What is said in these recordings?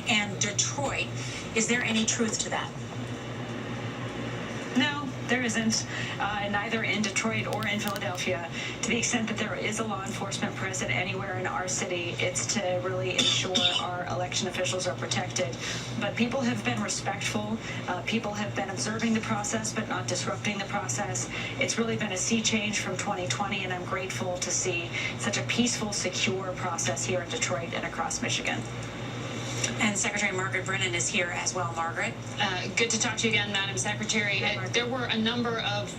and Detroit. Is there any truth to that? No, there isn't, neither in Detroit or in Philadelphia. To the extent that there is a law enforcement present anywhere in our city, it's to really ensure our election officials are protected. But people have been respectful. People have been observing the process, but not disrupting the process. It's really been a sea change from 2020, and I'm grateful to see such a peaceful, secure process here in Detroit and across Michigan. And Secretary Margaret Brennan is here as well. Margaret. Good to talk to you again, Madam Secretary. There were a number of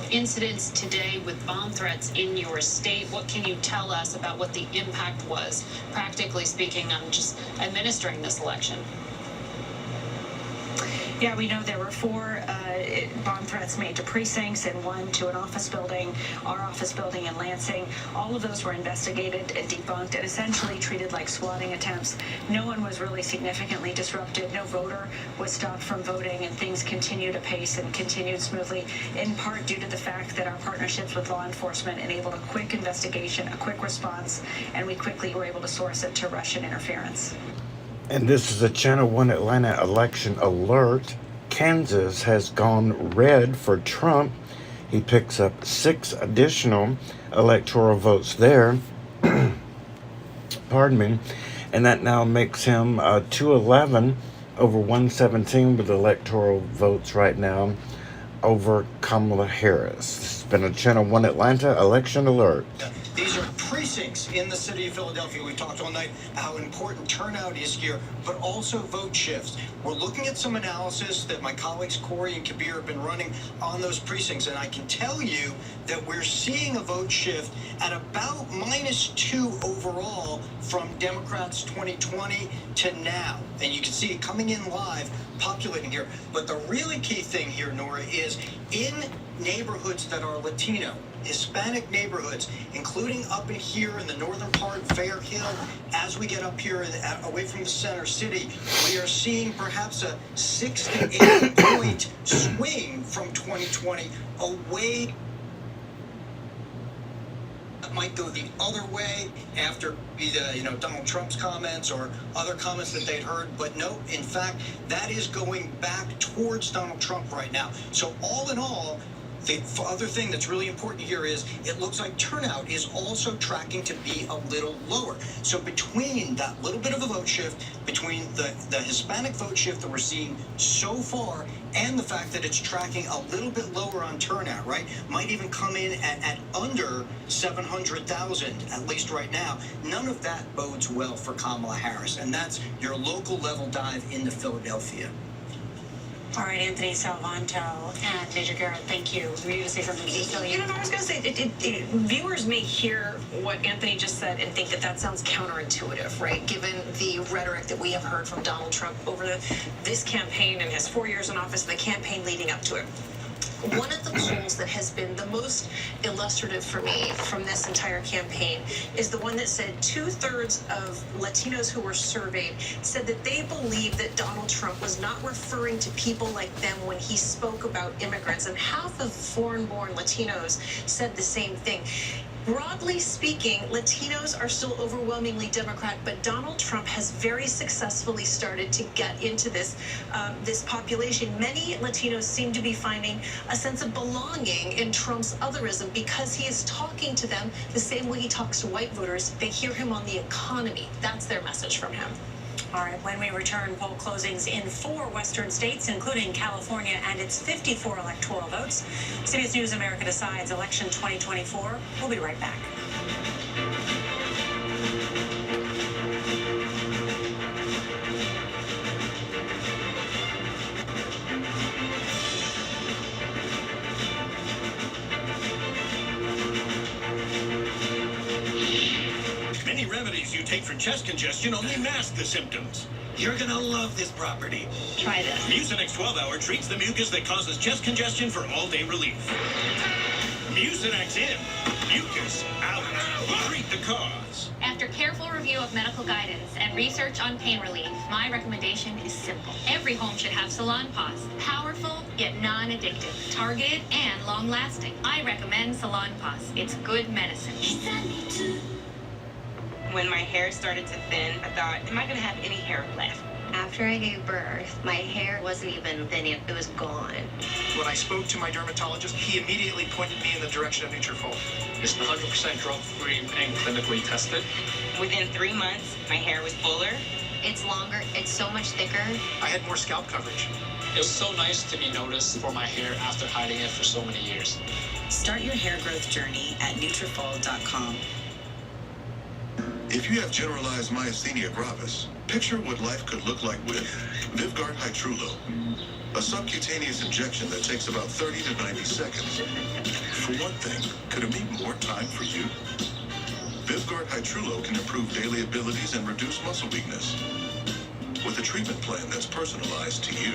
incidents today with bomb threats in your state. What can you tell us about what the impact was, practically speaking, on just administering this election? Yeah, we know there were 4 bomb threats made to precincts and 1 to an office building, our office building in Lansing. All of those were investigated and debunked and essentially treated like swatting attempts. No one was really significantly disrupted. No voter was stopped from voting, and things continued apace and continued smoothly, in part due to the fact that our partnerships with law enforcement enabled a quick investigation, a quick response, and we quickly were able to source it to Russian interference. And this is a Channel 1 Atlanta election alert. Kansas has gone red for Trump. He picks up 6 additional electoral votes there. Pardon me. And that now makes him 211 over 117 with electoral votes right now over Kamala Harris. This has been a Channel 1 Atlanta election alert. These are precincts in the city of Philadelphia. We've talked all night how important turnout is here, but also vote shifts. We're looking at some analysis that my colleagues Corey and Kabir have been running on those precincts, and I can tell you that we're seeing a vote shift at about -2 overall from Democrats 2020 to now. And you can see it coming in live, populating here. But the really key thing here, Nora, is in neighborhoods that are Latino, Hispanic neighborhoods, including up in here in the northern part, Fair Hill, as we get up here away from the center city, we are seeing perhaps a 6 to 8 point swing from 2020 away. That might go the other way after Donald Trump's comments or other comments that they'd heard, but no, in fact, that is going back towards Donald Trump right now. So all in all, the other thing that's really important here is it looks like turnout is also tracking to be a little lower. So between that little bit of a vote shift, between the Hispanic vote shift that we're seeing so far and the fact that it's tracking a little bit lower on turnout, right, might even come in at under 700,000, at least right now, none of that bodes well for Kamala Harris. And that's your local level dive into Philadelphia. All right, Anthony Salvanto and Major Garrett, thank you. Were you going to say something? I was going to say, viewers may hear what Anthony just said and think that that sounds counterintuitive, right? Given the rhetoric that we have heard from Donald Trump over this campaign and his 4 years in office and the campaign leading up to it. One of the polls that has been the most illustrative for me from this entire campaign is the one that said 2/3 of Latinos who were surveyed said that they believe that Donald Trump was not referring to people like them when he spoke about immigrants, and half of foreign-born Latinos said the same thing. Broadly speaking, Latinos are still overwhelmingly Democrat, but Donald Trump has very successfully started to get into this population. Many Latinos seem to be finding a sense of belonging in Trump's otherism because he is talking to them the same way he talks to white voters. They hear him on the economy. That's their message from him. All right, when we return, poll closings in 4 western states, including California and its 54 electoral votes. CBS News America Decides Election 2024. We'll be right back. Many remedies you take for chest congestion only mask the symptoms. You're gonna love this property. Try this. Mucinex 12-hour treats the mucus that causes chest congestion for all-day relief. Mucinex in, mucus out. Treat the cause. After careful review of medical guidance and research on pain relief, my recommendation is simple. Every home should have Salon Paws. Powerful, yet non-addictive. Targeted and long-lasting. I recommend Salon Paws. It's good medicine. When my hair started to thin, I thought, am I going to have any hair left? After I gave birth, my hair wasn't even thin yet. It was gone. When I spoke to my dermatologist, he immediately pointed me in the direction of Nutrafol. It's 100% drug-free and clinically tested. Within 3 months, my hair was fuller. It's longer. It's so much thicker. I had more scalp coverage. It was so nice to be noticed for my hair after hiding it for so many years. Start your hair growth journey at Nutrafol.com. If you have generalized myasthenia gravis, picture what life could look like with Vyvgart Hytrulo, a subcutaneous injection that takes about 30 to 90 seconds. For one thing, could it mean more time for you? Vyvgart Hytrulo can improve daily abilities and reduce muscle weakness with a treatment plan that's personalized to you.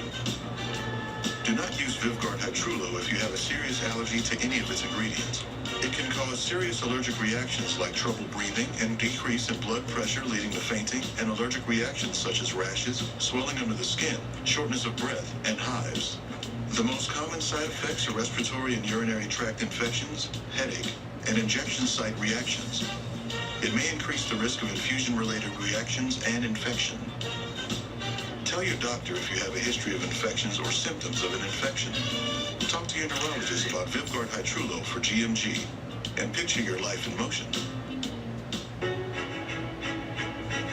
Do not use Vyvgart Hytrulo if you have a serious allergy to any of its ingredients. It can cause serious allergic reactions like trouble breathing and decrease in blood pressure leading to fainting, and allergic reactions such as rashes, swelling under the skin, shortness of breath, and hives. The most common side effects are respiratory and urinary tract infections, headache, and injection site reactions. It may increase the risk of infusion-related reactions and infection. Tell your doctor if you have a history of infections or symptoms of an infection. Talk to your neurologist about Vyvgart Hytrulo for GMG and picture your life in motion.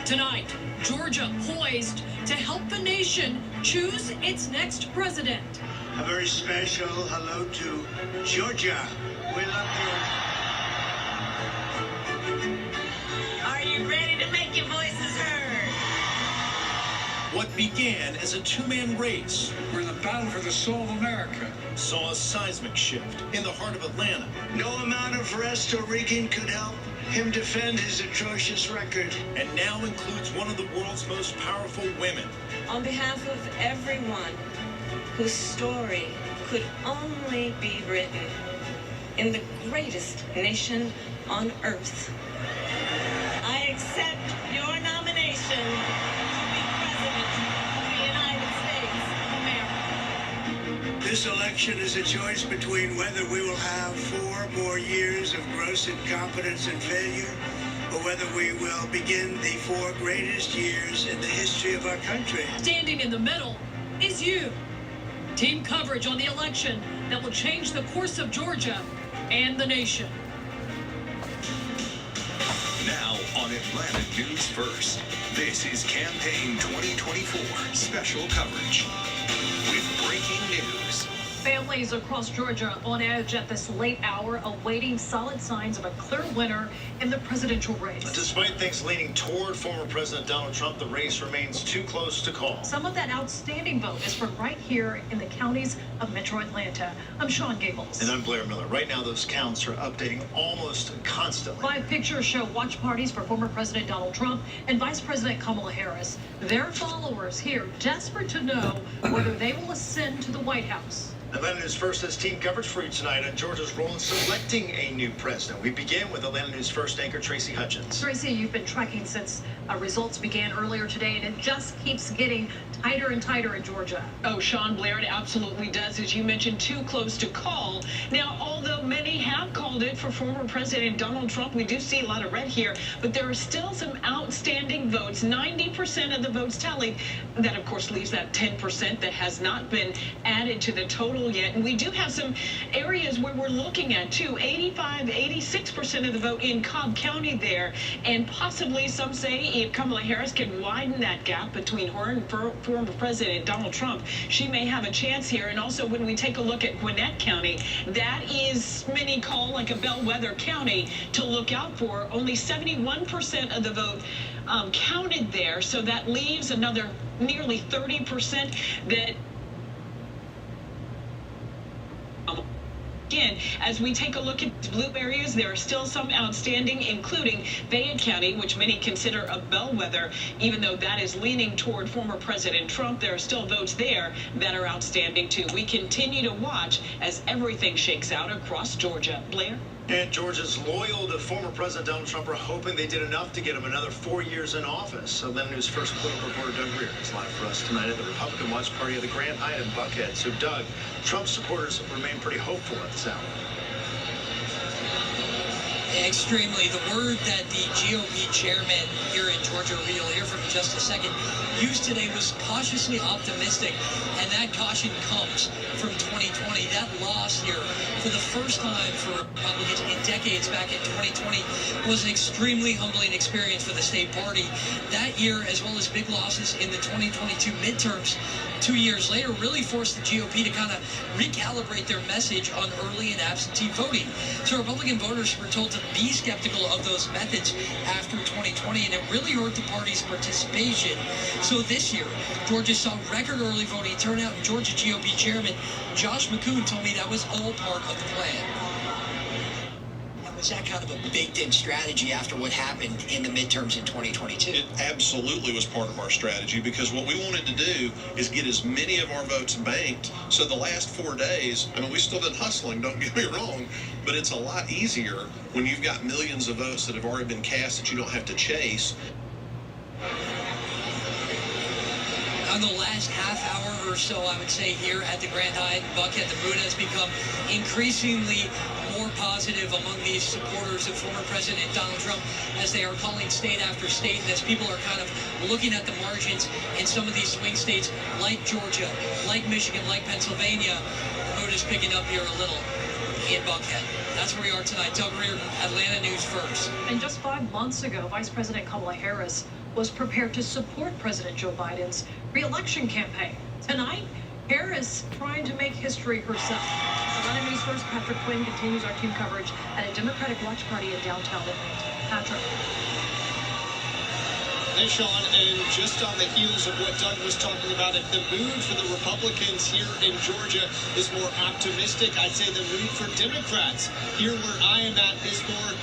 Tonight, Georgia poised to help the nation choose its next president. A very special hello to Georgia. We love you. Are you ready to make your voices heard? What began as a two-man race, We're in the battle for the soul of America. saw a seismic shift in the heart of Atlanta. No amount of rest or rigging could help him defend his atrocious record. And now includes one of the world's most powerful women. On behalf of everyone whose story could only be written in the greatest nation on earth, I accept your nomination to be President of the United States of America. This election is a choice between whether we will have 4 more years of gross incompetence and failure, or whether we will begin the 4 greatest years in the history of our country. Standing in the middle is you. Team coverage on the election that will change the course of Georgia and the nation. Now on Atlanta News First, this is Campaign 2024 special coverage with breaking news. Families across Georgia on edge at this late hour, awaiting solid signs of a clear winner in the presidential race. Despite things leaning toward former President Donald Trump, the race remains too close to call. Some of that outstanding vote is from right here in the counties of Metro Atlanta. I'm Sean Gables. And I'm Blair Miller. Right now, those counts are updating almost constantly. 5 pictures show watch parties for former President Donald Trump and Vice President Kamala Harris. Their followers here desperate to know whether they will ascend to the White House. Atlanta News First has team coverage for you tonight on Georgia's role in selecting a new president. We begin with Atlanta News First anchor Tracy Hutchins. Tracy, you've been tracking since results began earlier today, and it just keeps getting tighter and tighter in Georgia. Oh, Sean, Blair, it absolutely does. As you mentioned, too close to call. Now, although many have called it for former President Donald Trump, we do see a lot of red here, but there are still some outstanding votes. 90% of the votes tallied. That, of course, leaves that 10% that has not been added to the total yet. And we do have some areas where we're looking at, too. 86% of the vote in Cobb County there. And possibly, some say, if Kamala Harris can widen that gap between her and former President Donald Trump, she may have a chance here. And also, when we take a look at Gwinnett County, that is many call like a bellwether county to look out for. Only 71% of the vote counted there. So that leaves another nearly 30% that again, as we take a look at blue areas, there are still some outstanding, including Fayette County, which many consider a bellwether. Even though that is leaning toward former President Trump, there are still votes there that are outstanding, too. We continue to watch as everything shakes out across Georgia. Blair? And Georgia's loyal to former President Donald Trump are hoping they did enough to get him another 4 years in office. Atlanta News First political reporter Doug Greer is live for us tonight at the Republican Watch Party of the Grand Hyatt in Buckhead. So, Doug, Trump supporters remain pretty hopeful at this hour. Extremely. The word that the GOP chairman here in Georgia, who you'll hear from in just a second, used today was cautiously optimistic, and that caution comes from 2020. That loss here for the first time for Republicans in decades back in 2020 was an extremely humbling experience for the state party. That year, as well as big losses in the 2022 midterms, 2 years later, really forced the GOP to kind of recalibrate their message on early and absentee voting. So Republican voters were told to be skeptical of those methods after 2020, and it really hurt the party's participation. So this year, Georgia saw record early voting turnout, and Georgia GOP chairman Josh McCoon told me that was all part of the plan. Was that kind of a baked-in strategy after what happened in the midterms in 2022? It absolutely was part of our strategy, because what we wanted to do is get as many of our votes banked. So the last 4 days, I mean, we still been hustling, don't get me wrong, but it's a lot easier when you've got millions of votes that have already been cast that you don't have to chase. On the last half hour or so, I would say, here at the Grand Hyatt in Buckhead, the mood has become increasingly more positive among these supporters of former President Donald Trump as they are calling state after state, and as people are kind of looking at the margins in some of these swing states like Georgia, like Michigan, like Pennsylvania. The mood is picking up here a little in Buckhead. That's where we are tonight. Doug Reardon, Atlanta News First. And just 5 months ago, Vice President Kamala Harris was prepared to support President Joe Biden's re-election campaign. Tonight, Harris trying to make history herself. Atlanta News First, Patrick Quinn continues our team coverage at a Democratic watch party in downtown Atlanta. Patrick. Hey, Sean, and just on the heels of what Doug was talking about, if the mood for the Republicans here in Georgia is more optimistic, I'd say the mood for Democrats here where I am at is more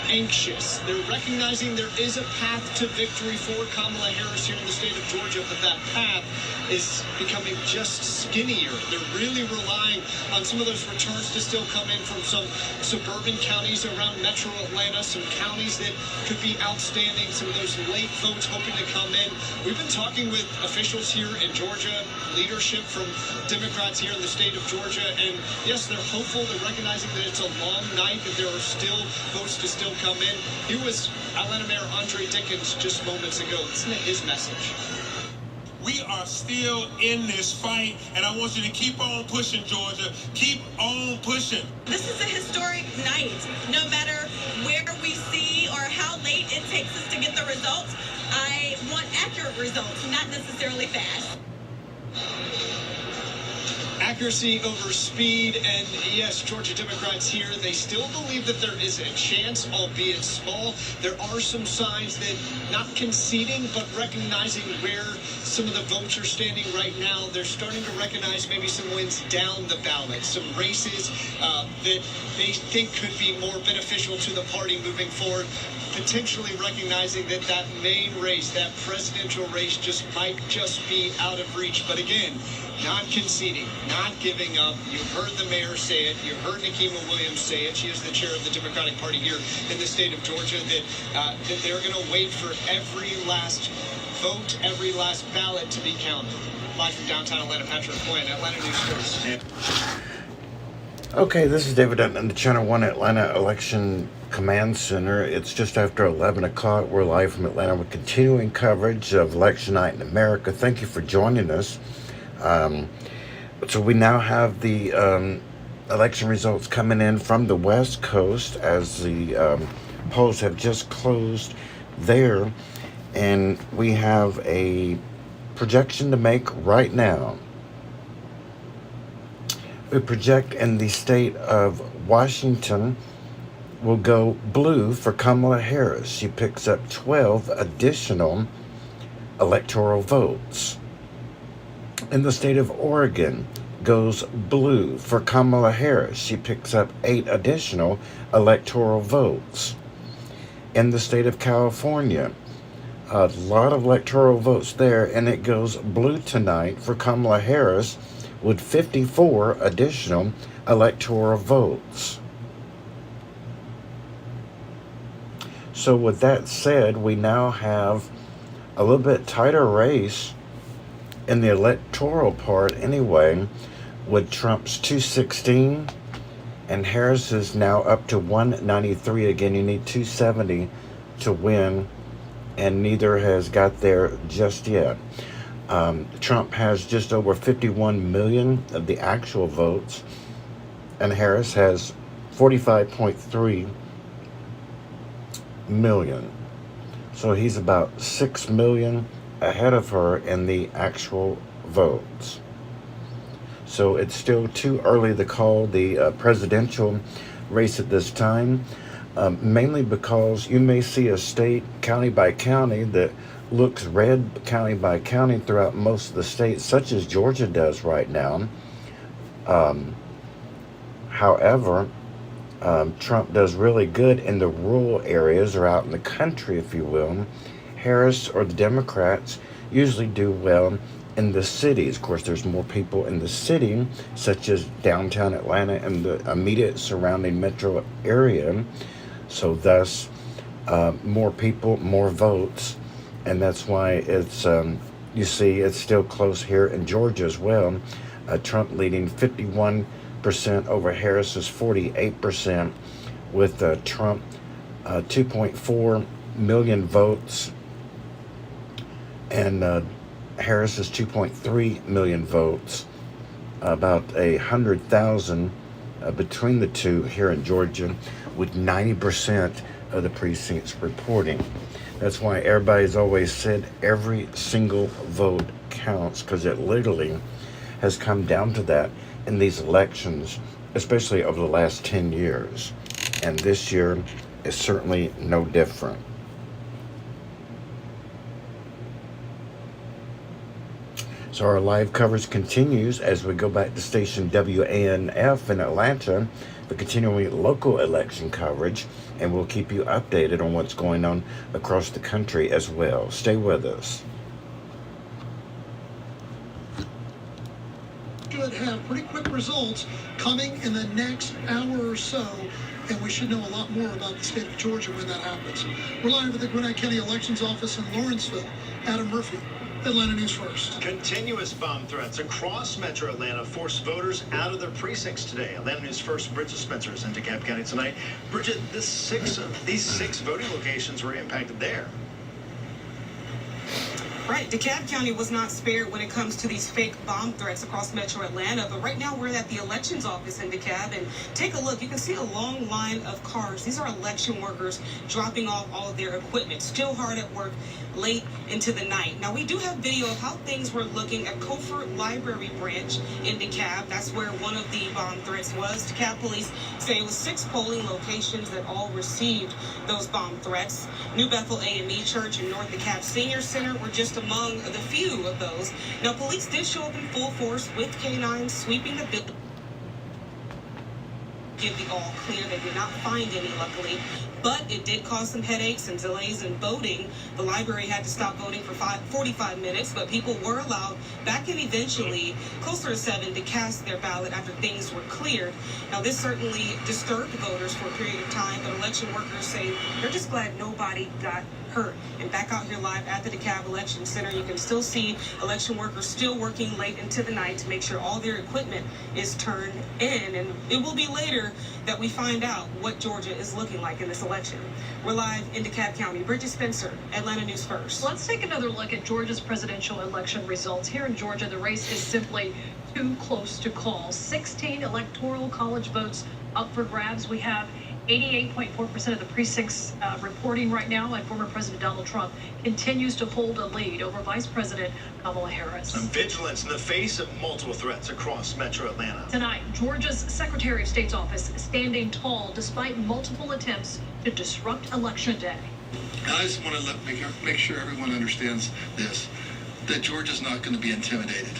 anxious. They're recognizing there is a path to victory for Kamala Harris here in the state of Georgia, but that path is becoming just skinnier. They're really relying on some of those returns to still come in from some suburban counties around metro Atlanta, some counties that could be outstanding, some of those late votes hoping to come in. We've been talking with officials here in Georgia, leadership from Democrats here in the state of Georgia, and yes, they're hopeful. They're recognizing that it's a long night, that there are still votes to still come in. Here was Atlanta Mayor Andre Dickens just moments ago. Listen to his message. We are still in this fight, and I want you to keep on pushing, Georgia. Keep on pushing. This is a historic night. No matter where we see or how late it takes us to get the results, I want accurate results, not necessarily fast. Accuracy over speed, and yes, Georgia Democrats here, they still believe that there is a chance, albeit small. There are some signs that not conceding, but recognizing where some of the votes are standing right now. They're starting to recognize maybe some wins down the ballot, some races that they think could be more beneficial to the party moving forward. Potentially recognizing that that main race, that presidential race, just might just be out of reach. But again, not conceding, not giving up. You heard the mayor say it. You heard Nikema Williams say it. She is the chair of the Democratic Party here in the state of Georgia, that they're going to wait for every last vote, every last ballot to be counted. Live from downtown Atlanta, Patrick Quinn, Atlanta News First. Okay, this is David Dutton in the Channel 1 Atlanta Election Command Center. It's just after 11 o'clock. We're live from Atlanta with continuing coverage of Election Night in America. Thank you for joining us. So we now have the election results coming in from the West Coast as the polls have just closed there. And we have a projection to make right now. We project in the state of Washington will go blue for Kamala Harris. She picks up 12 additional electoral votes. In the state of Oregon, goes blue for Kamala Harris. She picks up 8 additional electoral votes. In the state of California, a lot of electoral votes there, and it goes blue tonight for Kamala Harris with 54 additional electoral votes. So with that said, we now have a little bit tighter race in the electoral part anyway, with Trump's 216 And Harris is now up to 193. Again, you need 270 to win, and neither has got there just yet. Trump has just over 51 million of the actual votes, and Harris has 45.3 million. So he's about 6 million ahead of her in the actual votes. So it's still too early to call the presidential race at this time, mainly because you may see a state, county by county, that looks red county by county throughout most of the states, such as Georgia does right now. However, Trump does really good in the rural areas or out in the country, if you will. Harris or the Democrats usually do well in the cities. Of course, there's more people in the city, such as downtown Atlanta and the immediate surrounding metro area. So thus, more people, more votes. And that's why it's, you see, it's still close here in Georgia as well. Trump leading 51% over Harris's 48%, with Trump 2.4 million votes and Harris is 2.3 million votes, about 100,000 between the two here in Georgia, with 90% of the precincts reporting. That's why everybody's always said every single vote counts, because it literally has come down to that in these elections, especially over the last 10 years. And this year is certainly no different. So our live coverage continues as we go back to station WANF in Atlanta for continuing local election coverage, and we'll keep you updated on what's going on across the country as well. Stay with us. Should have pretty quick results coming in the next hour or so, and we should know a lot more about the state of Georgia when that happens. We're live at the Gwinnett County Elections Office in Lawrenceville. Adam Murphy, Atlanta News First. Continuous bomb threats across Metro Atlanta force voters out of their precincts today. Atlanta News First, Bridget Spencer is in DeKalb County tonight. Bridget, these six voting locations were impacted there. Right, DeKalb County was not spared when it comes to these fake bomb threats across Metro Atlanta, but right now we're at the elections office in DeKalb, and take a look. You can see a long line of cars. These are election workers dropping off all of their equipment, still hard at work late into the night. Now, we do have video of how things were looking at Cofer Library Branch in DeKalb. That's where one of the bomb threats was. DeKalb police say it was 6 polling locations that all received those bomb threats. New Bethel AME Church and North DeKalb Senior Center were just among the few of those. Now, police did show up in full force with canines sweeping the building. Give the all clear. They did not find any, luckily, but it did cause some headaches and delays in voting. The library had to stop voting for 45 minutes, but people were allowed back in eventually closer to 7 to cast their ballot after things were cleared. Now, this certainly disturbed voters for a period of time, but election workers say they're just glad nobody got hurt. And back out here live at the DeKalb Election Center, you can still see election workers still working late into the night to make sure all their equipment is turned in. And it will be later that we find out what Georgia is looking like in this election. We're live in DeKalb County. Bridget Spencer, Atlanta News First. Let's take another look at Georgia's presidential election results. Here in Georgia, the race is simply too close to call. 16 electoral college votes up for grabs. We have 88.4% of the precincts reporting right now, and former President Donald Trump continues to hold a lead over Vice President Kamala Harris. Vigilance in the face of multiple threats across Metro Atlanta. Tonight, Georgia's Secretary of State's office standing tall despite multiple attempts to disrupt Election Day. I just want to make sure everyone understands this, that Georgia's not going to be intimidated.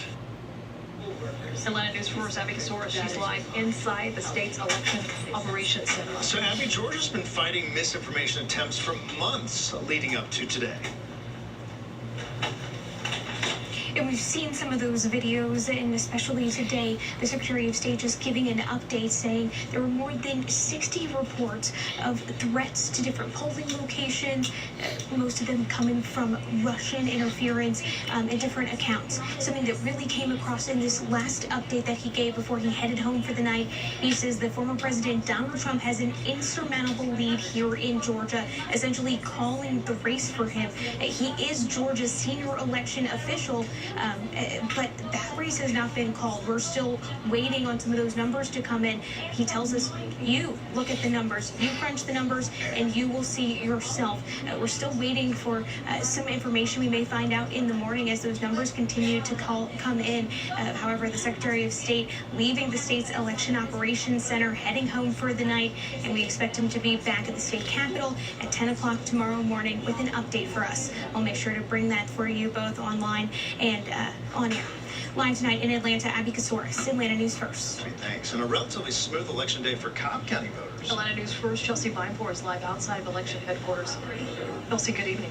Atlanta News First, Abby Soros, she's live inside the state's election operations center. So, Abby, Georgia's been fighting misinformation attempts for months leading up to today. And we've seen some of those videos, and especially today, the Secretary of State just giving an update saying there were more than 60 reports of threats to different polling locations, most of them coming from Russian interference and different accounts. Something that really came across in this last update that he gave before he headed home for the night. He says the former President Donald Trump has an insurmountable lead here in Georgia, essentially calling the race for him. He is Georgia's senior election official, but that race has not been called. We're still waiting on some of those numbers to come in. He tells us, you look at the numbers, you crunch the numbers, and you will see yourself. We're still waiting for some information we may find out in the morning as those numbers continue to come in. However, the Secretary of State leaving the state's election operations center, heading home for the night, and we expect him to be back at the state capitol at 10 o'clock tomorrow morning with an update for us. I'll make sure to bring that for you both online and on air. Live tonight in Atlanta, Abby Kasouris, Atlanta News First. Great, thanks. And a relatively smooth election day for Cobb County voters. Atlanta News First, Chelsea Vinepour is live outside of election headquarters. Chelsea, good evening.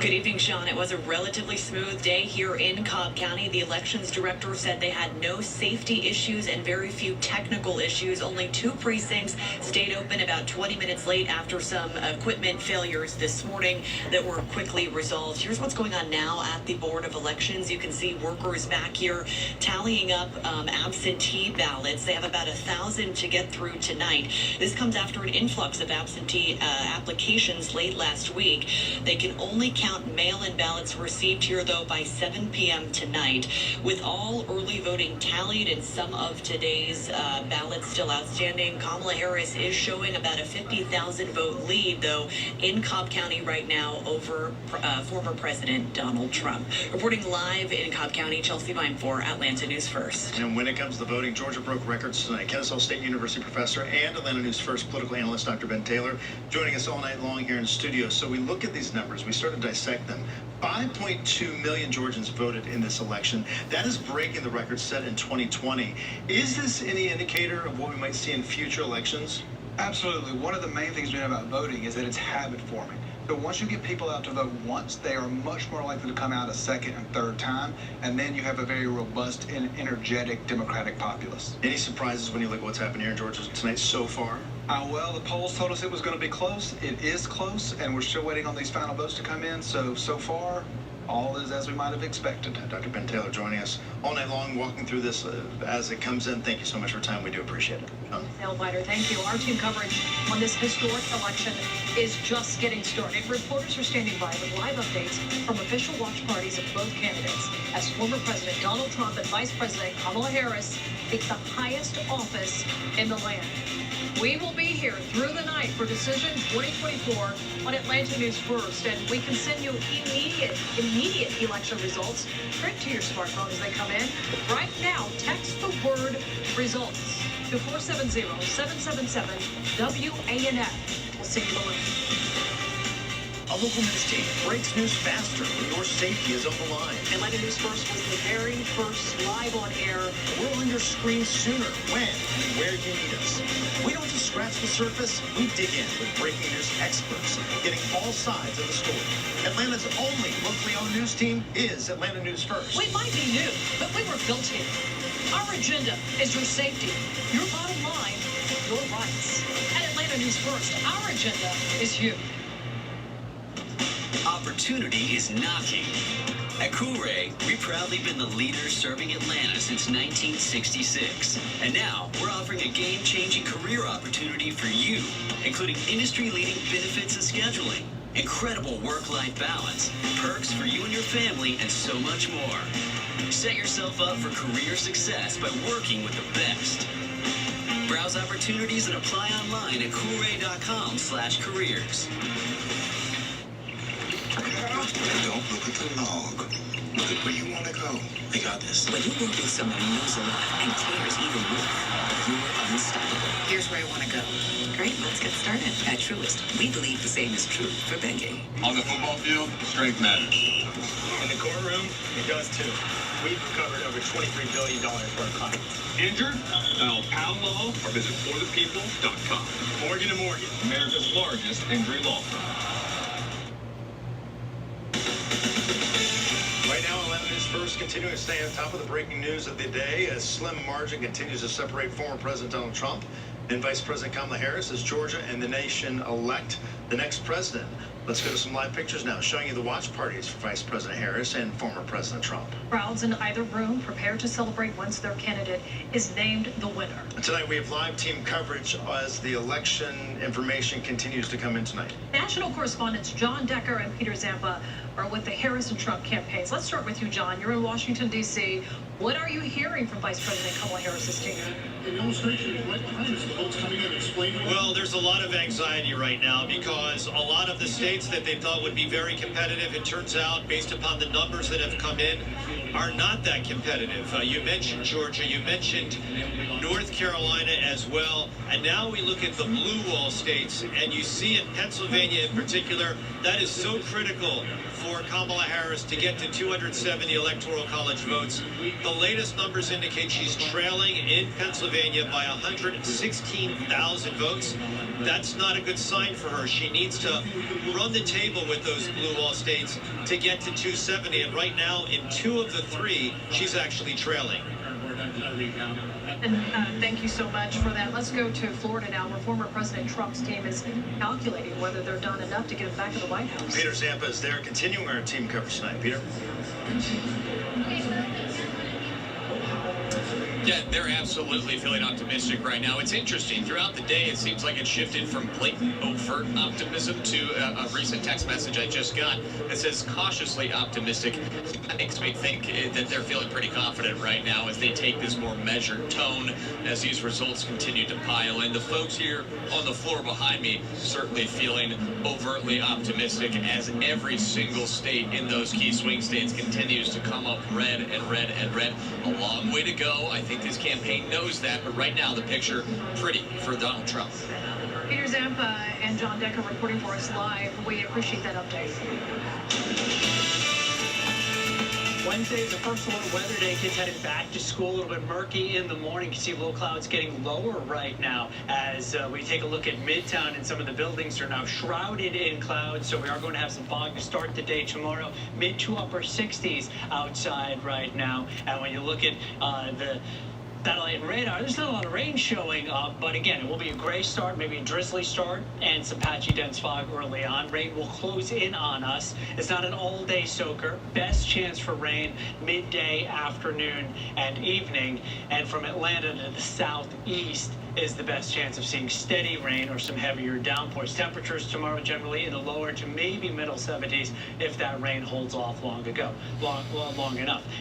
Good evening, Sean. It was a relatively smooth day here in Cobb County. The elections director said they had no safety issues and very few technical issues. Only 2 precincts stayed open about 20 minutes late after some equipment failures this morning that were quickly resolved. Here's what's going on now at the Board of Elections. You can see workers back here tallying up absentee ballots. They have about 1,000 to get through tonight. This comes after an influx of absentee applications late last week. They can only count mail-in ballots received here, though, by 7 p.m. tonight. With all early voting tallied and some of today's ballots still outstanding, Kamala Harris is showing about a 50,000 vote lead, though, in Cobb County right now over former President Donald Trump. Reporting live in Cobb County, Chelsea Vinepour, Atlanta News First. And when it comes to voting, Georgia broke records tonight. Kennesaw State University professor and Atlanta News First political analyst Dr. Ben Taylor joining us all night long here in the studio. So we look at these numbers, we start to dissect them. 5.2 million Georgians voted in this election. That is breaking the record set in 2020. Is this any indicator of what we might see in future elections? Absolutely. One of the main things we know about voting is that it's habit forming. So once you get people out to vote once, they are much more likely to come out a second and third time, and then you have a very robust and energetic Democratic populace. Any surprises when you look at what's happened here in Georgia tonight so far? Well, the polls told us it was going to be close. It is close, and we're still waiting on these final votes to come in. So far, all is as we might have expected. Dr. Ben Taylor joining us all night long, walking through this as it comes in. Thank you so much for your time. We do appreciate it. Nail biter, thank you. Our team coverage on this historic election is just getting started. Reporters are standing by with live updates from official watch parties of both candidates as former President Donald Trump and Vice President Kamala Harris take the highest office in the land. We will be here through the night for Decision 2024 on Atlanta News First, and we can send you immediate election results straight to your smartphone as they come in. Right now, text the word results to 470-777-WANF. We'll see you below. A local news team breaks news faster when your safety is on the line. Atlanta News First was the very first live on air. We're on your screen sooner, when and where you need us. We don't just scratch the surface, we dig in with breaking news experts, getting all sides of the story. Atlanta's only locally owned news team is Atlanta News First. We might be new, but we were built here. Our agenda is your safety, your bottom line, your rights. At Atlanta News First, our agenda is you. Opportunity is knocking. At Coolray, we've proudly been the leader serving Atlanta since 1966. And now, we're offering a game-changing career opportunity for you, including industry-leading benefits and scheduling, incredible work-life balance, perks for you and your family, and so much more. Set yourself up for career success by working with the best. Browse opportunities and apply online at coolray.com/careers. Don't look at the log. Look at where you want to go. I got this. When you work with someone who knows a lot and cares even more, you're unstoppable. Here's where I want to go. Great, let's get started. At Truist, we believe the same is true for banking. On the football field, strength matters. In the courtroom, it does too. We've recovered over $23 billion for our clients. Injured? Dial Pound Law or visit forthepeople.com. Morgan & Morgan, America's largest injury law firm. First, continuing to stay on top of the breaking news of the day. A slim margin continues to separate former President Donald Trump and Vice President Kamala Harris as Georgia and the nation elect the next president. Let's go to some live pictures now, showing you the watch parties for Vice President Harris and former President Trump. Crowds in either room prepare to celebrate once their candidate is named the winner. Tonight we have live team coverage as the election information continues to come in tonight. National correspondents John Decker and Peter Zampa are with the Harris and Trump campaigns. Let's start with you, John. You're in Washington, D.C. What are you hearing from Vice President Kamala Harris's team? Well, there's a lot of anxiety right now because a lot of the states that they thought would be very competitive, it turns out, based upon the numbers that have come in, are not that competitive. You mentioned Georgia, you mentioned North Carolina as well, and now we look at the blue wall states, and you see in Pennsylvania in particular, that is so critical for Kamala Harris to get to 270 electoral college votes. The latest numbers indicate she's trailing in Pennsylvania by 116,000 votes. That's not a good sign for her. She needs to run the table with those blue wall states to get to 270, and right now in 2 of the 3, she's actually trailing. And thank you so much for that. Let's go to Florida now, where former President Trump's team is calculating whether they're done enough to get him back to the White House. Peter Zampa is there, continuing our team coverage tonight. Peter? Yeah, they're absolutely feeling optimistic right now. It's interesting. Throughout the day, it seems like it shifted from blatant, overt optimism to a recent text message I just got that says cautiously optimistic. That makes me think that they're feeling pretty confident right now as they take this more measured tone as these results continue to pile in. The folks here on the floor behind me certainly feeling overtly optimistic as every single state in those key swing states continues to come up red and red and red. A long way to go. I think this campaign knows that, but right now the picture pretty for Donald Trump. Peter Zampa and John Decker reporting for us live. We appreciate that update. Wednesday is the first little weather day. Kids headed back to school. A little bit murky in the morning. You can see low clouds getting lower right now as we take a look at Midtown, and some of the buildings are now shrouded in clouds. So we are going to have some fog to start the day tomorrow. Mid to upper 60s outside right now. And when you look at the satellite and radar, there's not a lot of rain showing up, but again, it will be a gray start, maybe a drizzly start, and some patchy dense fog early on. Rain will close in on us. It's not an all-day soaker. Best chance for rain midday, afternoon, and evening. And from Atlanta to the southeast is the best chance of seeing steady rain or some heavier downpours. Temperatures tomorrow generally in the lower to maybe middle 70s if that rain holds off long enough.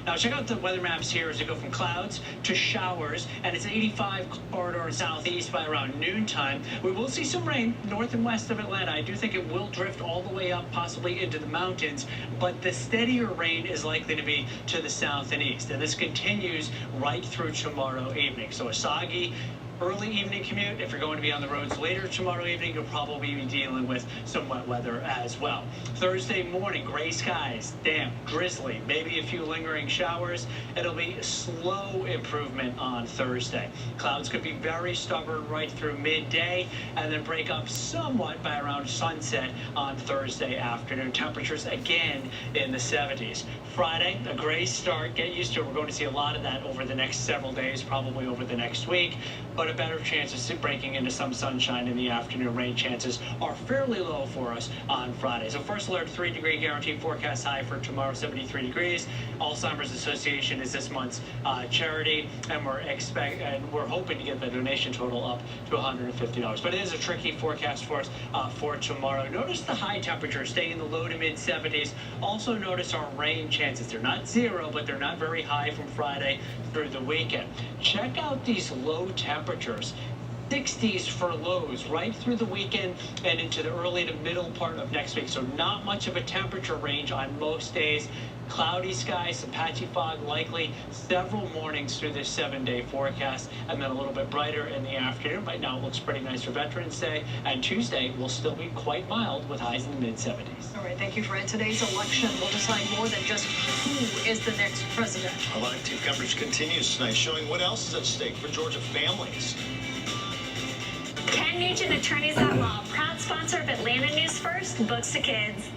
Now check out the weather maps here as we go from clouds to showers, and it's 85 corridor southeast by around noontime. We will see some rain north and west of Atlanta. I do think it will drift all the way up, possibly into the mountains, but the steadier rain is likely to be to the south and east, and this continues right through tomorrow evening. So a soggy early evening commute. If you're going to be on the roads later tomorrow evening, you'll probably be dealing with some wet weather as well. Thursday morning, gray skies, damp, drizzly, maybe a few lingering showers. It'll be slow improvement on Thursday. Clouds could be very stubborn right through midday and then break up somewhat by around sunset on Thursday afternoon. Temperatures again in the 70s. Friday, a gray start. Get used to it. We're going to see a lot of that over the next several days, probably over the next week, but a better chance of breaking into some sunshine in the afternoon. Rain chances are fairly low for us on Friday. So first alert, 3-degree guarantee forecast high for tomorrow, 73 degrees. Alzheimer's Association is this month's charity, and we're hoping to get the donation total up to $150. But it is a tricky forecast for us for tomorrow. Notice the high temperature staying in the low to mid 70s. Also notice our rain chances. They're not zero, but they're not very high from Friday through the weekend. Check out these low temperatures. 60s for lows right through the weekend and into the early to middle part of next week. So not much of a temperature range on most days. Cloudy skies, some patchy fog likely several mornings through this 7-day forecast, and then a little bit brighter in the afternoon. Right now it looks pretty nice for Veterans Day, and Tuesday will still be quite mild with highs in the mid-70s. All right, thank you, Fred. Today's election will decide more than just who is the next president. Our live team coverage continues tonight, showing what else is at stake for Georgia families. Ken Nugent, Attorneys at Law, proud sponsor of Atlanta News First, Books to Kids.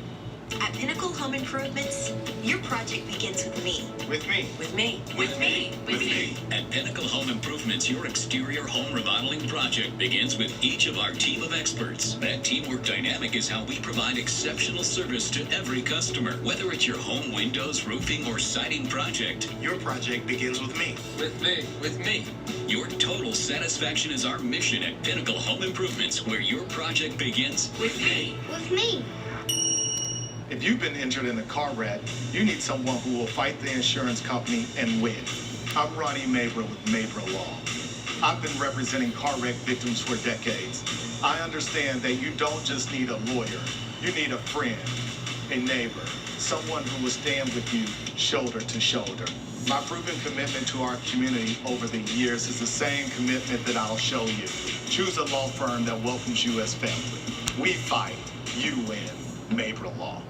At Pinnacle Home Improvements, your project begins with me. With me. With me. With me. With me. At Pinnacle Home Improvements, your exterior home remodeling project begins with each of our team of experts. That teamwork dynamic is how we provide exceptional service to every customer. Whether it's your home windows, roofing, or siding project, Your project begins with me. with me. With me. Your total satisfaction is our mission at Pinnacle Home Improvements, where your project begins with me. With me. If you've been injured in a car wreck, you need someone who will fight the insurance company and win. I'm Ronnie Mabra with Mabra Law. I've been representing car wreck victims for decades. I understand that you don't just need a lawyer. You need a friend, a neighbor, someone who will stand with you shoulder to shoulder. My proven commitment to our community over the years is the same commitment that I'll show you. Choose a law firm that welcomes you as family. We fight, you win. Mabra Law.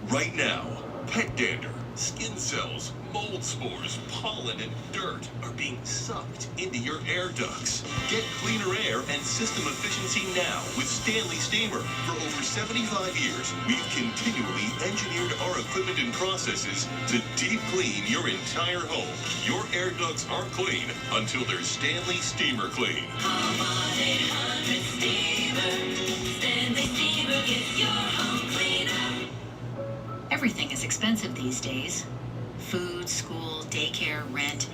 Right now, pet dander, skin cells, mold spores, pollen, and dirt are being sucked into your air ducts. Get cleaner air and system efficiency now with Stanley Steamer. For over 75 years, we've continually engineered our equipment and processes to deep clean your entire home. Your air ducts are clean until they're Stanley Steamer clean. Call 1-800-STEAMER. Stanley Steamer gets your home cleaner. Everything is expensive these days. Food, school, daycare, rent.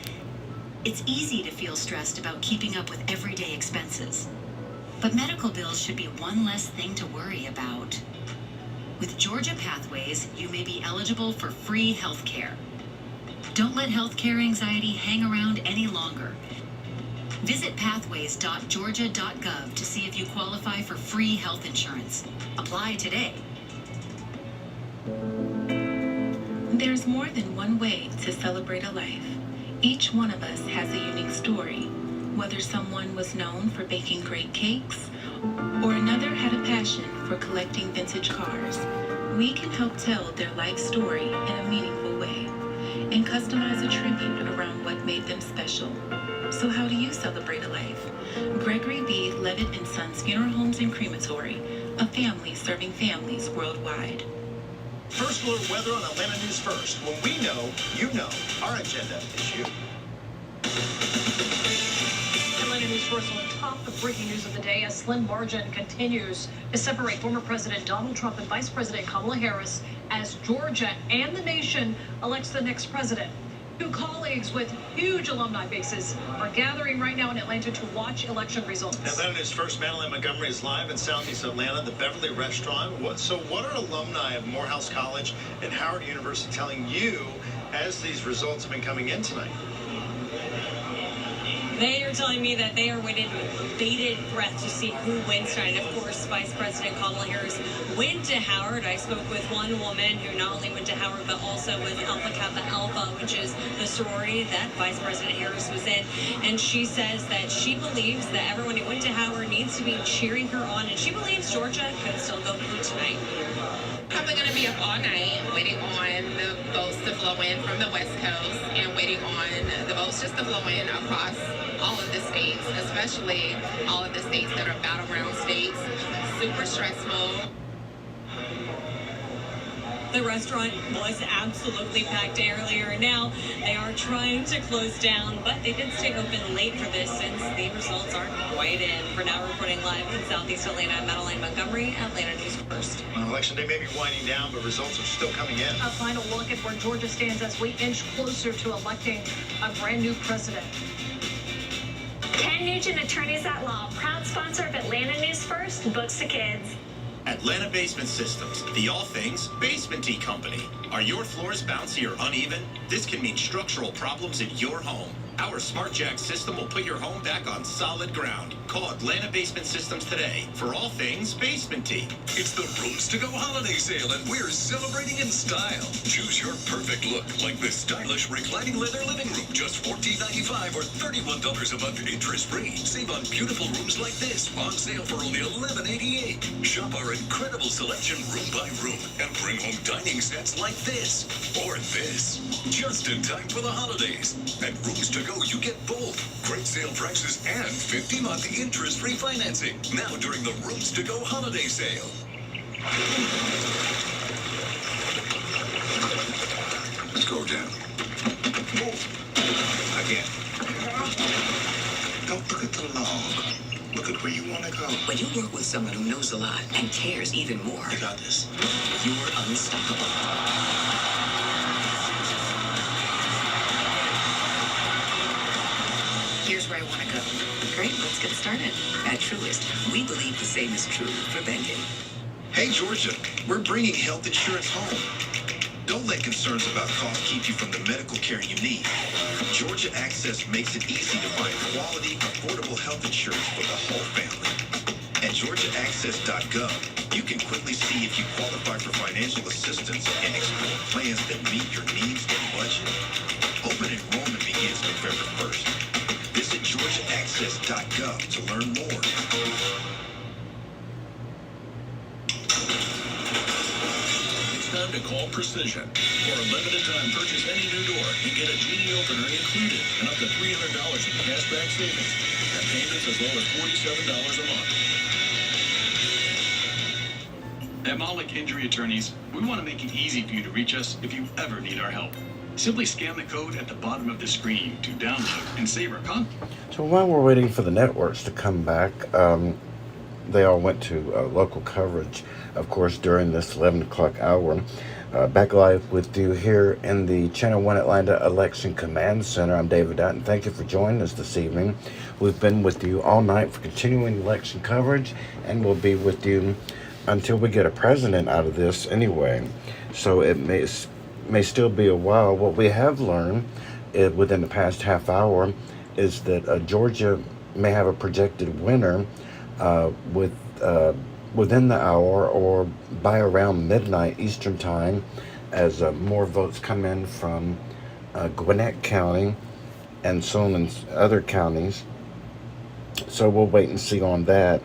It's easy to feel stressed about keeping up with everyday expenses. But medical bills should be one less thing to worry about. With Georgia Pathways, you may be eligible for free health care. Don't let healthcare anxiety hang around any longer. Visit pathways.georgia.gov to see if you qualify for free health insurance. Apply today. There's more than one way to celebrate a life. Each one of us has a unique story. Whether someone was known for baking great cakes, or another had a passion for collecting vintage cars, we can help tell their life story in a meaningful way and customize a tribute around what made them special. So how do you celebrate a life? Gregory B. Levitt & Sons Funeral Homes and Crematory, a family serving families worldwide. First alert weather on Atlanta News First. When we know, you know. Our agenda is you. Atlanta News First on top of breaking news of the day. A slim margin continues to separate former President Donald Trump and Vice President Kamala Harris as Georgia and the nation elects the next president. Two colleagues with huge alumni bases are gathering right now in Atlanta to watch election results. Atlanta News First, Madeline Montgomery is live in Southeast Atlanta, the Beverly Restaurant. What are alumni of Morehouse College and Howard University telling you as these results have been coming in tonight? They are telling me that they are waiting with bated breath to see who wins tonight. Of course, Vice President Kamala Harris went to Howard. I spoke with one woman who not only went to Howard, but also was Alpha Kappa Alpha, which is the sorority that Vice President Harris was in. And she says that she believes that everyone who went to Howard needs to be cheering her on. And she believes Georgia could still go blue tonight. Probably going to be up all night waiting on the votes to flow in from the West Coast and waiting on the votes just to flow in across all of the states, especially all of the states that are battleground states. Super stressful. The restaurant was absolutely packed earlier. Now they are trying to close down, but they did stay open late for this since the results aren't quite in. For now, reporting live in Southeast Atlanta, Madeline Montgomery, Atlanta News First. Well, election day may be winding down, but results are still coming in. A final look at where Georgia stands as we inch closer to electing a brand new president. Ken Nugent, attorneys at law, proud sponsor of Atlanta News First, Books to Kids. Atlanta Basement Systems, the all things basement-y company. Are your floors bouncy or uneven? This can mean structural problems at your home. Our Smart Jack system will put your home back on solid ground. Call Atlanta Basement Systems today for all things basement-y. It's the Rooms to Go holiday sale, and we're celebrating in style. Choose your perfect look, like this stylish reclining leather living room, just $14.95 or $31 a month interest-free. Save on beautiful rooms like this, on sale for only $11.88. Shop our incredible selection room by room, and bring home dining sets like this or this, just in time for the holidays. At Rooms to Go, you get both great sale prices and 50-month interest-free financing. Now during the Rooms to Go holiday sale. Let's go down. Move. Again. Don't look at the log. Look at where you want to go. When you work with someone who knows a lot and cares even more, You got this. you're unstoppable. Here's where I want to go. Great, let's get started. At Truist, we believe the same is true for banking. Hey, Georgia, we're bringing health insurance home. Don't let concerns about cost keep you from the medical care you need. Georgia Access makes it easy to find quality, affordable health insurance for the whole family. At GeorgiaAccess.gov, you can quickly see if you qualify for financial assistance and explore plans that meet your needs and budget. Open enrollment begins November 1st. Visit GeorgiaAccess.gov to learn more. It's time to call Precision. For a limited time, purchase any new door and get a Genie opener included and up to $300 in cashback savings and payments as low as $47 a month. At Malik Injury Attorneys, we want to make it easy for you to reach us if you ever need our help. Simply scan the code at the bottom of the screen to download and save our content. So while we're waiting for the networks to come back, they all went to local coverage, of course, during this 11 o'clock hour. Back live with you here in the Channel 1 Atlanta Election Command Center. I'm David Dutton. Thank you for joining us this evening. We've been with you all night for continuing election coverage, and we'll be with you until we get a president out of this anyway. So it may still be a while. What we have learned within the past half hour is that Georgia may have a projected winner within the hour or by around midnight Eastern time, as more votes come in from Gwinnett County and some in other counties. So we'll wait and see on that,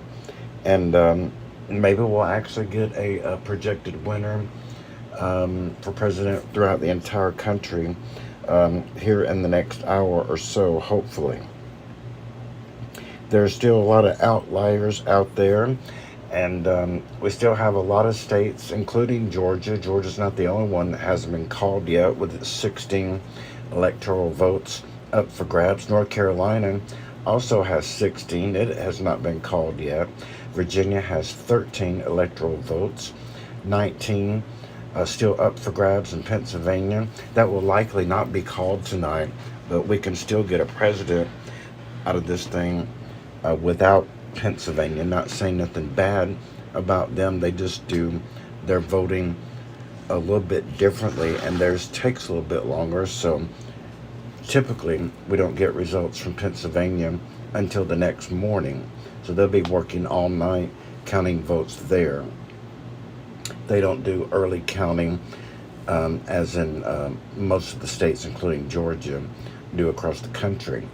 and maybe we'll actually get a projected winner for president throughout the entire country here in the next hour or so, hopefully. There's still a lot of outliers out there, and we still have a lot of states, including Georgia. Georgia's not the only one that hasn't been called yet, with its 16 electoral votes up for grabs. North Carolina also has 16. It has not been called yet. Virginia has 13 electoral votes, 19 still up for grabs in Pennsylvania. That will likely not be called tonight, but we can still get a president out of this thing without Pennsylvania. Not saying nothing bad about them. They just do their voting a little bit differently, and theirs takes a little bit longer. So typically we don't get results from Pennsylvania until the next morning. So they'll be working all night counting votes there. They don't do early counting as in most of the states, including Georgia, do across the country.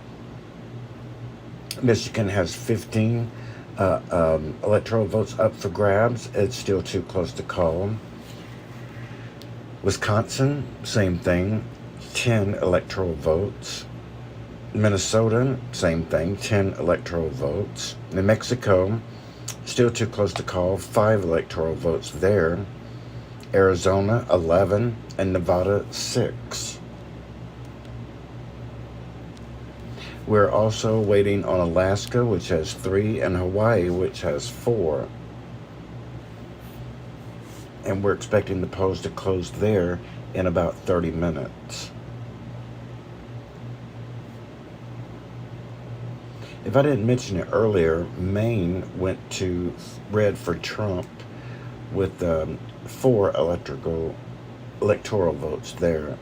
Michigan has 15 electoral votes up for grabs. It's still too close to call. Wisconsin, same thing, 10 electoral votes. Minnesota, same thing, 10 electoral votes. New Mexico, still too close to call, 5 electoral votes there. Arizona, 11, and Nevada, 6. We're also waiting on Alaska, which has 3, and Hawaii, which has 4. And we're expecting the polls to close there in about 30 minutes. If I didn't mention it earlier, Maine went to red for Trump with 4 electoral votes there.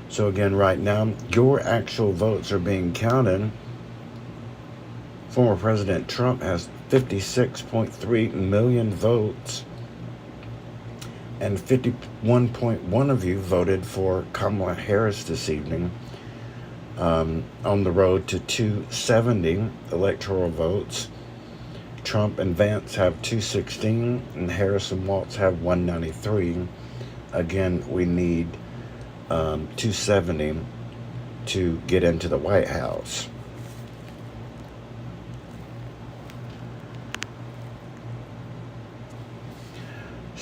So again, right now, your actual votes are being counted. Former President Trump has 56.3 million votes, and 51.1 of you voted for Kamala Harris this evening, on the road to 270 electoral votes. Trump and Vance have 216, and Harris and Walz have 193. Again, we need 270 to get into the White House.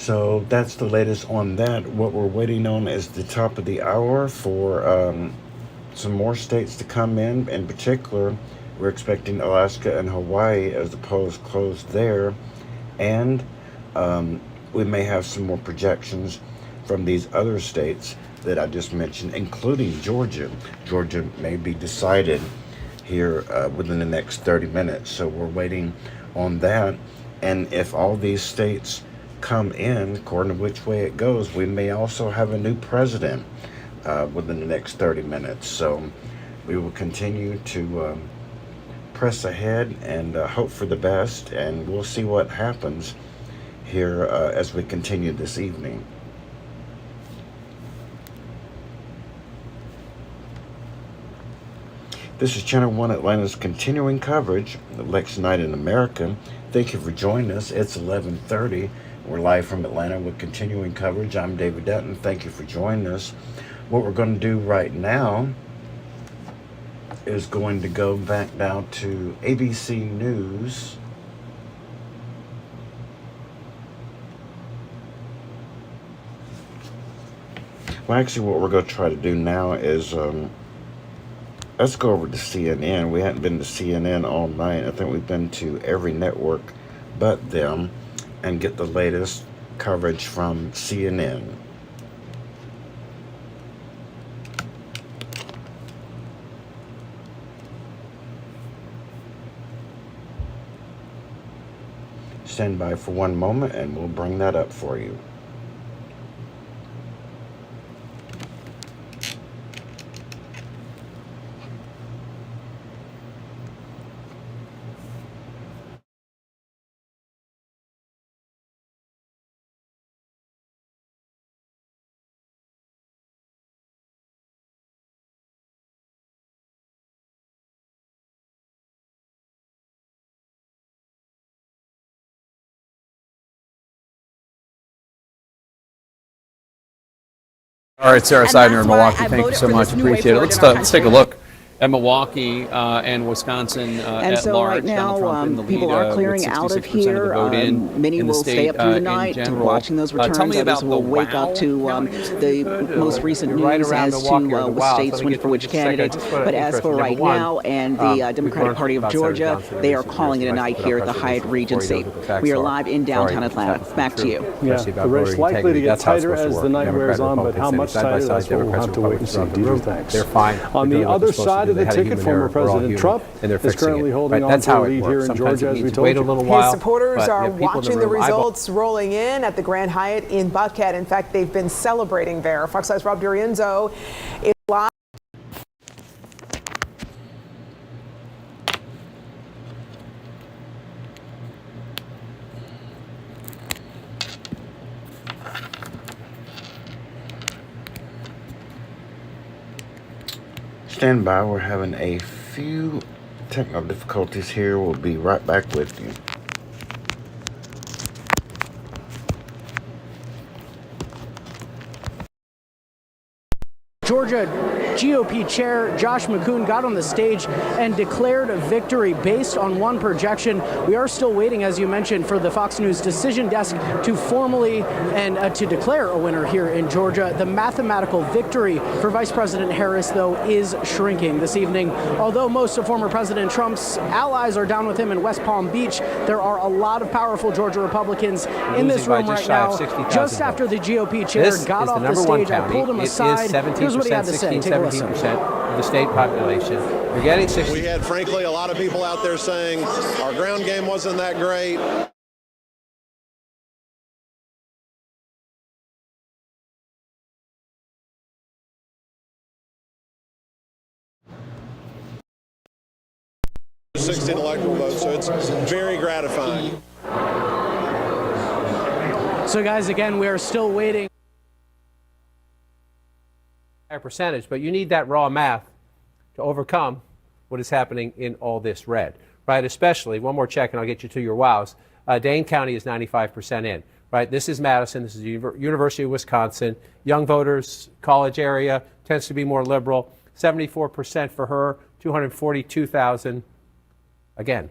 So that's the latest on that. What we're waiting on is the top of the hour for some more states to come in. In particular, we're expecting Alaska and Hawaii as the polls close there. And we may have some more projections from these other states that I just mentioned, including Georgia. Georgia may be decided here within the next 30 minutes. So we're waiting on that. And if all these states come in, according to which way it goes, we may also have a new president within the next 30 minutes. So we will continue to press ahead and hope for the best, and we'll see what happens here as we continue this evening. This is Channel 1 Atlanta's continuing coverage of Election Night in America. Thank you for joining us. It's 11:30. We're live from Atlanta with continuing coverage. I'm David Dutton. Thank you for joining us. What we're going to do right now is going to go back down to ABC News. Well, actually, what we're going to try to do now is let's go over to CNN. We hadn't been to CNN all night. I think we've been to every network but them and get the latest coverage from CNN. Stand by for one moment and we'll bring that up for you. All right, Sarah Seidner in Milwaukee, thank you so much. Appreciate it. Let's take a look at Milwaukee and Wisconsin at so large. right now, Donald Trump in the lead, people are clearing out of here. Many will stay up through the night watching those returns. Others will wake up to the most recent news as to what states went for which candidates. But as for right now, and the Democratic Party of Georgia, they are calling it a night here at the Hyatt Regency. We are live in downtown Atlanta. Back to you. Yeah, the race likely to get tighter as the night wears on, but how much tighter, that's what we'll have to wait and see. Deidre, thanks. They're fine. On the other side of the ticket, former President Trump is currently holding on to a lead here in Georgia, as we told you. His supporters are watching the results rolling in at the Grand Hyatt in Buckhead. In fact, they've been celebrating there. Fox 5's Rob D'Arienzo is live. Stand by. We're having a few technical difficulties here. We'll be right back with you. Georgia GOP Chair Josh McCoon got on the stage and declared a victory based on one projection. We are still waiting, as you mentioned, for the Fox News decision desk to formally and to declare a winner here in Georgia. The mathematical victory for Vice President Harris, though, is shrinking this evening. Although most of former President Trump's allies are down with him in West Palm Beach, there are a lot of powerful Georgia Republicans in this room right now. Just after the GOP chair got off the stage, I pulled him aside. Here's what he had to say. Take a listen. 17% of the state population. You're getting 60. We had, frankly, a lot of people out there saying our ground game wasn't that great. $16 electoral votes, so it's very gratifying. So, guys, again, we are still waiting. Higher percentage, but you need that raw math to overcome what is happening in all this red, right? Especially, one more check and I'll get you to your wows. Dane County is 95% in, right? This is Madison. This is the University of Wisconsin. Young voters, college area, tends to be more liberal. 74% for her, 242,000. Again,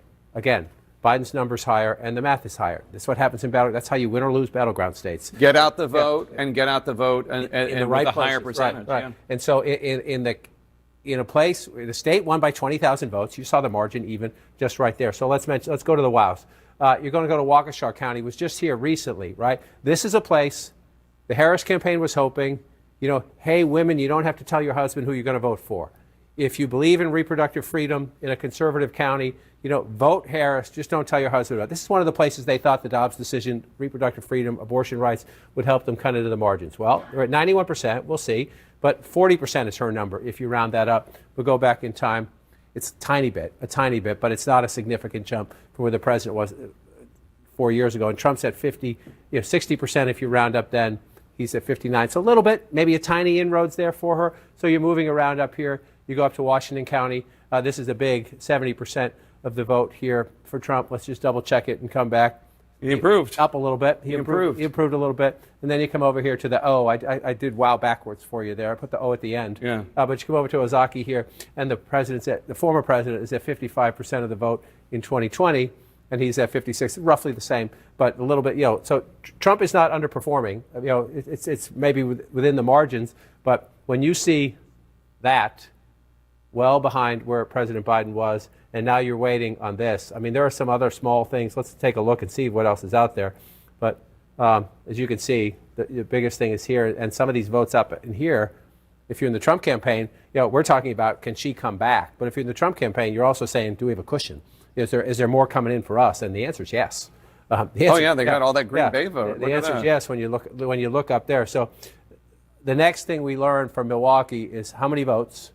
Biden's number's higher, and the math is higher. That's what happens in battle. That's how you win or lose battleground states. Get out the vote and get out the vote and in the right with a places. higher percentage. Right. Yeah. And so in a place, the state won by 20,000 votes. You saw the margin even just right there. So let's go to the wows. You're going to go to Waukesha County. Was just here recently, right? This is a place the Harris campaign was hoping, hey, women, you don't have to tell your husband who you're going to vote for. If you believe in reproductive freedom in a conservative county, vote Harris. Just don't tell your husband about it. This is one of the places they thought the Dobbs decision, reproductive freedom, abortion rights, would help them cut into the margins. Well, they're at 91%. We'll see. But 40% is her number if you round that up. We'll go back in time. It's a tiny bit, but it's not a significant jump from where the president was 4 years ago. And Trump's at 60% if you round up then. He's at 59. So a little bit, maybe a tiny inroads there for her. So you're moving around up here. You go up to Washington County. This is a big 70% of the vote here for Trump. Let's just double check it and come back. He improved. Up a little bit. He improved. He improved a little bit. And then you come over here to the O. I did wow backwards for you there. I put the O at the end. Yeah. But you come over to Ozaki here, and the former president is at 55% of the vote in 2020, and he's at 56, roughly the same, but a little bit, So Trump is not underperforming. It's maybe within the margins, but when you see that well behind where President Biden was, and now you're waiting on this. I mean, there are some other small things. Let's take a look and see what else is out there. But as you can see, the biggest thing is here, and some of these votes up in here, if you're in the Trump campaign, we're talking about can she come back? But if you're in the Trump campaign, you're also saying, do we have a cushion? Is there more coming in for us? And the answer is yes. They got all that Green Bay vote. The answer is yes when you look up there. So the next thing we learned from Milwaukee is how many votes,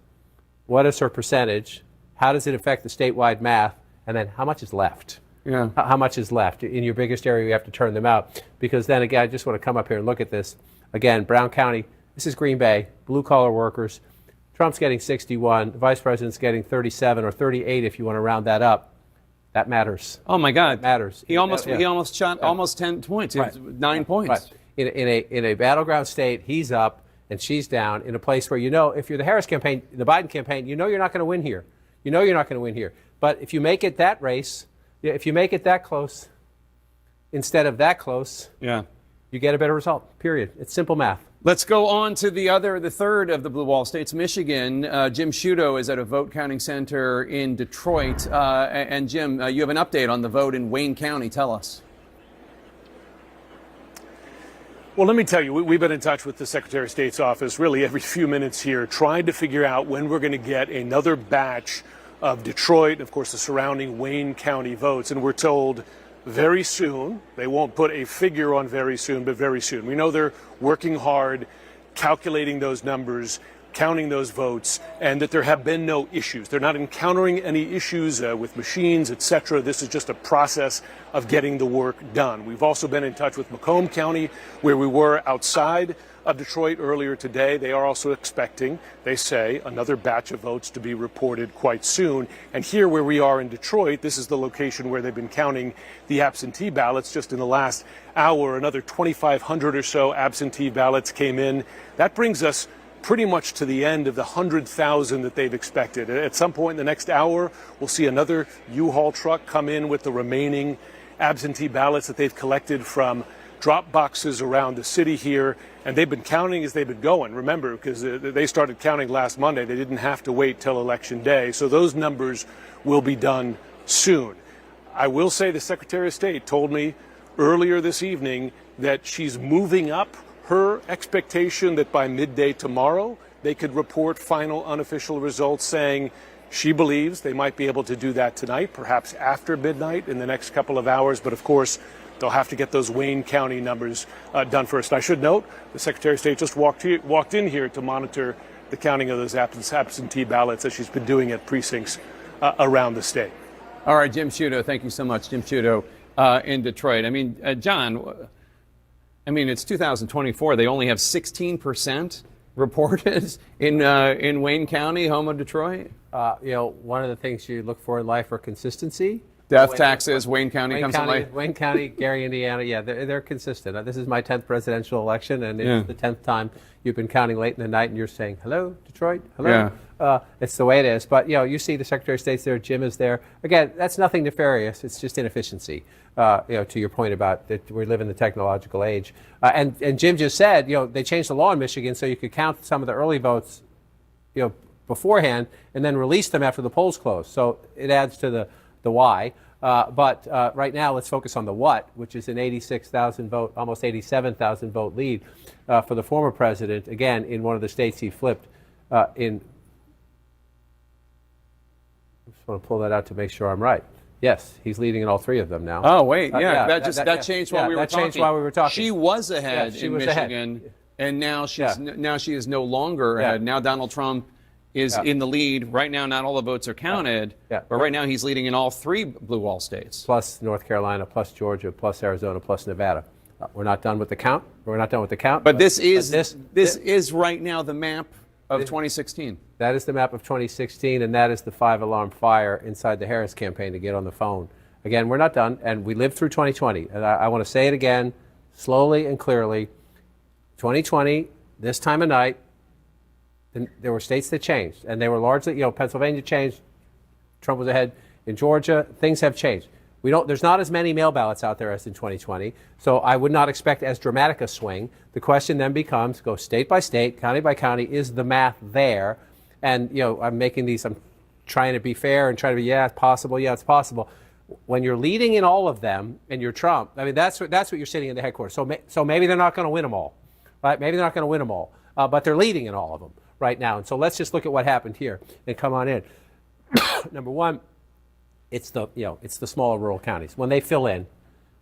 what is her percentage, how does it affect the statewide math, and then how much is left? Yeah. How much is left? In your biggest area, you have to turn them out. Because then again, I just want to come up here and look at this. Again, Brown County, this is Green Bay, blue-collar workers. Trump's getting 61. The vice president's getting 37 or 38 if you want to round that up. That matters. Oh, my God. It matters. He almost shot almost 10 points. Right. 9 points. Right. In a battleground state, he's up and she's down in a place where if you're the Harris campaign, the Biden campaign, you're not going to win here. You're not going to win here. But if you make it that race, if you make it that close instead of that close, you get a better result, period. It's simple math. Let's go on to the third of the blue wall states, Michigan. Jim Sciutto is at a vote counting center in Detroit. And Jim, you have an update on the vote in Wayne County. Tell us. Well, let me tell you, we've been in touch with the Secretary of State's office really every few minutes here, trying to figure out when we're going to get another batch of Detroit, of course, the surrounding Wayne County votes. And we're told very soon. They won't put a figure on very soon, but very soon. We know they're working hard, calculating those numbers, counting those votes, and that there have been no issues. They're not encountering any issues with machines, etc. This is just a process of getting the work done. We've also been in touch with Macomb County, where we were outside of Detroit earlier today. They are also expecting, they say, another batch of votes to be reported quite soon. And here where we are in Detroit, this is the location where they've been counting the absentee ballots. Just in the last hour, another 2,500 or so absentee ballots came in. That brings us pretty much to the end of the 100,000 that they've expected. At some point in the next hour, we'll see another U-Haul truck come in with the remaining absentee ballots that they've collected from drop boxes around the city here. And they've been counting as they've been going. Remember, because they started counting last Monday. They didn't have to wait till Election Day. So those numbers will be done soon. I will say the Secretary of State told me earlier this evening that she's moving up her expectation that by midday tomorrow they could report final unofficial results, saying she believes they might be able to do that tonight, perhaps after midnight in the next couple of hours. But of course, they'll have to get those Wayne County numbers done first. I should note the Secretary of State just walked in here to monitor the counting of those absentee ballots as she's been doing at precincts around the state. All right, Jim Sciutto, thank you so much. Jim Sciutto in Detroit. I mean, John, it's 2024. They only have 16% reported in Wayne County, home of Detroit. One of the things you look for in life are consistency. Death taxes, Wayne County comes in late. Wayne County, Gary, Indiana. Yeah, they're consistent. This is my 10th presidential election, and it's the 10th time you've been counting late in the night, and you're saying, hello, Detroit, hello. Yeah. It's the way it is. But, you see the Secretary of State's there, Jim is there. Again, that's nothing nefarious. It's just inefficiency, to your point about that we live in the technological age. And Jim just said, they changed the law in Michigan so you could count some of the early votes, beforehand and then release them after the polls close. So it adds to the why. But right now, let's focus on the what, which is an 86,000 vote, almost 87,000 vote lead for the former president, again, in one of the states he flipped in. I just want to pull that out to make sure I'm right. Yes, he's leading in all three of them now. Oh, wait, that changed while we were talking. That changed while we were talking. She was ahead in Michigan, and now she is no longer ahead. Now Donald Trump is in the lead. Right now, not all the votes are counted, but right now he's leading in all three blue wall states. Plus North Carolina, plus Georgia, plus Arizona, plus Nevada. We're not done with the count. But this is right now the map of 2016. That is the map of 2016, and that is the 5-alarm fire inside the Harris campaign to get on the phone. Again, we're not done, and we lived through 2020. And I want to say it again, slowly and clearly. 2020, this time of night, there were states that changed, and they were largely, Pennsylvania changed. Trump was ahead in Georgia. Things have changed. There's not as many mail ballots out there as in 2020, so I would not expect as dramatic a swing. The question then becomes, go state by state, county by county, is the math there? And, I'm trying to be fair and trying to be, it's possible, it's possible. When you're leading in all of them and you're Trump, that's what you're sitting in the headquarters. So maybe they're not going to win them all, right? Maybe they're not going to win them all, but they're leading in all of them right now. And so let's just look at what happened here and come on in. Number one, it's the smaller rural counties. When they fill in,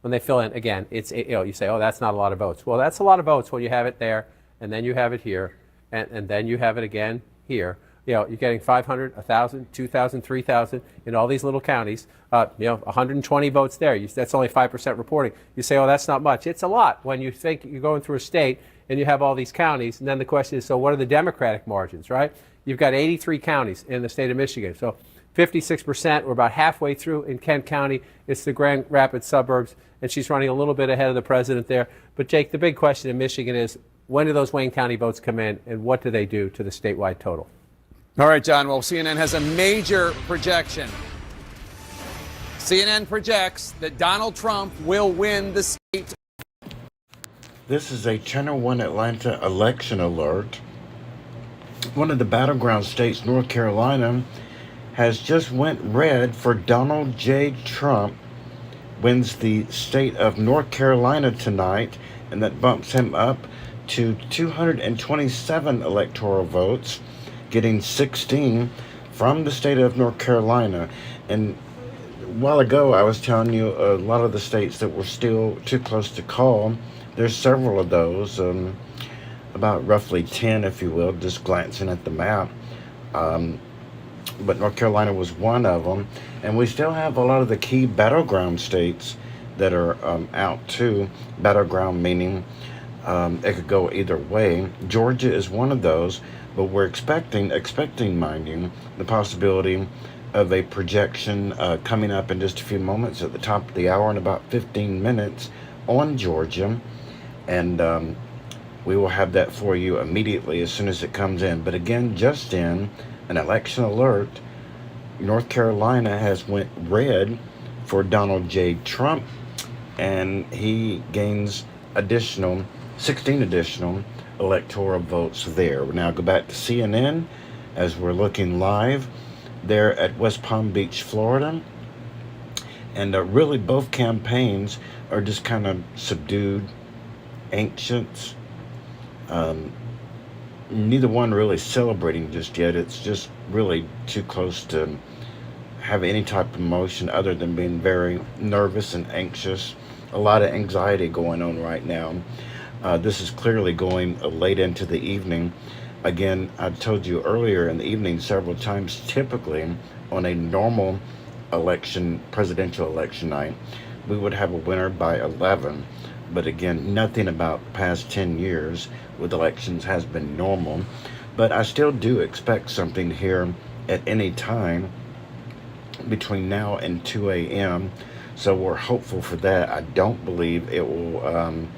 again, you say, that's not a lot of votes. Well, that's a lot of votes when you have it there, and then you have it here, and then you have it again here. You're getting 500, 1,000, 2,000, 3,000 in all these little counties. 120 votes there. That's only 5% reporting. You say, that's not much. It's a lot when you think you're going through a state and you have all these counties. And then the question is, so what are the Democratic margins, right? You've got 83 counties in the state of Michigan. So 56%, we're about halfway through in Kent County. It's the Grand Rapids suburbs, and she's running a little bit ahead of the president there. But, Jake, the big question in Michigan is, when do those Wayne County votes come in, and what do they do to the statewide total? All right, John. Well, CNN has a major projection. CNN projects that Donald Trump will win the state. This is a Channel 1 Atlanta election alert. One of the battleground states, North Carolina, has just went red for Donald J. Trump. Wins the state of North Carolina tonight, and that bumps him up to 227 electoral votes, getting 16 from the state of North Carolina. And a while ago, I was telling you a lot of the states that were still too close to call. There's several of those, about roughly 10, if you will, just glancing at the map. But North Carolina was one of them. And we still have a lot of the key battleground states that are out too. Battleground meaning it could go either way. Georgia is one of those, but we're expecting, mind you, the possibility of a projection coming up in just a few moments at the top of the hour in about 15 minutes on Georgia. And we will have that for you immediately as soon as it comes in. But again, just in an election alert, North Carolina has went red for Donald J. Trump, and he gains 16 additional electoral votes there. We'll now go back to CNN as we're looking live there at West Palm Beach, Florida. And really both campaigns are just kind of subdued, anxious. Neither one really celebrating just yet. It's just really too close to have any type of emotion other than being very nervous and anxious. A lot of anxiety going on right now. This is clearly going late into the evening. Again, I told you earlier in the evening several times, typically on a normal presidential election night, we would have a winner by 11. But again, nothing about the past 10 years with elections has been normal. But I still do expect something here at any time. between now and 2 a.m. So we're hopeful for that. I don't believe it will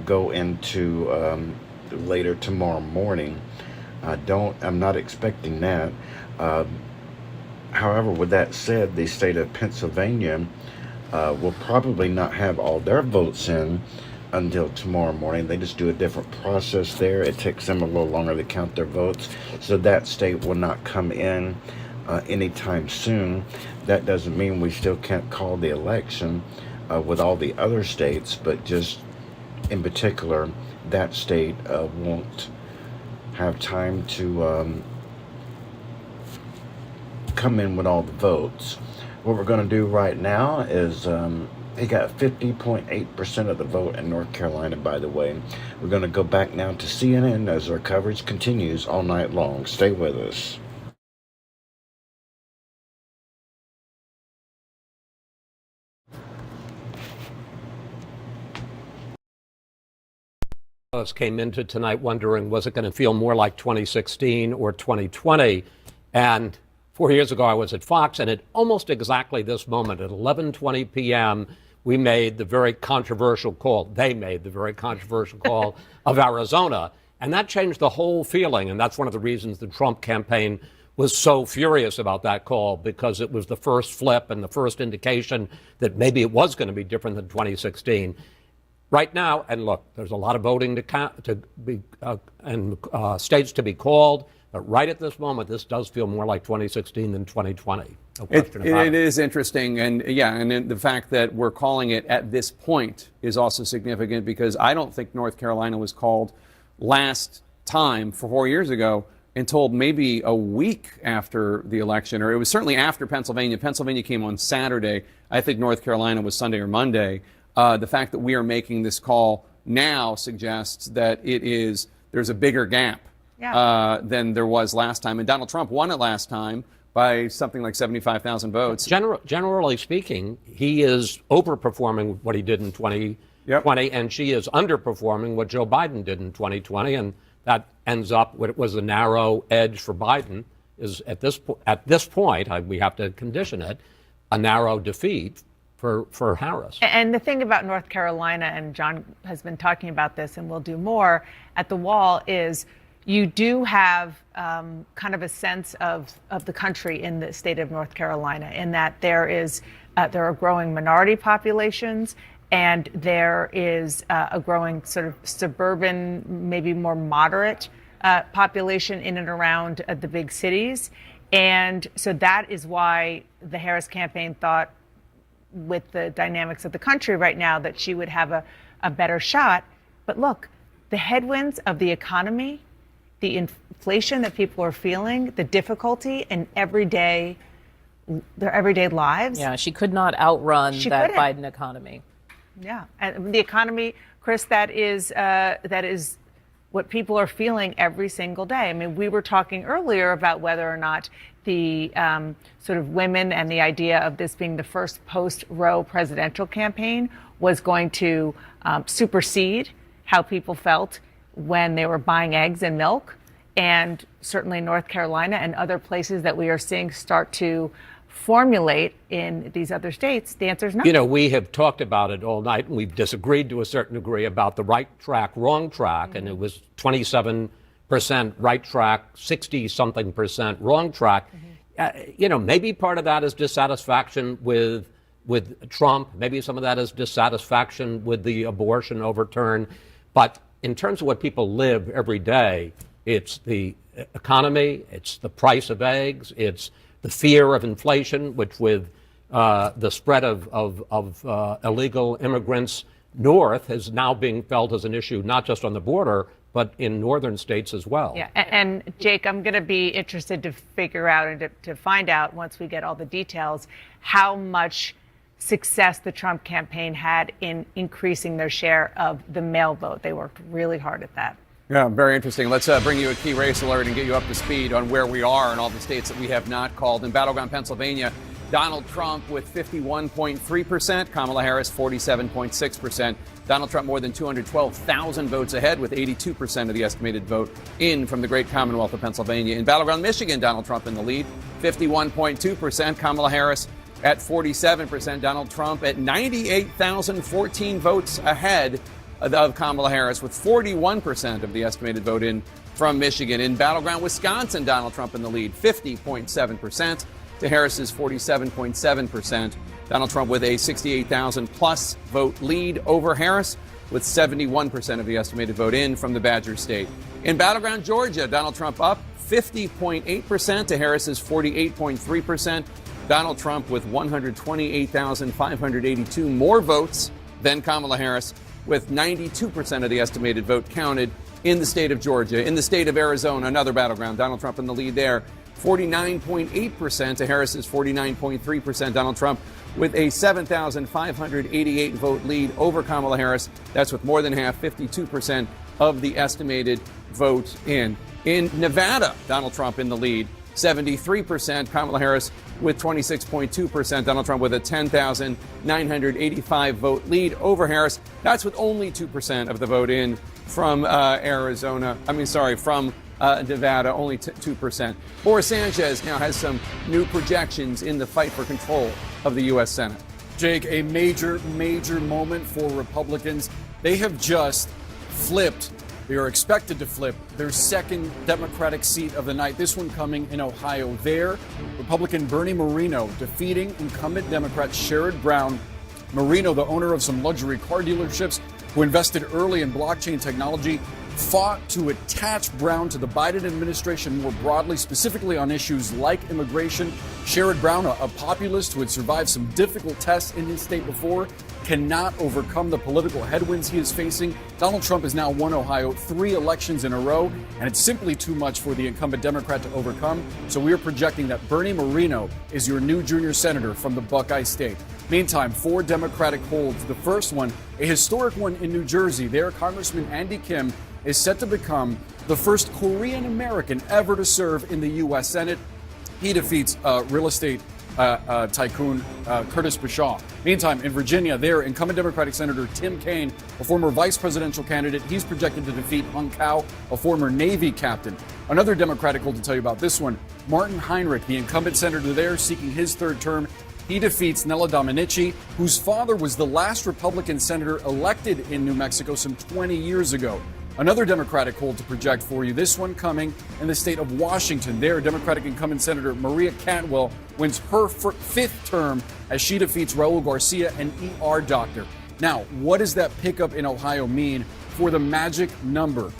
go into later tomorrow morning. I'm not expecting that. However, with that said, the state of Pennsylvania will probably not have all their votes in until tomorrow morning. They just do a different process there. It takes them a little longer to count their votes. So that state will not come in anytime soon. That doesn't mean we still can't call the election with all the other states, but just in particular, that state won't have time to come in with all the votes. What we're going to do right now is he got 50.8% of the vote in North Carolina, by the way. We're going to go back now to CNN as our coverage continues all night long. Stay with us. Came into tonight wondering, was it going to feel more like 2016 or 2020? And 4 years ago, I was at Fox, and at almost exactly this moment, at 11:20 p.m., we made the very controversial call. They made the very controversial call of Arizona. And that changed the whole feeling. And that's one of the reasons the Trump campaign was so furious about that call, because it was the first flip and the first indication that maybe it was going to be different than 2016. Right now, and look, there's a lot of voting and states to be called, but right at this moment, this does feel more like 2016 than 2020. No question about it. It is interesting, and and the fact that we're calling it at this point is also significant, because I don't think North Carolina was called last time 4 years ago until maybe a week after the election, or it was certainly after Pennsylvania. Pennsylvania came on Saturday. I think North Carolina was Sunday or Monday. The fact that we are making this call now suggests that there's a bigger gap than there was last time. And Donald Trump won it last time by something like 75,000 votes. Generally speaking, he is overperforming what he did in 2020, and she is underperforming what Joe Biden did in 2020. And that ends up, what was a narrow edge for Biden, is at this point, we have to condition it, a narrow defeat for Harris. And the thing about North Carolina, and John has been talking about this and will do more at the wall, is you do have kind of a sense of the country in the state of North Carolina, in that there are growing minority populations, and there is a growing sort of suburban, maybe more moderate population in and around the big cities. And so that is why the Harris campaign thought, with the dynamics of the country right now, that she would have a better shot. But look, the headwinds of the economy, the inflation that people are feeling, the difficulty in their everyday lives. Yeah, she could not outrun that Biden economy. Yeah, and the economy, Chris, that is what people are feeling every single day. I mean, we were talking earlier about whether or not the sort of women and the idea of this being the first post-Roe presidential campaign was going to supersede how people felt when they were buying eggs and milk. And certainly North Carolina and other places that we are seeing start to formulate in these other states, the answer is no. You know, we have talked about it all night, and we've disagreed to a certain degree about the right track, wrong track, and it was 27% right track, 60-something% wrong track. Maybe part of that is dissatisfaction with Trump. Maybe some of that is dissatisfaction with the abortion overturn. But in terms of what people live every day, it's the economy, it's the price of eggs, it's the fear of inflation, which with the spread of illegal immigrants north is now being felt as an issue, not just on the border, but in northern states as well. Yeah, and Jake, I'm going to be interested to figure out and to find out, once we get all the details, how much success the Trump campaign had in increasing their share of the mail vote. They worked really hard at that. Yeah, very interesting. Let's bring you a key race alert and get you up to speed on where we are in all the states that we have not called. In battleground Pennsylvania, Donald Trump with 51.3%, Kamala Harris 47.6%. Donald Trump more than 212,000 votes ahead, with 82% of the estimated vote in from the great Commonwealth of Pennsylvania. In battleground Michigan, Donald Trump in the lead, 51.2%. Kamala Harris at 47%. Donald Trump at 98,014 votes ahead of Kamala Harris, with 41% of the estimated vote in from Michigan. In battleground Wisconsin, Donald Trump in the lead, 50.7% to Harris's 47.7%. Donald Trump with a 68,000 plus vote lead over Harris, with 71% of the estimated vote in from the Badger State. In battleground Georgia, Donald Trump up 50.8% to Harris's 48.3%. Donald Trump with 128,582 more votes than Kamala Harris, with 92% of the estimated vote counted in the state of Georgia. In the state of Arizona, another battleground, Donald Trump in the lead there, 49.8% to Harris's 49.3%. Donald Trump with a 7,588 vote lead over Kamala Harris. That's with more than half, 52% of the estimated vote in. In Nevada, Donald Trump in the lead, 73%. Kamala Harris with 26.2%. Donald Trump with a 10,985 vote lead over Harris. That's with only 2% of the vote in from from Nevada, only 2%. Boris Sanchez now has some new projections in the fight for control of the U.S. Senate. Jake, a major moment for Republicans. They have just flipped. They are expected to flip their second Democratic seat of the night, this one coming in Ohio. There, Republican Bernie Moreno defeating incumbent Democrat Sherrod Brown. Moreno, the owner of some luxury car dealerships, who invested early in blockchain technology, fought to attach Brown to the Biden administration more broadly, specifically on issues like immigration. Sherrod Brown, a populist who had survived some difficult tests in his state before, cannot overcome the political headwinds he is facing. Donald Trump has now won Ohio 3 elections in a row, and it's simply too much for the incumbent Democrat to overcome. So we are projecting that Bernie Moreno is your new junior senator from the Buckeye State. Meantime, 4 Democratic holds. The first one, a historic one in New Jersey. There, Congressman Andy Kim is set to become the first Korean American ever to serve in the U.S. Senate. He defeats real estate tycoon Curtis Bashaw. Meantime, in Virginia, there, incumbent Democratic Senator Tim Kaine, a former vice presidential candidate, he's projected to defeat Hung Kao, a former Navy captain. Another Democratic hold to tell you about this one, Martin Heinrich, the incumbent senator there, seeking his 3rd term. He defeats Nella Dominici, whose father was the last Republican senator elected in New Mexico some 20 years ago. Another Democratic hold to project for you, this one coming in the state of Washington. There, Democratic incumbent Senator Maria Cantwell wins her 5th term as she defeats Raul Garcia, an ER doctor. Now, what does that pickup in Ohio mean for the magic number?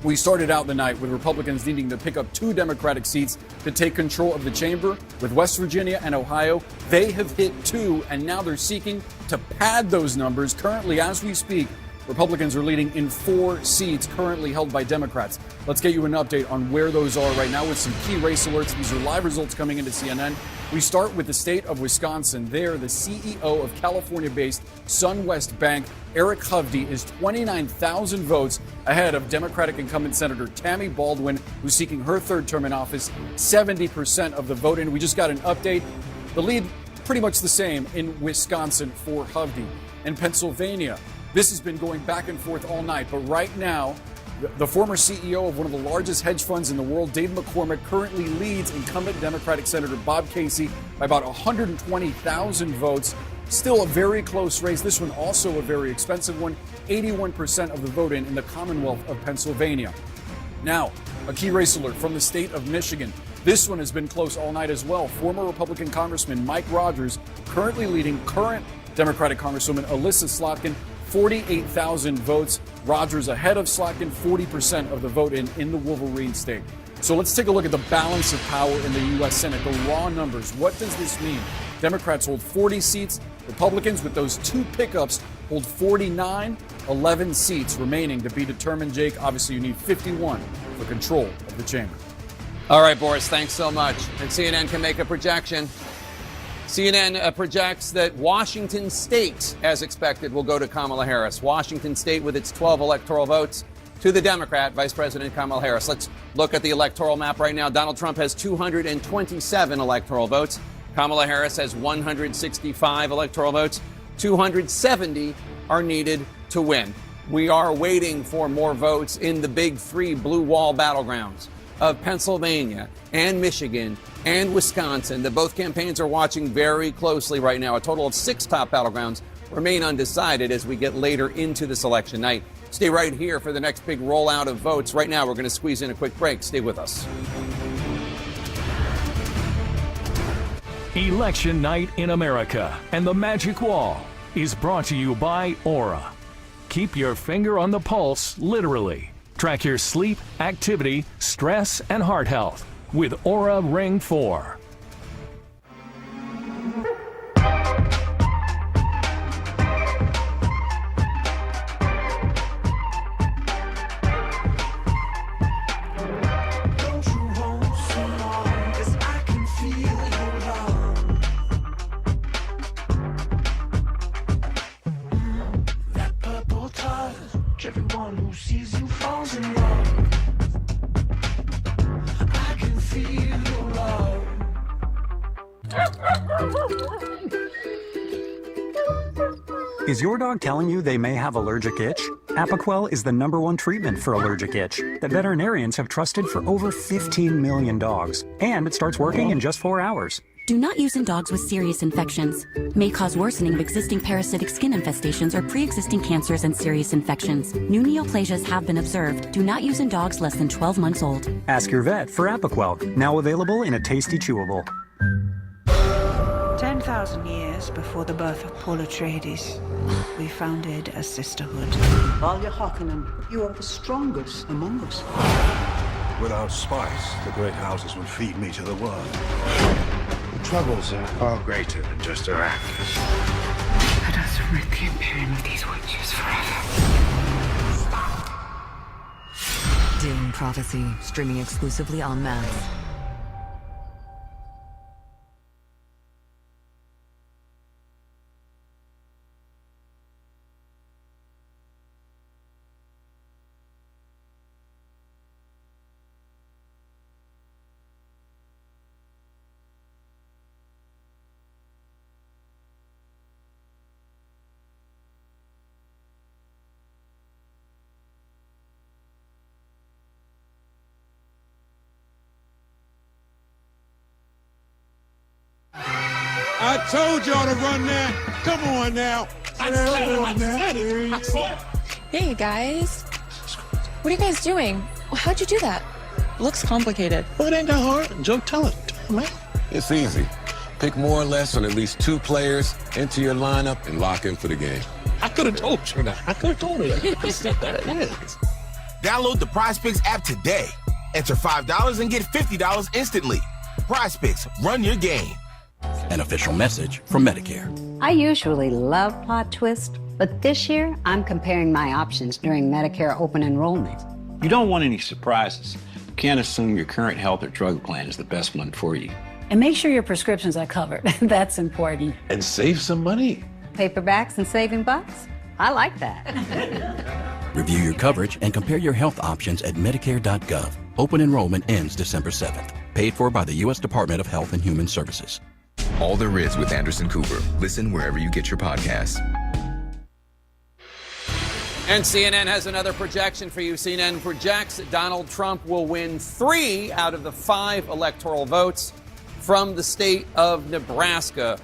We started out the night with Republicans needing to pick up 2 Democratic seats to take control of the chamber. With West Virginia and Ohio, they have hit 2, and now they're seeking to pad those numbers. Currently, as we speak, Republicans are leading in 4 seats currently held by Democrats. Let's get you an update on where those are right now with some key race alerts. These are live results coming into CNN. We start with the state of Wisconsin. There, the CEO of California-based SunWest Bank, Eric Hovde, is 29,000 votes ahead of Democratic incumbent Senator Tammy Baldwin, who's seeking her 3rd term in office, 70% of the vote. And we just got an update. The lead pretty much the same in Wisconsin for Hovde. In Pennsylvania, this has been going back and forth all night, but right now, the former CEO of one of the largest hedge funds in the world, Dave McCormick, currently leads incumbent Democratic Senator Bob Casey by about 120,000 votes. Still a very close race. This one also a very expensive one. 81% of the vote in the Commonwealth of Pennsylvania. Now, a key race alert from the state of Michigan. This one has been close all night as well. Former Republican Congressman Mike Rogers currently leading current Democratic Congresswoman Alyssa Slotkin, 48,000 votes. Rogers ahead of Slotkin, 40% of the vote in the Wolverine state. So let's take a look at the balance of power in the U.S. Senate, the raw numbers. What does this mean? Democrats hold 40 seats. Republicans, with those 2 pickups, hold 49, 11 seats remaining to be determined, Jake. Obviously, you need 51 for control of the chamber. All right, Boris, thanks so much. And CNN can make a projection. CNN projects that Washington State, as expected, will go to Kamala Harris. Washington State, with its 12 electoral votes, to the Democrat, Vice President Kamala Harris. Let's look at the electoral map right now. Donald Trump has 227 electoral votes. Kamala Harris has 165 electoral votes. 270 are needed to win. We are waiting for more votes in the big 3 blue wall battlegrounds. of Pennsylvania and Michigan and Wisconsin that both campaigns are watching very closely right now. A total of 6 top battlegrounds remain undecided as we get later into this election night. Stay right here for the next big rollout of votes. Right now, we're going to squeeze in a quick break. Stay with us. Election Night in America and the Magic Wall is brought to you by Aura. Keep your finger on the pulse, literally. Track your sleep, activity, stress, and heart health with Aura Ring 4. Everyone who sees you falls in love. I can feel your love. Is your dog telling you they may have allergic itch? Apoquel is the #1 treatment for allergic itch that veterinarians have trusted for over 15 million dogs. And it starts working in just 4 hours. Do not use in dogs with serious infections. May cause worsening of existing parasitic skin infestations or pre-existing cancers and serious infections. New neoplasias have been observed. Do not use in dogs less than 12 months old. Ask your vet for Apoquel, now available in a tasty chewable. 10,000 years before the birth of Paul Atreides, we founded a sisterhood. Valia Harkonnen, you are the strongest among us. Without spice, the great houses would feed me to the world. The troubles are far greater than just Arrakis. Let us rid the Imperium of these witches forever. Dune Prophecy, streaming exclusively on Max. I told y'all to run that. Come on now. Hey guys, what are you guys doing? How'd you do that? Looks complicated. Well, it ain't that hard. Joe, tell it, man. It's easy. Pick more or less on at least 2 players, enter your lineup, and lock in for the game. I could have told you that. I could have told you that. Download the PrizePicks app today. Enter $5 and get $50 instantly. PrizePicks, run your game. An official message from Medicare. I usually love plot twists, but this year I'm comparing my options during Medicare open enrollment. You don't want any surprises. You can't assume your current health or drug plan is the best one for you. And make sure your prescriptions are covered. That's important. And save some money. Paperbacks and saving bucks? I like that. Review your coverage and compare your health options at Medicare.gov. Open enrollment ends December 7th. Paid for by the U.S. Department of Health and Human Services. All There Is with Anderson Cooper. Listen wherever you get your podcasts. And CNN has another projection for you. CNN projects that Donald Trump will win 3 out of the 5 electoral votes from the state of Nebraska.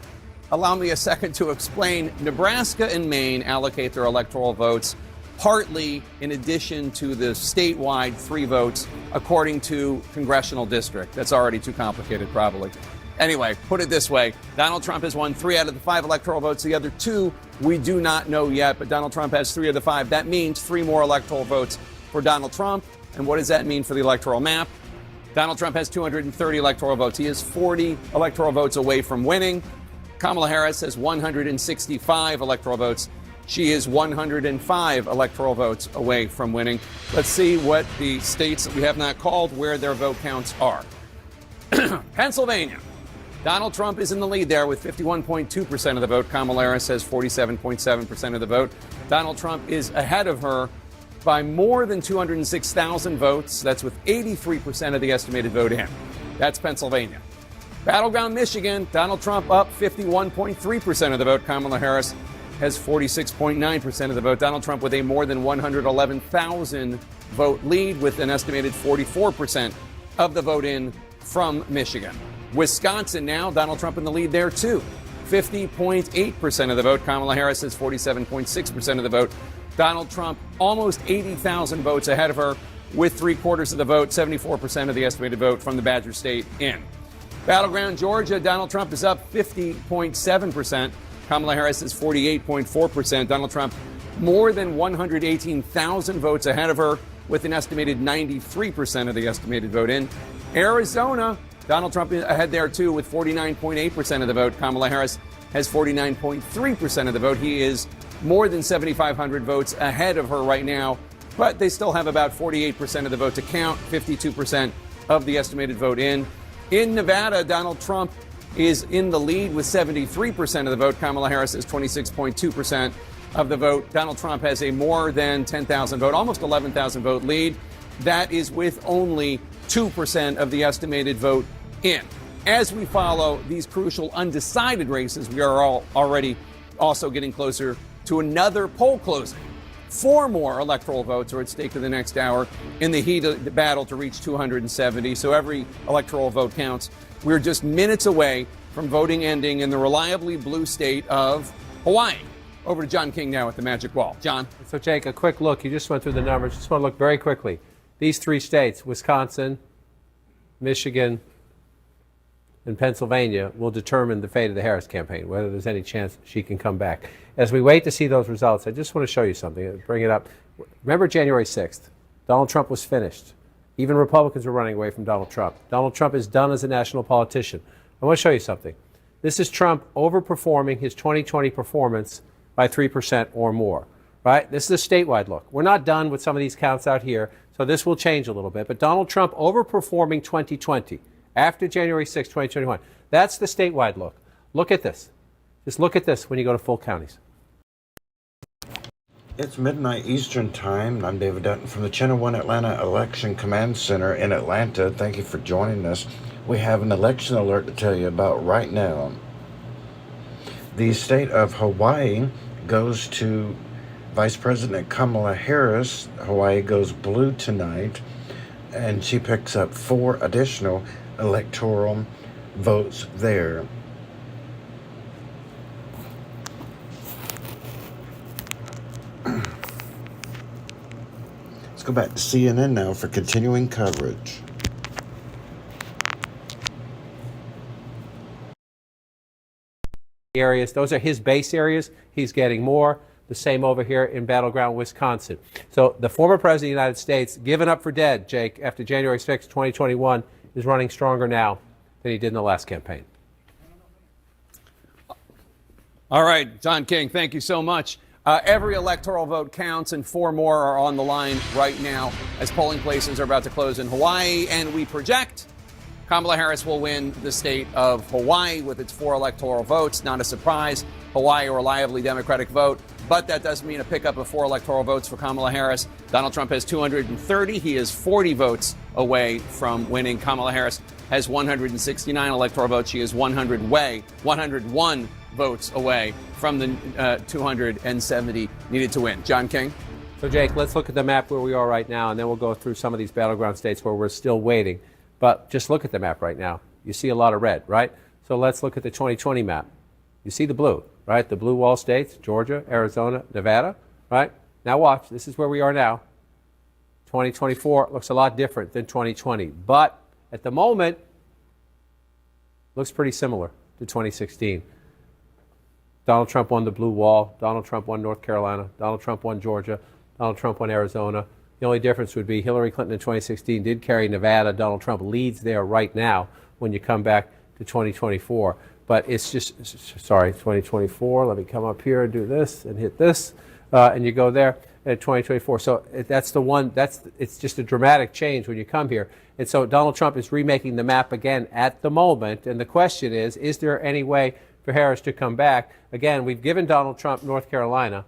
Allow me a second to explain. Nebraska and Maine allocate their electoral votes partly in addition to the statewide 3 votes according to congressional district. That's already too complicated, probably. Anyway, put it this way. Donald Trump has won 3 out of the 5 electoral votes. The other 2, we do not know yet, but Donald Trump has 3 of the 5. That means 3 more electoral votes for Donald Trump. And what does that mean for the electoral map? Donald Trump has 230 electoral votes. He is 40 electoral votes away from winning. Kamala Harris has 165 electoral votes. She is 105 electoral votes away from winning. Let's see what the states that we have not called, where their vote counts are. Pennsylvania. Donald Trump is in the lead there with 51.2% of the vote. Kamala Harris has 47.7% of the vote. Donald Trump is ahead of her by more than 206,000 votes. That's with 83% of the estimated vote in. That's Pennsylvania. Battleground Michigan, Donald Trump up 51.3% of the vote. Kamala Harris has 46.9% of the vote. Donald Trump with a more than 111,000 vote lead with an estimated 44% of the vote in from Michigan. Wisconsin now, Donald Trump in the lead there too. 50.8% of the vote. Kamala Harris has 47.6% of the vote. Donald Trump almost 80,000 votes ahead of her with 3/4 of the vote, 74% of the estimated vote from the Badger State in. Battleground Georgia, Donald Trump is up 50.7%. Kamala Harris is 48.4%. Donald Trump more than 118,000 votes ahead of her with an estimated 93% of the estimated vote in. Arizona, Donald Trump ahead there too with 49.8% of the vote. Kamala Harris has 49.3% of the vote. He is more than 7,500 votes ahead of her right now, but they still have about 48% of the vote to count, 52% of the estimated vote in. In Nevada, Donald Trump is in the lead with 73% of the vote. Kamala Harris is 26.2% of the vote. Donald Trump has a more than 10,000 vote, almost 11,000 vote lead. That is with only 2% of the estimated vote in. As we follow these crucial undecided races, we are already also getting closer to another poll closing. 4 more electoral votes are at stake in the next hour in the heat of the battle to reach 270. So every electoral vote counts. We're just minutes away from voting ending in the reliably blue state of Hawaii. Over to John King now at the Magic Wall. John. So, Jake, a quick look. You just went through the numbers. Just want to look very quickly. These 3 states, Wisconsin, Michigan, and Pennsylvania, will determine the fate of the Harris campaign, whether there's any chance she can come back. As we wait to see those results, I just want to show you something. Bring it up. Remember January 6th? Donald Trump was finished. Even Republicans were running away from Donald Trump. Donald Trump is done as a national politician. I want to show you something. This is Trump overperforming his 2020 performance by 3% or more, right? This is a statewide look. We're not done with some of these counts out here, so this will change a little bit. But Donald Trump overperforming 2020 after January 6, 2021. That's the statewide look. Look at this. Just look at this when you go to full counties. It's midnight Eastern Time. I'm David Dutton from the Channel 1 Atlanta Election Command Center in Atlanta. Thank you for joining us. We have an election alert to tell you about right now. The state of Hawaii goes to Vice President Kamala Harris. Hawaii goes blue tonight, and she picks up 4 additional electoral votes there. Let's go back to CNN now for continuing coverage. Areas, those are his base areas. He's getting more. The same over here in battleground Wisconsin. So the former president of the United States, given up for dead, Jake, after January 6, 2021, is running stronger now than he did in the last campaign. All right, John King, thank you so much. Every electoral vote counts, and 4 more are on the line right now as polling places are about to close in Hawaii, and we project Kamala Harris will win the state of Hawaii with its 4 electoral votes. Not a surprise. Hawaii, a reliably Democratic vote, but that doesn't mean a pickup of 4 electoral votes for Kamala Harris. Donald Trump has 230. He is 40 votes away from winning. Kamala Harris has 169 electoral votes. She is 101 votes away from the 270 needed to win. John King. So, Jake, let's look at the map where we are right now, and then we'll go through some of these battleground states where we're still waiting. But just look at the map right now. You see a lot of red, right? So let's look at the 2020 map. You see the blue, right? The blue wall states, Georgia, Arizona, Nevada, right? Now watch. This is where we are now. 2024 looks a lot different than 2020. But at the moment, looks pretty similar to 2016. Donald Trump won the blue wall. Donald Trump won North Carolina. Donald Trump won Georgia. Donald Trump won Arizona. The only difference would be Hillary Clinton in 2016 did carry Nevada. Donald Trump leads there right now when you come back to 2024. But it's just, 2024. Let me come up here and do this and hit this. And you go there at 2024. So that's the one, it's just a dramatic change when you come here. And so Donald Trump is remaking the map again at the moment. And the question is there any way for Harris to come back? Again, we've given Donald Trump North Carolina.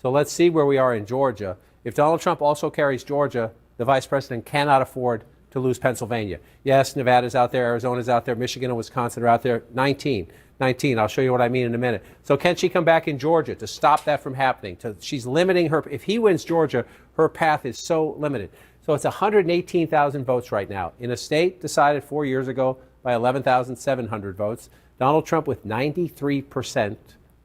So let's see where we are in Georgia. If Donald Trump also carries Georgia, the vice president cannot afford to lose Pennsylvania. Yes, Nevada's out there, Arizona's out there, Michigan and Wisconsin are out there. 19. I'll show you what I mean in a minute. So can she come back in Georgia to stop that from happening? She's limiting her. If he wins Georgia, her path is so limited. So So it's 118,000 votes right now. In a state decided 4 years ago by 11,700 votes, Donald Trump with 93%,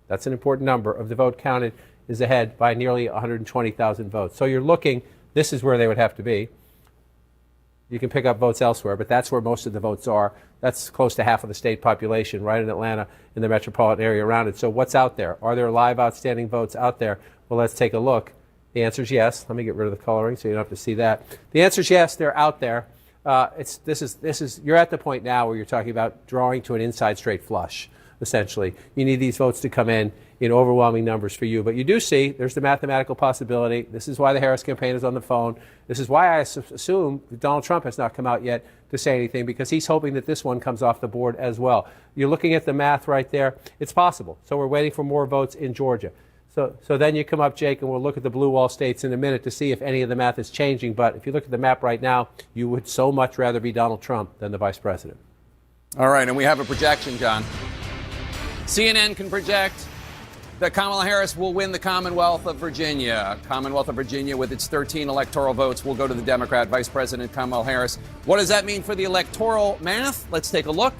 that's an important number, of the vote counted, is ahead by nearly 120,000 votes. So you're looking, this is where they would have to be. You can pick up votes elsewhere, but that's where most of the votes are. That's close to half of the state population, right in Atlanta, in the metropolitan area around it. So what's out there? Are there live outstanding votes out there? Well, let's take a look. The answer is yes. Let me get rid of the coloring so you don't have to see that. The answer is yes, they're out there. You're at the point now where you're talking about drawing to an inside straight flush, essentially. You need these votes to come in overwhelming numbers for you. But you do see there's the mathematical possibility. This is why the Harris campaign is on the phone. This is why I assume that Donald Trump has not come out yet to say anything, because he's hoping that this one comes off the board as well. You're looking at the math right there. It's possible. So we're waiting for more votes in Georgia. So then you come up, Jake, and we'll look at the blue wall states in a minute to see if any of the math is changing. But if you look at the map right now, you would so much rather be Donald Trump than the vice president. All right, and we have a projection, John. CNN can project that Kamala Harris will win the Commonwealth of Virginia. Commonwealth of Virginia, with its 13 electoral votes, will go to the Democrat Vice President Kamala Harris. What does that mean for the electoral math? Let's take a look.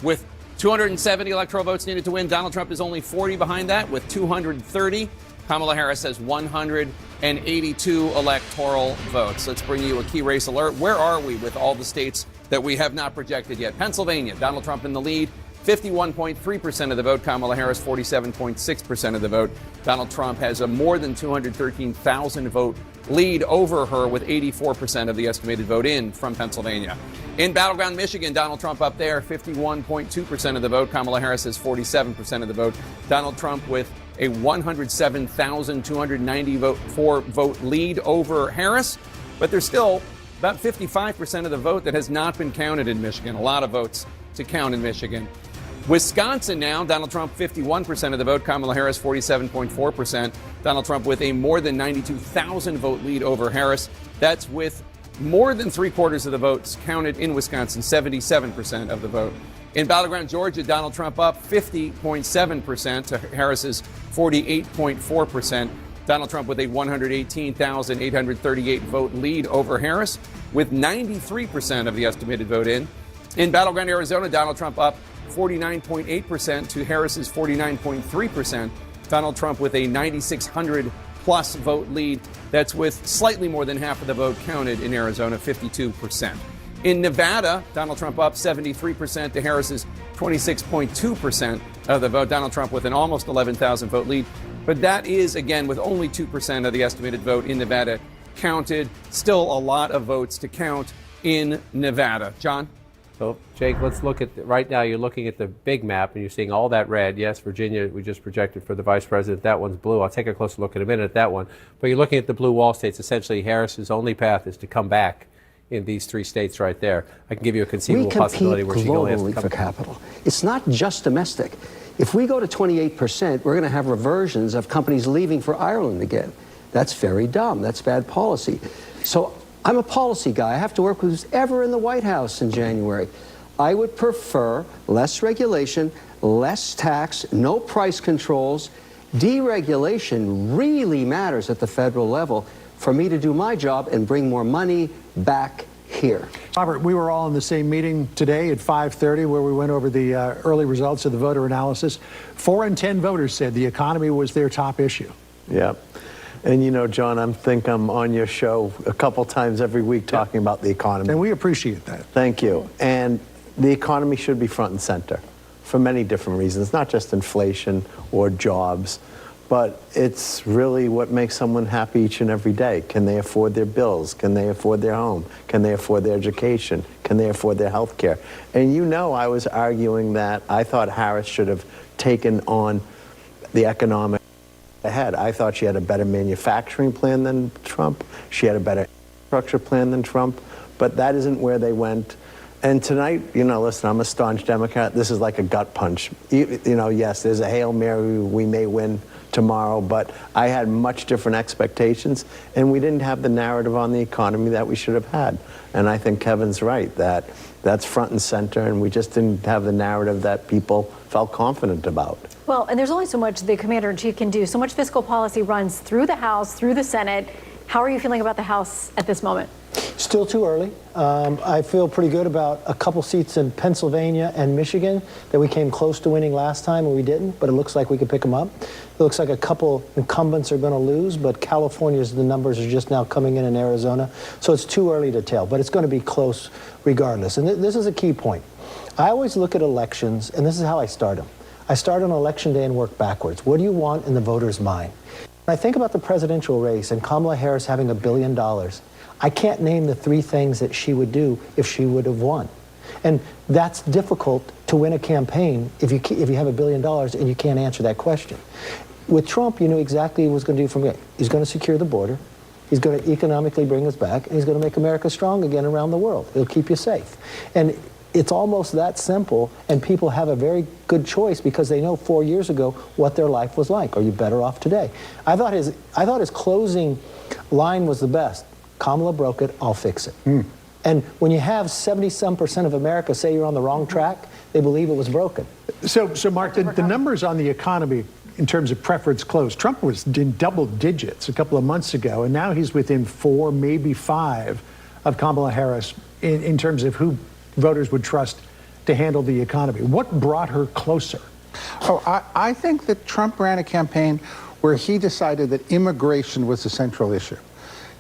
With 270 electoral votes needed to win, Donald Trump is only 40 behind that with 230. Kamala Harris has 182 electoral votes. Let's bring you a key race alert. Where are we with all the states that we have not projected yet? Pennsylvania, Donald Trump in the lead. 51.3% of the vote. Kamala Harris, 47.6% of the vote. Donald Trump has a more than 213,000 vote lead over her with 84% of the estimated vote in from Pennsylvania. In battleground Michigan, Donald Trump up there, 51.2% of the vote. Kamala Harris has 47% of the vote. Donald Trump with a 107,294 vote lead over Harris. But there's still about 55% of the vote that has not been counted in Michigan. A lot of votes to count in Michigan. Wisconsin now, Donald Trump 51% of the vote, Kamala Harris 47.4%. Donald Trump with a more than 92,000 vote lead over Harris. That's with more than 3/4 of the votes counted in Wisconsin, 77% of the vote. In battleground Georgia, Donald Trump up 50.7% to Harris's 48.4%. Donald Trump with a 118,838 vote lead over Harris with 93% of the estimated vote in. In battleground Arizona, Donald Trump up 49.8% to Harris's 49.3%. Donald Trump with a 9,600 plus vote lead. That's with slightly more than half of the vote counted in Arizona, 52%. In Nevada, Donald Trump up 73% to Harris's 26.2% of the vote. Donald Trump with an almost 11,000 vote lead. But that is, again, with only 2% of the estimated vote in Nevada counted. Still a lot of votes to count in Nevada. John? So, Jake, let's look at, right now you're looking at the big map and you're seeing all that red. Yes, Virginia, we just projected for the vice president. That one's blue. I'll take a closer look in a minute at that one. But you're looking at the blue wall states. Essentially, Harris's only path is to come back in these three states right there. I can give you a conceivable possibility where she can only have to come for capital. It's not just domestic. If we go to 28%, we're going to have reversions of companies leaving for Ireland again. That's very dumb. That's bad policy. So I'm a policy guy. I have to work with who's ever in the White House in January. I would prefer less regulation, less tax, no price controls. Deregulation really matters at the federal level for me to do my job and bring more money back here. Robert, we were all in the same meeting today at 5:30 where we went over the early results of the voter analysis. 4 in 10 voters said the economy was their top issue. Yeah. And you know, John, I think I'm on your show a couple times every week talking about the economy. And we appreciate that. Thank you. And the economy should be front and center for many different reasons, not just inflation or jobs, but it's really what makes someone happy each and every day. Can they afford their bills? Can they afford their home? Can they afford their education? Can they afford their health care? And you know, I was arguing that I thought Harris should have taken on the economic ahead. I thought she had a better manufacturing plan than Trump. She had a better infrastructure plan than Trump, but that isn't where they went. And tonight, you know, listen, I'm a staunch Democrat. This is like a gut punch. You know, yes, there's a Hail Mary, we may win tomorrow, but I had much different expectations, and we didn't have the narrative on the economy that we should have had. And I think Kevin's right, that that's front and center, and we just didn't have the narrative that people felt confident about. Well, and there's only so much the commander-in-chief can do. So much fiscal policy runs through the House, through the Senate. How are you feeling about the House at this moment? Still too early. I feel pretty good about a couple seats in Pennsylvania and Michigan that we came close to winning last time and we didn't, but it looks like we could pick them up. It looks like a couple incumbents are going to lose, but California's, the numbers are just now coming in Arizona. So it's too early to tell, but it's going to be close regardless. And this is a key point. I always look at elections, and this is how I start them. I start on election day and work backwards. What do you want in the voter's mind? When I think about the presidential race and Kamala Harris having $1 billion, I can't name the 3 things that she would do if she would have won. And that's difficult to win a campaign if you have $1 billion and you can't answer that question. With Trump, you knew exactly what he was going to do from here. He's going to secure the border. He's going to economically bring us back. And he's going to make America strong again around the world. He'll keep you safe. And it's almost that simple, and people have a very good choice because they know 4 years ago what their life was like. Are you better off today? I thought his closing line was the best. Kamala broke it, I'll fix it. And when you have 70-some% of America say you're on the wrong track, they believe it was broken. So Mark, the numbers on the economy in terms of preference close, Trump was in double digits a couple of months ago, and now he's within 4, maybe 5 of Kamala Harris in terms of who voters would trust to handle the economy. What brought her closer? Oh, I think that Trump ran a campaign where he decided that immigration was the central issue.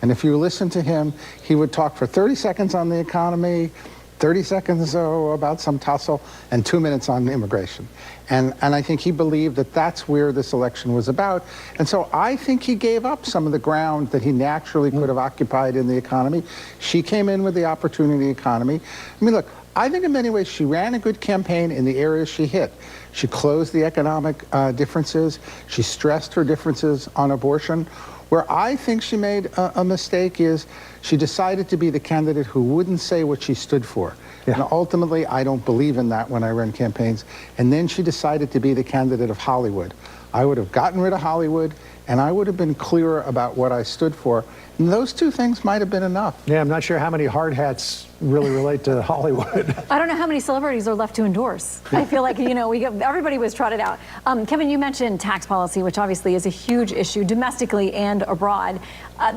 And if you listen to him, he would talk for 30 seconds on the economy, 30 seconds about some tussle, and 2 minutes on immigration. And I think he believed that that's where this election was about. And so I think he gave up some of the ground that he naturally could have occupied in the economy. She came in with the opportunity economy. I mean, look, I think in many ways she ran a good campaign in the areas she hit. She closed the economic differences. She stressed her differences on abortion. Where I think she made a mistake is she decided to be the candidate who wouldn't say what she stood for. Yeah. And ultimately, I don't believe in that when I run campaigns. And then she decided to be the candidate of Hollywood. I would have gotten rid of Hollywood, and I would have been clearer about what I stood for. And those 2 things might have been enough. Yeah, I'm not sure how many hard hats really relate to Hollywood. I don't know how many celebrities are left to endorse. I feel like, everybody was trotted out. Kevin, you mentioned tax policy, which obviously is a huge issue domestically and abroad.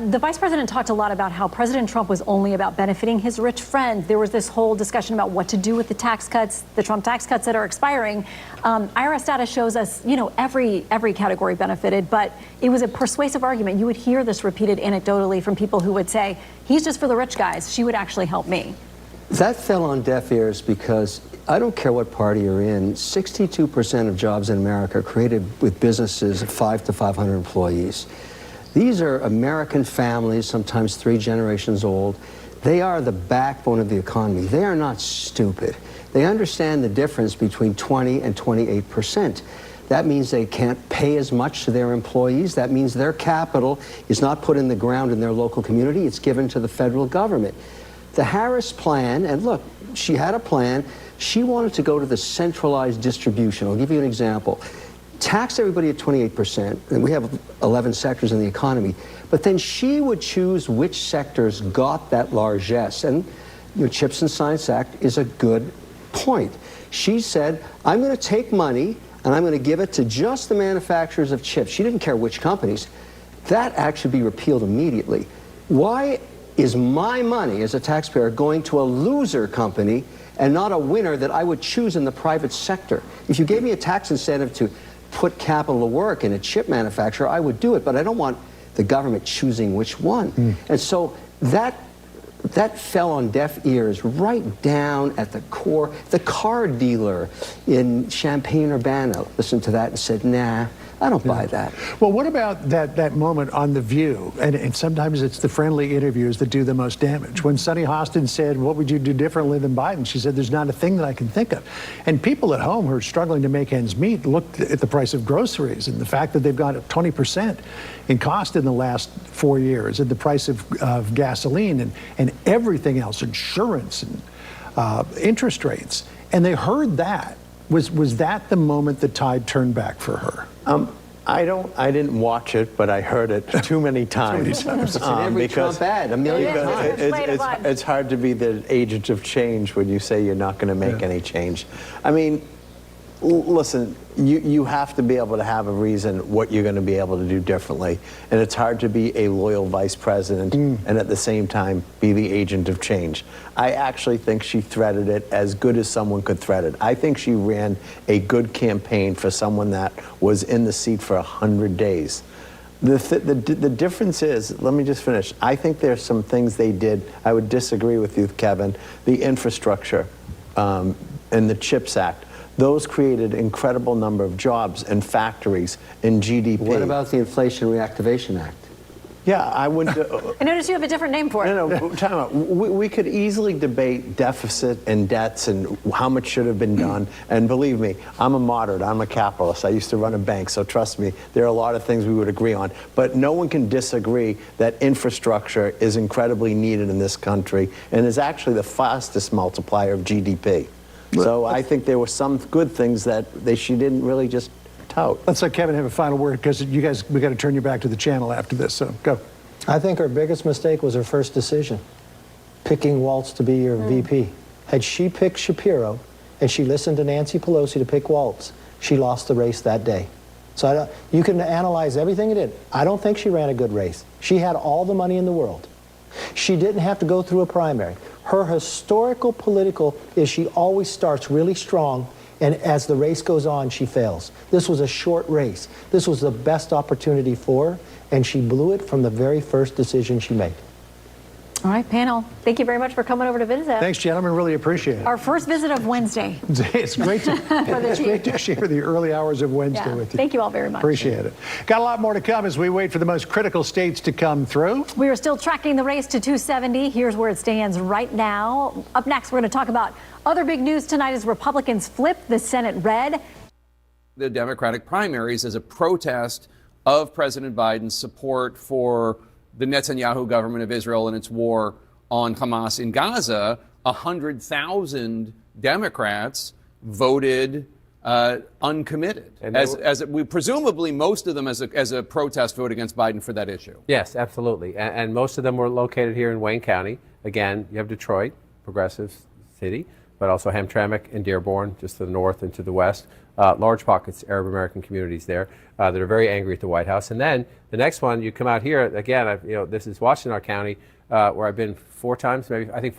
The vice president talked a lot about how President Trump was only about benefiting his rich friends. There was this whole discussion about what to do with the tax cuts, the Trump tax cuts that are expiring. IRS data shows us, every category benefited, but it was a persuasive argument. You would hear this repeated anecdotally from people who would say, he's just for the rich guys. She would actually help me. That fell on deaf ears because I don't care what party you're in, 62% of jobs in America are created with businesses of 5 to 500 employees. These are American families, sometimes 3 generations old. They are the backbone of the economy. They are not stupid. They understand the difference between 20 and 28%. That means they can't pay as much to their employees. That means their capital is not put in the ground in their local community. It's given to the federal government. The Harris plan, and look, she had a plan. She wanted to go to the centralized distribution. I'll give you an example. Tax everybody at 28%, and we have 11 sectors in the economy, but then she would choose which sectors got that largesse. And Chips and Science Act is a good point. She said, I'm going to take money and I'm going to give it to just the manufacturers of chips. She didn't care which companies. That act should be repealed immediately. Why is my money as a taxpayer going to a loser company and not a winner that I would choose in the private sector? If you gave me a tax incentive to put capital to work in a chip manufacturer, I would do it, but I don't want the government choosing which one. And so that fell on deaf ears right down at the core. The car dealer in Champaign-Urbana listened to that and said, nah, I don't buy that. Well, what about that moment on The View? And sometimes it's the friendly interviews that do the most damage. When Sunny Hostin said, what would you do differently than Biden? She said, there's not a thing that I can think of. And people at home who are struggling to make ends meet looked at the price of groceries and the fact that they've gone up 20% in cost in the last 4 years, and the price of gasoline and everything else, insurance and interest rates. And they heard that. Was that the moment the tide turned back for her? I didn't watch it, but I heard it too many times. It's in every Trump ad, a million times. It's hard to be the agent of change when you say you're not going to make any change. I mean, Listen, you have to be able to have a reason what you're going to be able to do differently. And it's hard to be a loyal vice president and at the same time be the agent of change. I actually think she threaded it as good as someone could thread it. I think she ran a good campaign for someone that was in the seat for 100 days. The difference is, let me just finish. I think there's some things they did. I would disagree with you, Kevin. The infrastructure and the CHIPS Act. Those created incredible number of jobs and factories and GDP. What about the Inflation Reactivation Act? Yeah, I wouldn't. I noticed you have a different name for it. No, time out. We could easily debate deficit and debts and how much should have been done. And believe me, I'm a moderate. I'm a capitalist. I used to run a bank, so trust me, there are a lot of things we would agree on. But no one can disagree that infrastructure is incredibly needed in this country and is actually the fastest multiplier of GDP. So I think there were some good things that she didn't really just tout. Let's let Kevin have a final word, because you guys, we got to turn you back to the channel after this, so go. I think her biggest mistake was her first decision, picking Waltz to be your VP. Had she picked Shapiro and she listened to Nancy Pelosi to pick Waltz, she lost the race that day. So you can analyze everything it did. I don't think she ran a good race. She had all the money in the world. She didn't have to go through a primary. Her historical political is she always starts really strong, and as the race goes on, she fails. This was a short race. This was the best opportunity for her, and she blew it from the very first decision she made. All right, panel, thank you very much for coming over to visit. Thanks, gentlemen. Really appreciate it. Our first visit of Wednesday. It's great to share the early hours of Wednesday with you. Thank you all very much. Appreciate it. Got a lot more to come as we wait for the most critical states to come through. We are still tracking the race to 270. Here's where it stands right now. Up next, we're going to talk about other big news tonight as Republicans flip the Senate red. The Democratic primaries as a protest of President Biden's support for the Netanyahu government of Israel and its war on Hamas in Gaza. 100,000 Democrats voted uncommitted, presumably most of them as a protest vote against Biden for that issue. Yes, absolutely, and most of them were located here in Wayne County. Again, you have Detroit, progressive city, but also Hamtramck and Dearborn, just to the north and to the west. Large pockets, Arab American communities there that are very angry at the White House. And then the next one, you come out here again. This is Washtenaw County, where I've been 4 times, maybe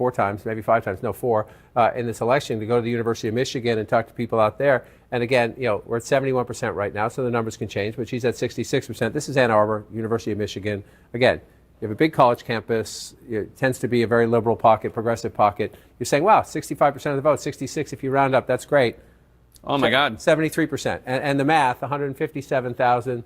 5 times, no 4, in this election to go to the University of Michigan and talk to people out there. And again, we're at 71% right now, so the numbers can change. But she's at 66%. This is Ann Arbor, University of Michigan. Again, you have a big college campus. It tends to be a very liberal pocket, progressive pocket. You're saying, wow, 65% of the vote, 66 if you round up. That's great. Oh, my God. 73%. And the math, 157,000,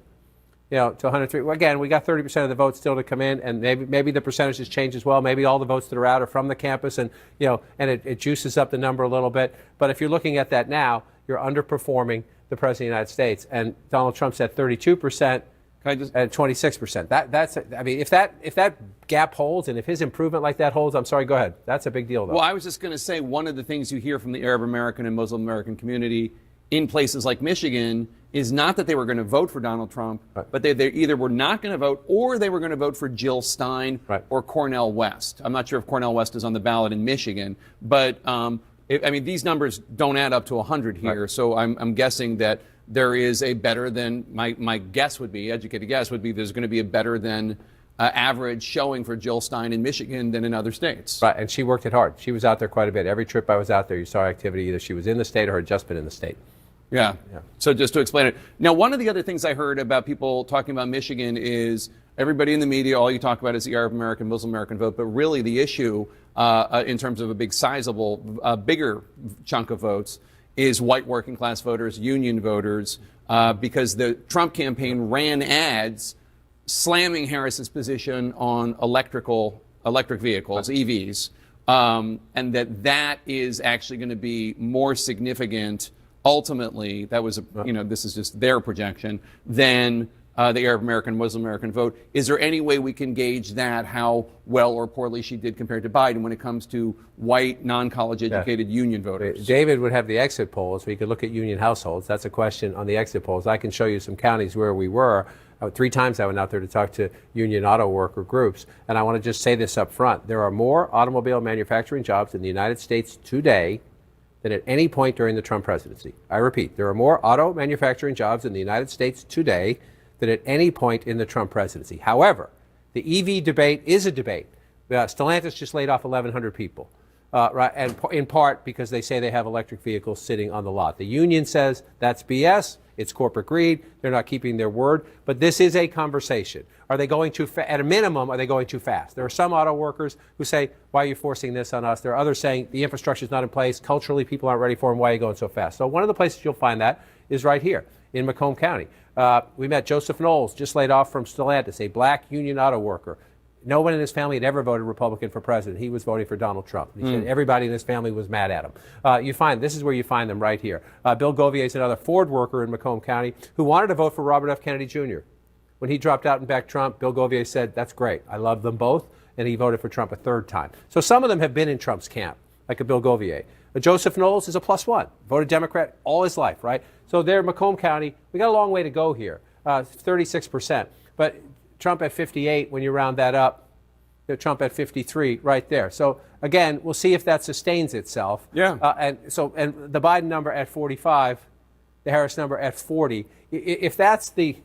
to 103. Well, again, we got 30% of the votes still to come in, and maybe the percentages change as well. Maybe all the votes that are out are from the campus, and it juices up the number a little bit. But if you're looking at that now, you're underperforming the President of the United States. And Donald Trump's at 32%. At 26%. If that gap holds and if his improvement like that holds, I'm sorry, go ahead. That's a big deal, though. Well, I was just going to say one of the things you hear from the Arab American and Muslim American community in places like Michigan is not that they were going to vote for Donald Trump, but they either were not going to vote or they were going to vote for Jill Stein or Cornel West. I'm not sure if Cornel West is on the ballot in Michigan, but these numbers don't add up to 100 here, so I'm guessing that there is a better than, my guess would be, educated guess would be, there's going to be a better than average showing for Jill Stein in Michigan than in other states. Right, and she worked it hard. She was out there quite a bit. Every trip I was out there, you saw activity. Either she was in the state or had just been in the state. Yeah. So just to explain it. Now, one of the other things I heard about people talking about Michigan is everybody in the media, all you talk about is the Arab American, Muslim American vote, but really the issue in terms of a big sizable, bigger chunk of votes is white working class voters, union voters, because the Trump campaign ran ads slamming Harris's position on electric vehicles, EVs, and that is actually going to be more significant ultimately. That was, this is just their projection, than the Arab American, Muslim American vote. Is there any way we can gauge that, how well or poorly she did compared to Biden when it comes to white, non-college educated union voters? David would have the exit polls. We could look at union households. That's a question on the exit polls. I can show you some counties where we were. 3 times I went out there to talk to union auto worker groups. And I want to just say this up front. There are more automobile manufacturing jobs in the United States today than at any point during the Trump presidency. I repeat, there are more auto manufacturing jobs in the United States today than at any point in the Trump presidency. However, the EV debate is a debate. Stellantis just laid off 1,100 people, right, and in part because they say they have electric vehicles sitting on the lot. The union says that's BS. It's corporate greed. They're not keeping their word. But this is a conversation. Are they going too at a minimum, are they going too fast? There are some auto workers who say, why are you forcing this on us? There are others saying the infrastructure is not in place. Culturally, people aren't ready for them. Why are you going so fast? So one of the places you'll find that is right here in Macomb County. We met Joseph Knowles, just laid off from Stellantis, a black union auto worker. No one in his family had ever voted Republican for president. He was voting for Donald Trump. He said everybody in his family was mad at him. This is where you find them right here. Bill Govier is another Ford worker in Macomb County who wanted to vote for Robert F. Kennedy Jr. When he dropped out and backed Trump, Bill Govier said, that's great. I love them both. And he voted for Trump a third time. So some of them have been in Trump's camp, like a Bill Govier. Joseph Knowles is a +1, voted Democrat all his life, right? So there, Macomb County, we got a long way to go here, 36%. But Trump at 58, when you round that up, Trump at 53 right there. So again, we'll see if that sustains itself. Yeah. And the Biden number at 45, the Harris number at 40. If that's the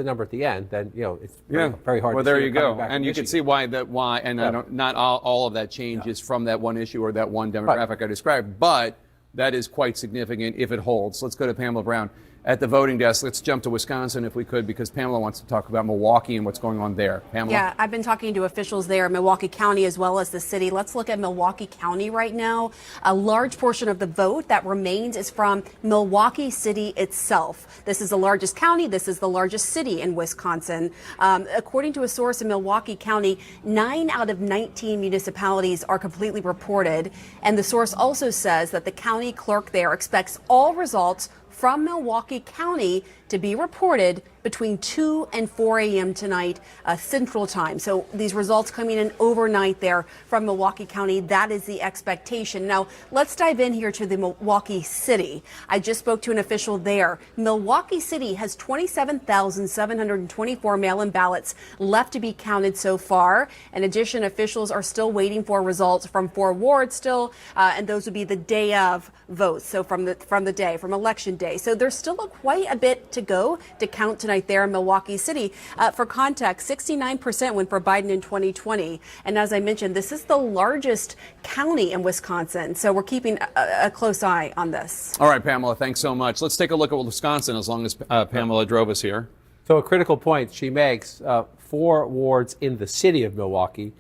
number at the end, then it's very hard. Well, to there see you go, and you can see why. Not all of that change is from that one issue or that one demographic I described, but that is quite significant if it holds. Let's go to Pamela Brown at the voting desk. Let's jump to Wisconsin if we could, because Pamela wants to talk about Milwaukee and what's going on there. Pamela? Yeah, I've been talking to officials there, Milwaukee County as well as the city. Let's look at Milwaukee County right now. A large portion of the vote that remains is from Milwaukee City itself. This is the largest county. This is the largest city in Wisconsin. According to a source in Milwaukee County, 9 out of 19 municipalities are completely reported. And the source also says that the county clerk there expects all results from Milwaukee County to be reported between 2 and 4 a.m. tonight, Central Time. So these results coming in overnight there from Milwaukee County. That is the expectation. Now, let's dive in here to the Milwaukee City. I just spoke to an official there. Milwaukee City has 27,724 mail-in ballots left to be counted so far. In addition, officials are still waiting for results from 4 wards still, and those would be the day of votes. So from election day. So there's still quite a bit to go to count tonight there in Milwaukee City. For context, 69% went for Biden in 2020. And as I mentioned, this is the largest county in Wisconsin. So we're keeping a close eye on this. All right, Pamela, thanks so much. Let's take a look at Wisconsin as long as Pamela drove us here. So a critical point she makes, 4 wards in the city of Milwaukee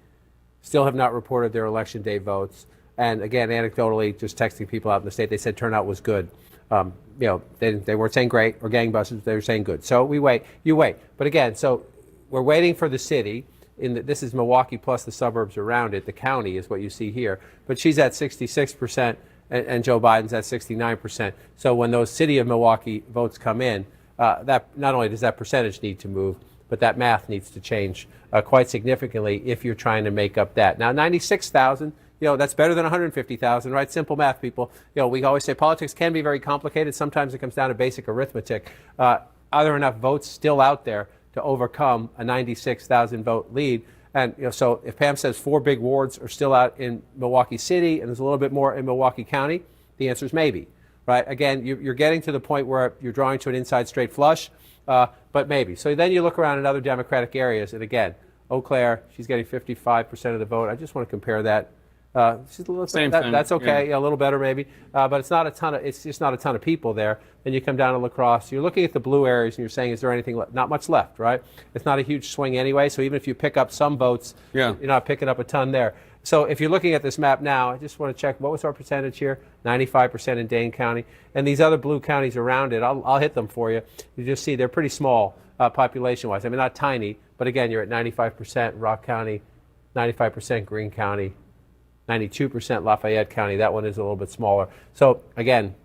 still have not reported their election day votes. And again, anecdotally, just texting people out in the state, they said turnout was good. They weren't saying great or gangbusters, they were saying good. So you wait. But again, so we're waiting for the city. This is Milwaukee plus the suburbs around it. The county is what you see here. But she's at 66% and Joe Biden's at 69%. So when those city of Milwaukee votes come in, that not only does that percentage need to move, but that math needs to change quite significantly if you're trying to make up that. Now, 96,000. That's better than 150,000, right? Simple math, people. We always say politics can be very complicated. Sometimes it comes down to basic arithmetic. Are there enough votes still out there to overcome a 96,000 vote lead? And so if Pam says 4 big wards are still out in Milwaukee City and there's a little bit more in Milwaukee County, the answer is maybe, right? Again, you're getting to the point where you're drawing to an inside straight flush, but maybe. So then you look around in other Democratic areas, and again, Eau Claire, she's getting 55% of the vote. I just want to compare that. Same thing. That's okay, a little better maybe, but it's not a ton of. It's just not a ton of people there. Then you come down to La Crosse. You're looking at the blue areas and you're saying, is there anything? Not much left, right? It's not a huge swing anyway. So even if you pick up some votes, you're not picking up a ton there. So if you're looking at this map now, I just want to check what was our percentage here? 95% in Dane County, and these other blue counties around it. I'll hit them for you. You just see they're pretty small population-wise. I mean, not tiny, but again, you're at 95% Rock County, 95% Greene County. 92% Lafayette County. That one is a little bit smaller. So again,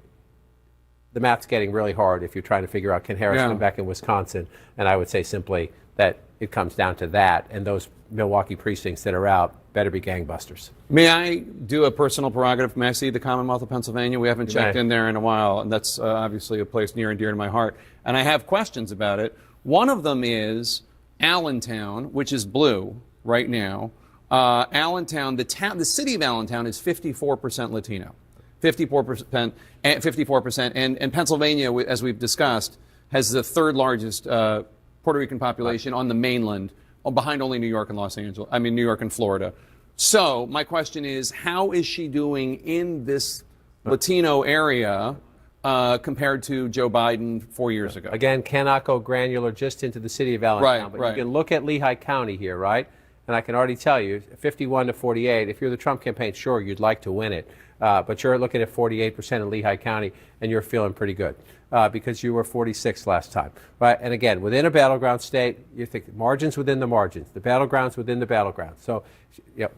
the math's getting really hard if you're trying to figure out can Harris come back in Wisconsin. And I would say simply that it comes down to that, and those Milwaukee precincts that are out better be gangbusters. May I do a personal prerogative? May I see the Commonwealth of Pennsylvania? We haven't checked in there in a while, and that's obviously a place near and dear to my heart. And I have questions about it. One of them is Allentown, which is blue right now. Allentown, the city of Allentown is 54% Latino. 54%, and Pennsylvania, as we've discussed, has the third largest Puerto Rican population on the mainland, behind only New York and New York and Florida. So my question is, how is she doing in this Latino area compared to Joe Biden 4 years ago? Again, cannot go granular just into the city of Allentown, but you can look at Lehigh County here, right? And I can already tell you, 51 to 48, if you're the Trump campaign, sure, you'd like to win it. But you're looking at 48% in Lehigh County, and you're feeling pretty good because you were 46 last time, right? And again, within a battleground state, you think margins within the margins, the battlegrounds within the battlegrounds. So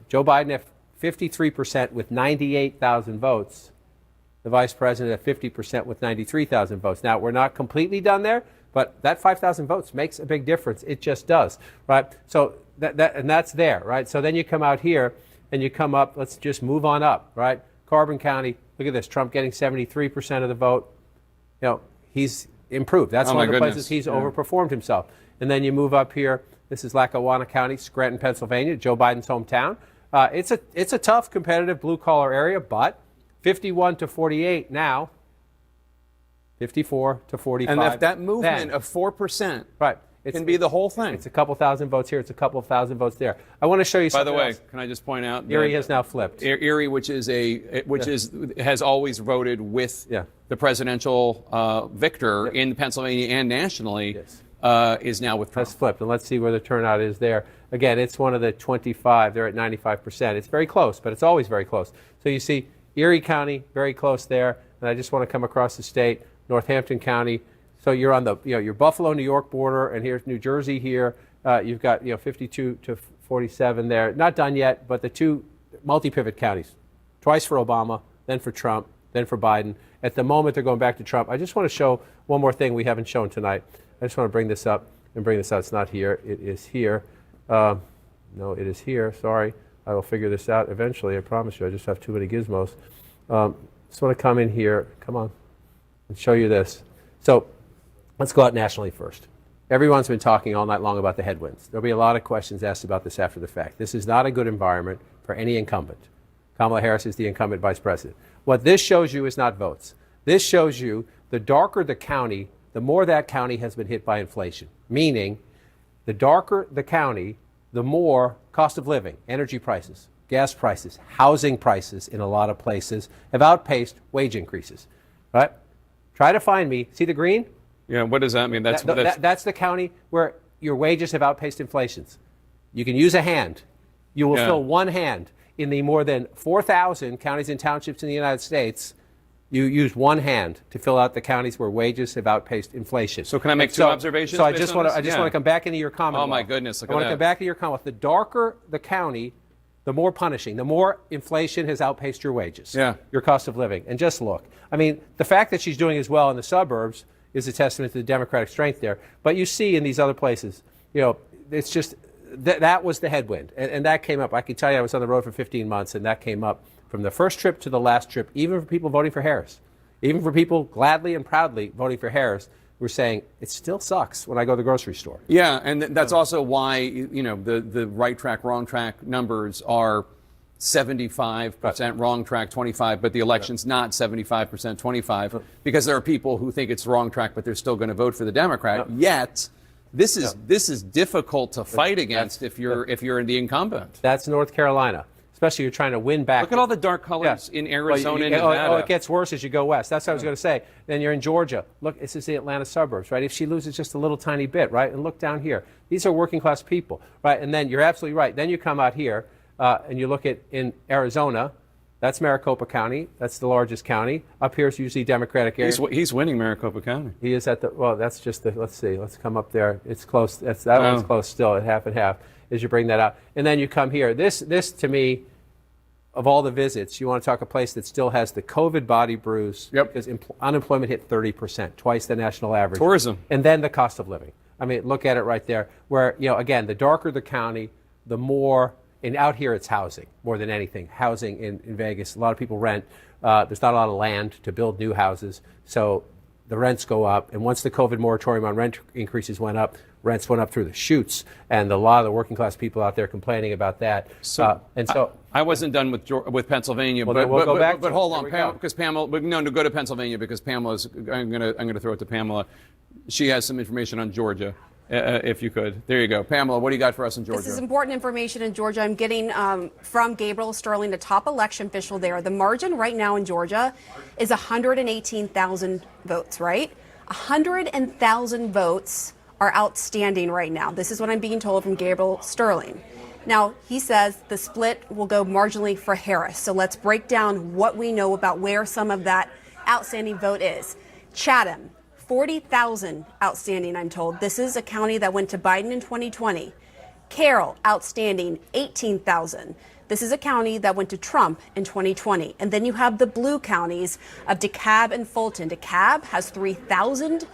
Joe Biden at 53% with 98,000 votes, the vice president at 50% with 93,000 votes. Now, we're not completely done there, but that 5,000 votes makes a big difference. It just does, right? So that's there, right? So then you come out here and you come up, let's just move on up, right? Carbon County, look at this, Trump getting 73% of the vote. He's improved. That's one of the places he's overperformed himself. And then you move up here, this is Lackawanna County, Scranton, Pennsylvania, Joe Biden's hometown. It's a tough, competitive blue-collar area, but 51 to 48 now, 54 to 45. And that movement of 4% can be the whole thing. It's a couple thousand votes here. It's a couple thousand votes there. I want to show you something. By the way, else. Can I just point out? Erie has now flipped. Erie, which has always voted with the presidential victor in Pennsylvania and nationally, is now with Trump. Has flipped, and let's see where the turnout is there. Again, it's one of the 25. They're at 95%. It's very close, but it's always very close. So you see Erie County, very close there. And I just want to come across the state, Northampton County. So you're on the your Buffalo, New York border, and here's New Jersey here. You've got 52 to 47 there. Not done yet, but the two multi-pivot counties, twice for Obama, then for Trump, then for Biden. At the moment, they're going back to Trump. I just want to show one more thing we haven't shown tonight. I just want to bring this up and bring this out. It's not here. It is here. No, it is here. Sorry. I will figure this out eventually. I promise you. I just have too many gizmos. Just want to come in here. Come on. And show you this. So let's go out nationally first. Everyone's been talking all night long about the headwinds. There'll be a lot of questions asked about this after the fact. This is not a good environment for any incumbent. Kamala Harris is the incumbent vice president. What this shows you is not votes. This shows you the darker the county, the more that county has been hit by inflation. Meaning, the darker the county, the more cost of living, energy prices, gas prices, housing prices in a lot of places have outpaced wage increases. Right? Try to find me. See the green? Yeah, what does that mean? That's the county where your wages have outpaced inflations. You can use a hand. You will fill one hand. In the more than 4,000 counties and townships in the United States, you use one hand to fill out the counties where wages have outpaced inflation. So can I make two observations? So I just want to come back into your comment. Oh my goodness! I want to come back into your comment. The darker the county, the more punishing, the more inflation has outpaced your wages, your cost of living. And just look. I mean, the fact that she's doing as well in the suburbs is a testament to the Democratic strength there. But you see in these other places, it's just that was the headwind. And that came up. I can tell you I was on the road for 15 months, and that came up from the first trip to the last trip, even for people voting for Harris. Even for people gladly and proudly voting for Harris, we're saying it still sucks when I go to the grocery store. Yeah, and that's also why, the right track, wrong track numbers are 75% wrong track, 25, but the election's not 75%, 25, because there are people who think it's wrong track, but they're still going to vote for the Democrat. Yet, this is difficult to fight against if you're the incumbent. That's North Carolina. Especially you're trying to win back. Look at all the dark colors in Arizona and Nevada. It gets worse as you go west. That's what I was going to say. Then you're in Georgia. Look, this is the Atlanta suburbs, right? If she loses just a little tiny bit, right? And look down here. These are working class people, right? And then you're absolutely right. Then you come out here and you look at in Arizona. That's Maricopa County. That's the largest county. Up here is usually Democratic area. He's winning Maricopa County. He is at the, that's just the, let's see. Let's come up there. It's close. That one's close still at half and half as you bring that out. And then you come here. This to me, of all the visits, you want to talk a place that still has the COVID body bruise because unemployment hit 30%, twice the national average. Tourism. And then the cost of living. I mean, look at it right there where, again, the darker the county, the more, and out here it's housing more than anything. Housing in Vegas, a lot of people rent. There's not a lot of land to build new houses, so the rents go up. And once the COVID moratorium on rent increases went up, rents went up through the chutes. And a lot of the working class people out there complaining about that. I wasn't done with Pennsylvania, Well, we'll go back but to hold it. on, because Pamela. But no, go to Pennsylvania because Pamela's. I'm gonna throw it to Pamela. She has some information on Georgia, if you could. There you go, Pamela. What do you got for us in Georgia? This is important information in Georgia. I'm getting from Gabriel Sterling, the top election official there. The margin right now in Georgia is 118,000 votes. Right, 100,000 votes are outstanding right now. This is what I'm being told from Gabriel Sterling. Now, he says the split will go marginally for Harris. So let's break down what we know about where some of that outstanding vote is. Chatham, 40,000 outstanding, I'm told. This is a county that went to Biden in 2020. Carroll, outstanding, 18,000. This is a county that went to Trump in 2020. And then you have the blue counties of DeKalb and Fulton. DeKalb has 3,000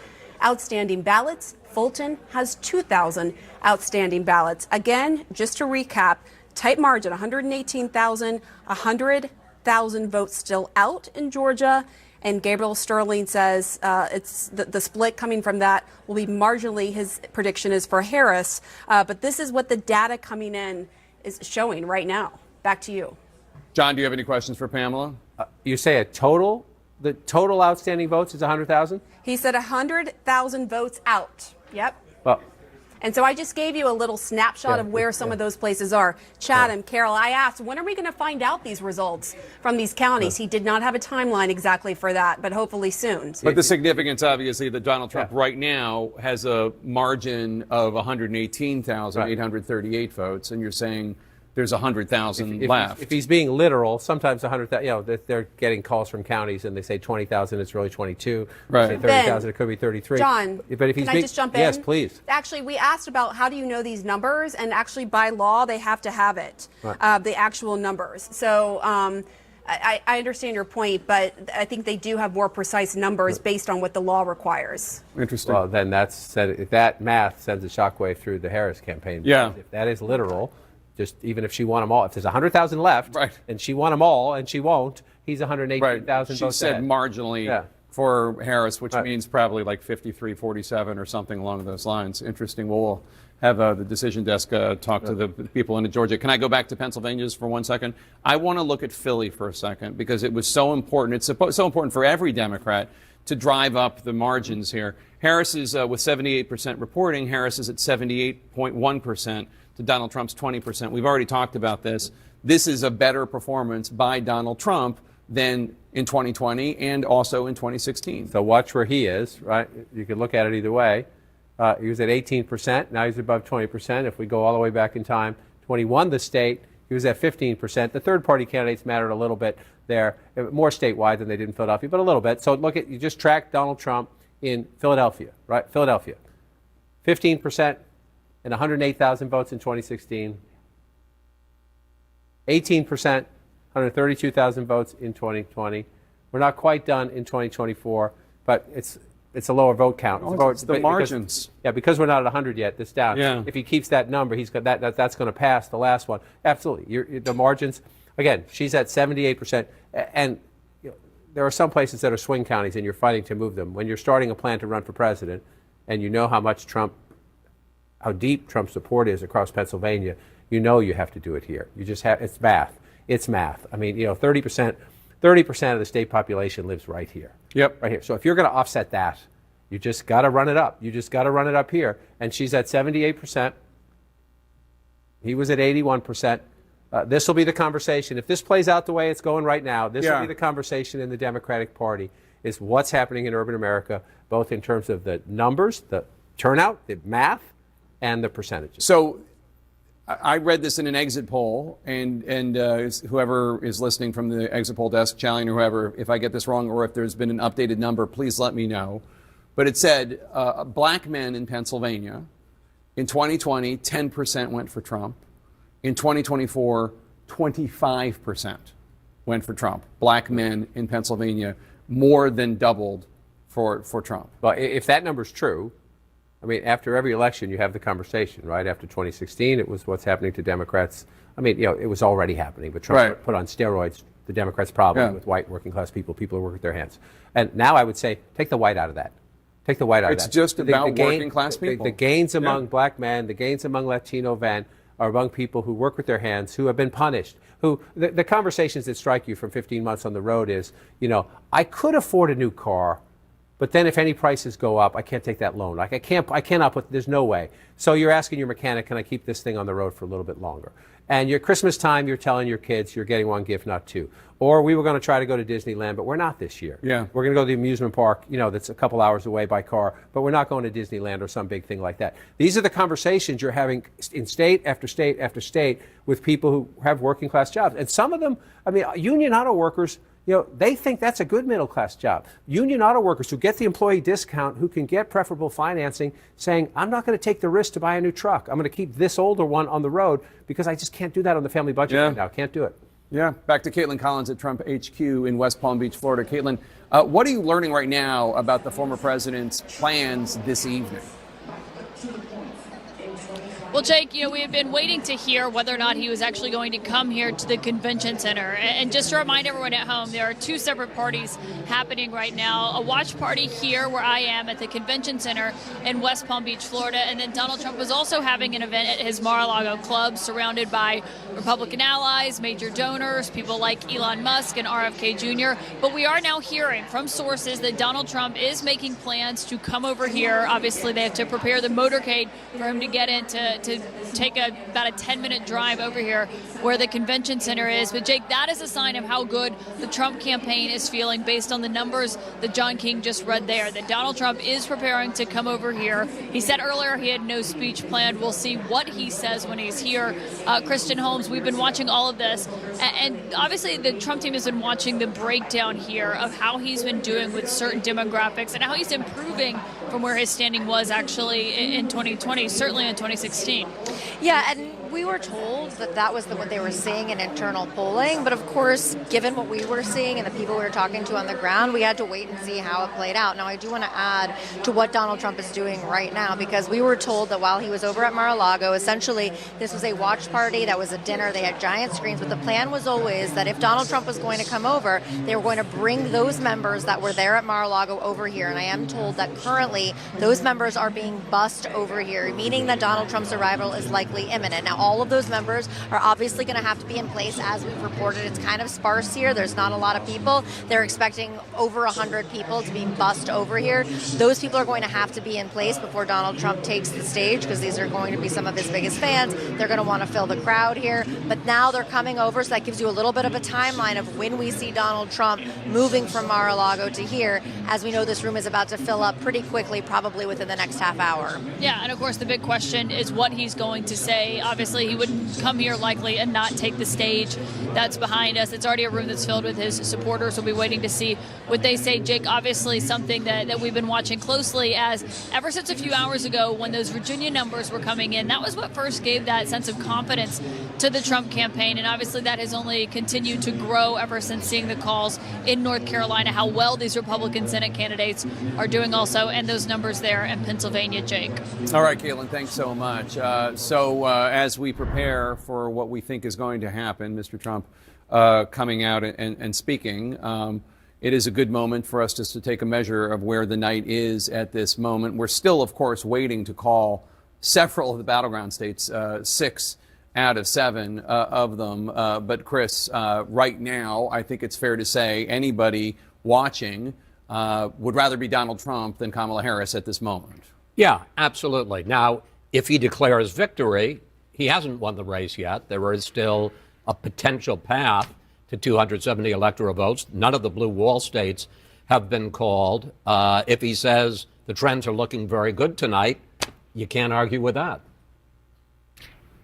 outstanding ballots. Fulton has 2,000 outstanding ballots. Again, just to recap, tight margin, 118,000, 100,000 votes still out in Georgia. And Gabriel Sterling says it's the split coming from that will be marginally, his prediction is for Harris. But this is what the data coming in is showing right now. Back to you. John, do you have any questions for Pamela? You say the total outstanding votes is 100,000? He said 100,000 votes out. Yep. Well, and so I just gave you a little snapshot of where some of those places are. Chatham, Carroll, I asked, when are we going to find out these results from these counties? He did not have a timeline exactly for that, but hopefully soon. But the significance, obviously, that Donald Trump right now has a margin of 118,838 votes, and you're saying there's 100,000 left. If he's being literal, sometimes 100,000, they're getting calls from counties and they say 20,000, it's really 22. Right. They say 30,000, it could be 33. John, but if he's can I just jump in? Yes, please. Actually, we asked about how do you know these numbers, and actually by law they have to have it, the actual numbers. So I understand your point, but I think they do have more precise numbers based on what the law requires. Interesting. Well, then that math sends a shockwave through the Harris campaign. Yeah. If that is literal, just even if she won them all, if there's 100,000 left, and she won them all, and she won't, he's 118,000 votes She said ahead. marginally for Harris, which means probably like 53-47 or something along those lines. Interesting. Well, we'll have the decision desk talk to the people in Georgia. Can I go back to Pennsylvania just for 1 second? I want to look at Philly for a second because it was so important. It's so important for every Democrat to drive up the margins here. Harris is with 78% reporting. Harris is at 78.1%. to Donald Trump's 20%. We've already talked about this. This is a better performance by Donald Trump than in 2020 and also in 2016. So watch where he is, right? You could look at it either way. He was at 18%. Now he's above 20%. If we go all the way back in time, 21 the state, he was at 15%. The third-party candidates mattered a little bit there, more statewide than they did in Philadelphia, but a little bit. So you just track Donald Trump in Philadelphia, right? Philadelphia, 15%. And 108,000 votes in 2016, 18%, 132,000 votes in 2020. We're not quite done in 2024, but it's a lower vote count. It's the margins. Because we're not at 100 yet. This down. Yeah. If he keeps that number, he's got that's going to pass the last one. Absolutely. The margins. Again, she's at 78%, and there are some places that are swing counties, and you're fighting to move them. When you're starting a plan to run for president, and you know how deep Trump's support is across Pennsylvania, you know you have to do it here. You just have, it's math. It's math. I mean, 30% of the state population lives right here. Yep. Right here. So if you're going to offset that, you just got to run it up. You just got to run it up here. And she's at 78%. He was at 81%. This will be the conversation. If this plays out the way it's going right now, this will be the conversation in the Democratic Party, is what's happening in urban America, both in terms of the numbers, the turnout, the math, and the percentages. So I read this in an exit poll, and whoever is listening from the exit poll desk, Challian or whoever, if I get this wrong or if there's been an updated number, please let me know. But it said black men in Pennsylvania, in 2020, 10% went for Trump. In 2024, 25% went for Trump. Black men in Pennsylvania more than doubled for Trump. Well, if that number's true, I mean, after every election, you have the conversation, right? After 2016, it was what's happening to Democrats. I mean, it was already happening, but Trump put on steroids the Democrats' problem with white working class people who work with their hands. And now I would say, take the white out of that. Take the white out of that. It's just about working class people. The gains among black men, the gains among Latino men are among people who work with their hands, who have been punished, who the conversations that strike you from 15 months on the road is, I could afford a new car, but then if any prices go up, I can't take that loan. Like I cannot put, there's no way. So you're asking your mechanic, can I keep this thing on the road for a little bit longer? And your Christmas time, you're telling your kids you're getting one gift, not two. Or we were going to try to go to Disneyland, but we're not this year. Yeah. We're going to go to the amusement park, that's a couple hours away by car, but we're not going to Disneyland or some big thing like that. These are the conversations you're having in state after state after state with people who have working class jobs. And some of them, union auto workers, they think that's a good middle class job. Union auto workers who get the employee discount, who can get preferable financing, saying, I'm not going to take the risk to buy a new truck. I'm going to keep this older one on the road because I just can't do that on the family budget right now. Can't do it. Yeah. Back to Caitlin Collins at Trump HQ in West Palm Beach, Florida. Caitlin, what are you learning right now about the former president's plans this evening? Well, Jake, we have been waiting to hear whether or not he was actually going to come here to the convention center. And just to remind everyone at home, there are two separate parties happening right now. A watch party here where I am at the convention center in West Palm Beach, Florida. And then Donald Trump was also having an event at his Mar-a-Lago club surrounded by Republican allies, major donors, people like Elon Musk and RFK Jr. But we are now hearing from sources that Donald Trump is making plans to come over here. Obviously, they have to prepare the motorcade for him to get into to take about a 10-minute drive over here where the convention center is. But Jake, that is a sign of how good the Trump campaign is feeling based on the numbers that John King just read there, that Donald Trump is preparing to come over here. He said earlier he had no speech planned. We'll see what he says when he's here. Kristen Holmes, we've been watching all of this. And obviously the Trump team has been watching the breakdown here of how he's been doing with certain demographics and how he's improving from where his standing was actually in 2020, certainly in 2016. Yeah, and we were told that that was what they were seeing in internal polling. But of course, given what we were seeing and the people we were talking to on the ground, we had to wait and see how it played out. Now, I do want to add to what Donald Trump is doing right now, because we were told that while he was over at Mar-a-Lago, essentially this was a watch party, that was a dinner, they had giant screens. But the plan was always that if Donald Trump was going to come over, they were going to bring those members that were there at Mar-a-Lago over here. And I am told that currently those members are being bussed over here, meaning that Donald Trump's arrival is likely imminent. Now, all of those members are obviously going to have to be in place. As we've reported, it's kind of sparse here. There's not a lot of people. They're expecting over 100 people to be bussed over here. Those people are going to have to be in place before Donald Trump takes the stage, because these are going to be some of his biggest fans. They're going to want to fill the crowd here. But now they're coming over, so that gives you a little bit of a timeline of when we see Donald Trump moving from Mar-a-Lago to here. As we know, this room is about to fill up pretty quickly, probably within the next half hour. Yeah, and of course the big question is what he's going to say. Obviously, he wouldn't come here likely and not take the stage that's behind us. It's already a room that's filled with his supporters. We'll be waiting to see what they say. Jake, obviously something that we've been watching closely, as ever since a few hours ago when those Virginia numbers were coming in, that was what first gave that sense of confidence to the Trump campaign. And obviously that has only continued to grow ever since seeing the calls in North Carolina, how well these Republican Senate candidates are doing also, and those numbers there in Pennsylvania, Jake. All right, Caitlin, thanks so much. As we prepare for what we think is going to happen, Mr. Trump coming out and speaking, it is a good moment for us just to take a measure of where the night is at this moment. We're still, of course, waiting to call several of the battleground states, 6 out of 7 of them. But Chris, right now, I think it's fair to say anybody watching would rather be Donald Trump than Kamala Harris at this moment. Yeah, absolutely. Now, if he declares victory, he hasn't won the race yet. There is still a potential path to 270 electoral votes. None of the blue wall states have been called. If he says the trends are looking very good tonight, you can't argue with that.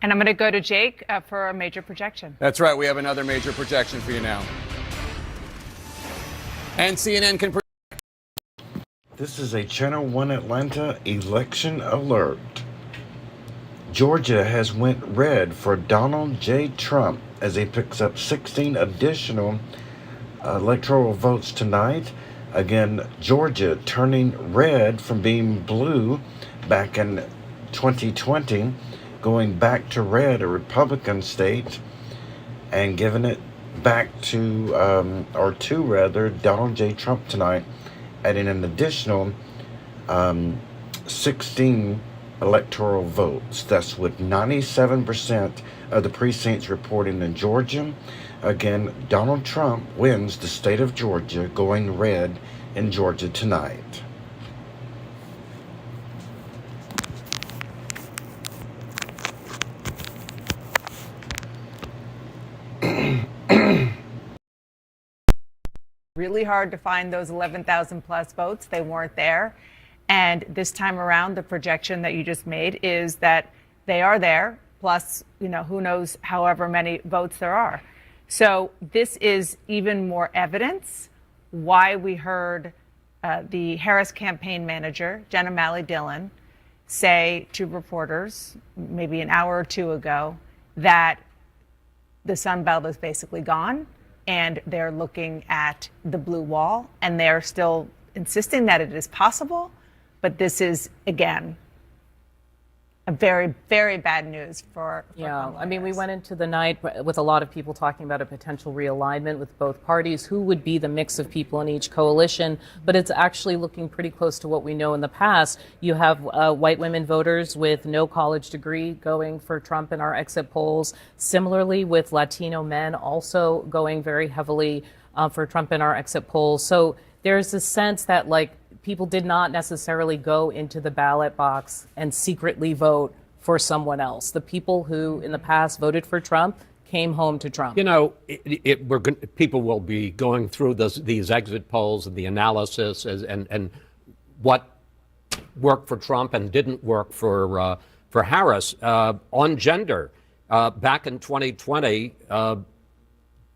And I'm going to go to Jake for a major projection. That's right. We have another major projection for you now. And CNN can project. This is a Channel 1 Atlanta election alert. Georgia has went red for Donald J. Trump as he picks up 16 additional electoral votes tonight. Again, Georgia turning red from being blue back in 2020, going back to red, a Republican state, and giving it back to, Donald J. Trump tonight, adding an additional 16 electoral votes. That's with 97% of the precincts reporting in Georgia. Again, Donald Trump wins the state of Georgia, going red in Georgia tonight. Really hard to find those 11,000 plus votes. They weren't there. And this time around, the projection that you just made is that they are there, plus, who knows however many votes there are. So this is even more evidence why we heard the Harris campaign manager, Jenna Malley-Dillon, say to reporters maybe an hour or two ago that the Sun Belt is basically gone and they're looking at the blue wall and they're still insisting that it is possible. But this is, again, a very, very bad news for Yeah, I mean, we went into the night with a lot of people talking about a potential realignment with both parties, who would be the mix of people in each coalition, but it's actually looking pretty close to what we know in the past. You have white women voters with no college degree going for Trump in our exit polls. Similarly, with Latino men also going very heavily for Trump in our exit polls. So there's a sense that, people did not necessarily go into the ballot box and secretly vote for someone else. The people who in the past voted for Trump came home to Trump. People will be going through these exit polls and the analysis and what worked for Trump and didn't work for Harris. On gender, back in 2020,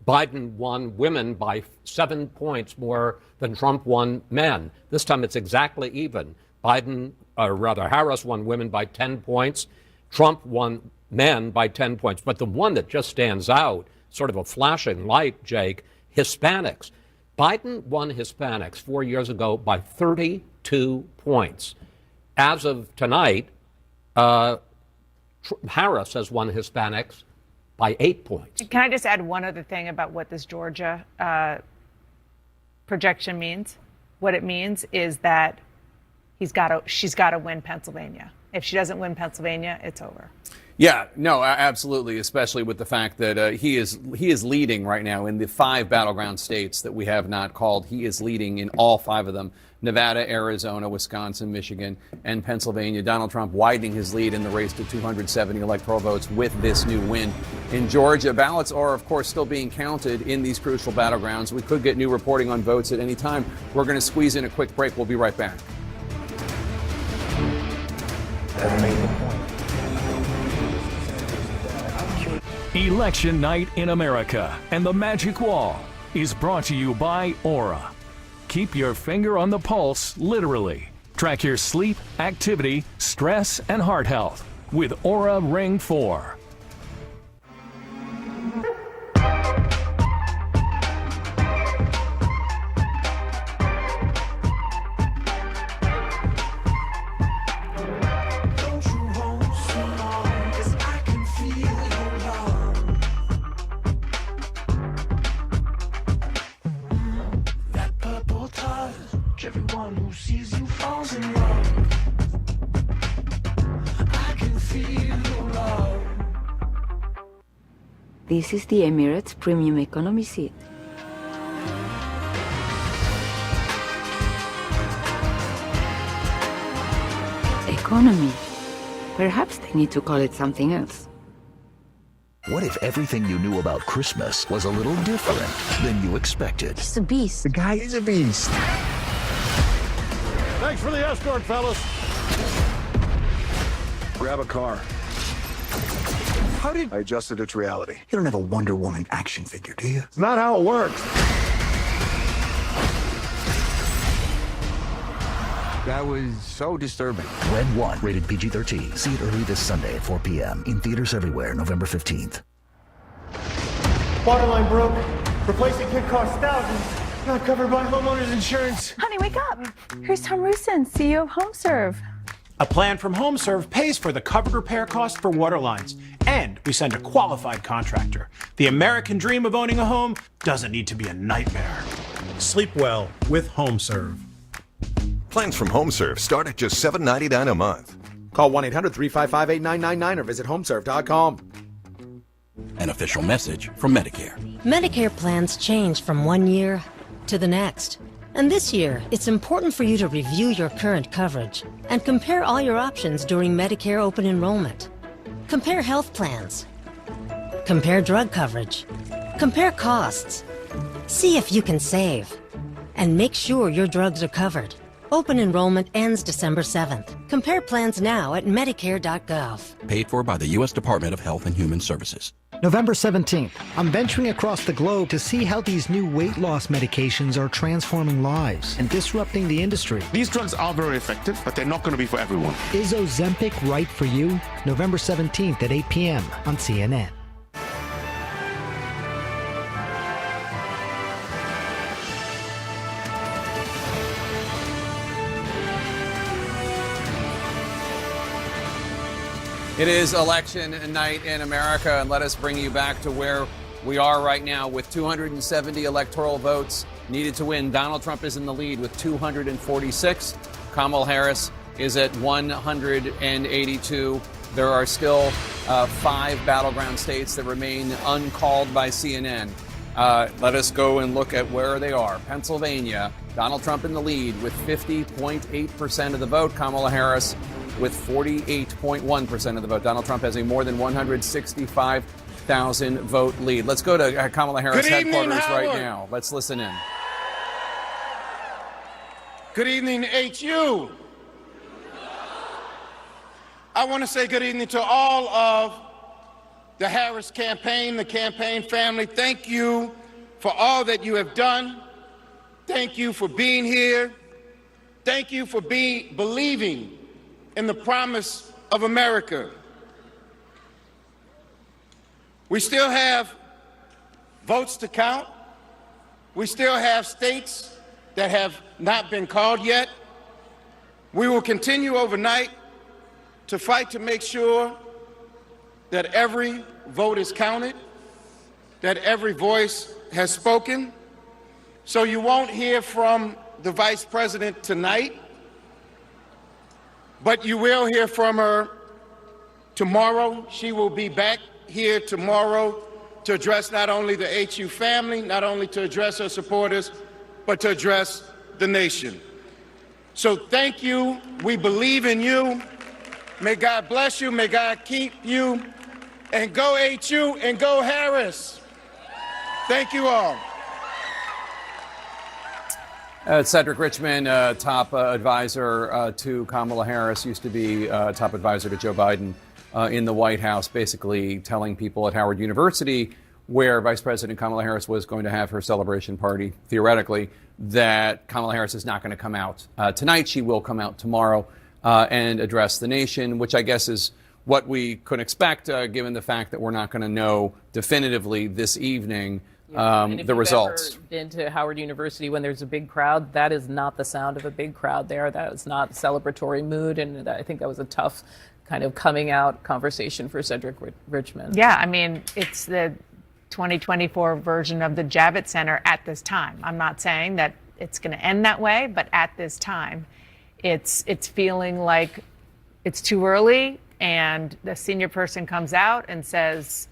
Biden won women by 7 points more than Trump won men. This time it's exactly even. Harris won women by 10 points. Trump won men by 10 points. But the one that just stands out, sort of a flashing light, Jake, Hispanics. Biden won Hispanics 4 years ago by 32 points. As of tonight, Harris has won Hispanics by 8 points. Can I just add one other thing about what this Georgia projection means? What it means is that she's got to win Pennsylvania. If she doesn't win Pennsylvania, it's over. Yeah, no, absolutely, especially with the fact that he is leading right now in the 5 battleground states that we have not called. He is leading in all 5 of them: Nevada, Arizona, Wisconsin, Michigan, and Pennsylvania. Donald Trump widening his lead in the race to 270 electoral votes with this new win in Georgia. Ballots are, of course, still being counted in these crucial battlegrounds. We could get new reporting on votes at any time. We're going to squeeze in a quick break. We'll be right back. Election night in America and the Magic Wall is brought to you by Aura. Keep your finger on the pulse, literally. Track your sleep, activity, stress, and heart health with Aura Ring 4. Everyone who sees you falls in love. I can feel your love. This is the Emirates Premium Economy seat. Economy. Perhaps they need to call it something else. What if everything you knew about Christmas was a little different than you expected? He's a beast. The guy is a beast. Thanks for the escort, fellas. Grab a car. How did I adjusted it to reality? You don't have a Wonder Woman action figure, do you? It's not how it works. That was so disturbing. Red 1, rated PG-13. See it early this Sunday at 4 p.m. In theaters everywhere, November 15th. Waterline broke. Replacing kit costs thousands. Not covered by homeowners insurance. Honey, wake up. Here's Tom Rusin, CEO of HomeServe. A plan from HomeServe pays for the covered repair cost for water lines, and we send a qualified contractor. The American dream of owning a home doesn't need to be a nightmare. Sleep well with HomeServe. Plans from HomeServe start at just $7.99 a month. Call 1-800-355-8999 or visit homeserve.com. An official message from Medicare. Medicare plans change from one year to the next. And this year, it's important for you to review your current coverage and compare all your options during Medicare open enrollment. Compare health plans. Compare drug coverage. Compare costs. See if you can save. And make sure your drugs are covered. Open enrollment ends December 7th. Compare plans now at Medicare.gov. Paid for by the U.S. Department of Health and Human Services. November 17th, I'm venturing across the globe to see how these new weight loss medications are transforming lives and disrupting the industry. These drugs are very effective, but they're not going to be for everyone. Is Ozempic right for you? November 17th at 8 p.m. on CNN. It is election night in America, and let us bring you back to where we are right now with 270 electoral votes needed to win. Donald Trump is in the lead with 246. Kamala Harris is at 182. There are still 5 battleground states that remain uncalled by CNN. Let us go and look at where they are. Pennsylvania, Donald Trump in the lead with 50.8% of the vote. Kamala Harris with 48.1% of the vote. Donald Trump has a more than 165,000 vote lead. Let's go to Kamala Harris headquarters right now. Let's listen in. Good evening, HU. I want to say good evening to all of the Harris campaign, the campaign family. Thank you for all that you have done. Thank you for being here. Thank you for believing in the promise of America. We still have votes to count. We still have states that have not been called yet. We will continue overnight to fight to make sure that every vote is counted, that every voice has spoken. So you won't hear from the Vice President tonight, but you will hear from her tomorrow. She will be back here tomorrow to address not only the HU family, not only to address her supporters, but to address the nation. So thank you. We believe in you. May God bless you. May God keep you. And go HU and go Harris. Thank you all. Cedric Richmond, top advisor to Kamala Harris, used to be top advisor to Joe Biden in the White House, basically telling people at Howard University, where Vice President Kamala Harris was going to have her celebration party, theoretically, that Kamala Harris is not going to come out tonight. She will come out tomorrow and address the nation, which I guess is what we could expect, given the fact that we're not going to know definitively this evening the results. Ever been to Howard University when there's a big crowd? That is not the sound of a big crowd there. That is not celebratory mood, and I think that was a tough kind of coming out conversation for Cedric Richmond. Yeah, I mean, it's the 2024 version of the Javits Center at this time. I'm not saying that it's going to end that way, but at this time, it's feeling like it's too early, and the senior person comes out and says,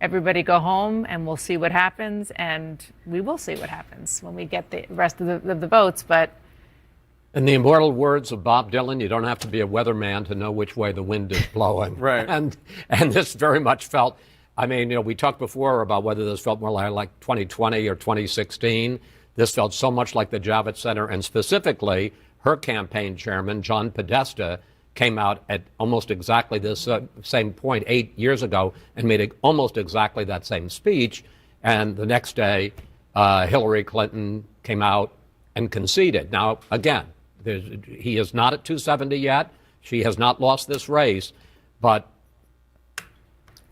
everybody go home and we'll see what happens, and we will see what happens when we get the rest of the votes. But in the immortal words of Bob Dylan, you don't have to be a weatherman to know which way the wind is blowing. Right. And this very much felt, I mean, we talked before about whether this felt more like 2020 or 2016. This felt so much like the Javits Center, and specifically her campaign chairman, John Podesta, came out at almost exactly this same point 8 years ago and made almost exactly that same speech. And the next day, Hillary Clinton came out and conceded. Now, again, he is not at 270 yet. She has not lost this race, but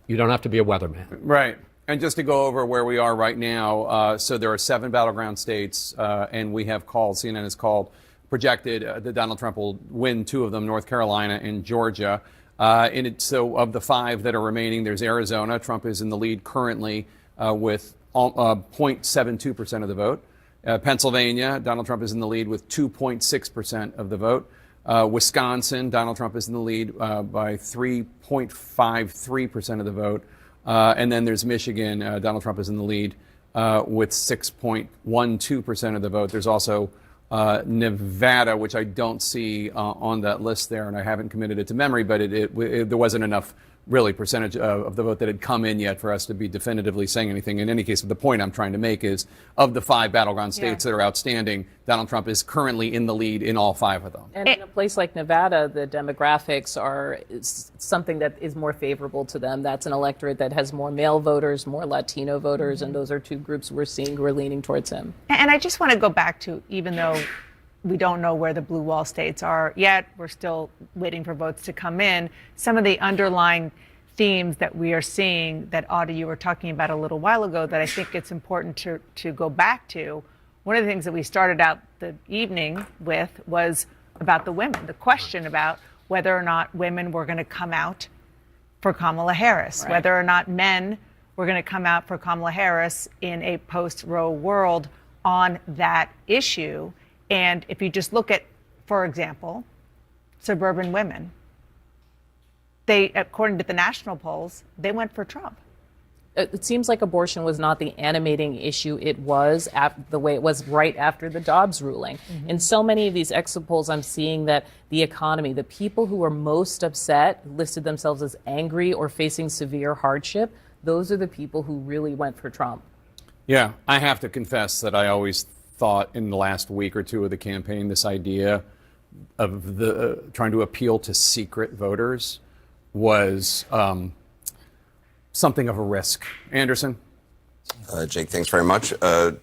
you don't have to be a weatherman. Right. And just to go over where we are right now, so there are 7 battleground states, and we have called, CNN has called, projected that Donald Trump will win 2 of them, North Carolina and Georgia. So of the 5 that are remaining, there's Arizona. Trump is in the lead currently with 0.72% of the vote. Pennsylvania, Donald Trump is in the lead with 2.6% of the vote. Wisconsin, Donald Trump is in the lead by 3.53% of the vote. And then there's Michigan. Donald Trump is in the lead with 6.12% of the vote. There's also Nevada, which I don't see on that list there, and I haven't committed it to memory, but there wasn't enough really percentage of the vote that had come in yet for us to be definitively saying anything. In any case, the point I'm trying to make is, of the 5 battleground states that are outstanding, Donald Trump is currently in the lead in all 5 of them. And in a place like Nevada, the demographics are something that is more favorable to them. That's an electorate that has more male voters, more Latino voters, and those are 2 groups we're seeing who are leaning towards him. And I just want to go back to, even though we don't know where the blue wall states are yet, we're still waiting for votes to come in, some of the underlying themes that we are seeing that, Audie, you were talking about a little while ago, that I think it's important to go back to. One of the things that we started out the evening with was about the women, the question about whether or not women were going to come out for Kamala Harris, whether or not men were going to come out for Kamala Harris in a post-Roe world on that issue. And if you just look at, for example, suburban women, they, according to the national polls, they went for Trump. It seems like abortion was not the animating issue it was the way it was right after the Dobbs ruling. Mm-hmm. In so many of these exit polls, I'm seeing that the economy, the people who are most upset, listed themselves as angry or facing severe hardship. Those are the people who really went for Trump. Yeah, I have to confess that I always thought in the last week or 2 of the campaign, this idea of trying to appeal to secret voters was something of a risk. Anderson? Jake, thanks very much. This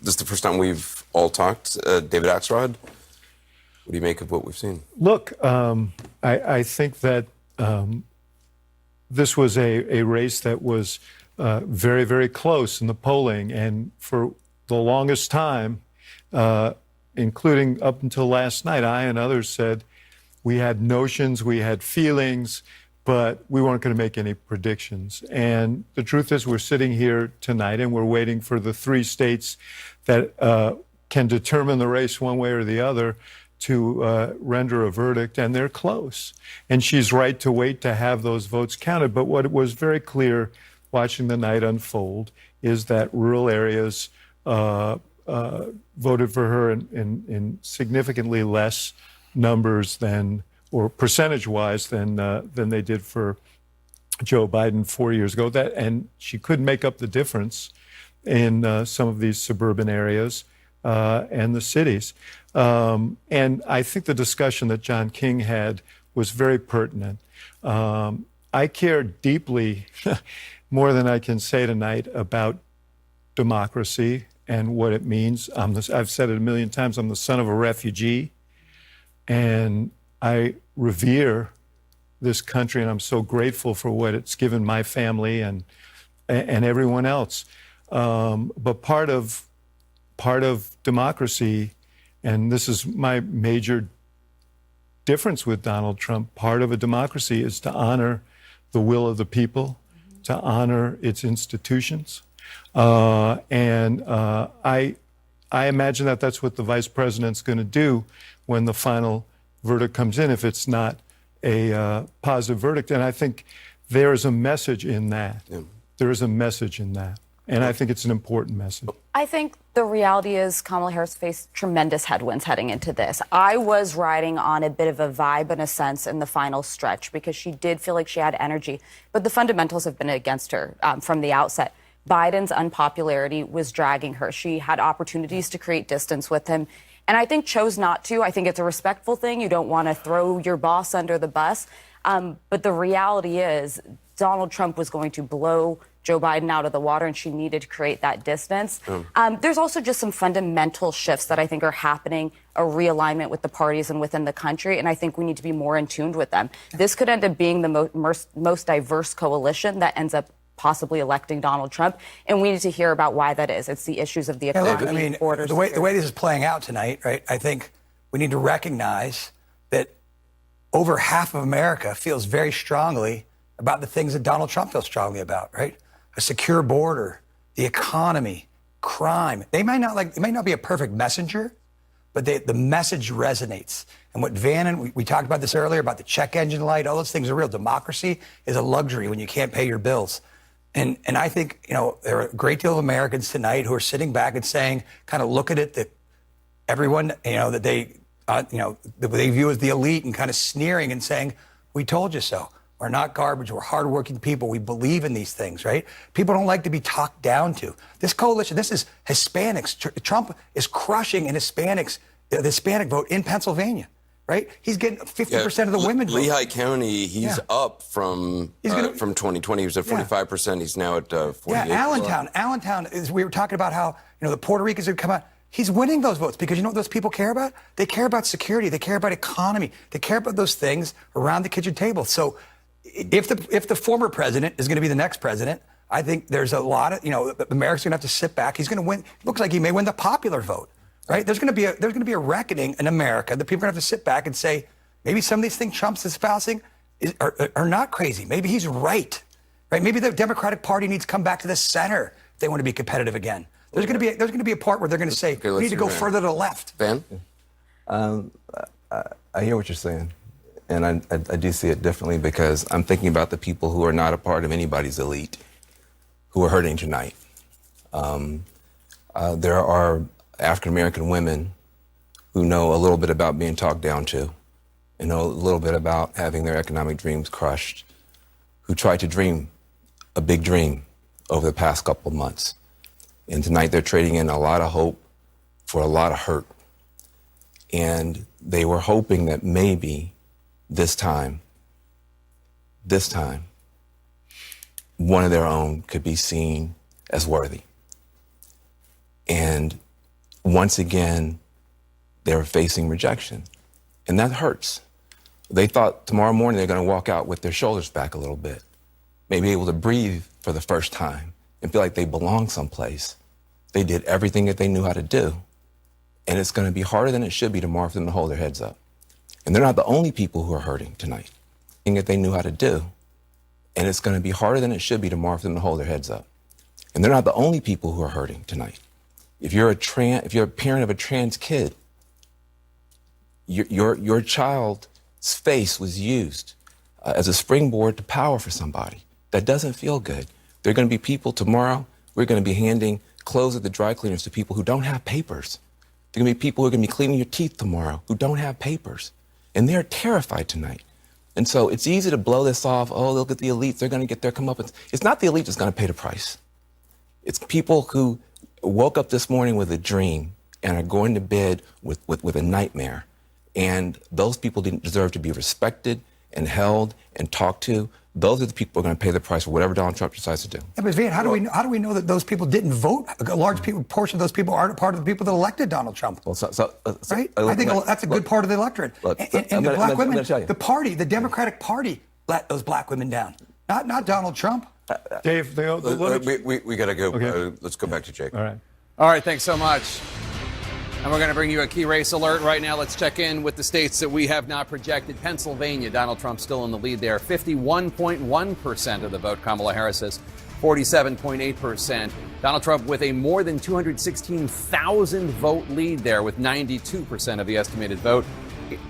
is the first time we've all talked. David Axelrod, what do you make of what we've seen? Look, I think that this was a race that was very, very close in the polling, and for the longest time, including up until last night, I and others said we had notions, we had feelings, but we weren't going to make any predictions. And the truth is, we're sitting here tonight and we're waiting for the 3 states that can determine the race one way or the other to render a verdict, and they're close. And she's right to wait to have those votes counted. But what was very clear watching the night unfold is that rural areas voted for her in significantly less numbers than, or percentage-wise, than they did for Joe Biden 4 years ago. And she couldn't make up the difference in some of these suburban areas and the cities. And I think the discussion that John King had was very pertinent. I care deeply, more than I can say tonight, about democracy and what it means. I've said it a million times, I'm the son of a refugee, and I revere this country, and I'm so grateful for what it's given my family and everyone else. But part of democracy, and this is my major difference with Donald Trump, part of a democracy is to honor the will of the people, to honor its institutions. I imagine that that's what the vice president's going to do when the final verdict comes in, if it's not a positive verdict. And I think there is a message in that. Yeah. There is a message in that. And I think it's an important message. I think the reality is Kamala Harris faced tremendous headwinds heading into this. I was riding on a bit of a vibe, in a sense, in the final stretch, because she did feel like she had energy. But the fundamentals have been against her from the outset. Biden's unpopularity was dragging her. She had opportunities to create distance with him, and I think chose not to. I think it's a respectful thing. You don't want to throw your boss under the bus. But the reality is Donald Trump was going to blow Joe Biden out of the water, and she needed to create that distance. There's also just some fundamental shifts that I think are happening, a realignment with the parties and within the country, and I think we need to be more in tune with them. This could end up being the most diverse coalition that ends up possibly electing Donald Trump, and we need to hear about why that is. It's the issues of the economy, I mean, borders. the way this is playing out tonight, right? I think we need to recognize that over half of America feels very strongly about the things that Donald Trump feels strongly about, right? A secure border, the economy, crime. It might not be a perfect messenger, but the message resonates. And what we talked about this earlier about the check engine light, all those things are real. Democracy is a luxury when you can't pay your bills. And I think, there are a great deal of Americans tonight who are sitting back and saying, kind of looking at everyone, that they view as the elite and kind of sneering and saying, we told you so. We're not garbage. We're hardworking people. We believe in these things, right? People don't like to be talked down to. This coalition, this is Hispanics. Trump is crushing the Hispanic vote in Pennsylvania, right? He's getting 50% of the women vote. Lehigh County, he's up from 2020. He was at 45%. He's now at 48%. Yeah, Allentown we were talking about how, the Puerto Ricans would come out. He's winning those votes because you know what those people care about? They care about security. They care about economy. They care about those things around the kitchen table. So if the former president is going to be the next president, I think there's a lot of, America's going to have to sit back. He's going to win. It looks like he may win the popular vote, right? There's going to be a reckoning in America that people are going to have to sit back and say, maybe some of these things Trump's espousing are not crazy. Maybe he's right? Maybe the Democratic Party needs to come back to the center if they want to be competitive again. There's going to be a part where they're going to say, we need to go further to the left. Van? I hear what you're saying. And I do see it differently because I'm thinking about the people who are not a part of anybody's elite who are hurting tonight. There are African-American women who know a little bit about being talked down to and know a little bit about having their economic dreams crushed, who tried to dream a big dream over the past couple of months. And tonight they're trading in a lot of hope for a lot of hurt. And they were hoping that maybe this time, one of their own could be seen as worthy. And once again, they were facing rejection. And that hurts. They thought tomorrow morning they're going to walk out with their shoulders back a little bit, maybe able to breathe for the first time and feel like they belong someplace. They did everything that they knew how to do. And it's going to be harder than it should be tomorrow for them to hold their heads up. And they're not the only people who are hurting tonight. Thing that they knew how to do. And it's going to be harder than it should be tomorrow for them to hold their heads up. And they're not the only people who are hurting tonight. If you're a parent of a trans kid, your child's face was used as a springboard to power for somebody. That doesn't feel good. There are going to be people tomorrow, we're going to be handing clothes at the dry cleaners to people who don't have papers. There are going to be people who are going to be cleaning your teeth tomorrow who don't have papers. And they're terrified tonight. And so it's easy to blow this off. Oh, look at the elites. They're going to get their comeuppance. It's not the elite that's going to pay the price. It's people who woke up this morning with a dream and are going to bed with a nightmare. And those people didn't deserve to be respected and held and talked to. Those are the people who are going to pay the price for whatever Donald Trump decides to do. Yeah, but Van, how do we know that those people didn't vote? A large portion of those people aren't part of the people that elected Donald Trump. Well, right? I think that's a good part of the electorate. And the black women, the Democratic Party let those black women down, not Donald Trump. Dave, we got to go. Okay. Let's go back to Jake. All right. All right, thanks so much. And we're going to bring you a key race alert right now. Let's check in with the states that we have not projected. Pennsylvania, Donald Trump still in the lead there. 51.1% of the vote. Kamala Harris has 47.8%. Donald Trump with a more than 216,000 vote lead there with 92% of the estimated vote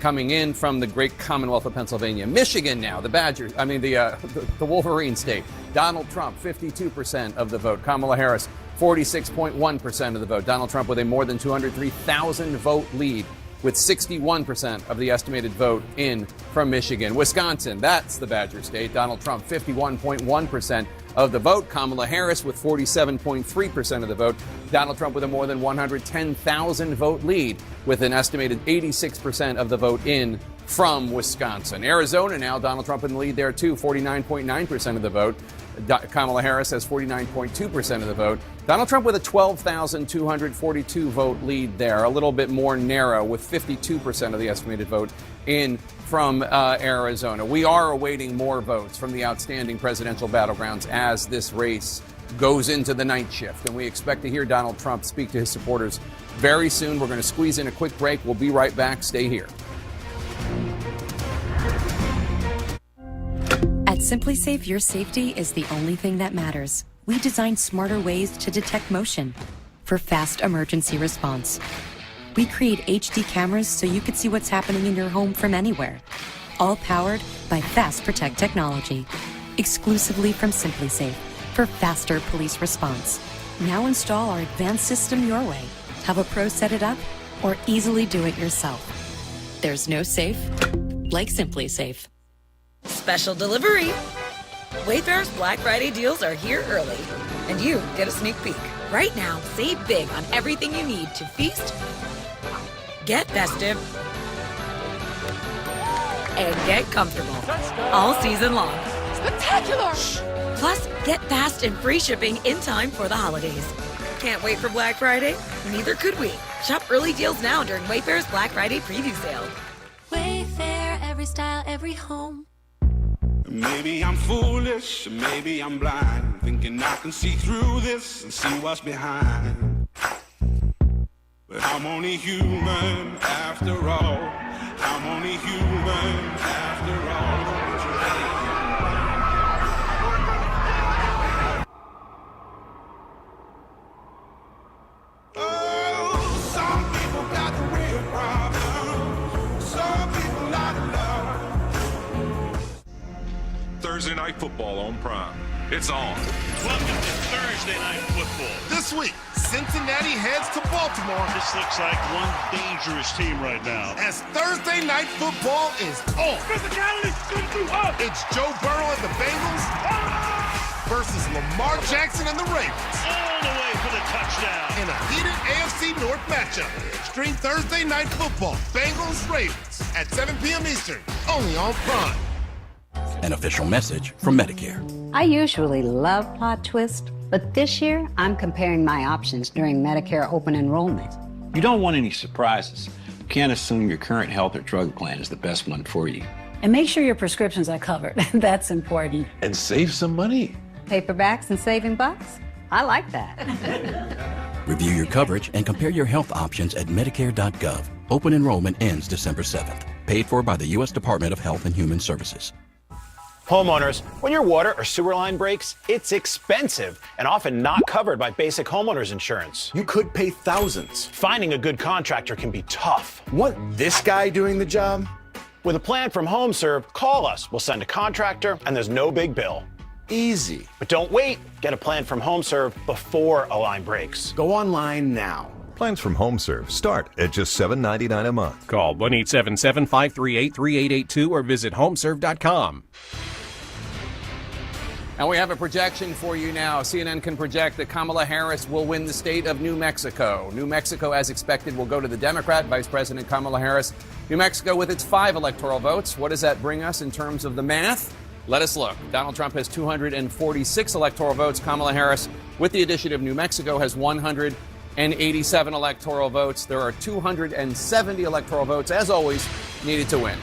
coming in from the great Commonwealth of Pennsylvania. Michigan now, the Wolverine state. Donald Trump, 52% of the vote. Kamala Harris, 46.1% of the vote. Donald Trump with a more than 203,000 vote lead with 61% of the estimated vote in from Michigan. Wisconsin, that's the Badger state. Donald Trump, 51.1% of the vote. Kamala Harris with 47.3% of the vote. Donald Trump with a more than 110,000 vote lead with an estimated 86% of the vote in from Wisconsin. Arizona now, Donald Trump in the lead there too, 49.9% of the vote. Kamala Harris has 49.2% of the vote. Donald Trump with a 12,242 vote lead there, a little bit more narrow with 52% of the estimated vote in from Arizona. We are awaiting more votes from the outstanding presidential battlegrounds as this race goes into the night shift. And we expect to hear Donald Trump speak to his supporters very soon. We're going to squeeze in a quick break. We'll be right back. Stay here. At Simply Safe, your safety is the only thing that matters. We designed smarter ways to detect motion for fast emergency response. We create HD cameras so you can see what's happening in your home from anywhere. All powered by Fast Protect technology. Exclusively from SimpliSafe for faster police response. Now install our advanced system your way. Have a pro set it up or easily do it yourself. There's no safe like SimpliSafe. Special delivery. Wayfair's Black Friday deals are here early, and you get a sneak peek. Right now, save big on everything you need to feast, get festive, and get comfortable all season long. Spectacular! Plus, get fast and free shipping in time for the holidays. Can't wait for Black Friday? Neither could we. Shop early deals now during Wayfair's Black Friday preview sale. Wayfair, every style, every home. Maybe I'm foolish, maybe I'm blind, thinking I can see through this and see what's behind. But I'm only human after all. I'm only human after all. Oh, some people got the real problem. Some people not in love. Thursday Night Football on Prime. It's on. Welcome to Thursday Night Football. This week, Cincinnati heads to Baltimore. This looks like one dangerous team right now. As Thursday Night Football is on. Physicality through up. It's Joe Burrow and the Bengals versus Lamar Jackson and the Ravens. All the way for the touchdown. In a heated AFC North matchup. Stream Thursday Night Football, Bengals Ravens at 7 p.m. Eastern, only on Prime. An official message from Medicare. I usually love plot twists, but this year I'm comparing my options during Medicare open enrollment. You don't want any surprises. You can't assume your current health or drug plan is the best one for you. And make sure your prescriptions are covered. That's important. And save some money. Paperbacks and saving bucks? I like that. Review your coverage and compare your health options at Medicare.gov. Open enrollment ends December 7th. Paid for by the U.S. Department of Health and Human Services. Homeowners, when your water or sewer line breaks, it's expensive and often not covered by basic homeowners insurance. You could pay thousands. Finding a good contractor can be tough. Want this guy doing the job? With a plan from HomeServe, call us. We'll send a contractor and there's no big bill. Easy. But don't wait. Get a plan from HomeServe before a line breaks. Go online now. Plans from HomeServe start at just $7.99 a month. Call 1-877-538-3882 or visit homeserve.com. And we have a projection for you now. CNN can project that Kamala Harris will win the state of New Mexico. New Mexico, as expected, will go to the Democrat, Vice President Kamala Harris. New Mexico with its 5 electoral votes. What does that bring us in terms of the math? Let us look. Donald Trump has 246 electoral votes. Kamala Harris, with the addition of New Mexico, has 187 electoral votes. There are 270 electoral votes, as always, needed to win.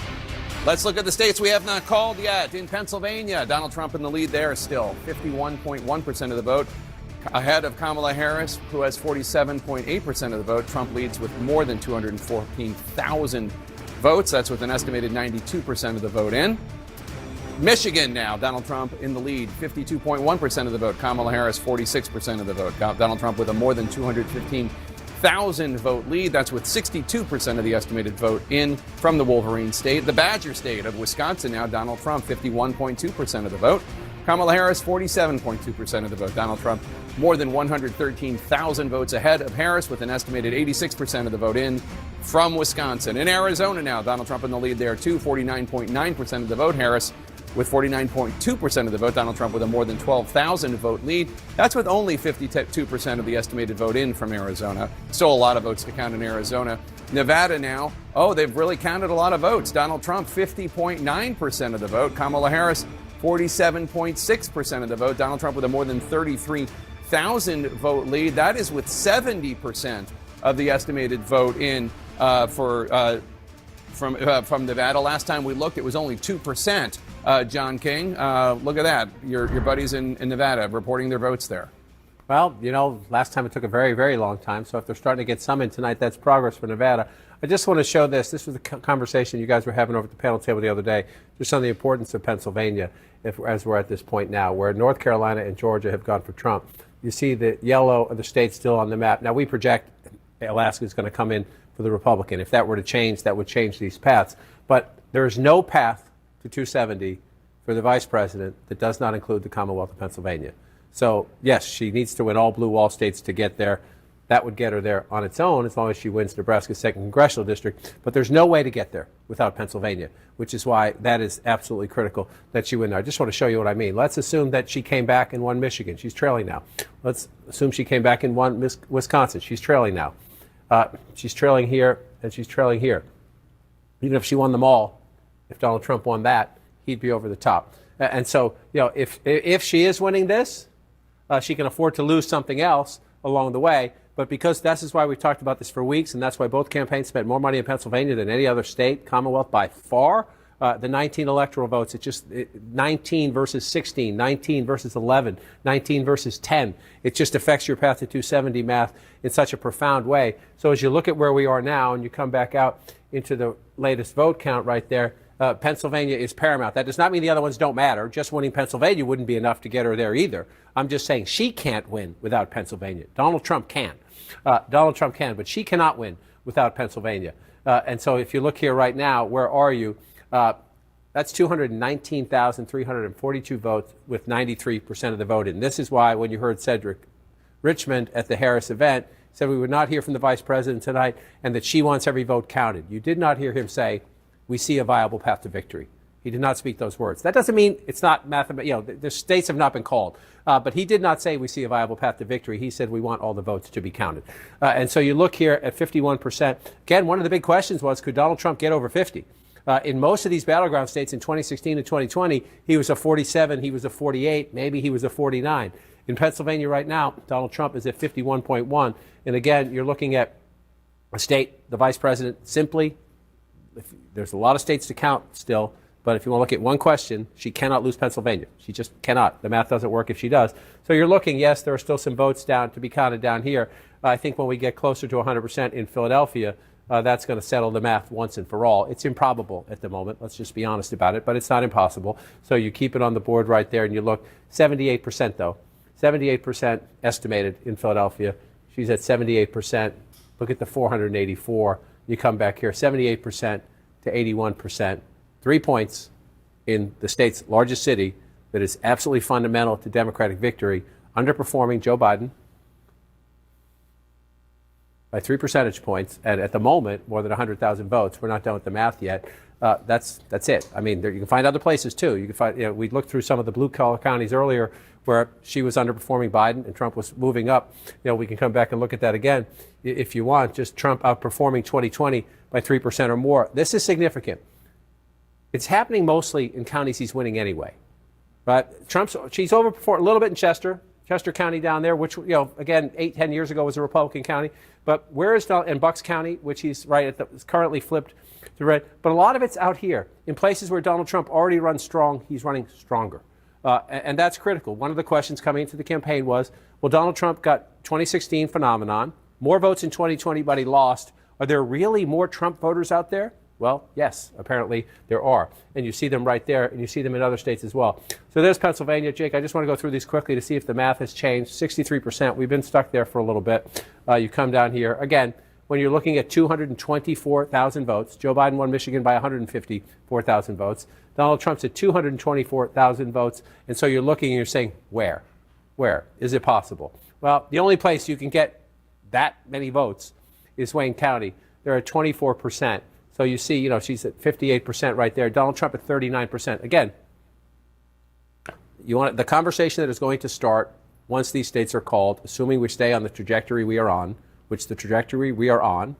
Let's look at the states we have not called yet. In Pennsylvania, Donald Trump in the lead there still, 51.1% of the vote, ahead of Kamala Harris, who has 47.8% of the vote. Trump leads with more than 214,000 votes. That's with an estimated 92% of the vote in. Michigan now, Donald Trump in the lead, 52.1% of the vote. Kamala Harris, 46% of the vote. Donald Trump with a more than 215,000 vote lead. That's with 62% of the estimated vote in from the Wolverine state. The Badger state of Wisconsin now, Donald Trump, 51.2% of the vote. Kamala Harris, 47.2% of the vote. Donald Trump, more than 113,000 votes ahead of Harris with an estimated 86% of the vote in from Wisconsin. In Arizona now, Donald Trump in the lead there too, 49.9% of the vote. Harris with 49.2% of the vote. Donald Trump with a more than 12,000 vote lead. That's with only 52% of the estimated vote in from Arizona. Still a lot of votes to count in Arizona. Nevada now, they've really counted a lot of votes. Donald Trump, 50.9% of the vote. Kamala Harris, 47.6% of the vote. Donald Trump with a more than 33,000 vote lead. That is with 70% of the estimated vote in from Nevada. Last time we looked, it was only 2%. John King, look at that. Your buddies in Nevada reporting their votes there. Well, last time it took a very, very long time. So if they're starting to get some in tonight, that's progress for Nevada. I just want to show this. This was a conversation you guys were having over at the panel table the other day, just on the importance of Pennsylvania, as we're at this point now, where North Carolina and Georgia have gone for Trump. You see the yellow of the states still on the map. Now, we project Alaska is going to come in for the Republican. If that were to change, that would change these paths. But there is no path to 270 for the vice president that does not include the Commonwealth of Pennsylvania. So, yes, she needs to win all blue wall states to get there. That would get her there on its own as long as she wins Nebraska's 2nd congressional district. But there's no way to get there without Pennsylvania, which is why that is absolutely critical that she win there. I just want to show you what I mean. Let's assume that she came back and won Michigan. She's trailing now. Let's assume she came back and won Wisconsin. She's trailing now. She's trailing here, and she's trailing here. Even if she won them all, if Donald Trump won that, he'd be over the top. And so, if she is winning this, she can afford to lose something else along the way. But because this is why we've talked about this for weeks, and that's why both campaigns spent more money in Pennsylvania than any other state, Commonwealth by far, the 19 electoral votes, it's just 19 versus 16, 19 versus 11, 19 versus 10. It just affects your path to 270 math in such a profound way. So as you look at where we are now and you come back out into the latest vote count right there, Pennsylvania is paramount. That does not mean the other ones don't matter. Just winning Pennsylvania wouldn't be enough to get her there either. I'm just saying she can't win without Pennsylvania. Donald Trump can. Donald Trump can, but she cannot win without Pennsylvania. And so if you look here right now, where are you? That's 219,342 votes with 93% of the vote in. This is why when you heard Cedric Richmond at the Harris event, said we would not hear from the vice president tonight and that she wants every vote counted. You did not hear him say, we see a viable path to victory. He did not speak those words. That doesn't mean it's not mathematical. The states have not been called. But he did not say we see a viable path to victory. He said we want all the votes to be counted. And so you look here at 51%. Again, one of the big questions was, could Donald Trump get over 50? In most of these battleground states in 2016 and 2020, he was a 47, he was a 48, maybe he was a 49. In Pennsylvania right now, Donald Trump is at 51.1. And again, you're looking at a state, the vice president simply, there's a lot of states to count still, but if you want to look at one question, she cannot lose Pennsylvania. She just cannot. The math doesn't work if she does. So you're looking, yes, there are still some votes down to be counted down here. I think when we get closer to 100% in Philadelphia, that's going to settle the math once and for all. It's improbable at the moment. Let's just be honest about it, but it's not impossible. So you keep it on the board right there, and you look 78% though. 78% estimated in Philadelphia. She's at 78%. Look at the 484. You come back here, 78% to 81%. 3 points in the state's largest city that is absolutely fundamental to Democratic victory, underperforming Joe Biden by 3 percentage points, and at the moment, more than 100,000 votes. We're not done with the math yet. That's it. I mean, you can find other places too. You can find. We looked through some of the blue-collar counties earlier where she was underperforming Biden and Trump was moving up. We can come back and look at that again if you want. Just Trump outperforming 2020 by 3% or more. This is significant. It's happening mostly in counties he's winning anyway. But she's overperformed a little bit in Chester County down there, which, again, 8-10 years ago was a Republican county. But where is in Bucks County, which he's right at is currently flipped to red. But a lot of it's out here in places where Donald Trump already runs strong. He's running stronger. And that's critical. One of the questions coming into the campaign was, well, Donald Trump got 2016 phenomenon, more votes in 2020, but he lost. Are there really more Trump voters out there? Well, yes, apparently there are. And you see them right there, and you see them in other states as well. So there's Pennsylvania. Jake, I just want to go through these quickly to see if the math has changed. 63%. We've been stuck there for a little bit. You come down here. Again, when you're looking at 224,000 votes, Joe Biden won Michigan by 154,000 votes. Donald Trump's at 224,000 votes. And so you're looking and you're saying, where? Where? Is it possible? Well, the only place you can get that many votes is Wayne County. They're at 24%. So you see, she's at 58% right there. Donald Trump at 39%. Again, you want the conversation that is going to start once these states are called, assuming we stay on the trajectory we are on, which the trajectory we are on,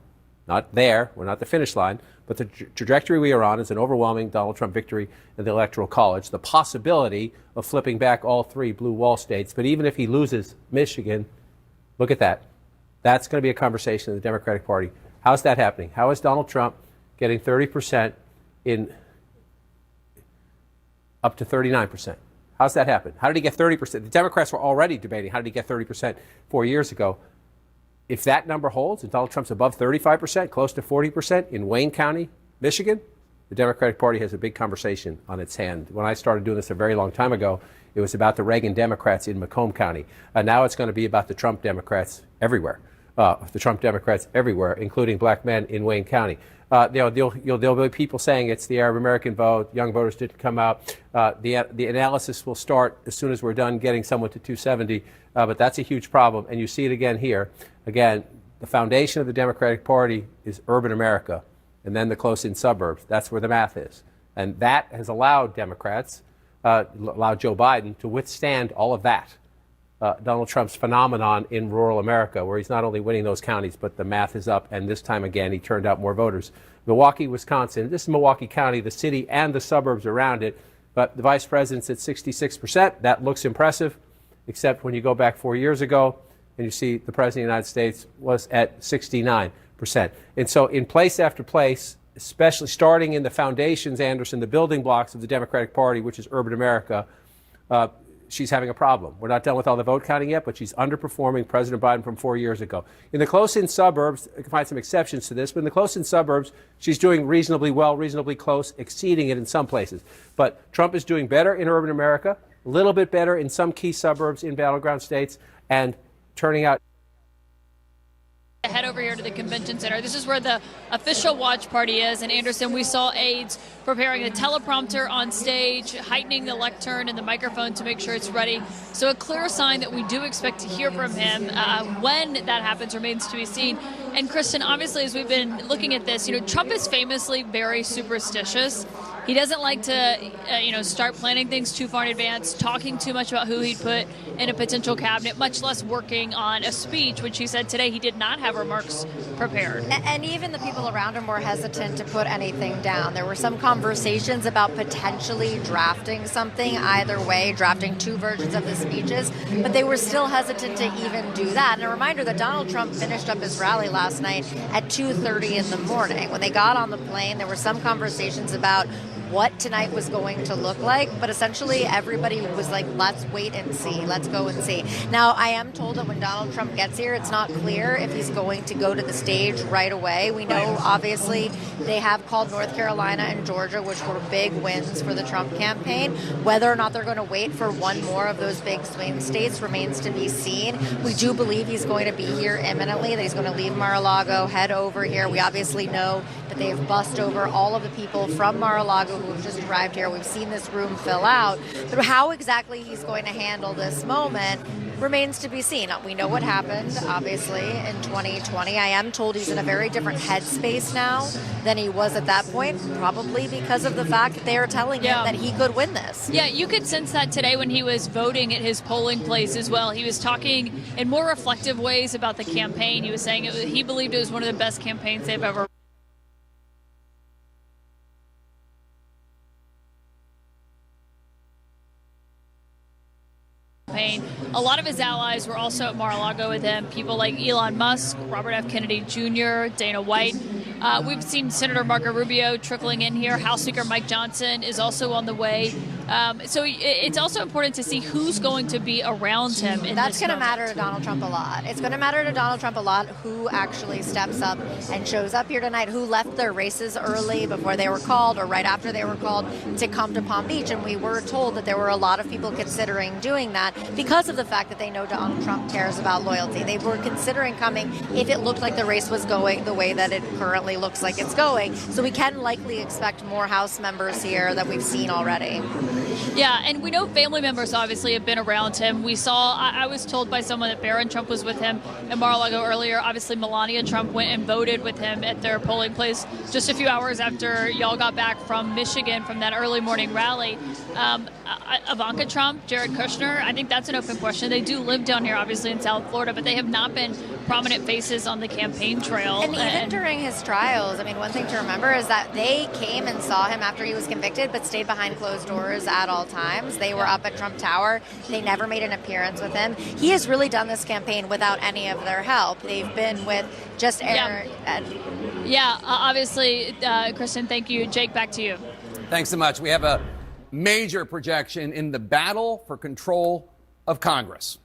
not there, we're not the finish line, but the trajectory we are on is an overwhelming Donald Trump victory in the Electoral College. The possibility of flipping back all 3 blue wall states, but even if he loses Michigan, look at that. That's going to be a conversation in the Democratic Party. How's that happening? How is Donald Trump getting 30% in up to 39%? How's that happen? How did he get 30%? The Democrats were already debating how did he get 30% 4 years ago. If that number holds and Donald Trump's above 35%, close to 40% in Wayne County, Michigan, the Democratic Party has a big conversation on its hand. When I started doing this a very long time ago, it was about the Reagan Democrats in Macomb County. Now it's going to be about the Trump Democrats everywhere. the Trump Democrats everywhere, including black men in Wayne County. There'll be people saying it's the Arab American vote. Young voters didn't come out. The analysis will start as soon as we're done getting someone to 270. But that's a huge problem. And you see it again here. Again, the foundation of the Democratic Party is urban America and then the close-in suburbs. That's where the math is. And that has allowed Democrats, allowed Joe Biden to withstand all of that. Donald Trump's phenomenon in rural America, where he's not only winning those counties, but the math is up. And this time again, he turned out more voters. Milwaukee, Wisconsin. This is Milwaukee County, the city and the suburbs around it. But the vice president's at 66%. That looks impressive, except when you go back 4 years ago and you see the president of the United States was at 69%. And so in place after place, especially starting in the foundations, Anderson, the building blocks of the Democratic Party, which is urban America, she's having a problem. We're not done with all the vote counting yet, but she's underperforming President Biden from 4 years ago. In the close-in suburbs, I can find some exceptions to this, but in the close-in suburbs, she's doing reasonably well, reasonably close, exceeding it in some places. But Trump is doing better in urban America, a little bit better in some key suburbs in battleground states, and turning out. Head over here to the convention center. This is where the official watch party is. And Anderson, we saw aides preparing a teleprompter on stage, heightening the lectern and the microphone to make sure it's ready. So a clear sign that we do expect to hear from him. When that happens remains to be seen. And Kristen, obviously, as we've been looking at this, Trump is famously very superstitious. He doesn't like to, start planning things too far in advance, talking too much about who he'd put in a potential cabinet, much less working on a speech, which he said today he did not have remarks prepared. And even the people around him were hesitant to put anything down. There were some conversations about potentially drafting something either way, drafting two versions of the speeches, but they were still hesitant to even do that. And a reminder that Donald Trump finished up his rally last night at 2:30 in the morning. When they got on the plane, there were some conversations about what tonight was going to look like, but essentially everybody was like, let's wait and see, let's go and see. Now, I am told that when Donald Trump gets here, it's not clear if he's going to go to the stage right away. We know, obviously, they have called North Carolina and Georgia, which were big wins for the Trump campaign. Whether or not they're going to wait for one more of those big swing states remains to be seen. We do believe he's going to be here imminently, that he's going to leave Mar-a-Lago, head over here. We obviously know that they have bussed over all of the people from Mar-a-Lago who have just arrived here. We've seen this room fill out. But how exactly he's going to handle this moment remains to be seen. We know what happened, obviously, in 2020. I am told he's in a very different headspace now than he was at that point, probably because of the fact that they are telling him that he could win this. Yeah, you could sense that today when he was voting at his polling place as well. He was talking in more reflective ways about the campaign. He was saying he believed it was one of the best campaigns they've ever. A lot of his allies were also at Mar-a-Lago with him, people like Elon Musk, Robert F. Kennedy Jr., Dana White. We've seen Senator Marco Rubio trickling in here. House Speaker Mike Johnson is also on the way. So it's also important to see who's going to be around him in That's this going to matter to Donald Trump a lot. It's going to matter to Donald Trump a lot who actually steps up and shows up here tonight, who left their races early before they were called or right after they were called to come to Palm Beach. And we were told that there were a lot of people considering doing that because of the fact that they know Donald Trump cares about loyalty. They were considering coming if it looked like the race was going the way that it currently looks like it's going. So we can likely expect more House members here that we've seen already. Yeah, and we know family members obviously have been around him. We saw, I was told by someone that Barron Trump was with him in Mar-a-Lago earlier. Obviously, Melania Trump went and voted with him at their polling place just a few hours after y'all got back from Michigan from that early morning rally. Ivanka Trump, Jared Kushner, I think that's an open question. They do live down here, obviously, in South Florida, but they have not been prominent faces on the campaign trail. And even during his trials, I mean, one thing to remember is that they came and saw him after he was convicted, but stayed behind closed doors at all times. They were up at Trump Tower. They never made an appearance with him. He has really done this campaign without any of their help. They've been with just Aaron. Yeah, obviously, Kristen, thank you. Jake, back to you. Thanks so much. We have a major projection in the battle for control of Congress.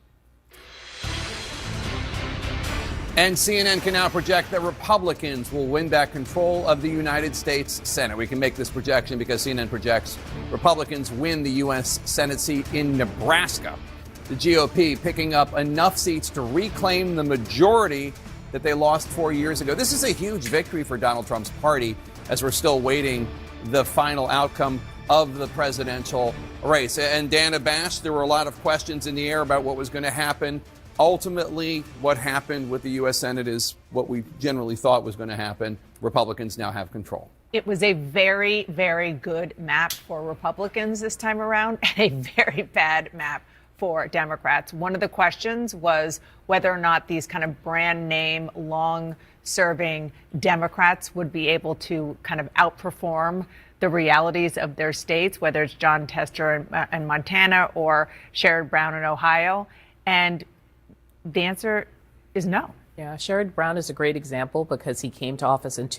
And CNN can now project that Republicans will win back control of the United States Senate. We can make this projection because CNN projects Republicans win the U.S. Senate seat in Nebraska. The GOP picking up enough seats to reclaim the majority that they lost 4 years ago. This is a huge victory for Donald Trump's party as we're still waiting the final outcome of the presidential race. And Dana Bash, there were a lot of questions in the air about what was going to happen. Ultimately, what happened with the U.S. Senate is what we generally thought was going to happen. Republicans now have control. It was a very, very good map for Republicans this time around and a very bad map for Democrats. One of the questions was whether or not these kind of brand name, long serving Democrats would be able to kind of outperform the realities of their states, whether it's John Tester in Montana or Sherrod Brown in Ohio. And the answer is no. Yeah, Sherrod Brown is a great example because he came to office in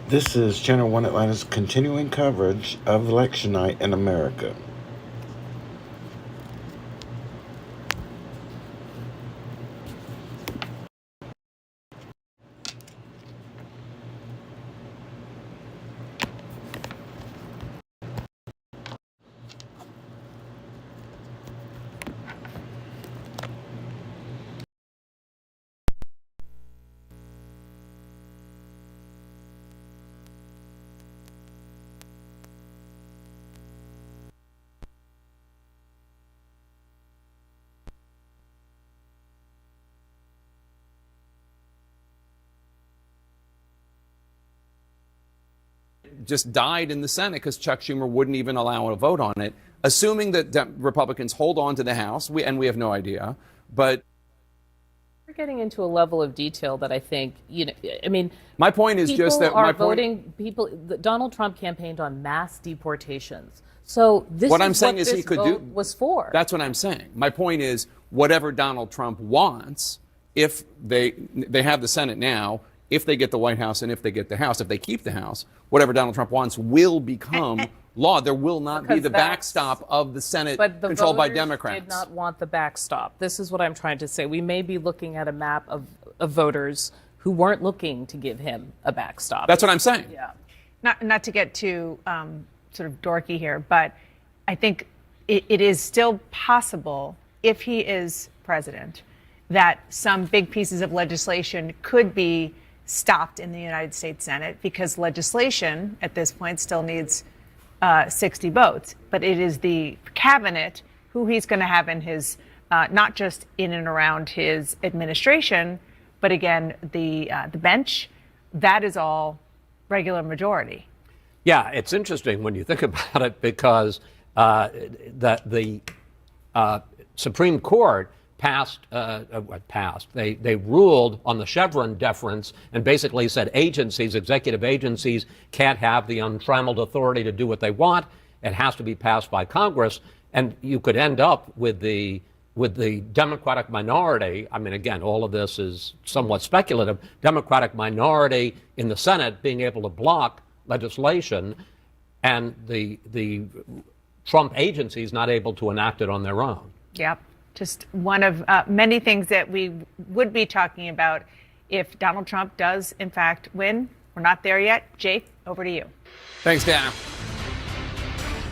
This is Channel 1 Atlanta's continuing coverage of election night in America. Just died in the Senate because Chuck Schumer wouldn't even allow a vote on it, assuming that Republicans hold on to the House, and we have no idea. But We're getting into a level of detail that I think, I mean, my point is just that Donald Trump campaigned on mass deportations. So this what is I'm saying what is this he could vote do was for. That's what I'm saying. My point is whatever Donald Trump wants, if they have the Senate now, if they get the White House and if they get the House, if they keep the House, whatever Donald Trump wants will become law. There will not be the backstop of the Senate controlled by Democrats. Did not want the backstop. This is what I'm trying to say. We may be looking at a map of voters who weren't looking to give him a backstop. That's what I'm saying. Yeah. Not to get too sort of dorky here, but I think it is still possible, if he is president, that some big pieces of legislation could be stopped in the United States Senate, because legislation at this point still needs 60 votes. But it is the cabinet who he's going to have in his, not just in and around his administration, but again, the bench, that is all regular majority. Yeah, it's interesting when you think about it, because the Supreme Court They ruled on the Chevron deference and basically said executive agencies can't have the untrammeled authority to do what they want. It has to be passed by Congress. And you could end up with the Democratic minority. I mean, again, all of this is somewhat speculative. Democratic minority in the Senate being able to block legislation, and the Trump agencies not able to enact it on their own. Yep. Just one of many things that we would be talking about if Donald Trump does, in fact, win. We're not there yet. Jake, over to you. Thanks, Dana.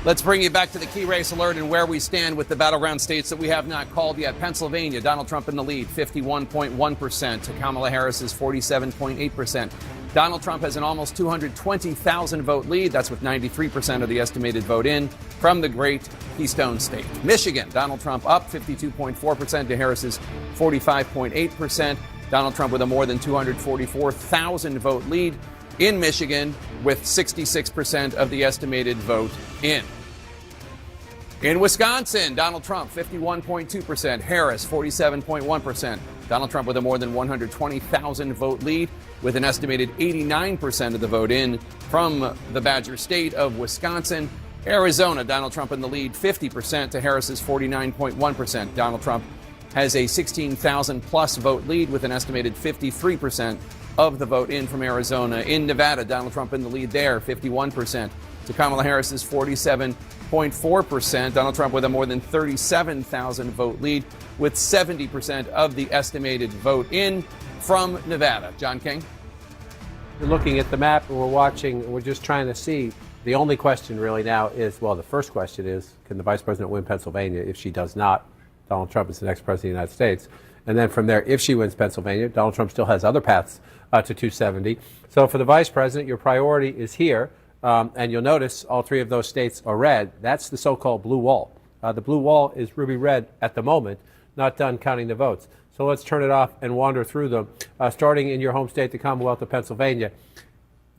Let's bring you back to the key race alert and where we stand with the battleground states that we have not called yet. Pennsylvania, Donald Trump in the lead, 51.1%. Kamala Harris is 47.8%. Donald Trump has an almost 220,000 vote lead. That's with 93% of the estimated vote in from the great Keystone State. Michigan, Donald Trump up 52.4% to Harris's 45.8%. Donald Trump with a more than 244,000 vote lead in Michigan with 66% of the estimated vote in. In Wisconsin, Donald Trump, 51.2%. Harris, 47.1%. Donald Trump with a more than 120,000 vote lead with an estimated 89% of the vote in from the Badger State of Wisconsin. Arizona, Donald Trump in the lead, 50% to Harris's 49.1%. Donald Trump has a 16,000 plus vote lead with an estimated 53% of the vote in from Arizona. In Nevada, Donald Trump in the lead there, 51% to Kamala Harris's 47.4%. Donald Trump with a more than 37,000 vote lead with 70% of the estimated vote in from Nevada. John King? We're looking at the map and we're watching, and we're just trying to see. The only question really now is, well, the first question is, can the vice president win Pennsylvania? If she does not, Donald Trump is the next president of the United States. And then from there, if she wins Pennsylvania, Donald Trump still has other paths to 270. So for the vice president, your priority is here. And you'll notice all three of those states are red. That's the so-called blue wall. The blue wall is ruby red at the moment, not done counting the votes. So let's turn it off and wander through them, starting in your home state, the Commonwealth of Pennsylvania.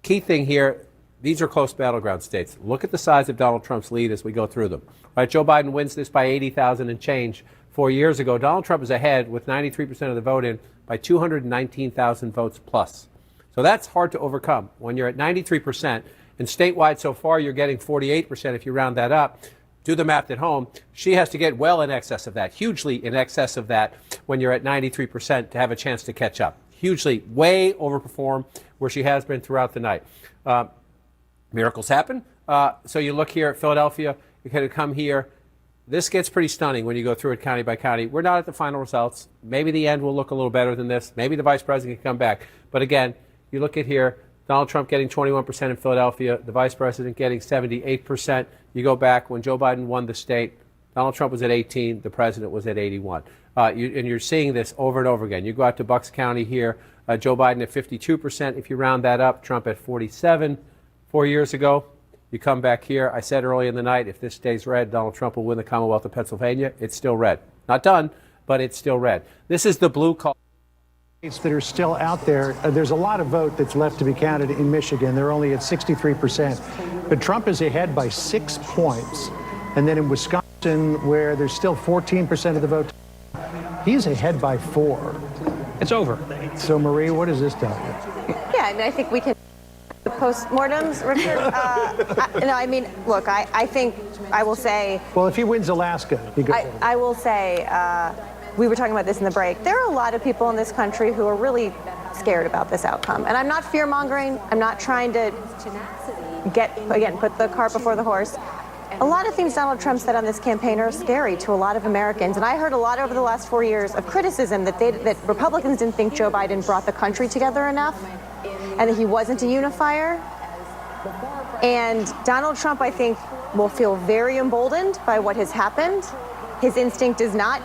Key thing here, these are close battleground states. Look at the size of Donald Trump's lead as we go through them. Right, Joe Biden wins this by 80,000 and change 4 years ago. Donald Trump is ahead with 93% of the vote in by 219,000 votes plus. So that's hard to overcome. When you're at 93%, and statewide so far you're getting 48% if you round that up. Do the math at home. She has to get well in excess of that, hugely in excess of that when you're at 93% to have a chance to catch up. Hugely, way overperform where she has been throughout the night. Miracles happen. So you look here at Philadelphia, you kind of come here. This gets pretty stunning when you go through it county by county. We're not at the final results. Maybe the end will look a little better than this. Maybe the vice president can come back. But again, you look at here, Donald Trump getting 21% in Philadelphia, the vice president getting 78%. You go back when Joe Biden won the state, Donald Trump was at 18, the president was at 81. And you're seeing this over and over again. You go out to Bucks County here, Joe Biden at 52%. If you round that up, Trump at 47 4 years ago. You come back here. I said early in the night, if this stays red, Donald Trump will win the Commonwealth of Pennsylvania. It's still red. Not done, but it's still red. This is the blue call. That are still out there. There's a lot of vote that's left to be counted in Michigan. They're only at 63%. But Trump is ahead by 6 points. And then in Wisconsin, where there's still 14% of the vote, he's ahead by 4. It's over. So, Marie, what does this tell you? Yeah, and I think we can postmortems, Richard. No, I mean, look, I think I will say. Well, if he wins Alaska, he goes. I will say. We were talking about this in the break. There are a lot of people in this country who are really scared about this outcome. And I'm not fear-mongering. I'm not trying to put the cart before the horse. A lot of things Donald Trump said on this campaign are scary to a lot of Americans. And I heard a lot over the last 4 years of criticism that Republicans didn't think Joe Biden brought the country together enough and that he wasn't a unifier. And Donald Trump, I think, will feel very emboldened by what has happened. His instinct is not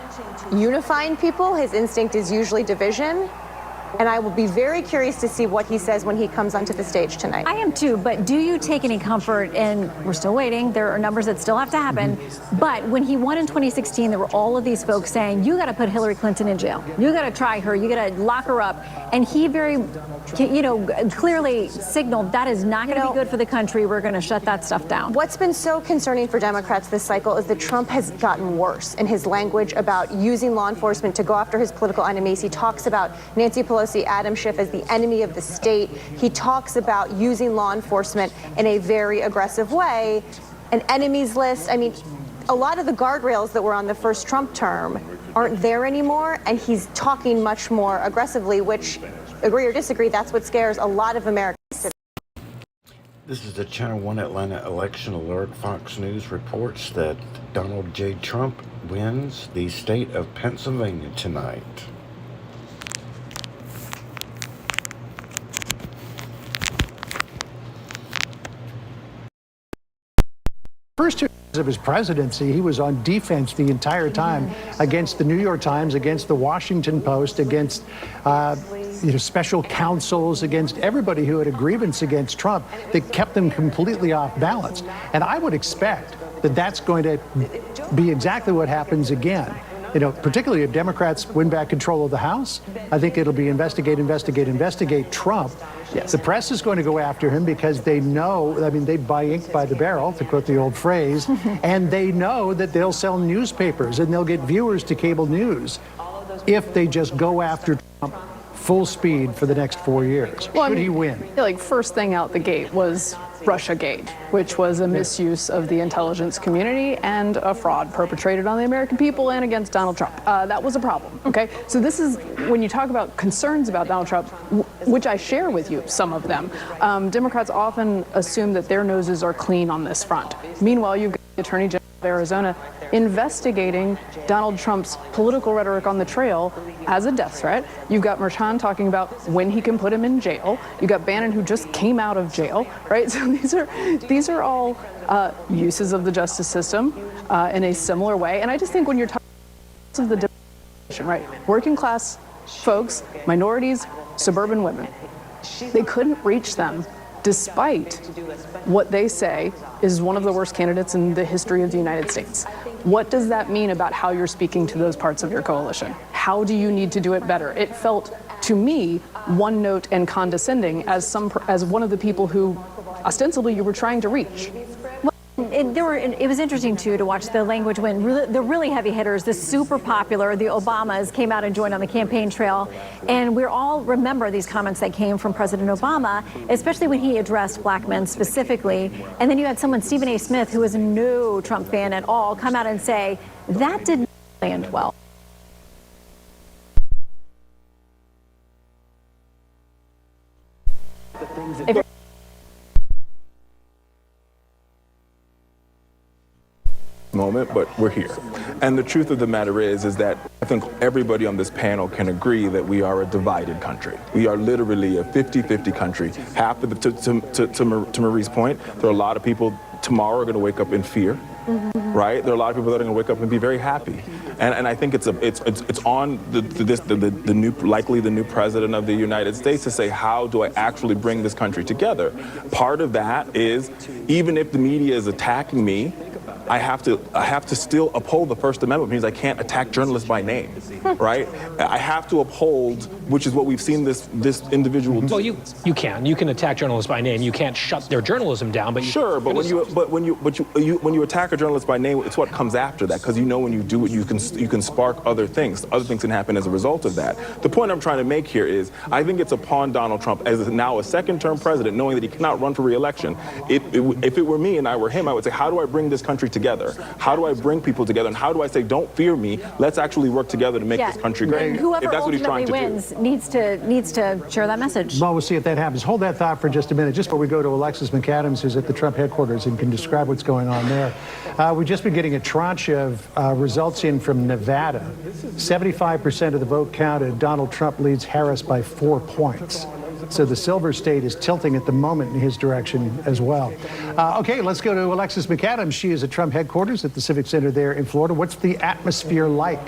unifying people. His instinct is usually division. And I will be very curious to see what he says when he comes onto the stage tonight. I am too, but do you take any comfort in, we're still waiting, there are numbers that still have to happen, but when he won in 2016, there were all of these folks saying, you got to put Hillary Clinton in jail. You got to try her. You got to lock her up. And he very, clearly signaled that is not going to be good for the country. We're going to shut that stuff down. What's been so concerning for Democrats this cycle is that Trump has gotten worse in his language about using law enforcement to go after his political enemies. He talks about Nancy Pelosi, Adam Schiff as the enemy of the state. He talks about using law enforcement in a very aggressive way. An enemies list. I mean, a lot of the guardrails that were on the first Trump term aren't there anymore, and he's talking much more aggressively, which, agree or disagree, that's what scares a lot of Americans. This is the Channel 1 Atlanta Election Alert. Fox News reports that Donald J. Trump wins the state of Pennsylvania tonight. First 2 years of his presidency, he was on defense the entire time against the New York Times, against the Washington Post, against special counsels, against everybody who had a grievance against Trump that kept them completely off balance. And I would expect that that's going to be exactly what happens again. Particularly if Democrats win back control of the House, I think it'll be investigate Trump. Yes. The press is going to go after him because they know, they buy ink by the barrel, to quote the old phrase, and they know that they'll sell newspapers and they'll get viewers to cable news if they just go after Trump full speed for the next 4 years. Should he win? First thing out the gate was Russiagate, which was a misuse of the intelligence community and a fraud perpetrated on the American people and against Donald Trump. That was a problem, okay? So this is, when you talk about concerns about Donald Trump, which I share with you, some of them, Democrats often assume that their noses are clean on this front. Meanwhile, you've got the Attorney General of Arizona investigating Donald Trump's political rhetoric on the trail as a death threat. You've got Merchan talking about when he can put him in jail. You've got Bannon, who just came out of jail, right? So these are all uses of the justice system in a similar way. And I just think when you're talking of the division, right, working class folks, minorities, suburban women, they couldn't reach them despite what they say is one of the worst candidates in the history of the United States. What does that mean about how you're speaking to those parts of your coalition? How do you need to do it better? It felt, to me, one note and condescending as one of the people who ostensibly you were trying to reach. It was interesting, too, to watch the language when the really heavy hitters, the super popular, the Obamas, came out and joined on the campaign trail. And we all remember these comments that came from President Obama, especially when he addressed black men specifically. And then you had someone, Stephen A. Smith, who was no Trump fan at all, come out and say, that did not land well. Moment, but we're here. And the truth of the matter is that I think everybody on this panel can agree that we are a divided country. We are literally a 50-50 country. Half of the, to Marie's point, there are a lot of people tomorrow are going to wake up in fear, right? There are a lot of people that are going to wake up and be very happy. And I think it's on the new president of the United States to say, how do I actually bring this country together? Part of that is, even if the media is attacking me, I have to still uphold the First Amendment. It means I can't attack journalists by name, right? I have to uphold, which is what we've seen this individual do. Well, you can attack journalists by name. You can't shut their journalism down, but sure. But when you attack a journalist by name, it's what comes after that, because when you do it, you can spark other things. Other things can happen as a result of that. The point I'm trying to make here is, I think it's upon Donald Trump, as now a second-term president, knowing that he cannot run for re-election. If it were me and I were him, I would say, how do I bring this country together? How do I bring people together? And how do I say, don't fear me, let's actually work together to make this country great? Whoever if that's what he's trying to wins do. needs to share that message. Well, we'll see if that happens. Hold that thought for just a minute, just before we go to Alexis McAdams, who's at the Trump headquarters and can describe what's going on there. We've just been getting a tranche of results in from Nevada. 75% of the vote counted. Donald Trump leads Harris by 4 points. So the Silver State is tilting at the moment in his direction as well. Okay, let's go to Alexis McAdams. She is at Trump headquarters at the Civic Center there in Florida. What's the atmosphere like?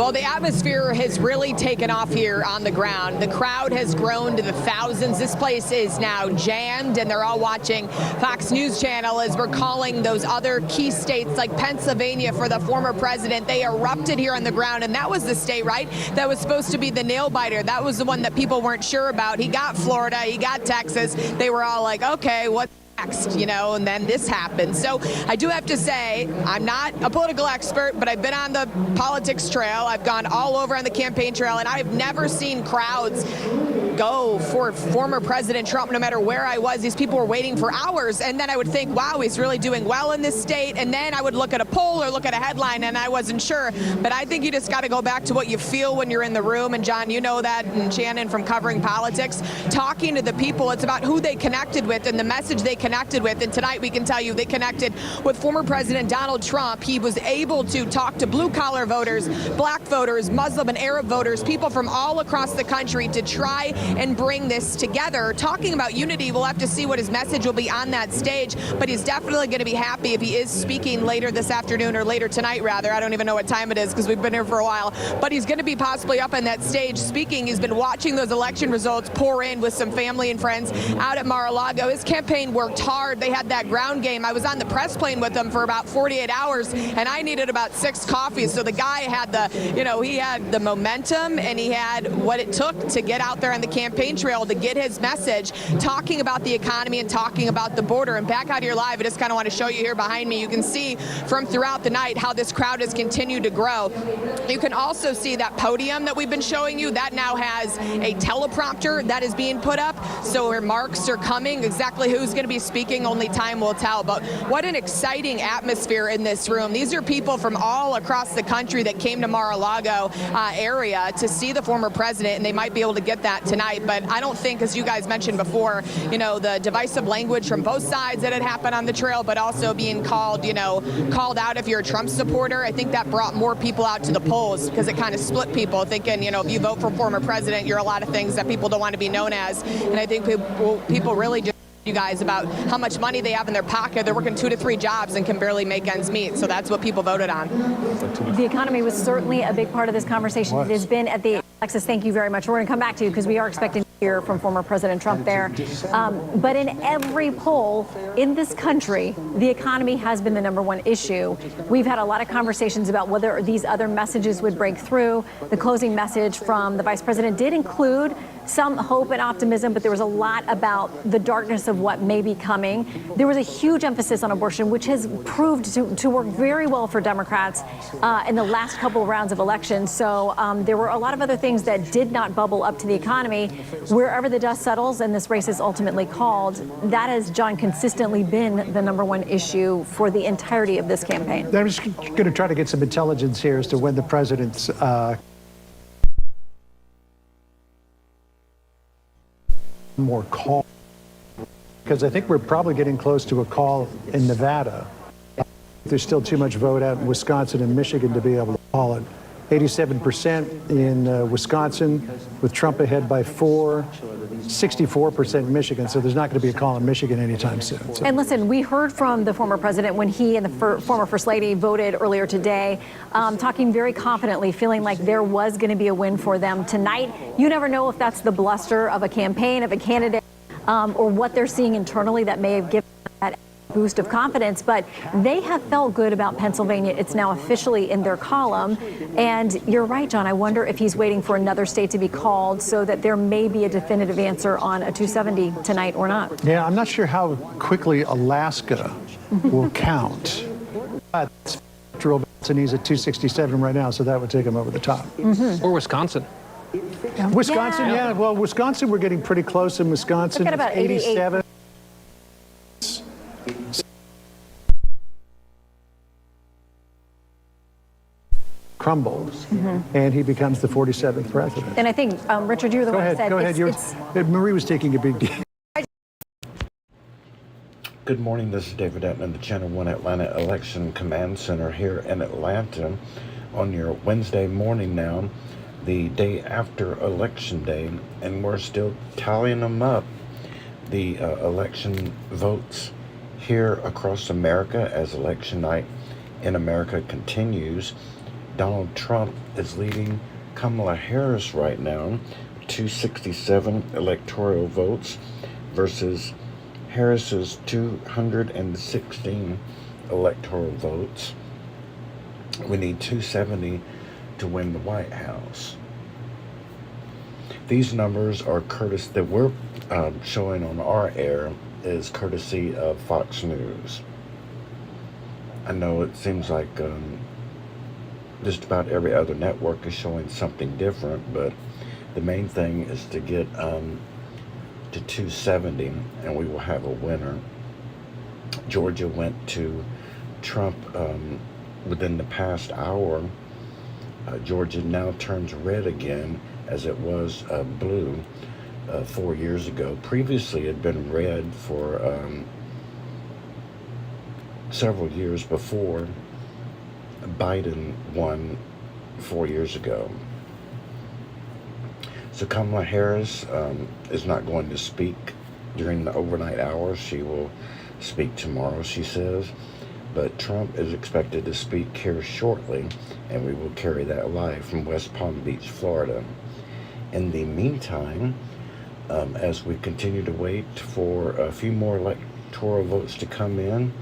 Well, the atmosphere has really taken off here on the ground. The crowd has grown to the thousands. This place is now jammed, and they're all watching Fox News Channel as we're calling those other key states like Pennsylvania for the former president. They erupted here on the ground, and that was the state, right, that was supposed to be the nail biter. That was the one that people weren't sure about. He got Florida, he got Texas. They were all like, okay, what's next, and then this happened. So I do have to say, I'm not a political expert, but I've been on the politics trail. I've gone all over on the campaign trail, and I've never seen crowds go for former President Trump no matter where I was. These people were waiting for hours, and then I would think, wow, he's really doing well in this state, and then I would look at a poll or look at a headline, and I wasn't sure. But I think you just got to go back to what you feel when you're in the room, and John, you know that, and Shannon from covering politics, talking to the people. It's about who they connected with and the message they connected with, and tonight we can tell you they connected with former President Donald Trump. He was able to talk to blue-collar voters, black voters, Muslim and Arab voters, people from all across the country to try and bring this together. Talking about unity, we'll have to see what his message will be on that stage, but he's definitely going to be happy if he is speaking later this afternoon, or later tonight, rather. I don't even know what time it is because we've been here for a while, but he's going to be possibly up on that stage speaking. He's been watching those election results pour in with some family and friends out at Mar-a-Lago. His campaign worked hard. They had that ground game. I was on the press plane with them for about 48 hours, and I needed about 6 coffees. So the guy had he had the momentum, and he had what it took to get out there on the campaign trail to get his message, talking about the economy and talking about the border. And back out here live, I just kind of want to show you here behind me. You can see from throughout the night how this crowd has continued to grow. You can also see that podium that we've been showing you. That now has a teleprompter that is being put up. So remarks are coming. Exactly who's going to be speaking, only time will tell. But what an exciting atmosphere in this room. These are people from all across the country that came to Mar-a-Lago area to see the former president, and they might be able to get that tonight. But I don't think, as you guys mentioned before, the divisive language from both sides that had happened on the trail, but also being called out if you're a Trump supporter. I think that brought more people out to the polls because it kind of split people, thinking, if you vote for former president, you're a lot of things that people don't want to be known as. And I think people really just you guys about how much money they have in their pocket. They're working 2 to 3 jobs and can barely make ends meet. So that's what people voted on. The economy was certainly a big part of this conversation. It has been at the Alexis, thank you very much. We're going to come back to you because we are expecting to hear from former President Trump there. But in every poll in this country, the economy has been the #1 issue. We've had a lot of conversations about whether these other messages would break through. The closing message from the vice president did include some hope and optimism, but there was a lot about the darkness of what may be coming. There was a huge emphasis on abortion, which has proved to work very well for Democrats in the last couple of rounds of elections. So there were a lot of other things that did not bubble up to the economy. Wherever the dust settles and this race is ultimately called, that has, John, consistently been the #1 issue for the entirety of this campaign. I'm just going to try to get some intelligence here as to when the president's more call, because I think we're probably getting close to a call in Nevada. There's still too much vote out in Wisconsin and Michigan to be able to call it. 87% in Wisconsin, with Trump ahead by 4, 64% in Michigan. So there's not going to be a call in Michigan anytime soon. So. And listen, we heard from the former president when he and the former First Lady voted earlier today, talking very confidently, feeling like there was going to be a win for them tonight. You never know if that's the bluster of a campaign, of a candidate, or what they're seeing internally that may have given that boost of confidence, but they have felt good about Pennsylvania. It's now officially in their column. And you're right, John. I wonder if he's waiting for another state to be called so that there may be a definitive answer on a 270 tonight or not. Yeah, I'm not sure how quickly Alaska will count. But and he's at 267 right now, so that would take him over the top. Or Wisconsin. Wisconsin, yeah. Well, Wisconsin, we're getting pretty close in Wisconsin. Look at about 87. Crumbles, and he becomes the 47th president. And I think, Richard, you were the one who said... Go ahead. Marie was taking a big deal. Good morning. This is David Etman, the Channel 1 Atlanta Election Command Center here in Atlanta on your Wednesday morning now, the day after Election Day, and we're still tallying them up, the election votes here across America as election night in America continues. Donald Trump is leading Kamala Harris right now, 267 electoral votes versus Harris's 216 electoral votes. We need 270 to win the White House. These numbers are courtesy that we're showing on our air is courtesy of Fox News. I know it seems like just about every other network is showing something different, but the main thing is to get to 270 and we will have a winner. Georgia went to Trump within the past hour. Georgia now turns red again, as it was blue 4 years ago. Previously it had been red for several years before Biden won 4 years ago. So Kamala Harris is not going to speak during the overnight hours. She will speak tomorrow, she says. But Trump is expected to speak here shortly, and we will carry that live from West Palm Beach, Florida. In the meantime, as we continue to wait for a few more electoral votes to come in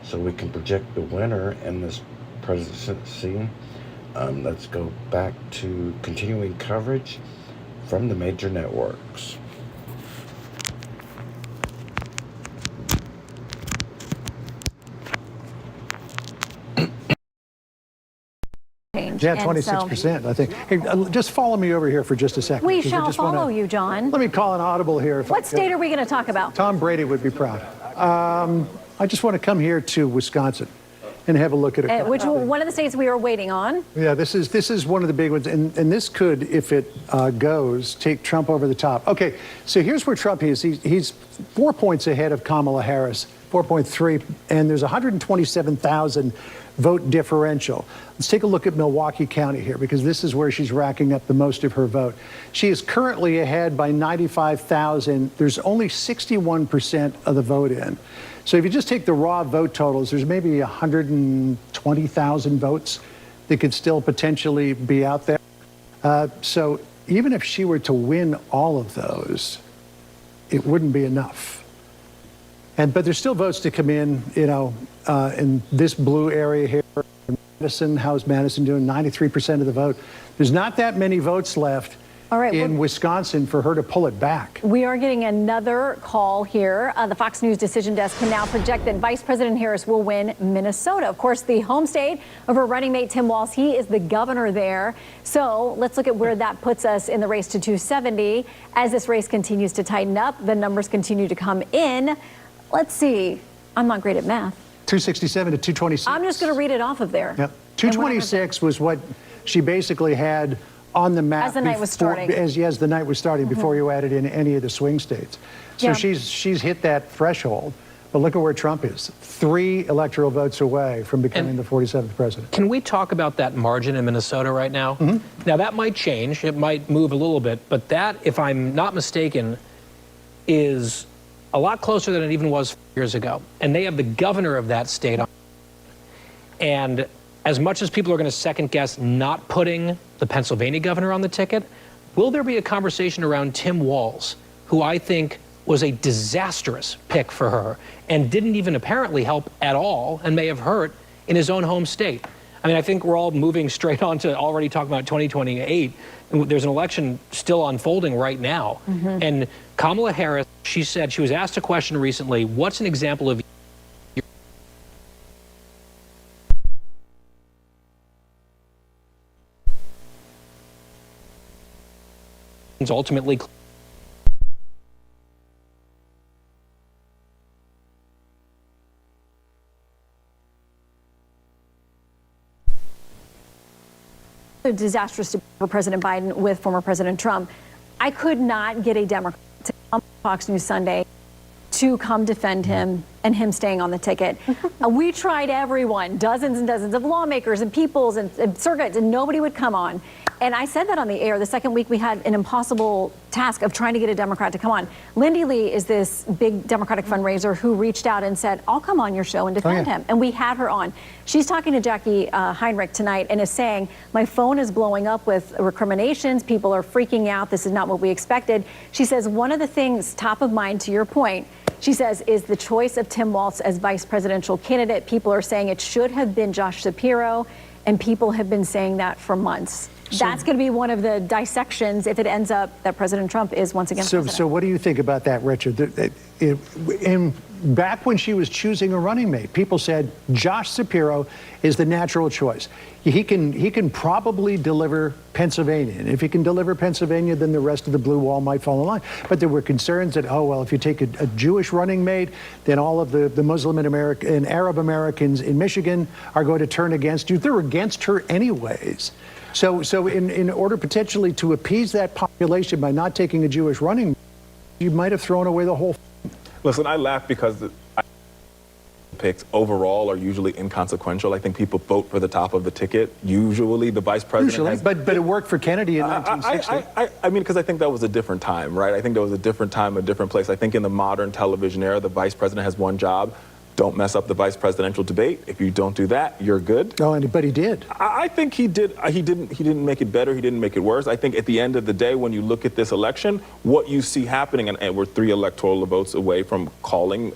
so we can project the winner in this presidency, let's go back to continuing coverage from the major networks. Yeah, 26%, I think. Hey, just follow me over here for just a second. We shall follow you, John. Let me call an audible here. What state are we going to talk about? Tom Brady would be proud. I just want to come here to Wisconsin and have a look at it. Which one of the states we are waiting on? Yeah, this is one of the big ones, and this could, if it goes, take Trump over the top. Okay, so here's where Trump is. He's 4 points ahead of Kamala Harris, 4.3, and there's 127,000 vote differential. Let's take a look at Milwaukee County here, because this is where she's racking up the most of her vote. She is currently ahead by 95,000. There's only 61% of the vote in. So if you just take the raw vote totals, there's maybe 120,000 votes that could still potentially be out there. So even if she were to win all of those, it wouldn't be enough. But there's still votes to come in, in this blue area here. Madison, how's Madison doing? 93% of the vote. There's not that many votes left in Wisconsin for her to pull it back. We are getting another call here. The Fox News decision desk can now project that Vice President Harris will win Minnesota. Of course, the home state of her running mate, Tim Walz. He is the governor there. So let's look at where that puts us in the race to 270. As this race continues to tighten up, the numbers continue to come in. Let's see. I'm not great at math. 267 to 226. I'm just going to read it off of there. Yep. 226 was what she basically had on the map as the night was starting. As the night was starting, before you added in any of the swing states. So she's hit that threshold. But look at where Trump is. 3 electoral votes away from becoming the 47th president. Can we talk about that margin in Minnesota right now? Now, that might change. It might move a little bit. But that, if I'm not mistaken, is a lot closer than it even was 4 years ago. And they have the governor of that state on. And as much as people are going to second guess not putting the Pennsylvania governor on the ticket, will there be a conversation around Tim Walz, who I think was a disastrous pick for her and didn't even apparently help at all and may have hurt in his own home state? I mean, I think we're all moving straight on to already talking about 2028. And there's an election still unfolding right now. And Kamala Harris, she said, she was asked a question recently, what's an example of ultimately disastrous for President Biden with former President Trump. I could not get a Democrat to come to Fox News Sunday to come defend him and him staying on the ticket. We tried everyone, dozens and dozens of lawmakers and peoples and circuits, and nobody would come on. And I said that on the air the second week we had an impossible task of trying to get a Democrat to come on. Lindy Lee is this big Democratic fundraiser who reached out and said, I'll come on your show and defend him. And we had her on. She's talking to Jackie Heinrich tonight and is saying, my phone is blowing up with recriminations. People are freaking out. This is not what we expected. She says, one of the things top of mind, to your point, she says, is the choice of Tim Walz as vice presidential candidate. People are saying it should have been Josh Shapiro, and people have been saying that for months. That's going to be one of the dissections if it ends up that President Trump is once again president. So what do you think about that, Richard? Back when she was choosing a running mate, people said Josh Shapiro is the natural choice. He can probably deliver Pennsylvania. And if he can deliver Pennsylvania, then the rest of the blue wall might fall in line. But there were concerns that, oh, well, if you take a Jewish running mate, then all of the Muslim and Arab Americans in Michigan are going to turn against you. They're against her anyways. So in order potentially to appease that population by not taking a Jewish running mate, you might have thrown away the whole thing. Listen, I laugh because the picks overall are usually inconsequential. I think people vote for the top of the ticket. Usually the vice president but it worked for Kennedy in 1960. I mean, because I think that was a different time, right? I think there was a different time, a different place. I think in the modern television era, the vice president has one job. Don't mess up the vice presidential debate. If you don't do that, you're good. No, but he did. I think he did. He didn't make it better. He didn't make it worse. I think at the end of the day, when you look at this election, what you see happening, and we're 3 electoral votes away from calling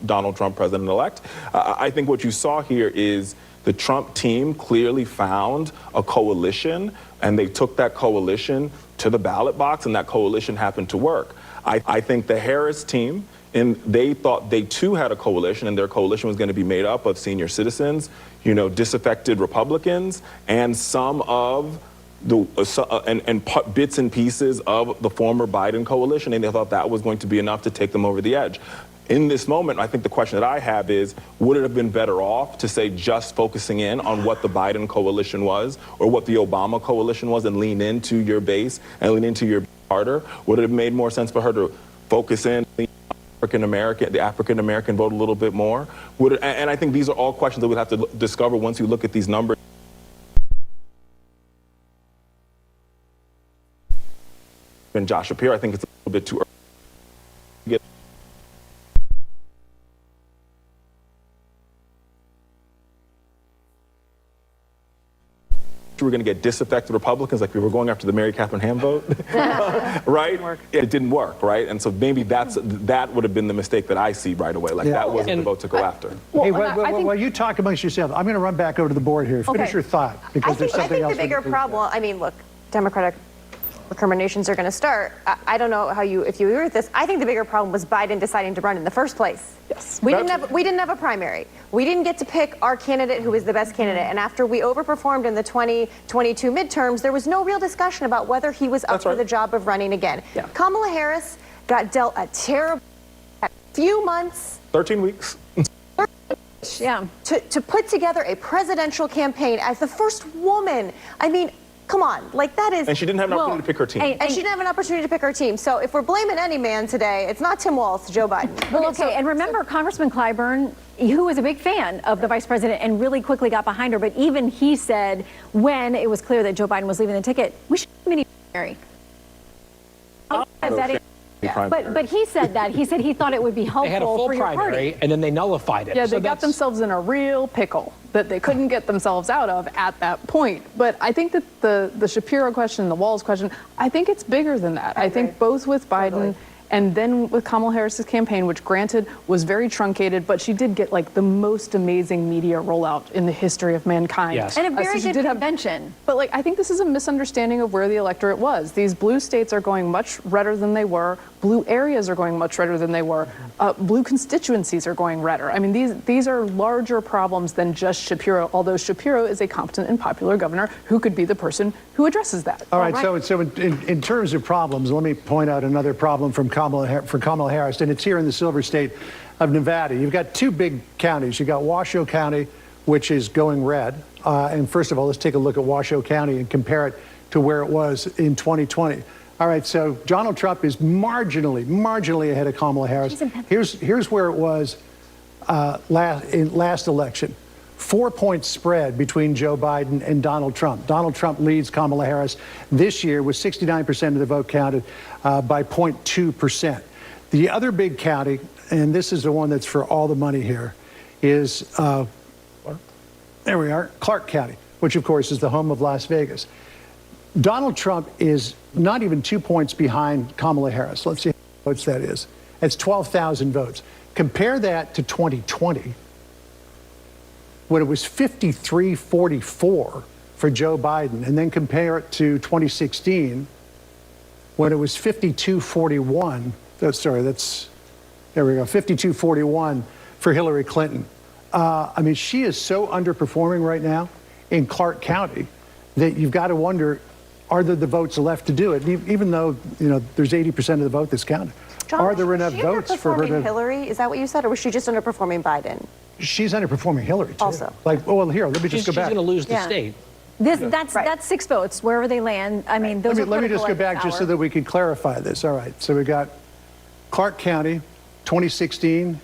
Donald Trump president-elect. I think what you saw here is the Trump team clearly found a coalition, and they took that coalition to the ballot box, and that coalition happened to work. I think the Harris team, and they thought they too had a coalition, and their coalition was going to be made up of senior citizens, disaffected Republicans, and some of the bits and pieces of the former Biden coalition, and they thought that was going to be enough to take them over the edge. In this moment, I think the question that I have is, would it have been better off to say just focusing in on what the Biden coalition was or what the Obama coalition was and lean into your base and lean into your harder? Would it have made more sense for her to focus in the African American vote a little bit more? And I think these are all questions that we'll have to discover once you look at these numbers. And Josh Shapiro, I think it's a little bit too early to get. We're going to get disaffected Republicans like we were going after the Mary Catherine Ham vote, right? It didn't work, right? And so maybe that would have been the mistake that I see right away. Like that wasn't the vote to go after. Hey, while you talk amongst yourself, I'm going to run back over to the board here. Finish your thought, because there's something else. I think the bigger problem, I mean, look, Democratic recriminations are going to start. I don't know if you agree with this. I think the bigger problem was Biden deciding to run in the first place. Yes. We didn't have a primary. We didn't get to pick our candidate who was the best candidate. And after we overperformed in the 2022 midterms, there was no real discussion about whether he was up for the job of running again. Yeah. Kamala Harris got dealt a terrible few months. 13 weeks. Yeah. To put together a presidential campaign as the first woman. I mean, come on, like that is. And she didn't have an opportunity to pick her team. And she didn't have an opportunity to pick her team. So if we're blaming any man today, it's not Tim Walz, it's Joe Biden. Well, okay, and remember Congressman Clyburn, who was a big fan of the vice president and really quickly got behind her, but even he said when it was clear that Joe Biden was leaving the ticket, we should have been primary. But he said that. He said he thought it would be helpful They had a full for your primary, party. and then they nullified it. Yeah, they got themselves in a real pickle that they couldn't get themselves out of at that point. But I think that the Shapiro question, the Walz question, I think it's bigger than that. I think both with Biden and then with Kamala Harris's campaign, which granted was very truncated, but she did get like the most amazing media rollout in the history of mankind. Yes. And a very good convention. But like, I think this is a misunderstanding of where the electorate was. These blue states are going much redder than they were. Blue areas are going much redder than they were. Blue constituencies are going redder. I mean, these are larger problems than just Shapiro, although Shapiro is a competent and popular governor who could be the person who addresses that. All right. So in terms of problems, let me point out another problem for Kamala Harris, and it's here in the Silver State of Nevada. You've got two big counties. You've got Washoe County, which is going red. And first of all, let's take a look at Washoe County and compare it to where it was in 2020. All right, so Donald Trump is marginally ahead of Kamala Harris. Here's where it was last election. 4-point spread between Joe Biden and Donald Trump. Donald Trump leads Kamala Harris this year with 69% of the vote counted by 0.2%. The other big county, and this is the one that's for all the money here, is, there we are, Clark County, which of course is the home of Las Vegas. Donald Trump is not even 2 points behind Kamala Harris. Let's see how many votes that is. That's 12,000 votes. Compare that to 2020, when it was 53-44 for Joe Biden, and then compare it to 2016, when it was 52-41. There we go, 52-41 for Hillary Clinton. I mean, she is so underperforming right now in Clark County that you've got to wonder, are there the votes left to do it? Even though, you know, there's 80% of the vote that's counted. John, are there enough votes for her to... Hillary? Is that what you said, or was she just underperforming Biden? She's underperforming Hillary, too. Also. Like, well, here, let me just go back. She's going to lose the state. That's 6 votes, wherever they land. I mean, those are Let me just go back just so that we can clarify this. All right, so we got Clark County, 2016.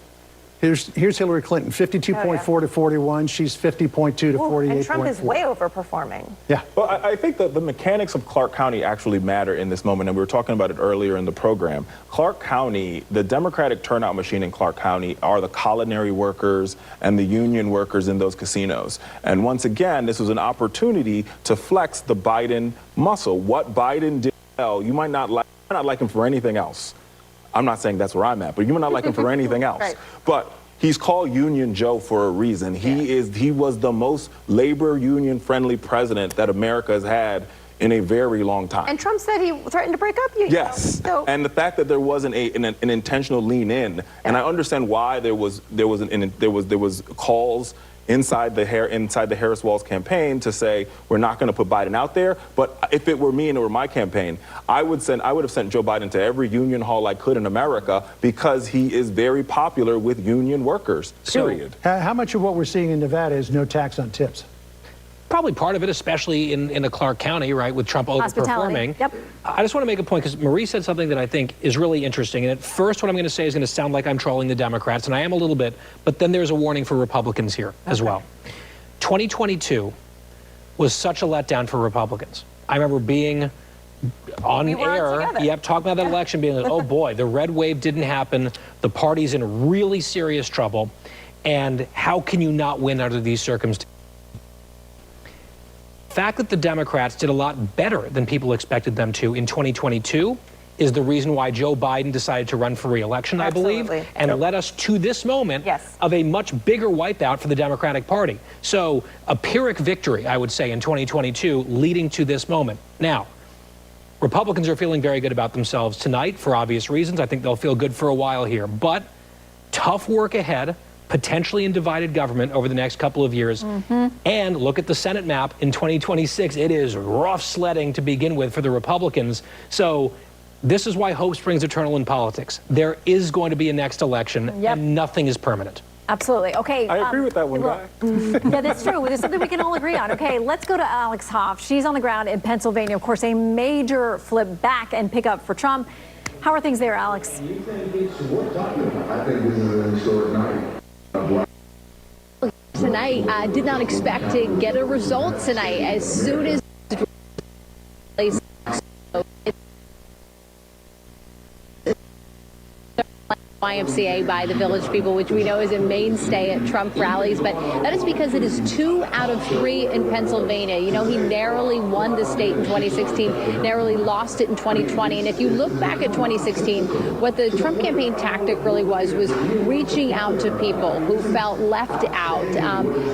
Here's Hillary Clinton, 52.4 to 41. She's 50.2 to 48.4. And Trump is way overperforming. Yeah. Well, I think that the mechanics of Clark County actually matter in this moment, and we were talking about it earlier in the program. Clark County, the Democratic turnout machine in Clark County are the culinary workers and the union workers in those casinos. And once again, this was an opportunity to flex the Biden muscle. What Biden did well, you might not like him for anything else. I'm not saying that's where I'm at, but you might not like him for anything else. Right. But he's called Union Joe for a reason. He was the most labor union friendly president that America has had in a very long time. And Trump said he threatened to break up unions. Yes. So, and the fact that there wasn't an intentional lean in, and I understand why there was calls inside the Harris Walls campaign to say we're not going to put Biden out there. But if it were me and it were my campaign, I would have sent Joe Biden to every union hall I could in America because he is very popular with union workers. Period. So, how much of what we're seeing in Nevada is no tax on tips? Probably part of it, especially in the Clark County, right, with Trump overperforming. Yep. I just want to make a point because Marie said something that I think is really interesting. And at first, what I'm going to say is going to sound like I'm trolling the Democrats, and I am a little bit. But then there's a warning for Republicans here as well. 2022 was such a letdown for Republicans. I remember being on air, talking about that election, being like, oh boy, the red wave didn't happen. The party's in really serious trouble. And how can you not win under these circumstances? The fact that the Democrats did a lot better than people expected them to in 2022 is the reason why Joe Biden decided to run for re-election, I believe, and led us to this moment of a much bigger wipeout for the Democratic Party. So a Pyrrhic victory, I would say, in 2022, leading to this moment. Now, Republicans are feeling very good about themselves tonight for obvious reasons. I think they'll feel good for a while here. But tough work ahead, potentially in divided government over the next couple of years. And look at the Senate map in 2026. It is rough sledding to begin with for the Republicans. So this is why hope springs eternal in politics. There is going to be a next election, and nothing is permanent. Absolutely. Okay. I agree with that one guy. Yeah, that's true. There's something we can all agree on. Okay, let's go to Alex Hoff. She's on the ground in Pennsylvania. Of course, a major flip back and pickup for Trump. How are things there, Alex? I think this is an historic night. Tonight, I did not expect to get a result tonight. As soon as YMCA by the Village People, which we know is a mainstay at Trump rallies, but that is because it is 2 out of 3 in Pennsylvania. You know, he narrowly won the state in 2016, narrowly lost it in 2020. And if you look back at 2016, what the Trump campaign tactic really was reaching out to people who felt left out.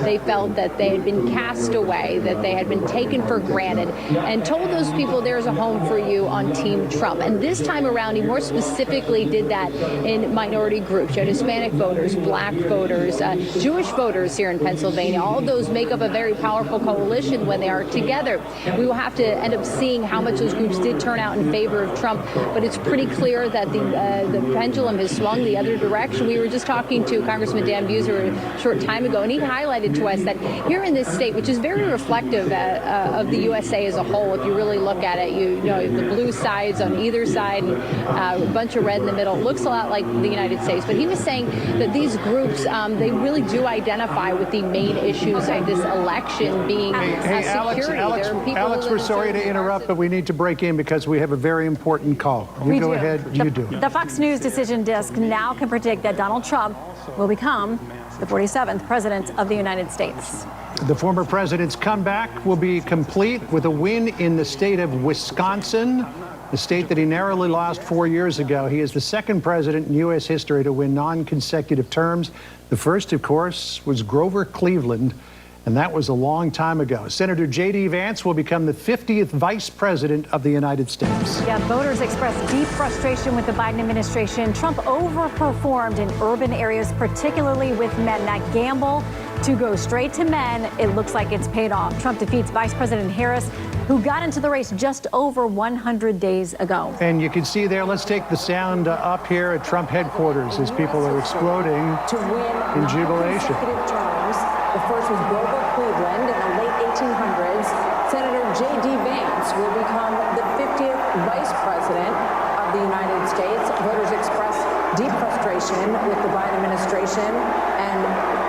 They felt that they had been cast away, that they had been taken for granted, and told those people there's a home for you on Team Trump. And this time around, he more specifically did that in Miami. minority groups. You had Hispanic voters, black voters, Jewish voters here in Pennsylvania. All of those make up a very powerful coalition when they are together. We will have to end up seeing how much those groups did turn out in favor of Trump, but it's pretty clear that the pendulum has swung the other direction. We were just talking to Congressman Dan Buser a short time ago, and he highlighted to us that here in this state, which is very reflective of the USA as a whole, if you really look at it, you know the blue sides on either side, a bunch of red in the middle. It looks a lot like the United States. But he was saying that these groups, they really do identify with the main issues of this election being security. Alex, we're sorry to interrupt, but we need to break in because we have a very important call. You go ahead, you do. The Fox News decision desk now can predict that Donald Trump will become the 47th president of the United States. The former president's comeback will be complete with a win in the state of Wisconsin, the state that he narrowly lost 4 years ago. He is the second president in U.S. history to win non-consecutive terms. The first, of course, was Grover Cleveland, and that was a long time ago. Senator J.D. Vance will become the 50th vice president of the United States. Yeah, voters expressed deep frustration with the Biden administration. Trump overperformed in urban areas, particularly with men. That gamble to go straight to men, it looks like it's paid off. Trump defeats Vice President Harris, who got into the race just over 100 days ago. And you can see there, let's take the sound up here at Trump headquarters as people are exploding in jubilation. The first was Grover Cleveland in the late 1800s. Senator J.D. Vance will become the 50th vice president of the United States. Voters expressed deep frustration with the Biden administration, and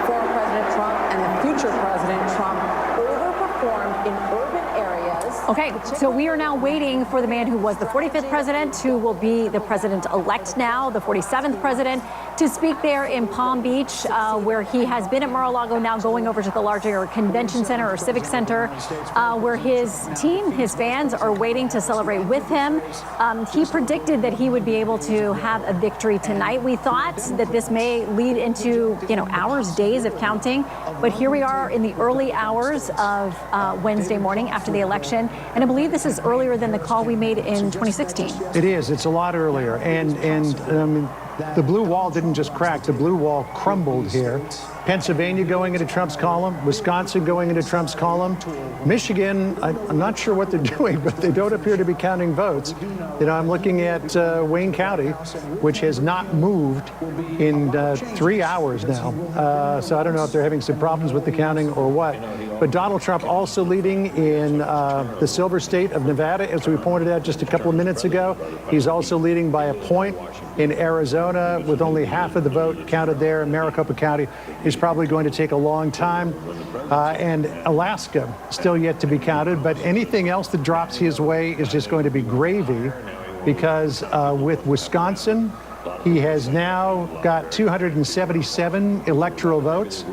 former President Trump and the future President Trump overperformed in urban areas. Okay, so we are now waiting for the man who was the 45th president, who will be the president-elect now, the 47th president, to speak there in Palm Beach, where he has been at Mar-a-Lago, now going over to the larger convention center or civic center, where his team, his fans, are waiting to celebrate with him. He predicted that he would be able to have a victory tonight. We thought that this may lead into, hours, days of counting, but here we are in the early hours of Wednesday morning after the election, and I believe this is earlier than the call we made in 2016. It is. It's a lot earlier, and the blue wall didn't just crack, the blue wall crumbled here. Pennsylvania going into Trump's column, Wisconsin going into Trump's column. Michigan, I'm not sure what they're doing, but they don't appear to be counting votes. I'm looking at Wayne County, which has not moved in 3 hours now. So I don't know if they're having some problems with the counting or what. But Donald Trump also leading in the silver state of Nevada, as we pointed out just a couple of minutes ago. He's also leading by a point in Arizona with only half of the vote counted there. Maricopa County is probably going to take a long time. And Alaska still yet to be counted. But anything else that drops his way is just going to be gravy, because with Wisconsin, he has now got 277 electoral votes.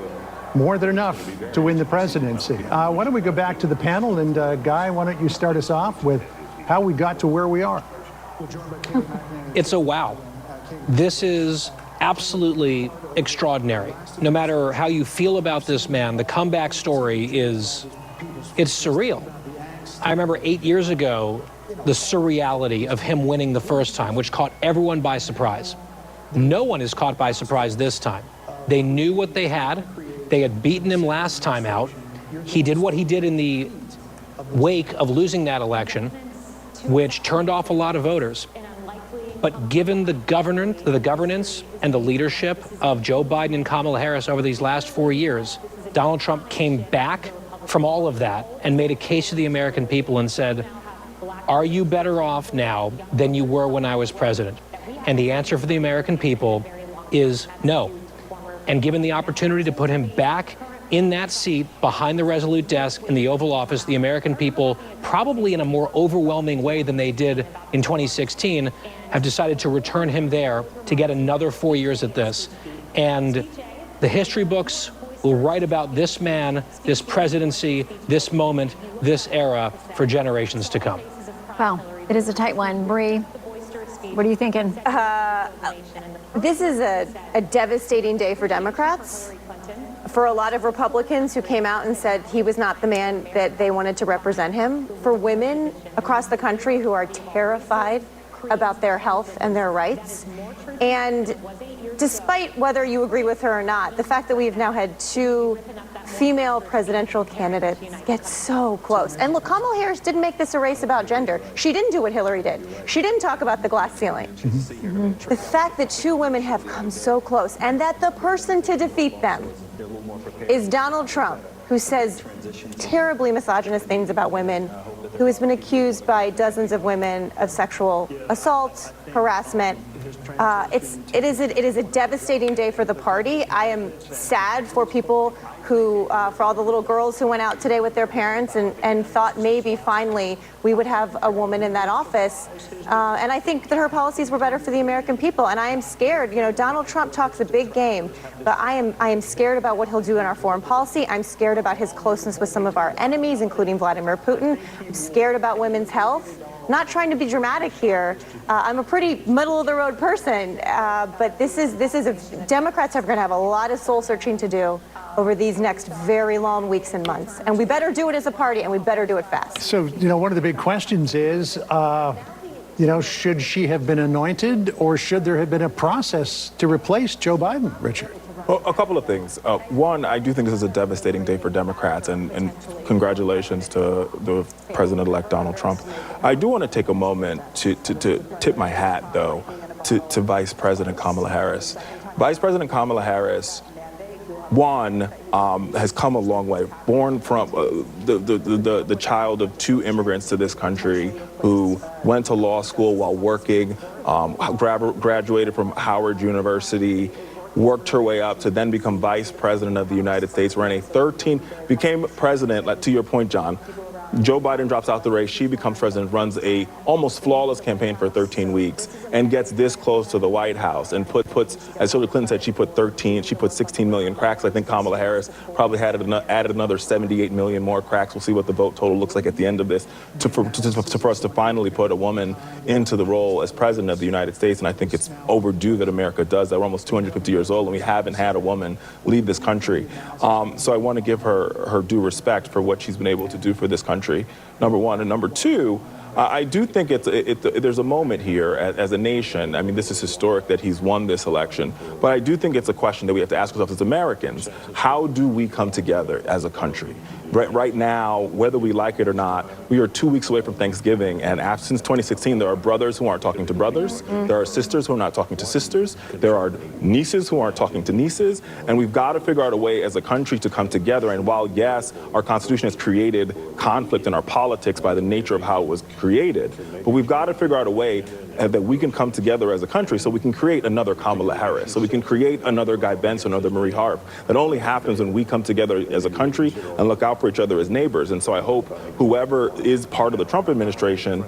More than enough to win the presidency. Why don't we go back to the panel, and Guy, why don't you start us off with how we got to where we are? It's a wow. This is absolutely extraordinary. No matter how you feel about this man, the comeback story it's surreal. I remember 8 years ago, the surreality of him winning the first time, which caught everyone by surprise. No one is caught by surprise this time. They knew what they had. They had beaten him last time out. He did what he did in the wake of losing that election, which turned off a lot of voters. But given the governance and the leadership of Joe Biden and Kamala Harris over these last 4 years, Donald Trump came back from all of that and made a case to the American people and said, are you better off now than you were when I was president? And the answer for the American people is no. And given the opportunity to put him back in that seat behind the Resolute desk in the Oval Office, the American people, probably in a more overwhelming way than they did in 2016, have decided to return him there to get another 4 years at this. And the history books will write about this man, this presidency, this moment, this era for generations to come. Wow, it is a tight one. Bree, what are you thinking? This is a devastating day for Democrats, for a lot of Republicans who came out and said he was not the man that they wanted to represent him, for women across the country who are terrified about their health and their rights. And despite whether you agree with her or not, the fact that we've now had 2 female presidential candidates get so close. And look, Kamala Harris didn't make this a race about gender. She didn't do what Hillary did. She didn't talk about the glass ceiling. The fact that 2 women have come so close and that the person to defeat them is Donald Trump, who says terribly misogynist things about women, who has been accused by dozens of women of sexual assault, harassment. It is a devastating day for the party. I am sad for people who, for all the little girls who went out today with their parents and thought maybe finally we would have a woman in that office. And I think that her policies were better for the American people. And I am scared. You know, Donald Trump talks a big game, but I am scared about what he'll do in our foreign policy. I'm scared about his closeness with some of our enemies, including Vladimir Putin. I'm scared about women's health. Not trying to be dramatic here. I'm a pretty middle-of-the-road person, but Democrats are going to have a lot of soul-searching to do over these next very long weeks and months. And we better do it as a party, and we better do it fast. So, one of the big questions is, should she have been anointed, or should there have been a process to replace Joe Biden, Richard? Well, a couple of things. One, I do think this is a devastating day for Democrats, and congratulations to the President-elect Donald Trump. I do want to take a moment to tip my hat, though, to Vice President Kamala Harris. Vice President Kamala Harris, one, has come a long way. Born from the child of 2 immigrants to this country who went to law school while working, graduated from Howard University, worked her way up to then become vice president of the United States, became president, to your point, John. Joe Biden drops out the race, she becomes president, runs a almost flawless campaign for 13 weeks, and gets this close to the White House, and puts, as Hillary Clinton said, she put 16 million cracks. I think Kamala Harris probably added another 78 million more cracks. We'll see what the vote total looks like at the end of this, for us to finally put a woman into the role as president of the United States. And I think it's overdue that America does that. We're almost 250 years old, and we haven't had a woman lead this country. So I want to give her due respect for what she's been able to do for this country, number one. And number two, I do think there's a moment here as a nation. I mean, this is historic that he's won this election, but I do think it's a question that we have to ask ourselves as Americans. How do we come together as a country? Right now, whether we like it or not, we are 2 weeks away from Thanksgiving, and since 2016, there are brothers who aren't talking to brothers. There are sisters who are not talking to sisters. There are nieces who aren't talking to nieces, and we've got to figure out a way as a country to come together. And while, yes, our Constitution has created conflict in our politics by the nature of how it was created, but we've got to figure out a way that we can come together as a country so we can create another Kamala Harris, so we can create another Guy Benson, another Marie Harp. That only happens when we come together as a country and look out for each other as neighbors. And so I hope whoever is part of the Trump administration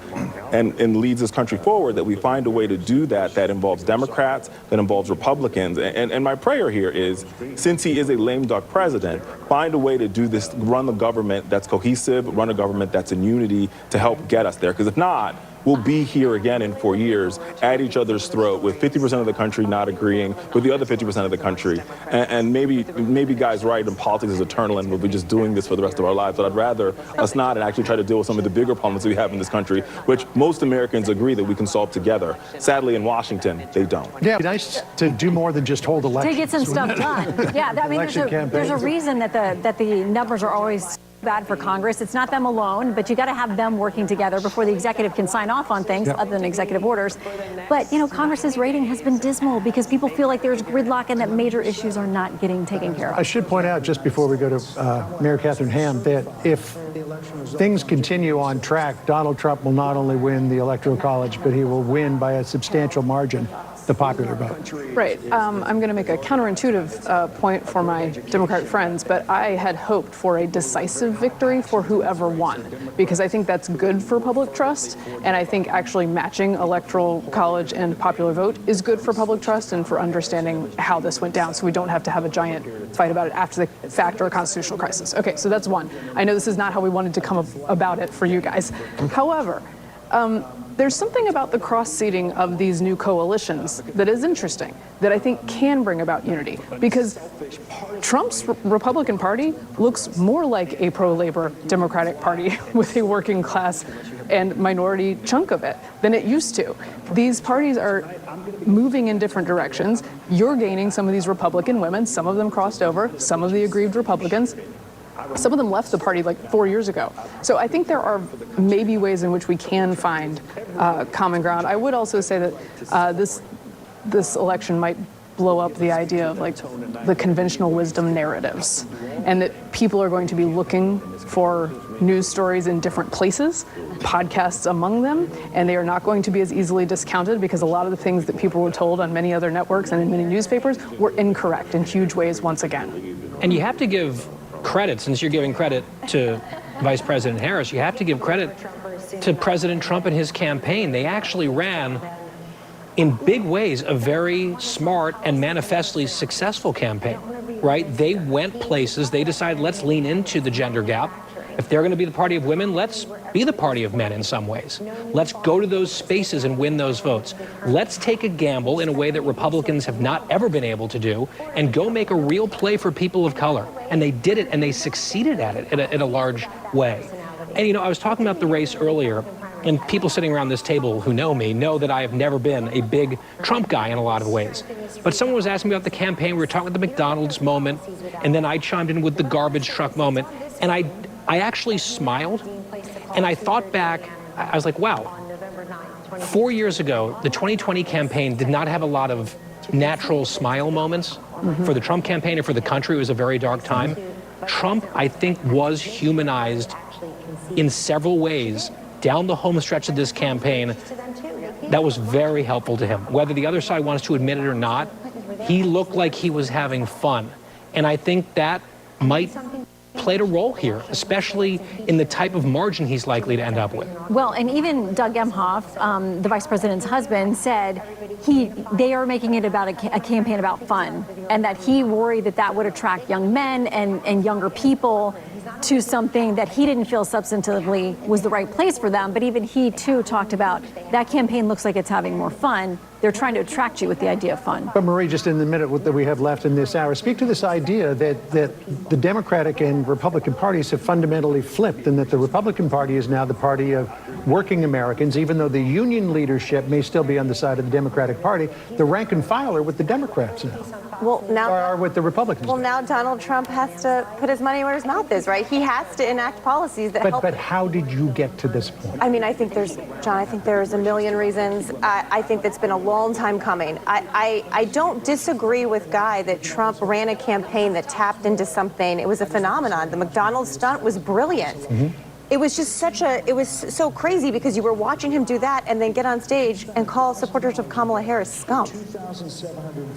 and leads this country forward, that we find a way to do that involves Democrats, that involves Republicans. And my prayer here is, since he is a lame duck president, find a way to do this, run the government that's cohesive, run a government that's in unity to help get us there. Because if not, we'll be here again in 4 years at each other's throat, with 50% of the country not agreeing with the other 50% of the country. And maybe Guy's right, and politics is eternal, and we'll be just doing this for the rest of our lives. But I'd rather us not, and actually try to deal with some of the bigger problems we have in this country, which most Americans agree that we can solve together. Sadly, in Washington, they don't. Yeah, it'd be nice to do more than just hold elections. To get some stuff done. Yeah, I mean, there's a reason that the numbers are always bad for Congress. It's not them alone, but you got to have them working together before the executive can sign off on things other than executive orders. But, Congress's rating has been dismal because people feel like there's gridlock and that major issues are not getting taken care of. I should point out, just before we go to Mayor Catherine Ham, that if things continue on track, Donald Trump will not only win the Electoral College, but he will win by a substantial margin the popular vote. Right. I'm going to make a counterintuitive point for my Democratic friends, but I had hoped for a decisive victory for whoever won, because I think that's good for public trust, and I think actually matching Electoral College and popular vote is good for public trust and for understanding how this went down, so we don't have to have a giant fight about it after the fact or a constitutional crisis. Okay, so that's one. I know this is not how we wanted to come about it for you guys. However, There's something about the cross-seating of these new coalitions that is interesting, that I think can bring about unity, because Trump's Republican Party looks more like a pro-labor Democratic Party with a working class and minority chunk of it than it used to. These parties are moving in different directions. You're gaining some of these Republican women, some of them crossed over, some of the aggrieved Republicans. Some of them left the party like 4 years ago. So I think there are maybe ways in which we can find common ground. I would also say that this election might blow up the idea of like the conventional wisdom narratives, and that people are going to be looking for news stories in different places, podcasts among them, and they are not going to be as easily discounted because a lot of the things that people were told on many other networks and in many newspapers were incorrect in huge ways once again. And you have to give credit, since you're giving credit to Vice President Harris, you have to give credit to President Trump and his campaign. They actually ran, in big ways, a very smart and manifestly successful campaign, right? They went places, they decided, let's lean into the gender gap. If they're going to be the party of women, let's be the party of men in some ways. Let's go to those spaces and win those votes. Let's take a gamble in a way that Republicans have not ever been able to do and go make a real play for people of color. And they did it, and they succeeded at it in a large way. And, you know, I was talking about the race earlier, and people sitting around this table who know me know that I have never been a big Trump guy in a lot of ways. But someone was asking me about the campaign. We were talking about the McDonald's moment, and then I chimed in with the garbage truck moment. And I actually smiled, and I thought back. I was like, wow, 4 years ago, the 2020 campaign did not have a lot of natural smile moments. For the Trump campaign and for the country, it was a very dark time. Trump, I think, was humanized in several ways down the home stretch of this campaign that was very helpful to him. Whether the other side wants to admit it or not, he looked like he was having fun. And I think that might played a role here, especially in the type of margin he's likely to end up with. Well, and even Doug Emhoff, the vice president's husband, said they are making it about a campaign about fun, and that he worried that would attract young men and younger people to something that he didn't feel substantively was the right place for them. But even he, too, talked about that campaign looks like it's having more fun. They're trying to attract you with the idea of fun. But Marie, just in the minute that we have left in this hour, speak to this idea that the Democratic and Republican parties have fundamentally flipped, and that the Republican Party is now the party of working Americans, even though the union leadership may still be on the side of the Democratic Party. The rank and file are with the Democrats now. Well, now are with the Republicans. Well, now Donald Trump has to put his money where his mouth is, right? He has to enact policies that help. But how did you get to this point? I mean, I think there's a million reasons. I think that's been a long time coming. I don't disagree with Guy that Trump ran a campaign that tapped into something. It was a phenomenon. The McDonald's stunt was brilliant. Mm-hmm. It was just it was so crazy because you were watching him do that and then get on stage and call supporters of Kamala Harris scum.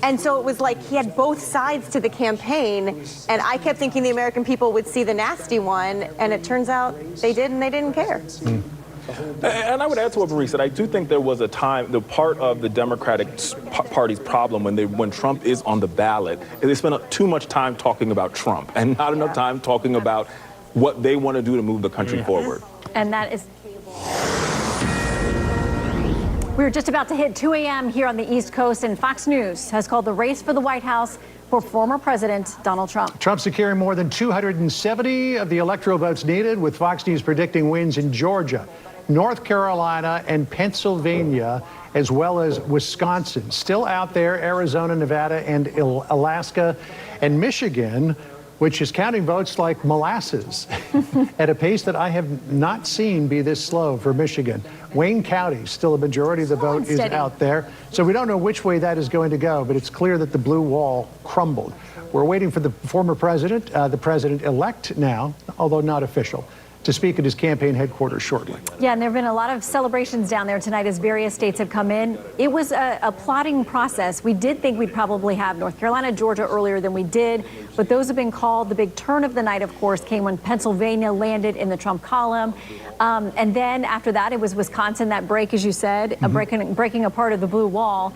And so it was like he had both sides to the campaign, and I kept thinking the American people would see the nasty one, and it turns out they did, and they didn't care. Mm. And I would add to what Marie said. I do think there was a time, the part of the Democratic Party's problem when Trump is on the ballot, is they spend too much time talking about Trump and not enough time talking about what they want to do to move the country forward. And that is... We're just about to hit 2 a.m. here on the East Coast, and Fox News has called the race for the White House for former President Donald Trump. Trump securing more than 270 of the electoral votes needed, with Fox News predicting wins in Georgia, North Carolina, and Pennsylvania, as well as Wisconsin. Still out there, Arizona, Nevada, and Alaska, and Michigan, which is counting votes like molasses at a pace that I have not seen be this slow for Michigan. Wayne County, still a majority of the vote is out there. So we don't know which way that is going to go, but it's clear that the blue wall crumbled. We're waiting for the former president, the president-elect now, although not official, to speak at his campaign headquarters shortly. Yeah, and there have been a lot of celebrations down there tonight as various states have come in. It was a plotting process. We did think we'd probably have North Carolina, Georgia earlier than we did, but those have been called. The big turn of the night, of course, came when Pennsylvania landed in the Trump column. And then after that, it was Wisconsin, that break, as you said, breaking apart of the blue wall.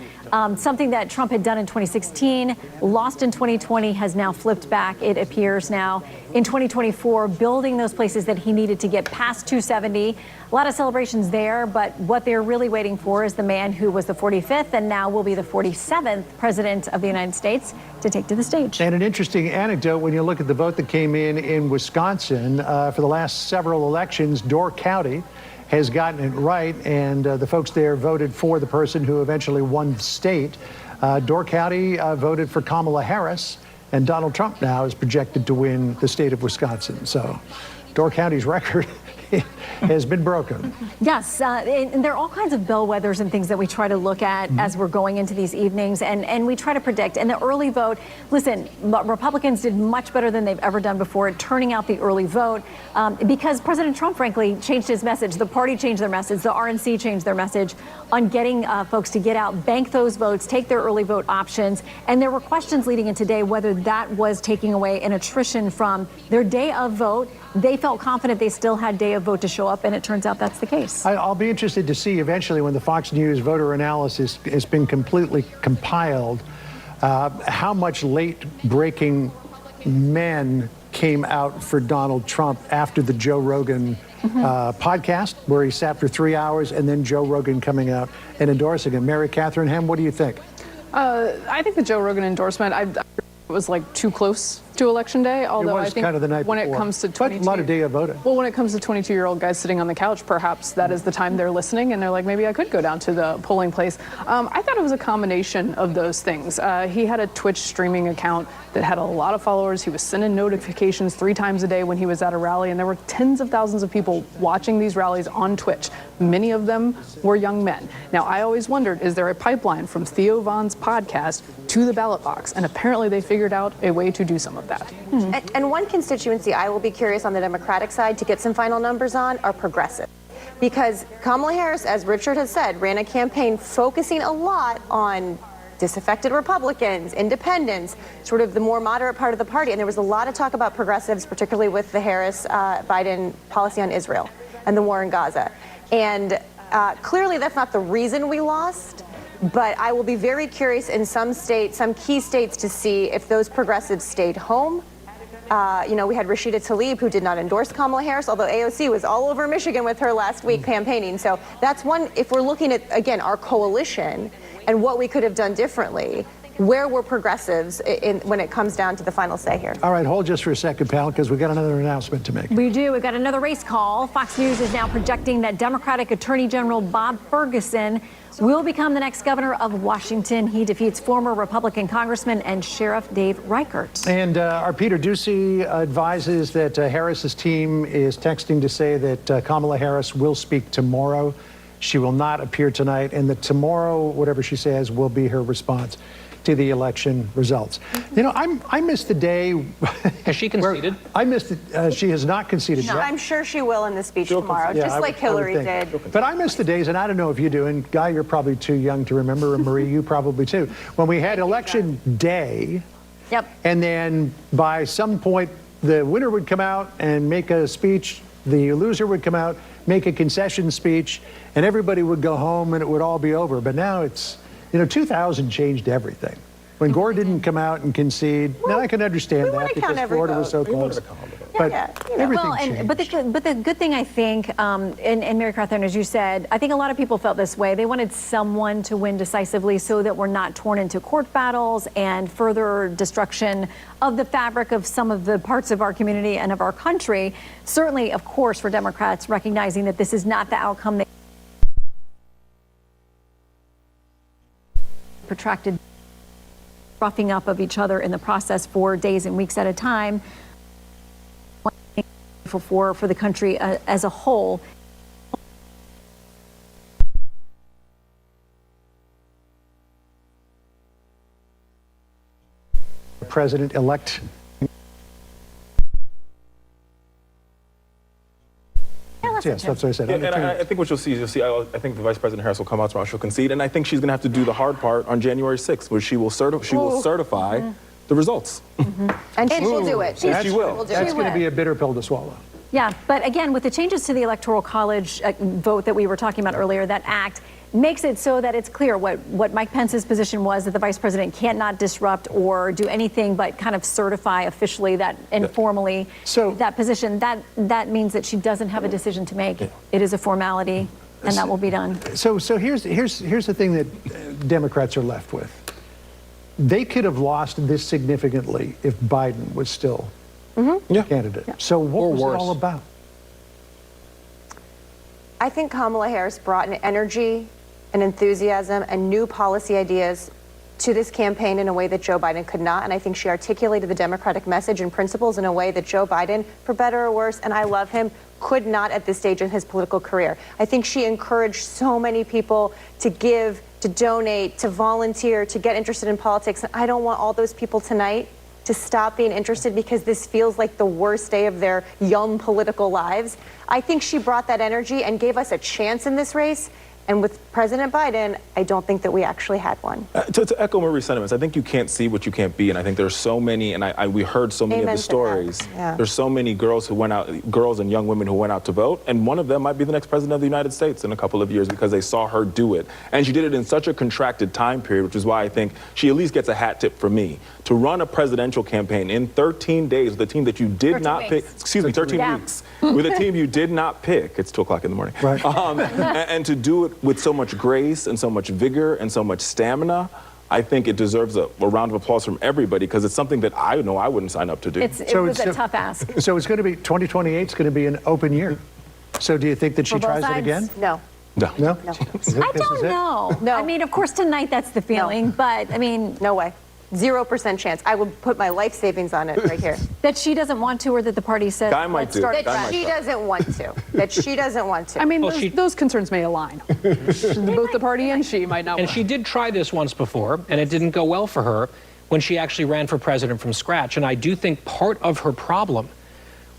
Something that Trump had done in 2016, lost in 2020, has now flipped back, it appears now. In 2024, building those places that he needed to get past 270. A lot of celebrations there, but what they're really waiting for is the man who was the 45th and now will be the 47th president of the United States to take to the stage. And an interesting anecdote when you look at the vote that came in Wisconsin for the last several elections, Door County has gotten it right, and the folks there voted for the person who eventually won the state. Door County voted for Kamala Harris, and Donald Trump now is projected to win the state of Wisconsin. So Door County's record has been broken. Yes, and there are all kinds of bellwethers and things that we try to look at as we're going into these evenings, and we try to predict. And the early vote, listen, Republicans did much better than they've ever done before at turning out the early vote because President Trump, frankly, changed his message. The party changed their message. The RNC changed their message on getting folks to get out, bank those votes, take their early vote options. And there were questions leading in today whether that was taking away an attrition from their day of vote. They felt confident they still had day of vote to show up, and it turns out that's the case. I'll be interested to see eventually when the Fox News voter analysis has been completely compiled, how much late-breaking men came out for Donald Trump after the Joe Rogan podcast, where he sat for 3 hours, and then Joe Rogan coming out and endorsing him. Mary Catherine Ham, what do you think? I think the Joe Rogan endorsement, it was like too close to Election Day, although I think kind of the night when before. it comes to 22, But a lot of day of voting. Well, when it comes to 22-year-old guys sitting on the couch, perhaps that is the time they're listening, and they're like, maybe I could go down to the polling place. I thought it was a combination of those things. He had a Twitch streaming account that had a lot of followers. He was sending notifications 3 times a day when he was at a rally, and there were tens of thousands of people watching these rallies on Twitch. Many of them were young men. Now, I always wondered, is there a pipeline from Theo Von's podcast to the ballot box? And apparently they figured out a way to do some of that. And one constituency I will be curious on the Democratic side to get some final numbers on are progressive. Because Kamala Harris, as Richard has said, ran a campaign focusing a lot on disaffected Republicans, independents, sort of the more moderate part of the party. And there was a lot of talk about progressives, particularly with the Harris-Biden policy on Israel and the war in Gaza. And clearly that's not the reason we lost. But I will be very curious in some states, some key states, to see if those progressives stayed home. We had Rashida Tlaib, who did not endorse Kamala Harris, although AOC was all over Michigan with her last week campaigning. So that's one, if we're looking at, again, our coalition and what we could have done differently, where were progressives when it comes down to the final say here? All right, hold just for a second, pal, because we've got another announcement to make. We do. We've got another race call. Fox News is now projecting that Democratic Attorney General Bob Ferguson will become the next governor of Washington. He defeats former Republican Congressman and Sheriff Dave Reichert. And our Peter Ducey advises that Harris's team is texting to say that Kamala Harris will speak tomorrow. She will not appear tonight, and that tomorrow, whatever she says, will be her response to the election results. You know, I missed the day. Has she conceded? I missed it. She has not conceded yet. I'm sure she will in the speech tomorrow, just like Hillary did. But I miss the days, and I don't know if you do, and Guy, you're probably too young to remember, and Marie, you probably too, when we had election day, and then by some point, the winner would come out and make a speech, the loser would come out, make a concession speech, and everybody would go home and it would all be over. But now it's, 2000 changed everything. When Gore didn't come out and concede, now I can understand that because Florida was so close. But everything changed. But the good thing, I think, and Mary Catherine, as you said, I think a lot of people felt this way. They wanted someone to win decisively so that we're not torn into court battles and further destruction of the fabric of some of the parts of our community and of our country. Certainly, of course, for Democrats, recognizing that this is not the outcome they protracted roughing up of each other in the process for days and weeks at a time for the country as a whole. President-elect. Yes, that's what I said. And I think what you'll see is I think the Vice President Harris will come out tomorrow, she'll concede, and I think she's going to have to do the hard part on January 6th, where she will certify the results. And she will do it. She will. That's going to be a bitter pill to swallow. Yeah, but again, with the changes to the Electoral College vote that we were talking about earlier, that act makes it so that it's clear what Mike Pence's position was, that the vice president can't not disrupt or do anything but kind of certify officially that informally that position. That means that she doesn't have a decision to make. It is a formality, and that will be done. So here's the thing that Democrats are left with. They could have lost this significantly if Biden was still candidate. Yeah. So what was it all about? I think Kamala Harris brought an energy and enthusiasm and new policy ideas to this campaign in a way that Joe Biden could not. And I think she articulated the Democratic message and principles in a way that Joe Biden, for better or worse, and I love him, could not at this stage in his political career. I think she encouraged so many people to give, to donate, to volunteer, to get interested in politics. And I don't want all those people tonight to stop being interested because this feels like the worst day of their young political lives. I think she brought that energy and gave us a chance in this race. And with President Biden, I don't think that we actually had one. To echo Marie's sentiments, I think you can't see what you can't be, and I think there's so many, and we heard so many of the stories. Yeah. There's so many girls who went out, girls and young women who went out to vote, and one of them might be the next president of the United States in a couple of years because they saw her do it. And she did it in such a contracted time period, which is why I think she at least gets a hat tip from me. To run a presidential campaign in 13 days with a team that you did not pick, 13 weeks, with a team you did not pick, it's 2 o'clock in the morning, right. And to do it with so much grace and so much vigor and so much stamina, I think it deserves a round of applause from everybody because it's something that I know I wouldn't sign up to do. It was a tough ask. So it's going to be 2028 is going to be an open year. So do you think that she tries it again? No. No. No? I don't know. No. I mean, of course, tonight that's the feeling, but I mean... No way. 0% chance. I would put my life savings on it right here. That she doesn't want to, or that the party said... Guy might do. That she doesn't want to. That she doesn't want to. I mean, those concerns may align. Both the party and she might not And want. she did try this once before, and it didn't go well for her when she actually ran for president from scratch. And I do think part of her problem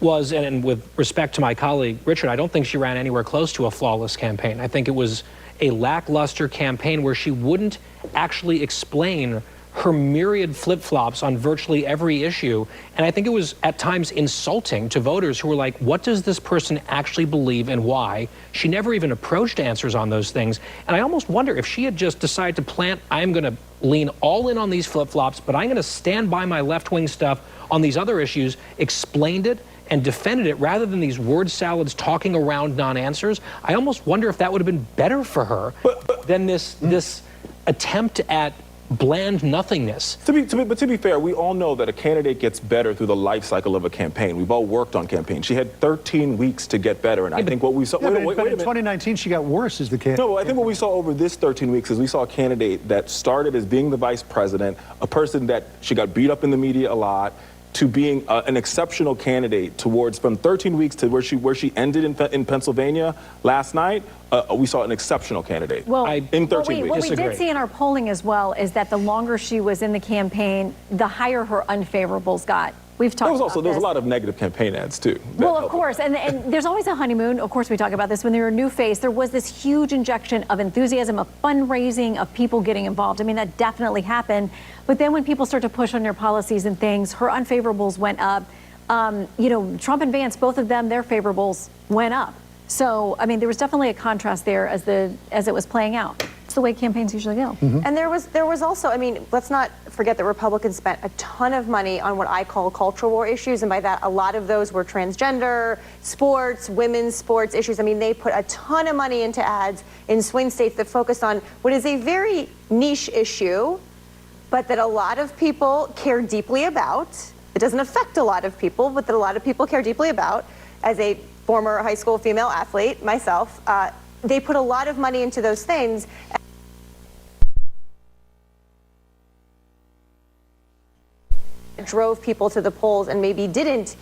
was, and with respect to my colleague Richard, I don't think she ran anywhere close to a flawless campaign. I think it was a lackluster campaign where she wouldn't actually explain her myriad flip-flops on virtually every issue. And I think it was at times insulting to voters who were like, what does this person actually believe and why? She never even approached answers on those things. And I almost wonder if she had just decided to plant, I'm going to lean all in on these flip-flops, but I'm going to stand by my left-wing stuff on these other issues, explained it and defended it rather than these word salads talking around non-answers. I almost wonder if that would have been better for her than this attempt at bland nothingness. But to be fair, we all know that a candidate gets better through the life cycle of a campaign. We've all worked on campaigns. She had 13 weeks to get better, and I think what we saw... Yeah, but in 2019, she got worse as the candidate. No, I think what we saw over this 13 weeks is we saw a candidate that started as being the vice president, a person that she got beat up in the media a lot, to being an exceptional candidate towards from 13 weeks to where she ended in Pennsylvania last night. We saw an exceptional candidate in 13 weeks. What we did see in our polling as well is that the longer she was in the campaign, the higher her unfavorables got. We've talked about this. There was a lot of negative campaign ads, too. Well, of course, and there's always a honeymoon. Of course, we talk about this. When you're a new face, there was this huge injection of enthusiasm, of fundraising, of people getting involved. I mean, that definitely happened. But then when people start to push on their policies and things, her unfavorables went up. You know, Trump and Vance, both of them, their favorables went up. So, I mean, there was definitely a contrast there as it was playing out. It's the way campaigns usually go. Mm-hmm. And there was also, I mean, let's not forget that Republicans spent a ton of money on what I call cultural war issues, and by that, a lot of those were transgender, sports, women's sports issues. I mean, they put a ton of money into ads in swing states that focused on what is a very niche issue, but that a lot of people care deeply about. It doesn't affect a lot of people, but that a lot of people care deeply about. As a former high school female athlete myself, they put a lot of money into those things. Drove people to the polls and maybe didn't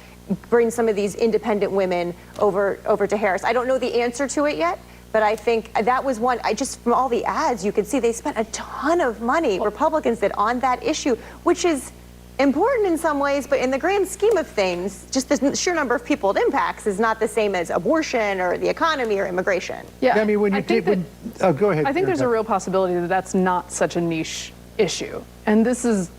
bring some of these independent women over to Harris. I don't know the answer to it yet, but I think that was one. From all the ads, you could see they spent a ton of money, Republicans did, on that issue, which is important in some ways, but in the grand scheme of things, just the sheer number of people it impacts is not the same as abortion or the economy or immigration. Yeah, I mean, when you go ahead. I think there's a real possibility that that's not such a niche issue, and this is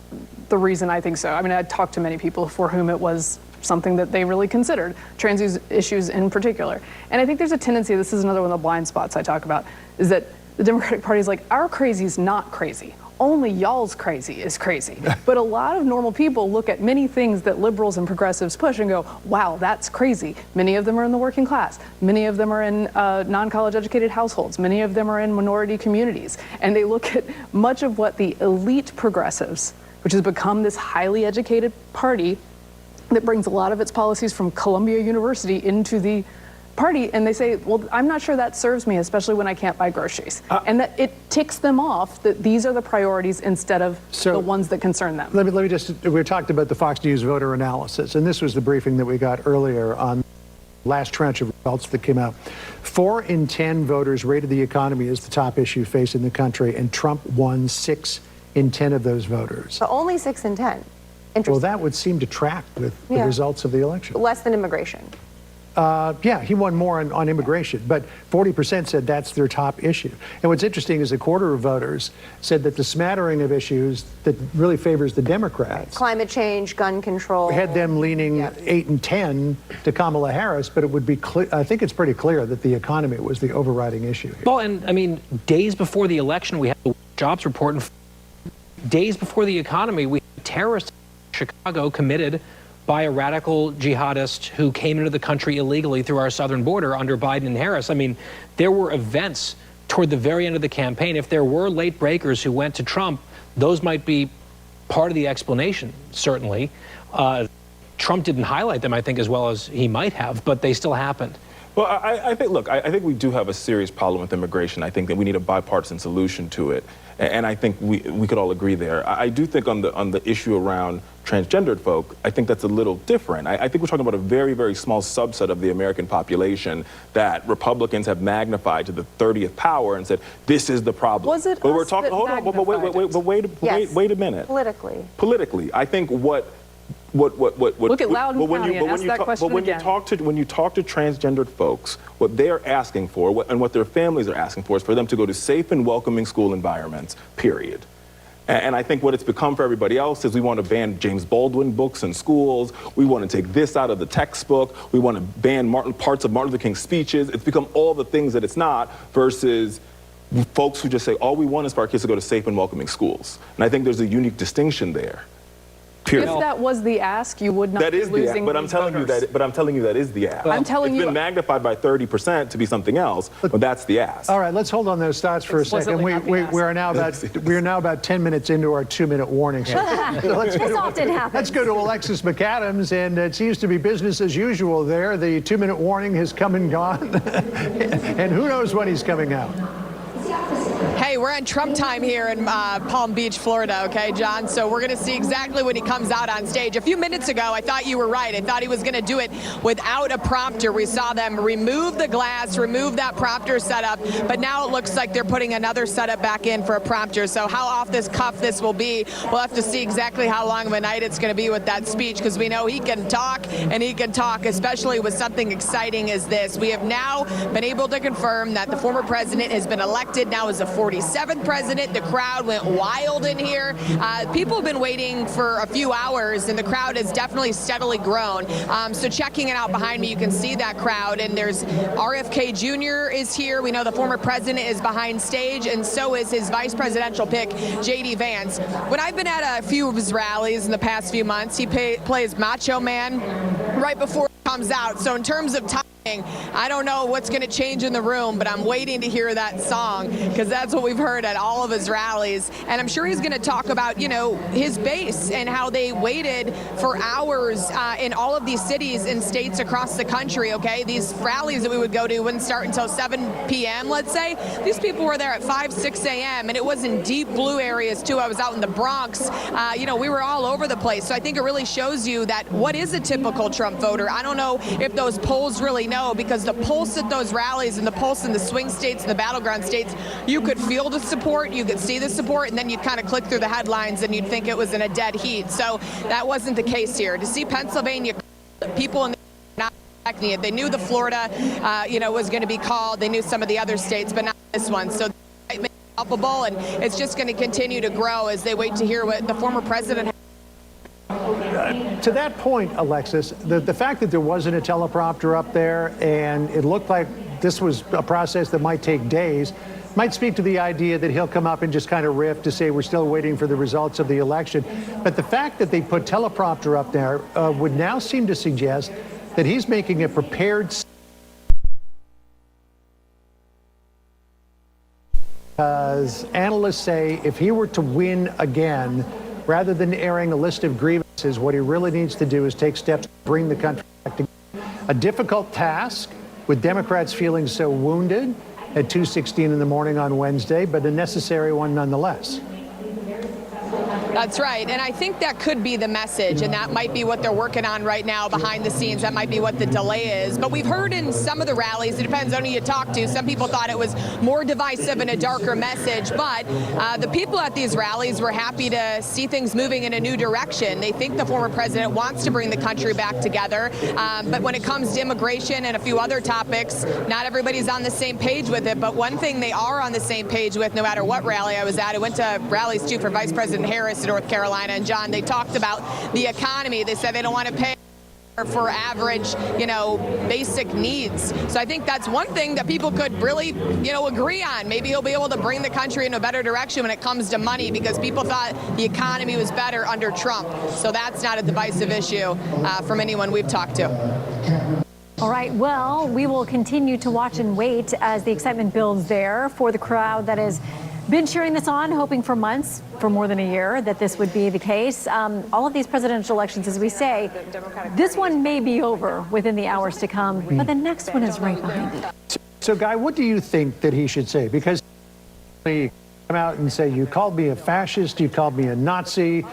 the reason I think so. I mean, I talked to many people for whom it was something that they really considered, trans issues in particular. And I think there's a tendency, this is another one of the blind spots I talk about, is that the Democratic Party is like, our crazy's not crazy. Only y'all's crazy is crazy. But a lot of normal people look at many things that liberals and progressives push and go, wow, that's crazy. Many of them are in the working class. Many of them are in non-college educated households. Many of them are in minority communities. And they look at much of what the elite progressives, which has become this highly educated party that brings a lot of its policies from Columbia University into the party, and they say, well, I'm not sure that serves me, especially when I can't buy groceries. And that it ticks them off that these are the priorities instead of the ones that concern them. Let me just, we talked about the Fox News voter analysis, and this was the briefing that we got earlier on last tranche of results that came out. 4 in 10 voters rated the economy as the top issue facing the country, and Trump won 6 in 10 of those voters. So only 6 in 10. Interesting. Well, that would seem to track with the results of the election. Less than immigration. Yeah, he won more on immigration, but 40% said that's their top issue. And what's interesting is a quarter of voters said that the smattering of issues that really favors the Democrats, Climate change, gun control, had them leaning 8 and 10 to Kamala Harris, but it would be clear, I think it's pretty clear that the economy was the overriding issue here. Well, and I mean, days before the election, we had the jobs report, and days before the economy, we had terrorists in Chicago committed by a radical jihadist who came into the country illegally through our southern border under Biden and Harris. I mean, there were events toward the very end of the campaign. If there were late breakers who went to Trump, those might be part of the explanation, certainly. Trump didn't highlight them, I think, as well as he might have, but they still happened. Well, I think, look, I think we do have a serious problem with immigration. I think that we need a bipartisan solution to it. And I think we could all agree there. I do think on the issue around transgendered folk, I think that's a little different. I think we're talking about a very, very small subset of the American population that Republicans have magnified to the 30th power and said, this is the problem. Was it but we're us talking, that hold on, but wait a minute. Politically, I think what Look at Loudon County and ask that question again. When you talk to transgendered folks, what they're asking for and what their families are asking for is for them to go to safe and welcoming school environments, period. And I think what it's become for everybody else is we want to ban James Baldwin books in schools. We want to take this out of the textbook. We want to ban parts of Martin Luther King's speeches. It's become all the things that it's not versus folks who just say, all we want is for our kids to go to safe and welcoming schools. And I think there's a unique distinction there. Period. If that was the ask, you would not be losing but I'm telling you that is the ask. It's been magnified by 30% to be something else, but that's the ask. All right, let's hold on those thoughts for a second. We are now about 10 minutes into our 2-minute warning. So let's go to Alexis McAdams, and it seems to be business as usual there. The 2-minute warning has come and gone, and who knows when he's coming out. Hey, we're on Trump time here in Palm Beach, Florida, okay, John? So we're going to see exactly when he comes out on stage. A few minutes ago, I thought you were right. I thought he was going to do it without a prompter. We saw them remove the glass, remove that prompter setup, but now it looks like they're putting another setup back in for a prompter. So how off this cuff this will be, we'll have to see exactly how long of a night it's going to be with that speech, because we know he can talk, and he can talk, especially with something exciting as this. We have now been able to confirm that the former president has been elected now as the 47th president. The crowd went wild in here. People have been waiting for a few hours, and the crowd has definitely steadily grown. So checking it out behind me, you can see that crowd, and there's RFK Jr. is here. We know the former president is behind stage, and so is his vice presidential pick, J.D. Vance. When I've been at a few of his rallies in the past few months, he plays Macho Man right before it comes out. So in terms of time, I don't know what's going to change in the room, but I'm waiting to hear that song, because that's what we've heard at all of his rallies. And I'm sure he's going to talk about, you know, his base and how they waited for hours in all of these cities and states across the country, okay? These rallies that we would go to wouldn't start until 7 p.m., let's say. These people were there at 5, 6 a.m., and it was in deep blue areas, too. I was out in the Bronx. You know, we were all over the place. So I think it really shows you that what is a typical Trump voter. I don't know if those polls really know, because the pulse at those rallies and the pulse in the swing states and the battleground states, you could feel the support, you could see the support, and then you'd kind of click through the headlines and you'd think it was in a dead heat. So that wasn't the case here. To see Pennsylvania, people in the not expecting it. They knew the Florida, you know, was going to be called. They knew some of the other states, but not this one. So it's palpable, and it's just going to continue to grow as they wait to hear what the former president. To that point, Alexis, the fact that there wasn't a teleprompter up there and it looked like this was a process that might take days might speak to the idea that he'll come up and just kind of riff to say we're still waiting for the results of the election. But the fact that they put teleprompter up there would now seem to suggest that he's making a prepared, because analysts say if he were to win again, rather than airing a list of grievances, what he really needs to do is take steps to bring the country back together. A difficult task, with Democrats feeling so wounded at 2:16 in the morning on Wednesday, but a necessary one nonetheless. That's right. And I think that could be the message, and that might be what they're working on right now behind the scenes. That might be what the delay is. But we've heard in some of the rallies, it depends on who you talk to. Some people thought it was more divisive and a darker message. But the people at these rallies were happy to see things moving in a new direction. They think the former president wants to bring the country back together. But when it comes to immigration and a few other topics, not everybody's on the same page with it. But one thing they are on the same page with, no matter what rally I was at, I went to rallies too for Vice President Harris in North Carolina, and John, they talked about the economy. They said they don't want to pay for average, basic needs. So I think that's one thing that people could really, agree on. Maybe he'll be able to bring the country in a better direction when it comes to money, because people thought the economy was better under Trump. So that's not a divisive issue from anyone we've talked to. All right, well, we will continue to watch and wait as the excitement builds there for the crowd that has been cheering this on, hoping for months, for more than a year, that this would be the case. All of these presidential elections, as we say, this one may be over within the hours to come, but the next one is right behind it. So, Guy, what do you think that he should say? Because he come out and say, you called me a fascist, you called me a Nazi,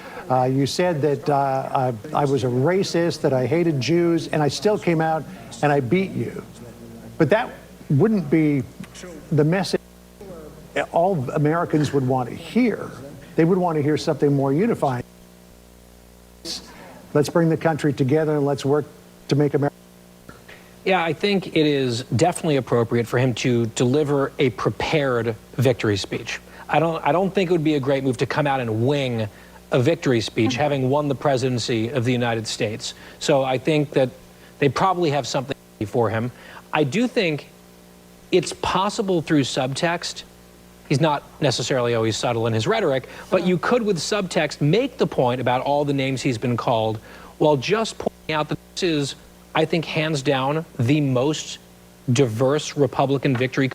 you said that I was a racist, that I hated Jews, and I still came out and I beat you. But that wouldn't be the message all Americans would want to hear. They would want to hear something more unifying. Let's bring the country together and let's work to make America. Yeah, I think it is definitely appropriate for him to deliver a prepared victory speech. I don't think it would be a great move to come out and wing a victory speech, having won the presidency of the United States. So I think that they probably have something for him. I do think it's possible through subtext. He's not necessarily always subtle in his rhetoric, but you could, with subtext, make the point about all the names he's been called, while just pointing out that this is, I think, hands down, the most diverse Republican victory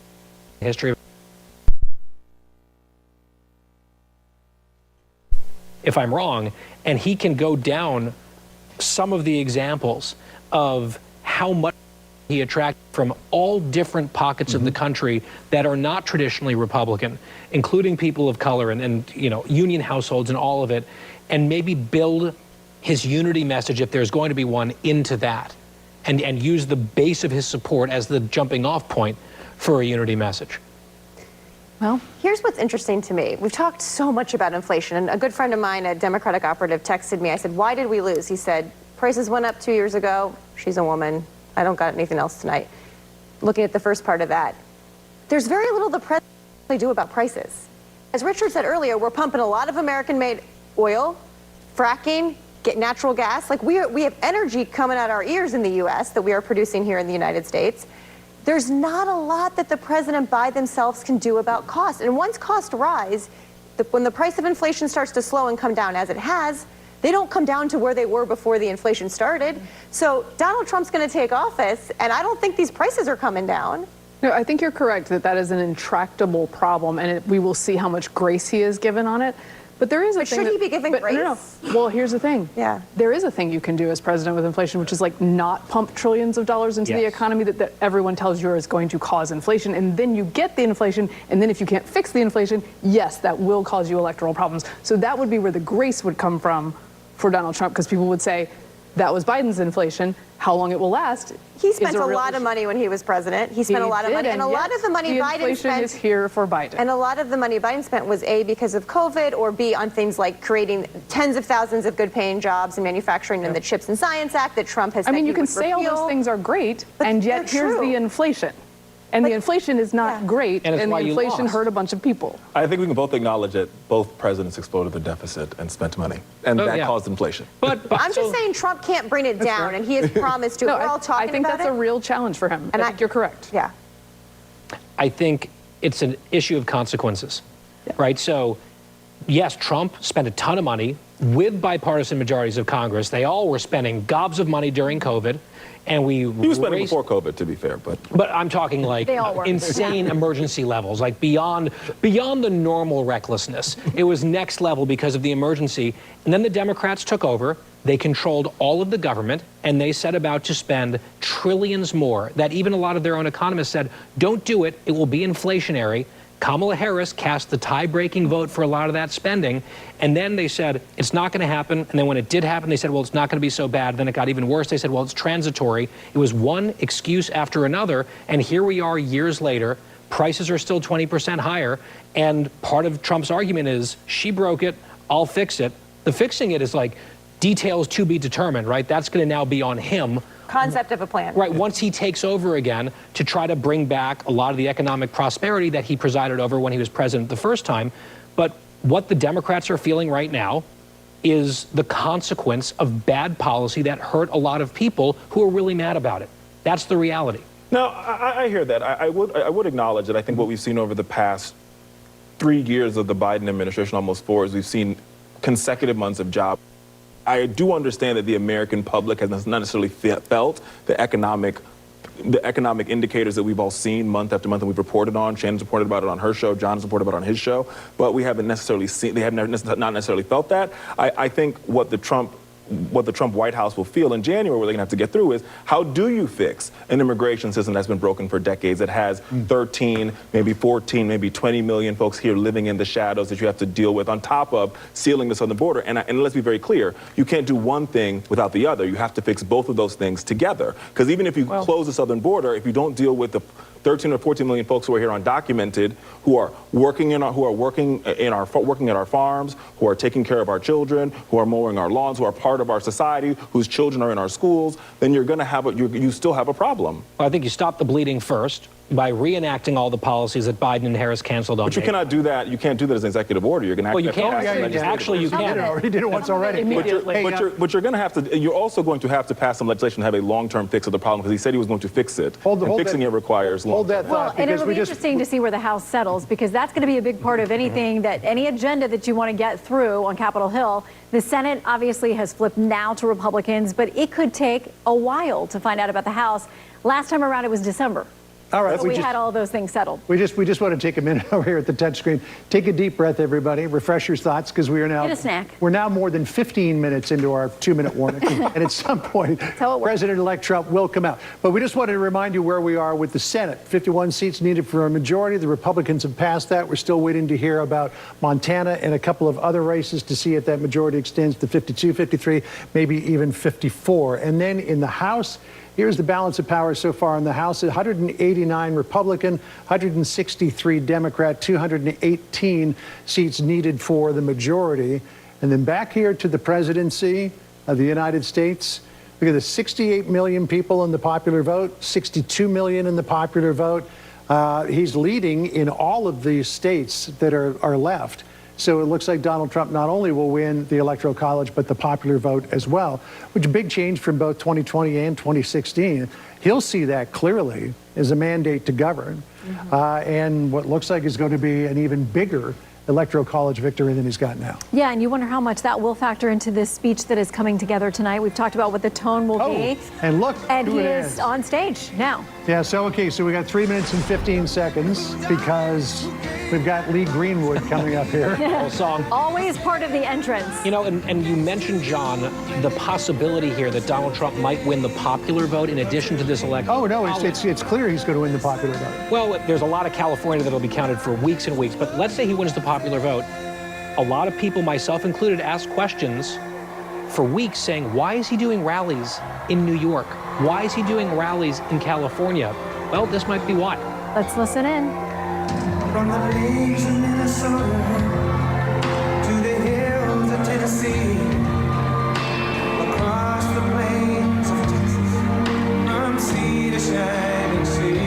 in history. If I'm wrong, and he can go down some of the examples of how much he attracted from all different pockets of the country that are not traditionally Republican, including people of color and union households and all of it, and maybe build his unity message, if there's going to be one, into that, and use the base of his support as the jumping off point for a unity message. Well, here's what's interesting to me. We've talked so much about inflation, and a good friend of mine, a Democratic operative, texted me. I said, why did we lose? He said, prices went up 2 years ago. She's a woman. I don't got anything else tonight. Looking at the first part of that, there's very little the president can do about prices. As Richard said earlier, we're pumping a lot of American-made oil, fracking, get natural gas. Like we have energy coming out our ears in the U.S. that we are producing here in the United States. There's not a lot that the president by themselves can do about cost. And once costs rise, when the price of inflation starts to slow and come down, as it has, they don't come down to where they were before the inflation started. So Donald Trump's going to take office, and I don't think these prices are coming down. No, I think you're correct that is an intractable problem, and we will see how much grace he is given on it. But there is a thing. Should he be given grace? No. Well, here's the thing. Yeah. There is a thing you can do as president with inflation, which is like not pump trillions of dollars into the economy that everyone tells you is going to cause inflation. And then you get the inflation. And then if you can't fix the inflation, yes, that will cause you electoral problems. So that would be where the grace would come from for Donald Trump, because people would say, that was Biden's inflation. How long it will last? He spent a lot of money when he was president. He spent a lot of money, and a lot of the money Biden spent is here for Biden. And a lot of the money Biden spent was A, because of COVID, or B, on things like creating tens of thousands of good-paying jobs and manufacturing in the Chips and Science Act that Trump has. I mean, you can say all those things are great, and yet here's the inflation. And the inflation is not great, And it's and the why you inflation lost. hurt a bunch of people. I think we can both acknowledge that both presidents exploded the deficit and spent money, and that caused inflation. But I'm just saying Trump can't bring it down, and he has promised to. No, We're all talking I think about that's it. a real challenge for him. And I think you're correct. Yeah. I think it's an issue of consequences, right? So, yes, Trump spent a ton of money with bipartisan majorities of Congress. They all were spending gobs of money during COVID, and He was spending before COVID, to be fair, but I'm talking like They all were. insane emergency levels, like beyond the normal recklessness. It was next level because of the emergency. And then the Democrats took over. They controlled all of the government, and they set about to spend trillions more that even a lot of their own economists said, don't do it, it will be inflationary. Kamala Harris cast the tie-breaking vote for a lot of that spending, and then they said, it's not going to happen. And then when it did happen, they said, well, it's not going to be so bad. Then it got even worse. They said, well, it's transitory. It was one excuse after another, and here we are years later. Prices are still 20% higher, and part of Trump's argument is, she broke it, I'll fix it. The fixing it is like details to be determined, right? That's going to now be on him. Concept of a plan. Right, once he takes over again to try to bring back a lot of the economic prosperity that he presided over when he was president the first time. But what the Democrats are feeling right now is the consequence of bad policy that hurt a lot of people who are really mad about it. That's the reality. No, I hear that. I would acknowledge that I think what we've seen over the past 3 years of the Biden administration, almost 4, is we've seen consecutive months of job. I do understand that the American public has not necessarily felt the economic indicators that we've all seen month after month and we've reported on. Shannon's reported about it on her show. John's reported about it on his show. But we haven't necessarily seen, they have not necessarily felt that. I think what the Trump White House will feel in January, what they're going to have to get through is, how do you fix an immigration system that's been broken for decades, that has 13, maybe 14, maybe 20 million folks here living in the shadows that you have to deal with, on top of sealing the southern border? And let's be very clear, you can't do one thing without the other. You have to fix both of those things together. Because even if you close the southern border, if you don't deal with the 13 or 14 million folks who are here undocumented, who are working at our farms, who are taking care of our children, who are mowing our lawns, who are part of our society, whose children are in our schools, then you're going to have you still have a problem. Well, I think you stop the bleeding first by reenacting all the policies that Biden and Harris canceled on. But you cannot do that. You can't do that as an executive order. You're going to have you can. Actually, you can. He did it once already. But you're going to have to. You're also going to have to pass some legislation to have a long-term fix of the problem, because he said he was going to fix it. Fixing it requires long. Hold that thought. Well, and it'll be interesting to see where the House settles, because that's going to be a big part of anything any agenda that you want to get through on Capitol Hill. The Senate obviously has flipped now to Republicans, but it could take a while to find out about the House. Last time around, it was December. All right, So we had all those things settled. We just want to take a minute over here at the touch screen. Take a deep breath, everybody. Refresh your thoughts, because we are now. Get a snack. We're now more than 15 minutes into our 2-minute warning, and at some point, President-elect Trump will come out. But we just wanted to remind you where we are with the Senate. 51 seats needed for a majority. The Republicans have passed that. We're still waiting to hear about Montana and a couple of other races to see if that majority extends to 52, 53, maybe even 54. And then in the House, here's the balance of power so far in the House: 189 Republican, 163 Democrat, 218 seats needed for the majority. And then back here to the presidency of the United States, look at the 68 million people in the popular vote, 62 million in the popular vote. He's leading in all of these states that are left. So it looks like Donald Trump not only will win the Electoral College, but the popular vote as well, which is a big change from both 2020 and 2016. He'll see that clearly as a mandate to govern, and what looks like is going to be an even bigger Electoral College victory than he's got now. Yeah, and you wonder how much that will factor into this speech that is coming together tonight. We've talked about what the tone will be. And look, and he is on stage now. Yeah, so we got 3 minutes and 15 seconds because we've got Lee Greenwood coming up here. Whole song. Always part of the entrance. You know, and you mentioned, John, the possibility here that Donald Trump might win the popular vote in addition to this election. Oh, no, it's clear he's going to win the popular vote. Well, there's a lot of California that'll be counted for weeks and weeks, but let's say he wins the popular vote. A lot of people, myself included, asked questions for weeks saying, why is he doing rallies in New York? Why is he doing rallies in California? Well, this might be why. Let's listen in. From the plains of Minnesota to the hills of Tennessee, across the plains of Texas, from sea to shining sea,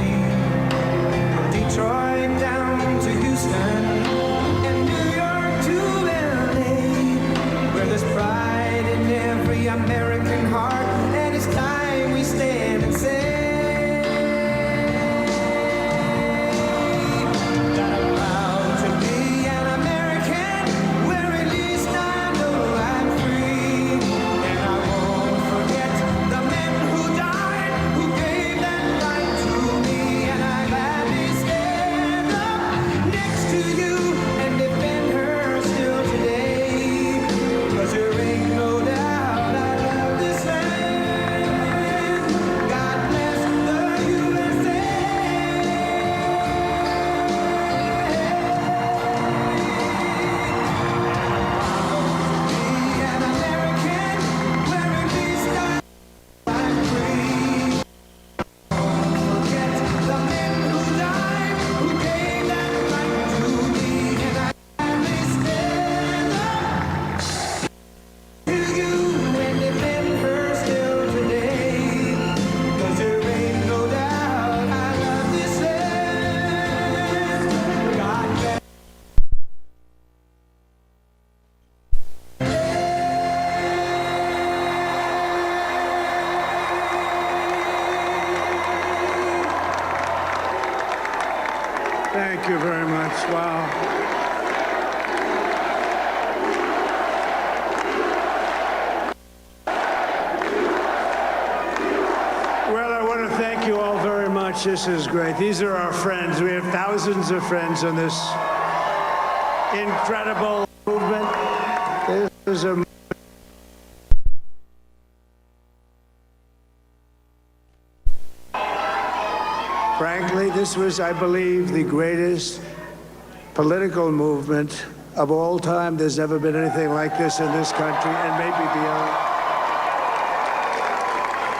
Thank you very much. Wow. Well, I want to thank you all very much. This is great. These are our friends. We have thousands of friends in this incredible movement. This is a Frankly, this was, I believe, the greatest political movement of all time. There's never been anything like this in this country and maybe beyond.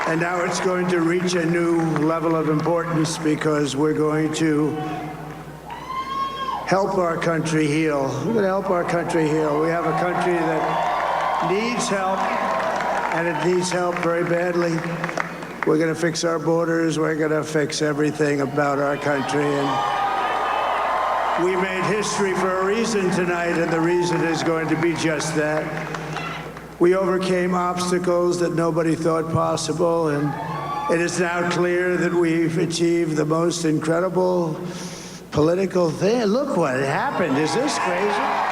And now it's going to reach a new level of importance because we're going to help our country heal. We're going to help our country heal. We have a country that needs help, and it needs help very badly. We're going to fix our borders. We're going to fix everything about our country. And we made history for a reason tonight, and the reason is going to be just that. We overcame obstacles that nobody thought possible, and it is now clear that we've achieved the most incredible political thing. Look what happened. Is this crazy?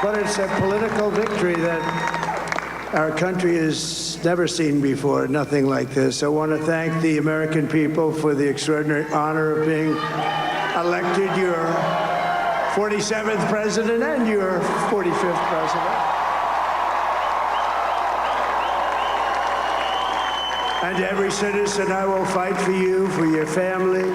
But it's a political victory that our country has never seen before, nothing like this. I want to thank the American people for the extraordinary honor of being elected your 47th president and your 45th president. And to every citizen, I will fight for you, for your family,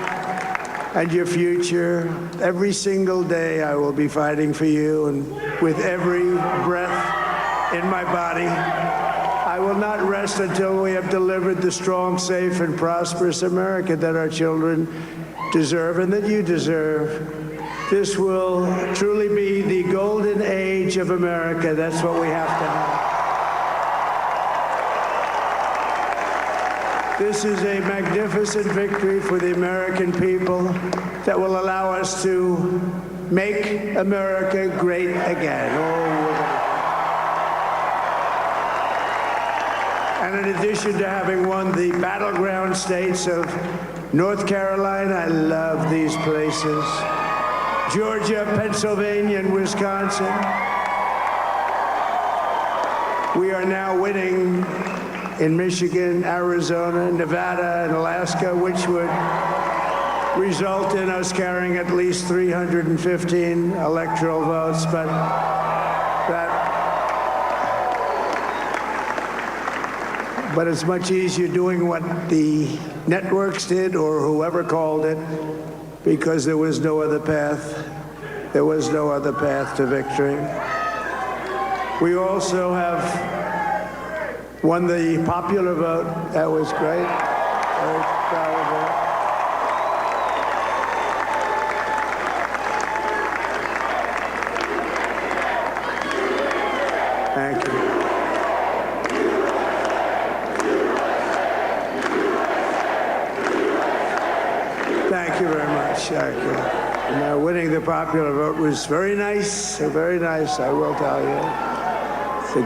and your future. Every single day I will be fighting for you, and with every breath in my body, I will not rest until we have delivered the strong, safe, and prosperous America that our children deserve and that you deserve. This will truly be the golden age of America. That's what we have to have. This is a magnificent victory for the American people that will allow us to make America great again. And in addition to having won the battleground states of North Carolina, I love these places, Georgia, Pennsylvania, and Wisconsin, we are now winning in Michigan, Arizona, Nevada, and Alaska, which would result in us carrying at least 315 electoral votes. But it's much easier doing what the networks did or whoever called it, because there was no other path. There was no other path to victory. We also have won the popular vote. That was great. Very proud of that. Thank you. Thank you very much. Thank you. Now, winning the popular vote was very nice, I will tell you. It's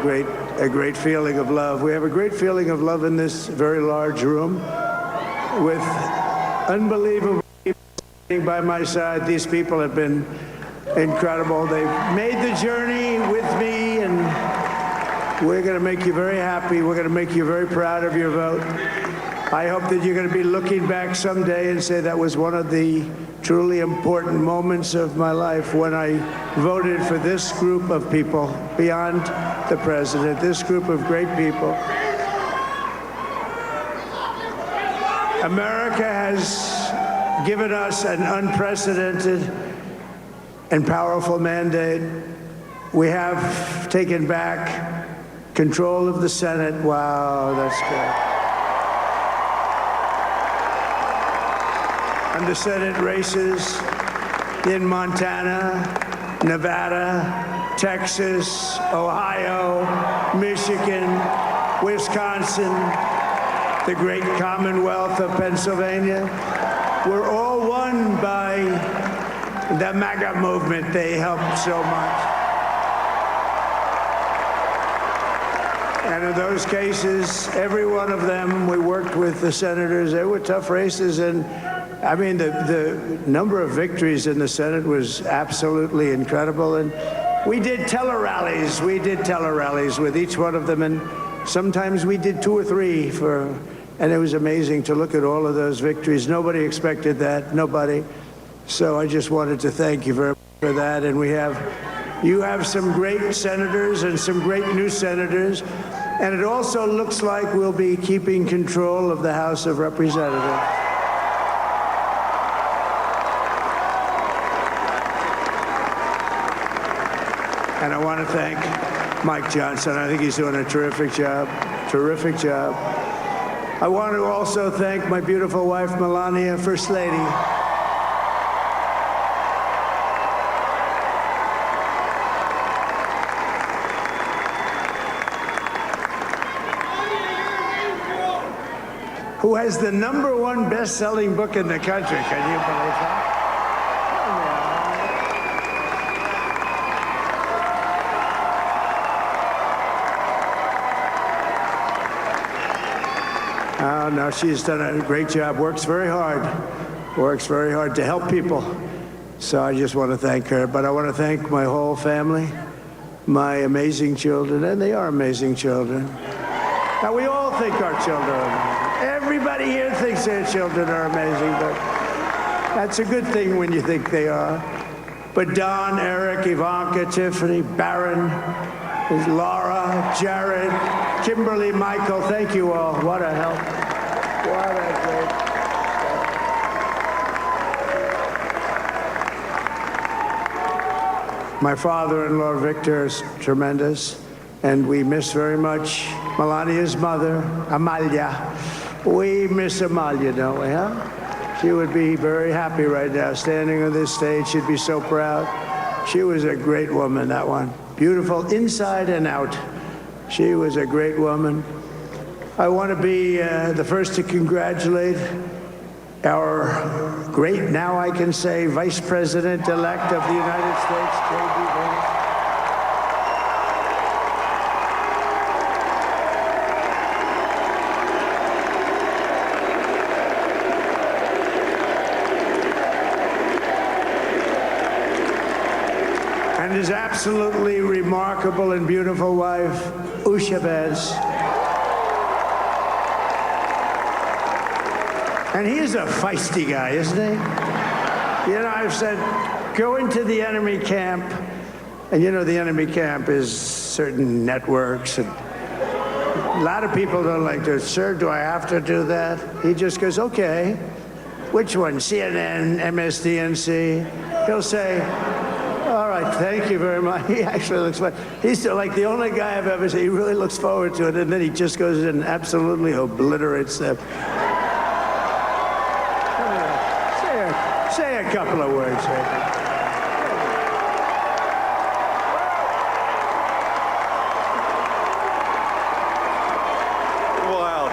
a great feeling of love. We have a great feeling of love in this very large room with unbelievable people sitting by my side. These people have been incredible. They've made the journey with me, and we're going to make you very happy. We're going to make you very proud of your vote. I hope that you're going to be looking back someday and say that was one of the truly important moments of my life when I voted for this group of people beyond the president, this group of great people. America has given us an unprecedented and powerful mandate. We have taken back control of the Senate. Wow, that's great. And the Senate races in Montana, Nevada, Texas, Ohio, Michigan, Wisconsin, the great Commonwealth of Pennsylvania, were all won by the MAGA movement. They helped so much. And in those cases, every one of them, we worked with the senators. They were tough races. And I mean, the number of victories in the Senate was absolutely incredible. And we did tele-rallies. We did tele-rallies with each one of them. And sometimes we did 2 or 3 and it was amazing to look at all of those victories. Nobody expected that, nobody. So I just wanted to thank you very much for that. And you have some great senators and some great new senators. And it also looks like we'll be keeping control of the House of Representatives. And I want to thank Mike Johnson. I think he's doing a terrific job. Terrific job. I want to also thank my beautiful wife, Melania, First Lady. Who has the #1 best-selling book in the country. Can you believe that? Oh, no, she's done a great job. Works very hard to help people. So I just want to thank her. But I want to thank my whole family, my amazing children, and they are amazing children. Now, we all think our children are amazing. Everybody here thinks their children are amazing, but that's a good thing when you think they are. But Don, Eric, Ivanka, Tiffany, Barron, Laura, Jared, Kimberly, Michael, thank you all. What a help. What a great help. My father-in-law, Victor, is tremendous, and we miss very much Melania's mother, Amalia. We miss Amalia, don't we, huh? She would be very happy right now, standing on this stage. She'd be so proud. She was a great woman, that one. Beautiful inside and out. She was a great woman. I want to be the first to congratulate our great, now I can say, Vice President-elect of the United States, J.D. Vance. And his absolutely remarkable and beautiful wife, Usha Vance. And he is a feisty guy, isn't he? You know, I've said, go into the enemy camp, and you know the enemy camp is certain networks, and a lot of people don't like to, sir, do I have to do that? He just goes, okay, which one, CNN, MSDNC? He'll say, all right, thank you very much. He actually looks fun. He's like the only guy I've ever seen. He really looks forward to it, and then he just goes in and absolutely obliterates them. Say a couple of words, Wow.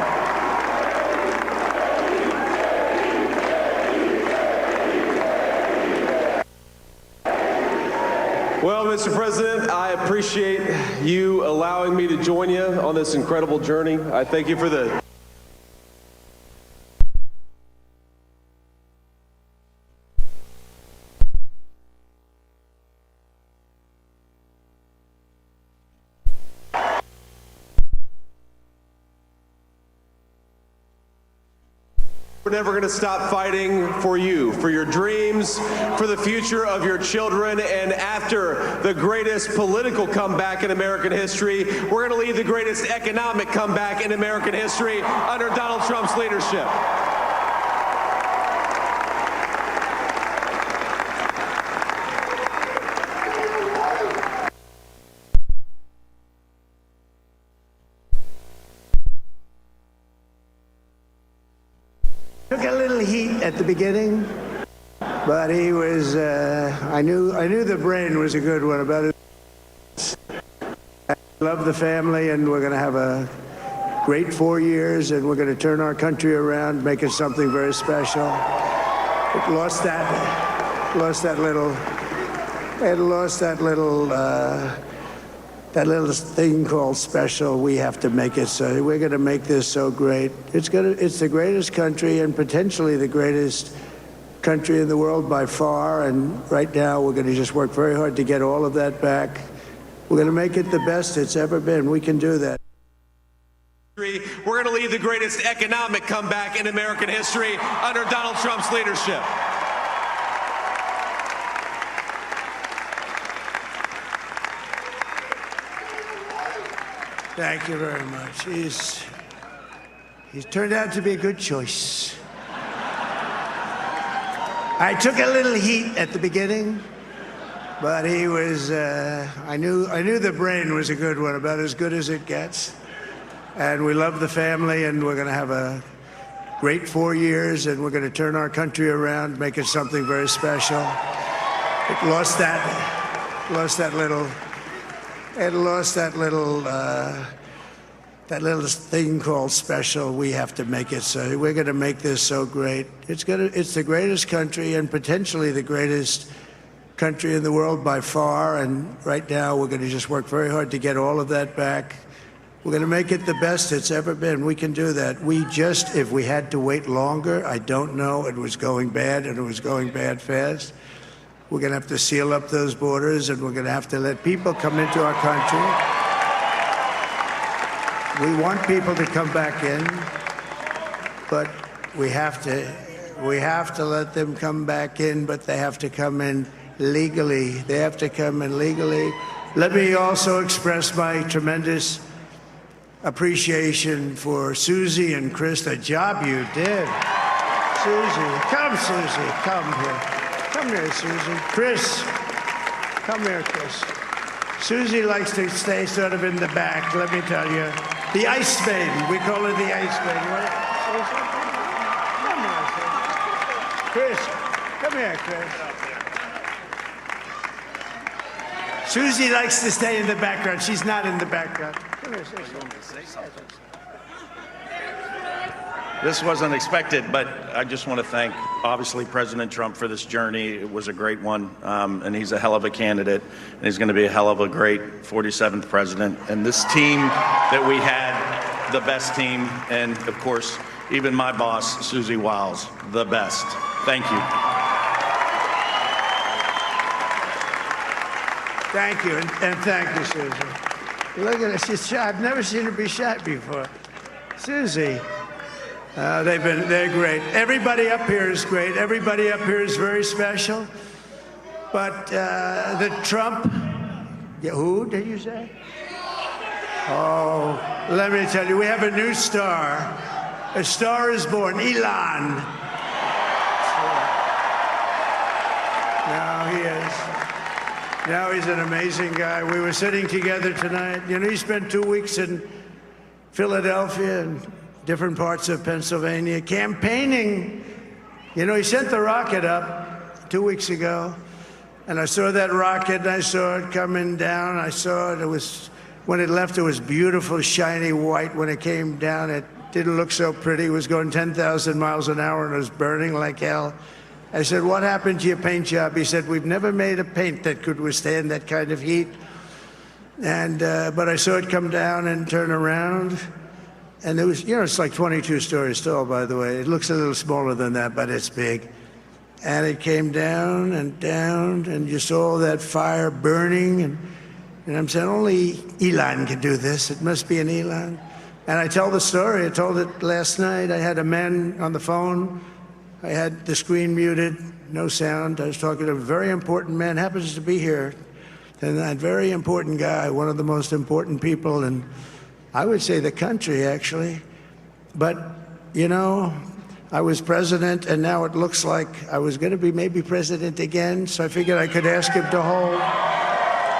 Well, Mr. President, I appreciate you allowing me to join you on this incredible journey. I thank you for the We're never going to stop fighting for you, for your dreams, for the future of your children, and after the greatest political comeback in American history, we're going to lead the greatest economic comeback in American history under Donald Trump's leadership. Took a little heat at the beginning, but he was, I knew the brain was a good one about it. I love the family, and we're going to have a great 4 years, and we're going to turn our country around, make it something very special. It lost that little that little thing called special, we have to make it so. We're going to make this so great. It's the greatest country and potentially the greatest country in the world by far. And right now, we're going to just work very hard to get all of that back. We're going to make it the best it's ever been. We can do that. We're going to lead the greatest economic comeback in American history under Donald Trump's leadership. Thank you very much. He's turned out to be a good choice. I took a little heat at the beginning, but he was, I knew the brain was a good one, about as good as it gets. And we love the family, and we're going to have a great 4 years, and we're going to turn our country around, make it something very special. It lost that little thing called special. We have to make it so. We're going to make this so great. It's the greatest country and potentially the greatest country in the world by far. And right now, we're going to just work very hard to get all of that back. We're going to make it the best it's ever been. We can do that. If we had to wait longer, I don't know. It was going bad, and it was going bad fast. We're going to have to seal up those borders, and we're going to have to let people come into our country. We want people to come back in, but we have to let them come back in, but they have to come in legally. They have to come in legally. Let me also express my tremendous appreciation for Susie and Chris, the job you did. Susie, come here. Come here, Susie. Chris, come here, Chris. Susie likes to stay sort of in the back, let me tell you. The Ice Maiden, we call her the Ice Maiden, right? Susie? Come here, Chris. Susie likes to stay in the background. She's not in the background. Come here, say something. This wasn't expected, but I just want to thank, obviously, President Trump for this journey. It was a great one, and he's a hell of a candidate, and he's going to be a hell of a great 47th president. And this team that we had, the best team, and, of course, even my boss, Susie Wiles, the best. Thank you. Thank you, and thank you, Susie. Look at her, she's shy. I've never seen her be shy before. Susie. They're great. Everybody up here is great. Everybody up here is very special. But the Trump, who did you say? Oh, let me tell you, we have a new star. A star is born, Elon. Now he is. Now he's an amazing guy. We were sitting together tonight. You know, he spent 2 weeks in Philadelphia and different parts of Pennsylvania campaigning. You know, he sent the rocket up 2 weeks ago, and I saw that rocket, and I saw it coming down. I saw it. It was, when it left, it was beautiful, shiny white. When it came down, it didn't look so pretty. It was going 10,000 miles an hour, and it was burning like hell. I said, what happened to your paint job? He said, we've never made a paint that could withstand that kind of heat. And but I saw it come down and turn around. And it was, you know, it's like 22 stories tall, by the way. It looks a little smaller than that, but it's big. And it came down, and you saw that fire burning. And I'm saying, only Elon can do this. It must be an Elon. And I tell the story. I told it last night. I had a man on the phone. I had the screen muted, no sound. I was talking to a very important man, happens to be here. And that very important guy, one of the most important people in, I would say, the country, actually. But, you know, I was president, and now it looks like I was going to be maybe president again, so I figured I could ask him to hold.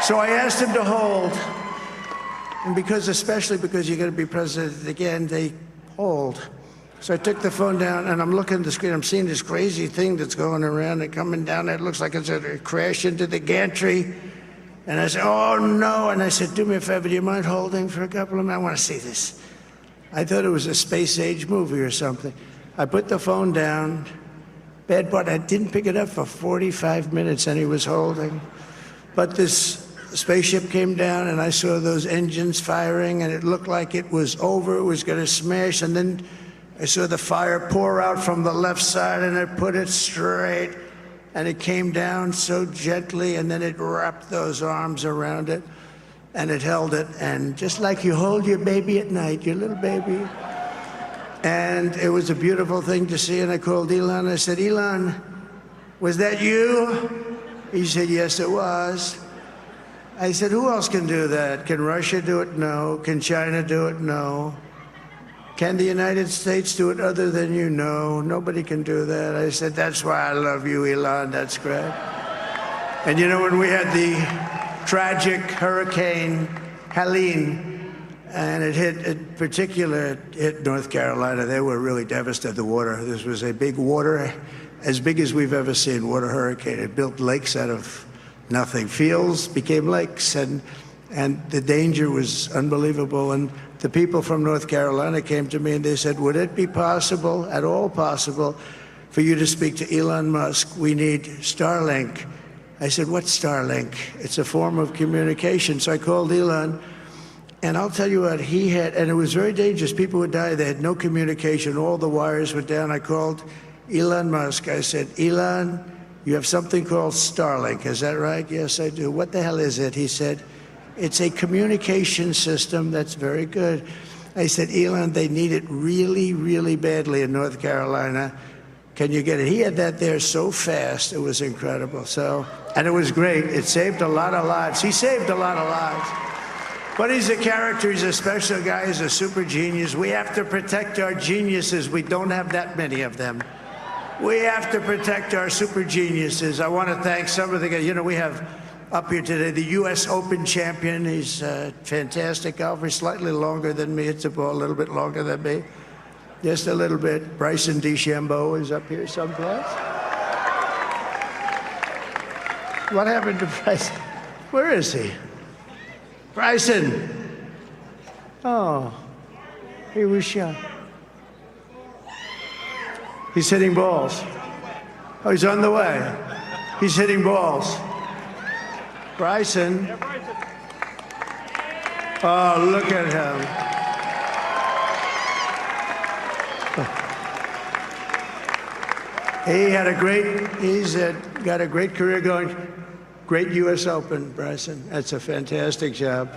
So I asked him to hold. And especially because you're going to be president again, they hold. So I took the phone down, and I'm looking at the screen. I'm seeing this crazy thing that's going around and coming down. It looks like it's going to crash into the gantry. And I said, oh, no. And I said, do me a favor, do you mind holding for a couple of minutes? I want to see this. I thought it was a space-age movie or something. I put the phone down. Bad part, I didn't pick it up for 45 minutes, and he was holding. But this spaceship came down, and I saw those engines firing, and it looked like it was over, it was going to smash, and then I saw the fire pour out from the left side, and it put it straight, and it came down so gently, and then it wrapped those arms around it, and it held it, and just like you hold your baby at night, your little baby. And it was a beautiful thing to see, and I called Elon. I said, Elon, was that you? He said, yes, it was. I said, who else can do that? Can Russia do it? No. Can China do it? No. Can the United States do it other than you? No. Nobody can do that. I said, that's why I love you, Elon. That's great. And you know, when we had the tragic Hurricane Helene, and it hit North Carolina, they were really devastated. The water, this was a big water, as big as we've ever seen, water hurricane. It built lakes out of nothing. Fields became lakes, and the danger was unbelievable. And the people from North Carolina came to me and they said, would it be possible, at all possible, for you to speak to Elon Musk? We need Starlink. I said, what's Starlink? It's a form of communication. So I called Elon. And I'll tell you what, he had, and it was very dangerous. People would die. They had no communication. All the wires were down. I called Elon Musk. I said, Elon, you have something called Starlink. Is that right? Yes, I do. What the hell is it? He said, it's a communication system that's very good. I said, Elon, they need it really, really badly in North Carolina. Can you get it? He had that there so fast. It was incredible. So, and it was great. It saved a lot of lives. He saved a lot of lives. But he's a character, he's a special guy, he's a super genius. We have to protect our geniuses. We don't have that many of them. We have to protect our super geniuses. I want to thank some of the guys. You know, we have up here today the U.S. Open champion. He's a fantastic golfer, slightly longer than me. Hits the ball a little bit longer than me. Just a little bit. Bryson DeChambeau is up here someplace. What happened to Bryson? Where is he? Bryson. Oh, he was shot. He's hitting balls. Oh, he's on the way. He's hitting balls. Bryson. Oh, look at him. He's got a great career going. Great U.S. Open, Bryson. That's a fantastic job.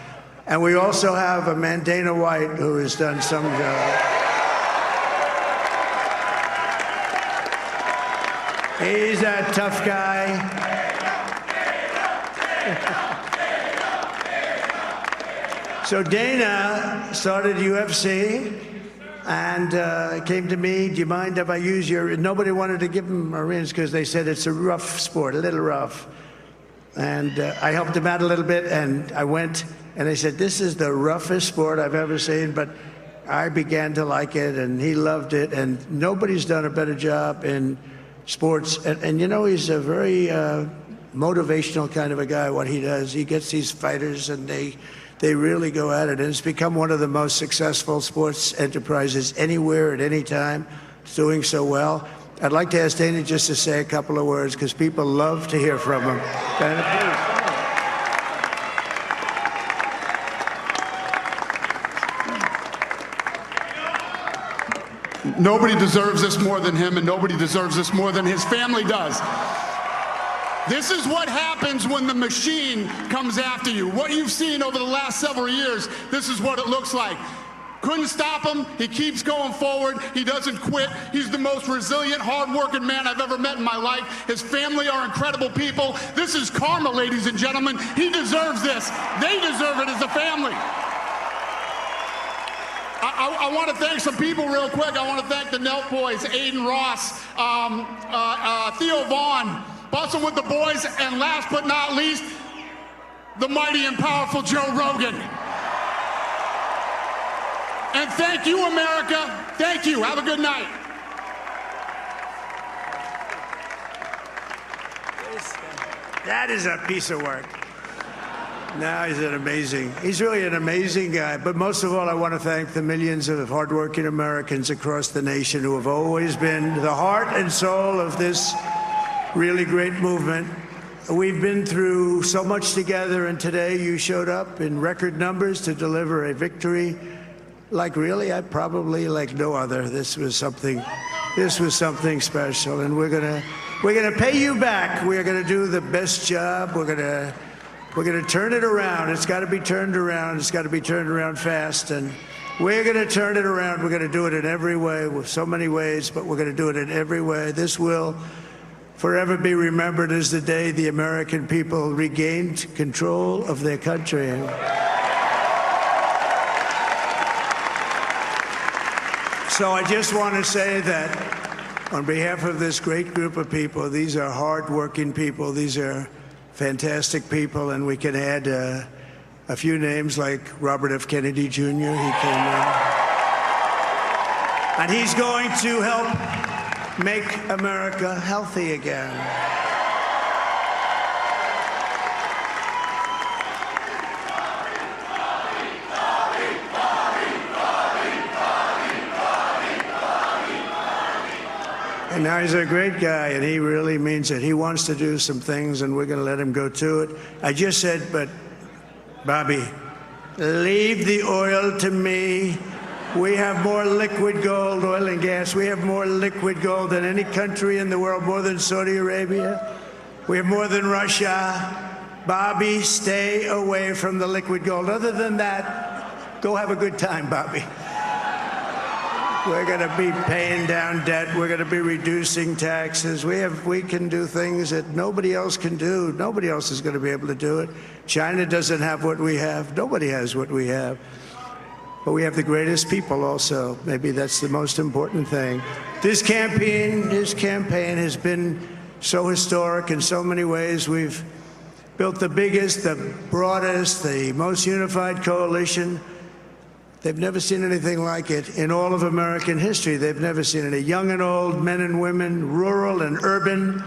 And we also have a man, Dana White, who has done some job. He's a tough guy. So Dana started UFC and came to me, do you mind if I use your... Nobody wanted to give him a rinse because they said it's a rough sport, a little rough. And I helped him out a little bit, and I went, and I said, this is the roughest sport I've ever seen, but I began to like it, and he loved it, and nobody's done a better job in sports. And you know, he's a very motivational kind of a guy, what he does. He gets these fighters, and they really go at it, and it's become one of the most successful sports enterprises anywhere at any time. It's doing so well. I'd like to ask Dana just to say a couple of words because people love to hear from him. Dana, please. Nobody deserves this more than him, and nobody deserves this more than his family does. This is what happens when the machine comes after you. What you've seen over the last several years, this is what it looks like. Couldn't stop him. He keeps going forward. He doesn't quit. He's the most resilient, hard-working man I've ever met in my life. His family are incredible people. This is karma, ladies and gentlemen. He deserves this. They deserve it as a family. I want to thank some people real quick. I want to thank the Nelk boys, Aiden Ross, Theo Vaughn, busting with the boys, and last but not least, the mighty and powerful Joe Rogan. And thank you, America. Thank you. Have a good night. That is a piece of work. No, he's really an amazing guy. But most of all, I want to thank the millions of hardworking Americans across the nation who have always been the heart and soul of this really great movement. we've been through so much together, and today you showed up in record numbers to deliver a victory like really, I probably like no other. This was something special, and we're gonna pay you back. We're gonna do the best job. We're gonna turn it around. It's got to be turned around. It's got to be turned around fast, and we're gonna turn it around. We're gonna do it in every way, with so many ways, but we're gonna do it in every way. This will forever be remembered as the day the American people regained control of their country. So I just want to say that on behalf of this great group of people, these are hard-working people. These are fantastic people, and we can add a few names like Robert F. Kennedy Jr. He came in. And he's going to help make America healthy again. And now he's a great guy, and he really means it. He wants to do some things, and we're going to let him go to it. I just said, but Bobby, leave the oil to me. We have more liquid gold, oil and gas. We have more liquid gold than any country in the world, more than Saudi Arabia. We have more than Russia. Bobby, stay away from the liquid gold. Other than that, go have a good time, Bobby. We're going to be paying down debt. We're going to be reducing taxes. We can do things that nobody else can do. Nobody else is going to be able to do it. China doesn't have what we have. Nobody has what we have. But we have the greatest people also. Maybe that's the most important thing. This campaign has been so historic in so many ways. We've built the biggest, the broadest, the most unified coalition. They've never seen anything like it in all of American history. They've never seen it. Young and old, men and women, rural and urban.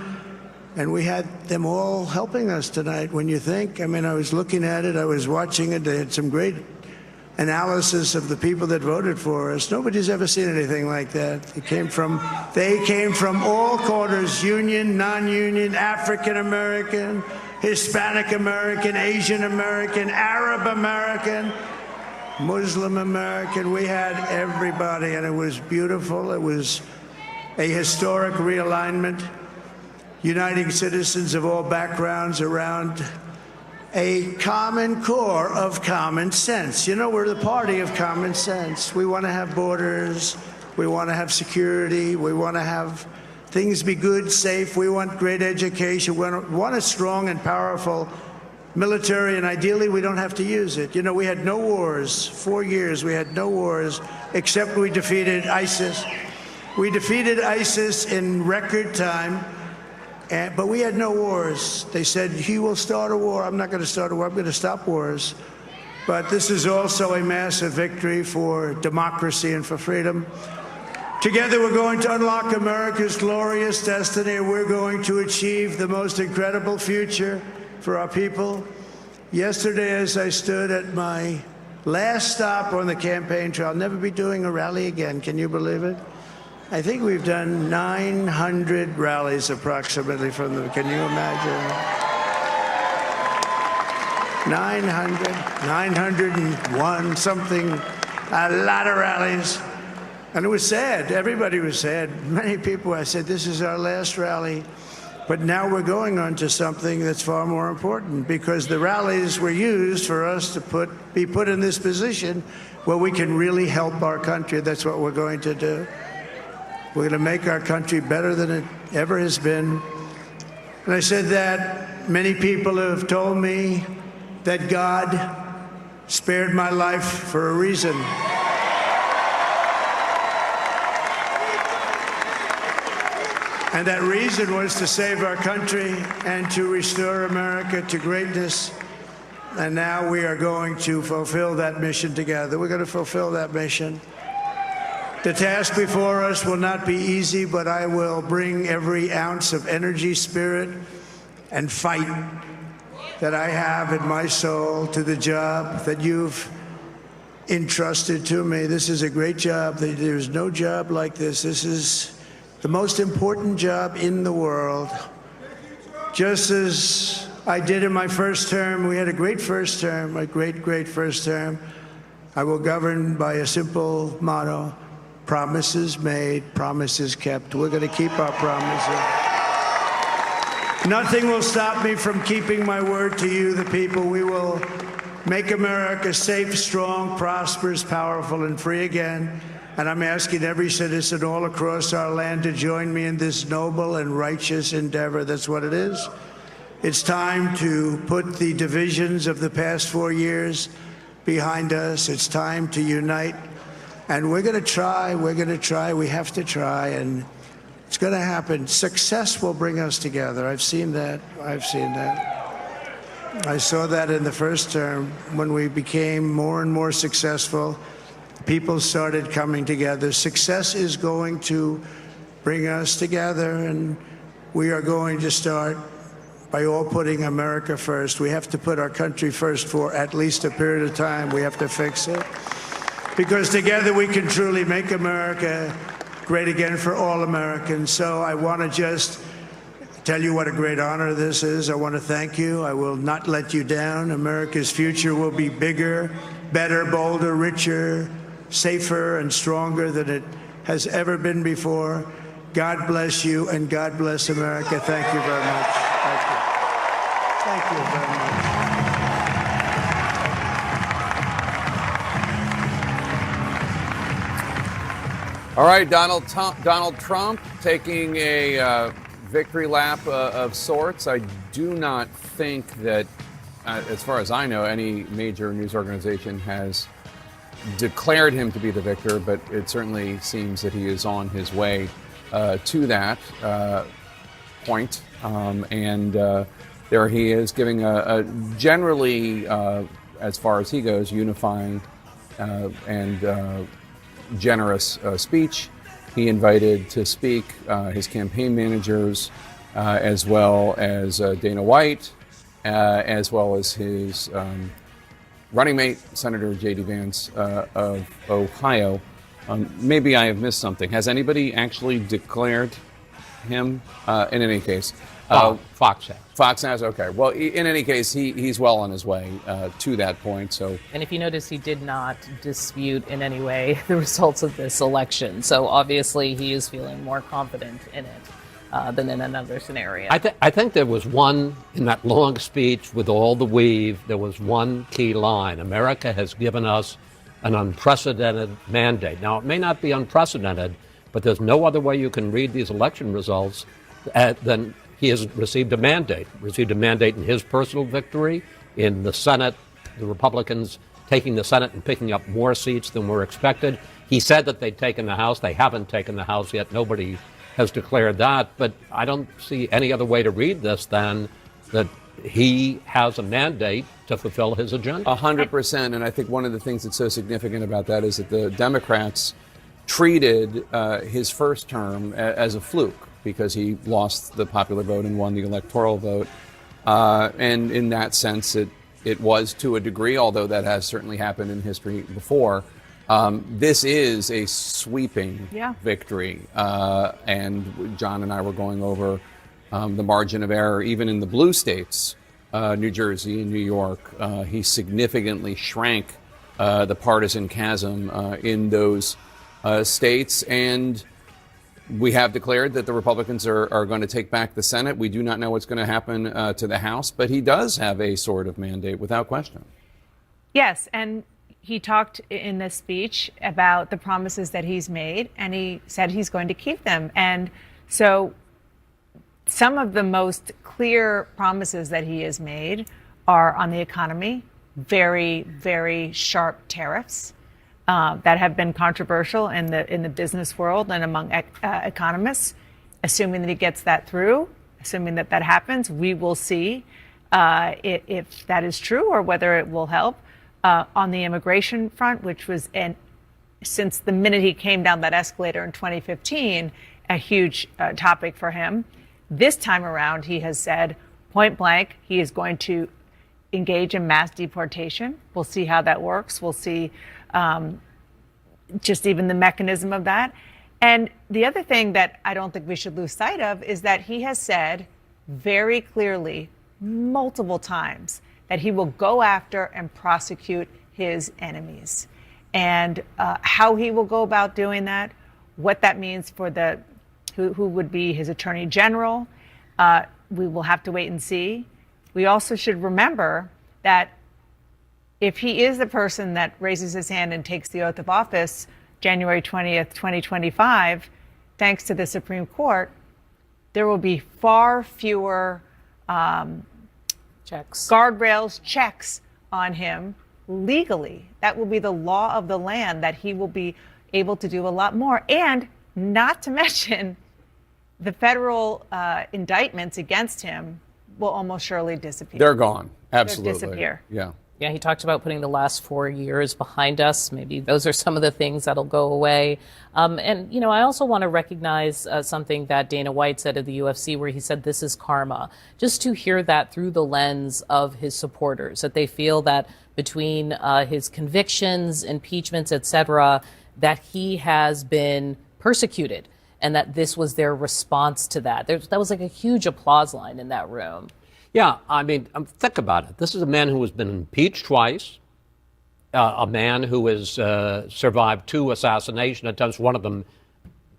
And we had them all helping us tonight. When you think, I mean, I was looking at it, I was watching it. They had some great analysis of the people that voted for us. Nobody's ever seen anything like that. They came from all corners, union, non-union, African American, Hispanic American, Asian American, Arab American, Muslim American. We had everybody, and it was beautiful. It was a historic realignment, uniting citizens of all backgrounds around a common core of common sense. You know, we're the party of common sense. We want to have borders. We want to have security. We want to have things be good, safe. We want great education. We want a strong and powerful military, and ideally we don't have to use it. You know, we had no wars. 4 years we had no wars, except we defeated ISIS. We defeated ISIS in record time, but we had no wars. They said, he will start a war. I'm not going to start a war. I'm going to stop wars. But this is also a massive victory for democracy and for freedom. Together we're going to unlock America's glorious destiny. We're going to achieve the most incredible future for our people. Yesterday, as I stood at my last stop on the campaign trail, I'll never be doing a rally again. Can you believe it? I think we've done 900 rallies approximately from them. Can you imagine? 901 something, a lot of rallies. And it was sad. Everybody was sad. Many people, I said, this is our last rally. But now we're going on to something that's far more important, because the rallies were used for us to be put in this position where we can really help our country. That's what we're going to do. We're going to make our country better than it ever has been. And I said that many people have told me that God spared my life for a reason. And that reason was to save our country and to restore America to greatness. And now we are going to fulfill that mission together. We're going to fulfill that mission. The task before us will not be easy, but I will bring every ounce of energy, spirit, and fight that I have in my soul to the job that you've entrusted to me. This is a great job. There's no job like this. This is the most important job in the world. just as I did in my first term. We had a great first term, a great first term. I will govern by a simple motto: promises made, promises kept. We're going to keep our promises. Nothing will stop me from keeping my word to you, the people. We will make America safe, strong, prosperous, powerful, and free again. And I'm asking every citizen all across our land to join me in this noble and righteous endeavor. That's what it is. It's time to put the divisions of the past 4 years behind us. It's time to unite. And we're going to try. We have to try. And it's going to happen. Success will bring us together. I've seen that. I saw that in the first term. When we became more and more successful, people started coming together. Success is going to bring us together, and we are going to start by all putting America first. We have to put our country first for at least a period of time. We have to fix it. Because together we can truly make America great again for all Americans. So I want to just tell you what a great honor this is. I want to thank you. I will not let you down. America's future will be bigger, better, bolder, richer, safer, and stronger than it has ever been before. God bless you, and God bless America. Thank you very much. Thank you very much. All right, Donald Trump taking a victory lap of sorts. I do not think that, as far as I know, any major news organization has declared him to be the victor, but it certainly seems that he is on his way to that point. And there he is giving a generally, as far as he goes, unifying and generous speech. He invited to speak his campaign managers, as well as Dana White, as well as his running mate, Senator J.D. Vance of Ohio. Maybe I have missed something. Has anybody actually declared him? In any case, Fox has. Fox has. Okay. Well, in any case, he's well on his way to that point. So, and if you notice, he did not dispute in any way the results of this election. So obviously, he is feeling more confident in it than in another scenario. I think there was one in that long speech with all the weave. There was one key line: America has given us an unprecedented mandate. Now, it may not be unprecedented, but there's no other way you can read these election results than he has received a mandate in his personal victory, in the Senate, the Republicans taking the Senate and picking up more seats than were expected. He said that they'd taken the House. They haven't taken the House yet. Nobody has declared that. But I don't see any other way to read this than that he has a mandate to fulfill his agenda. 100%. And I think one of the things that's so significant about that is that the Democrats treated his first term as a fluke, because he lost the popular vote and won the electoral vote. And in that sense, it was to a degree, although that has certainly happened in history before. This is a sweeping victory. And John and I were going over the margin of error, even in the blue states, New Jersey and New York. He significantly shrank the partisan chasm in those states. And we have declared that the Republicans are going to take back the Senate. We do not know what's going to happen to the House, but he does have a sort of mandate without question. Yes, and he talked in this speech about the promises that he's made, and he said he's going to keep them. And so some of the most clear promises that he has made are on the economy, very, very sharp tariffs that have been controversial in the business world and among economists. Assuming that he gets that through, assuming that that happens, we will see if that is true or whether it will help. On the immigration front, which was, since the minute he came down that escalator in 2015, a huge topic for him. This time around, he has said point blank, he is going to engage in mass deportation. We'll see how that works. We'll see just even the mechanism of that. And the other thing that I don't think we should lose sight of is that he has said very clearly multiple times that he will go after and prosecute his enemies. And how he will go about doing that, what that means for who would be his attorney general, we will have to wait and see. We also should remember that if he is the person that raises his hand and takes the oath of office January 20th, 2025, thanks to the Supreme Court, there will be far fewer guardrails, checks on him legally. That will be the law of the land, that he will be able to do a lot more. And not to mention, the federal indictments against him will almost surely disappear. They're gone. Absolutely. They'll disappear. Yeah. Yeah, he talked about putting the last 4 years behind us. Maybe those are some of the things that'll go away. And, I also want to recognize something that Dana White said at the UFC, where he said this is karma. Just to hear that through the lens of his supporters, that they feel that between his convictions, impeachments, et cetera, that he has been persecuted and that this was their response to that. That was like a huge applause line in that room. Yeah, I mean, think about it. This is a man who has been impeached twice, a man who has survived 2 assassination attempts, one of them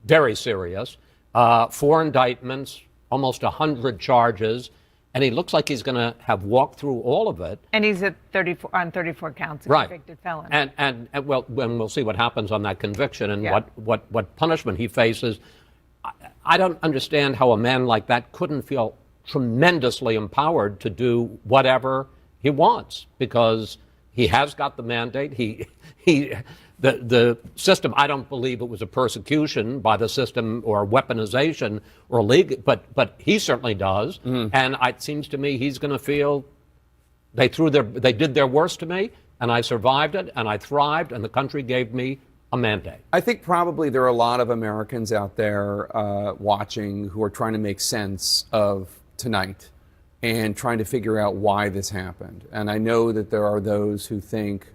very serious, 4 indictments, almost 100 charges, and he looks like he's going to have walked through all of it. And he's at 34 counts, a convicted felon. And well, when we'll see what happens on that conviction and what punishment he faces. I don't understand how a man like that couldn't feel tremendously empowered to do whatever he wants, because he has got the mandate. The system, I don't believe it was a persecution by the system or weaponization or legal, but he certainly does. And it seems to me he's going to feel they did their worst to me, and I survived it, and I thrived, and the country gave me a mandate. I think probably there are a lot of Americans out there watching who are trying to make sense of tonight and trying to figure out why this happened. And I know that there are those who think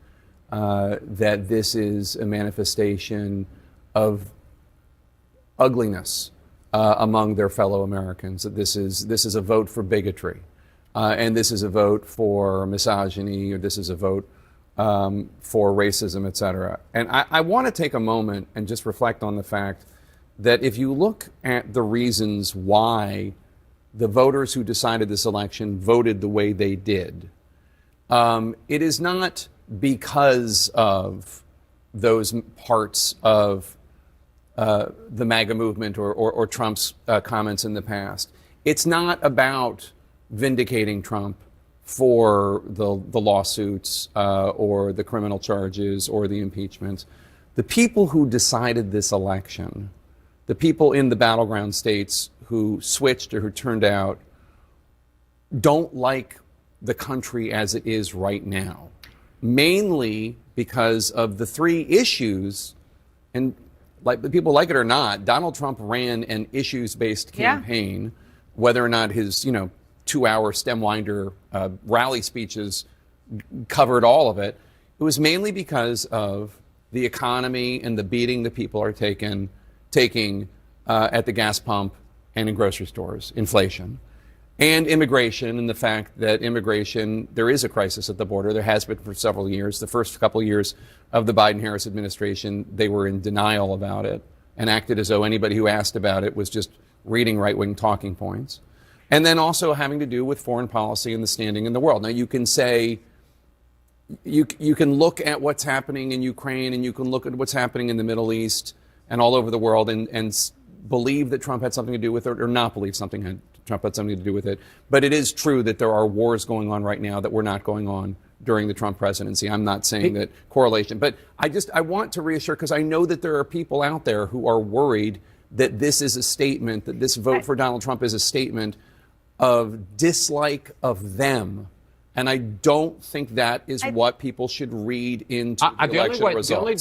that this is a manifestation of ugliness among their fellow Americans, that this is a vote for bigotry, and this is a vote for misogyny, or this is a vote for racism, et cetera. And I want to take a moment and just reflect on the fact that if you look at the reasons why the voters who decided this election voted the way they did, it is not because of those parts of the MAGA movement or Trump's comments in the past. It's not about vindicating Trump for the lawsuits or the criminal charges or the impeachments. The people who decided this election, the people in the battleground states who switched or who turned out, don't like the country as it is right now, mainly because of the 3 issues. And like people like it or not, Donald Trump ran an issues-based campaign, whether or not his 2-hour stemwinder rally speeches covered all of it. It was mainly because of the economy and the beating that people are taking at the gas pump and in grocery stores, inflation, and immigration, and the fact that immigration, there is a crisis at the border. There has been for several years. The first couple of years of the Biden-Harris administration, they were in denial about it and acted as though anybody who asked about it was just reading right-wing talking points. And then also having to do with foreign policy and the standing in the world. Now, you can say, you can look at what's happening in Ukraine, and you can look at what's happening in the Middle East and all over the world and believe that Trump had something to do with it, or not believe Trump had something to do with it. But it is true that there are wars going on right now that were not going on during the Trump presidency. I'm not saying that correlation, but I want to reassure, because I know that there are people out there who are worried that this is a statement, that this vote for Donald Trump is a statement of dislike of them. And I don't think that is what people should read into the election results. The only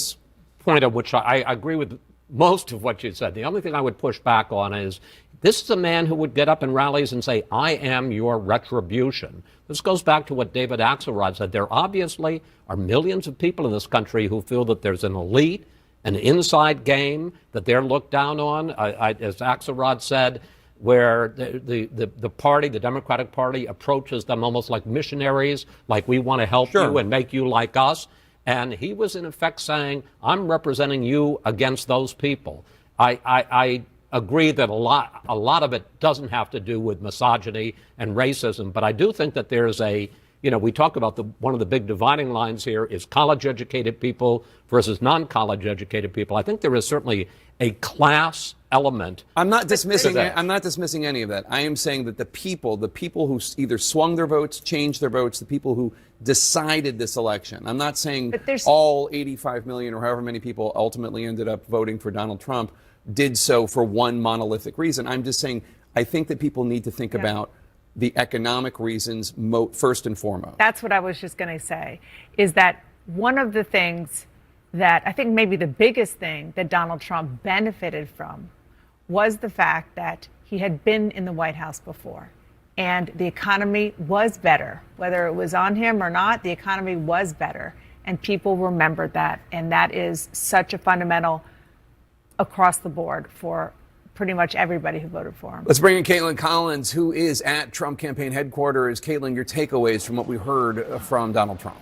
point of which I agree with most of what you said. The only thing I would push back on is this is a man who would get up in rallies and say, I am your retribution. This goes back to what David Axelrod said. There obviously are millions of people in this country who feel that there's an elite, an inside game, that they're looked down on. As Axelrod said, where the party, the Democratic Party, approaches them almost like missionaries, like we want to help you and make you like us. And he was in effect saying, I'm representing you against those people. I agree that a lot of it doesn't have to do with misogyny and racism, but I do think that there's we talk about one of the big dividing lines here is college-educated people versus non-college educated people. I think there is certainly a class element. I'm not dismissing any of that. I am saying that the people who either swung their votes, changed their votes, the people who decided this election. I'm not saying all 85 million or however many people ultimately ended up voting for Donald Trump did so for one monolithic reason. I'm just saying I think that people need to think about the economic reasons first and foremost. That's what I was just going to say, is that one of the things that I think maybe the biggest thing that Donald Trump benefited from was the fact that he had been in the White House before and the economy was better. Whether it was on him or not, the economy was better and people remembered that. And that is such a fundamental across the board for pretty much everybody who voted for him. Let's bring in Caitlin Collins, who is at Trump campaign headquarters. Caitlin, your takeaways from what we heard from Donald Trump.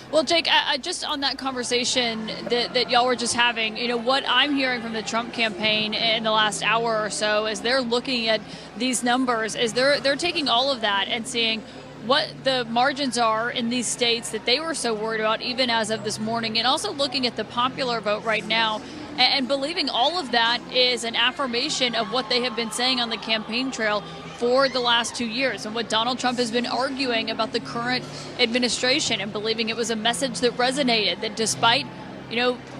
Well, Jake, just on that conversation that y'all were just having, what I'm hearing from the Trump campaign in the last hour or so is they're looking at these numbers, is they're taking all of that and seeing what the margins are in these states that they were so worried about even as of this morning, and also looking at the popular vote right now and believing all of that is an affirmation of what they have been saying on the campaign trail for the last 2 years and what Donald Trump has been arguing about the current administration, and believing it was a message that resonated, that despite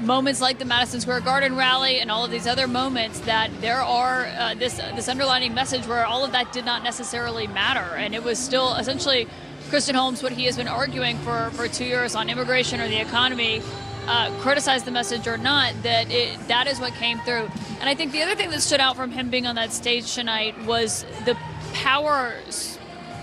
moments like the Madison Square Garden rally and all of these other moments, that there are this underlining message where all of that did not necessarily matter, and it was still essentially Kristen Holmes, what he has been arguing for 2 years on immigration or the economy, criticize the message or not, that is what came through. And I think the other thing that stood out from him being on that stage tonight was the power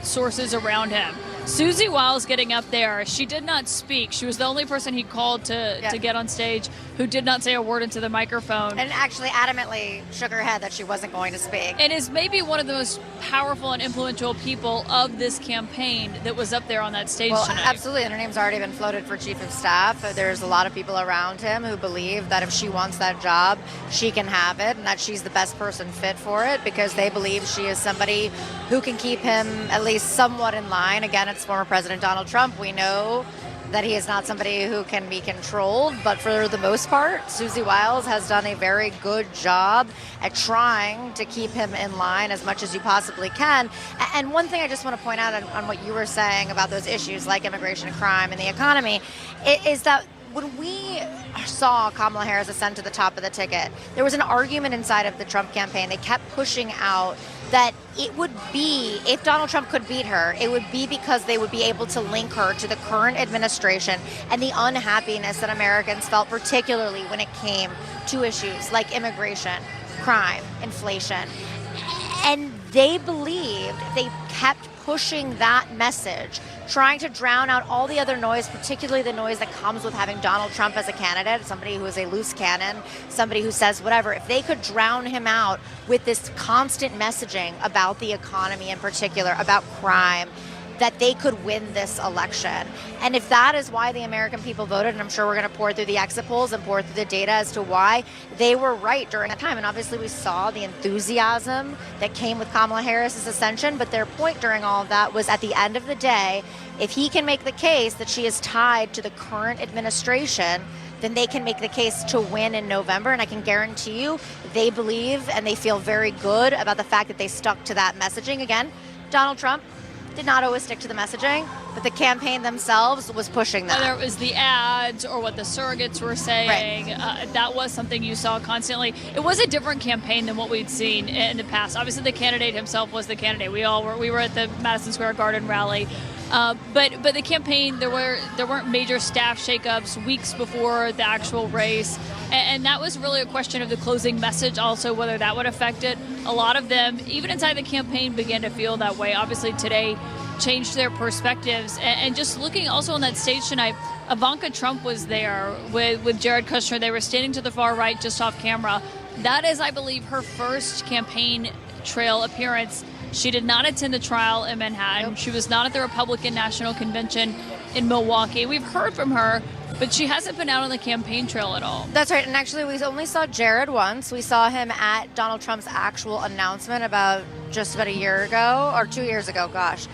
sources around him. Susie Wiles getting up there, she did not speak. She was the only person he called to get on stage who did not say a word into the microphone. And actually adamantly shook her head that she wasn't going to speak. And is maybe one of the most powerful and influential people of this campaign that was up there on that stage tonight. Absolutely, and her name's already been floated for chief of staff. There's a lot of people around him who believe that if she wants that job, she can have it, and that she's the best person fit for it because they believe she is somebody who can keep him at least somewhat in line. Again, it's former President Donald Trump. We know that he is not somebody who can be controlled, but for the most part, Susie Wiles has done a very good job at trying to keep him in line as much as you possibly can. And one thing I just want to point out on what you were saying about those issues like immigration and crime and the economy is that when we saw Kamala Harris ascend to the top of the ticket, there was an argument inside of the Trump campaign. They kept pushing out that it would be, if Donald Trump could beat her, it would be because they would be able to link her to the current administration and the unhappiness that Americans felt, particularly when it came to issues like immigration, crime, inflation. And they believed, they kept pushing that message, trying to drown out all the other noise, particularly the noise that comes with having Donald Trump as a candidate, somebody who is a loose cannon, somebody who says whatever. If they could drown him out with this constant messaging about the economy in particular, about crime, that they could win this election. And if that is why the American people voted, and I'm sure we're going to pour through the exit polls and pour through the data as to why they were right during that time. And obviously we saw the enthusiasm that came with Kamala Harris's ascension, but their point during all of that was at the end of the day, if he can make the case that she is tied to the current administration, then they can make the case to win in November. And I can guarantee you they believe and they feel very good about the fact that they stuck to that messaging. Again, Donald Trump did not always stick to the messaging, but the campaign themselves was pushing that. Whether it was the ads or what the surrogates were saying, that was something you saw constantly. It was a different campaign than what we'd seen in the past. Obviously, the candidate himself was the candidate. We were at the Madison Square Garden rally. But the campaign, there weren't major staff shakeups weeks before the actual race, and that was really a question of the closing message also, whether that would affect it. A lot of them, even inside the campaign, began to feel that way. Obviously today changed their perspectives, and just looking also on that stage tonight, Ivanka Trump was there with Jared Kushner. They were standing to the far right just off camera. That is, I believe, her first campaign trail appearance. She did not attend the trial in Manhattan. Nope. She was not at the Republican National Convention in Milwaukee. We've heard from her, but she hasn't been out on the campaign trail at all. That's right. And actually, we only saw Jared once. We saw him at Donald Trump's actual announcement just about a year ago, or 2 years ago, gosh.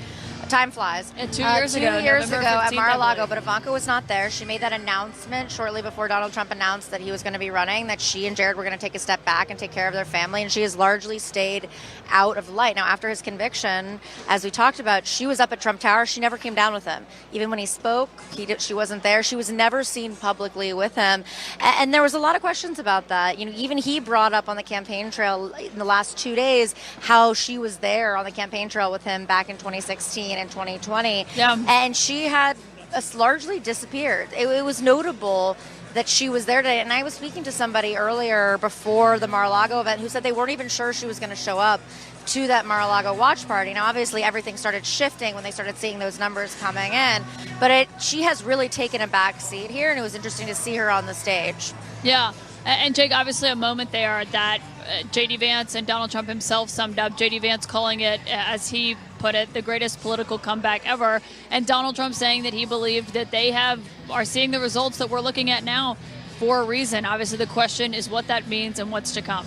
Time flies. And 2 years ago, 2 years ago at 15th, Mar-a-Lago, but Ivanka was not there. She made that announcement shortly before Donald Trump announced that he was going to be running, that she and Jared were going to take a step back and take care of their family, and she has largely stayed out of light. Now, after his conviction, as we talked about, she was up at Trump Tower. She never came down with him. Even when he spoke, she wasn't there. She was never seen publicly with him. And there was a lot of questions about that. You know, even he brought up on the campaign trail in the last 2 days how she was there on the campaign trail with him back in 2016 and 2020. Yeah. And she had largely disappeared. It was notable that she was there today. And I was speaking to somebody earlier before the Mar-a-Lago event who said they weren't even sure she was going to show up to that Mar-a-Lago watch party. Now, obviously, everything started shifting when they started seeing those numbers coming in. But she has really taken a back seat here, and it was interesting to see her on the stage. Yeah. And Jake, obviously a moment there that J.D. Vance and Donald Trump himself summed up. J.D. Vance calling it, as he put it, the greatest political comeback ever. And Donald Trump saying that he believed that they are seeing the results that we're looking at now for a reason. Obviously, the question is what that means and what's to come.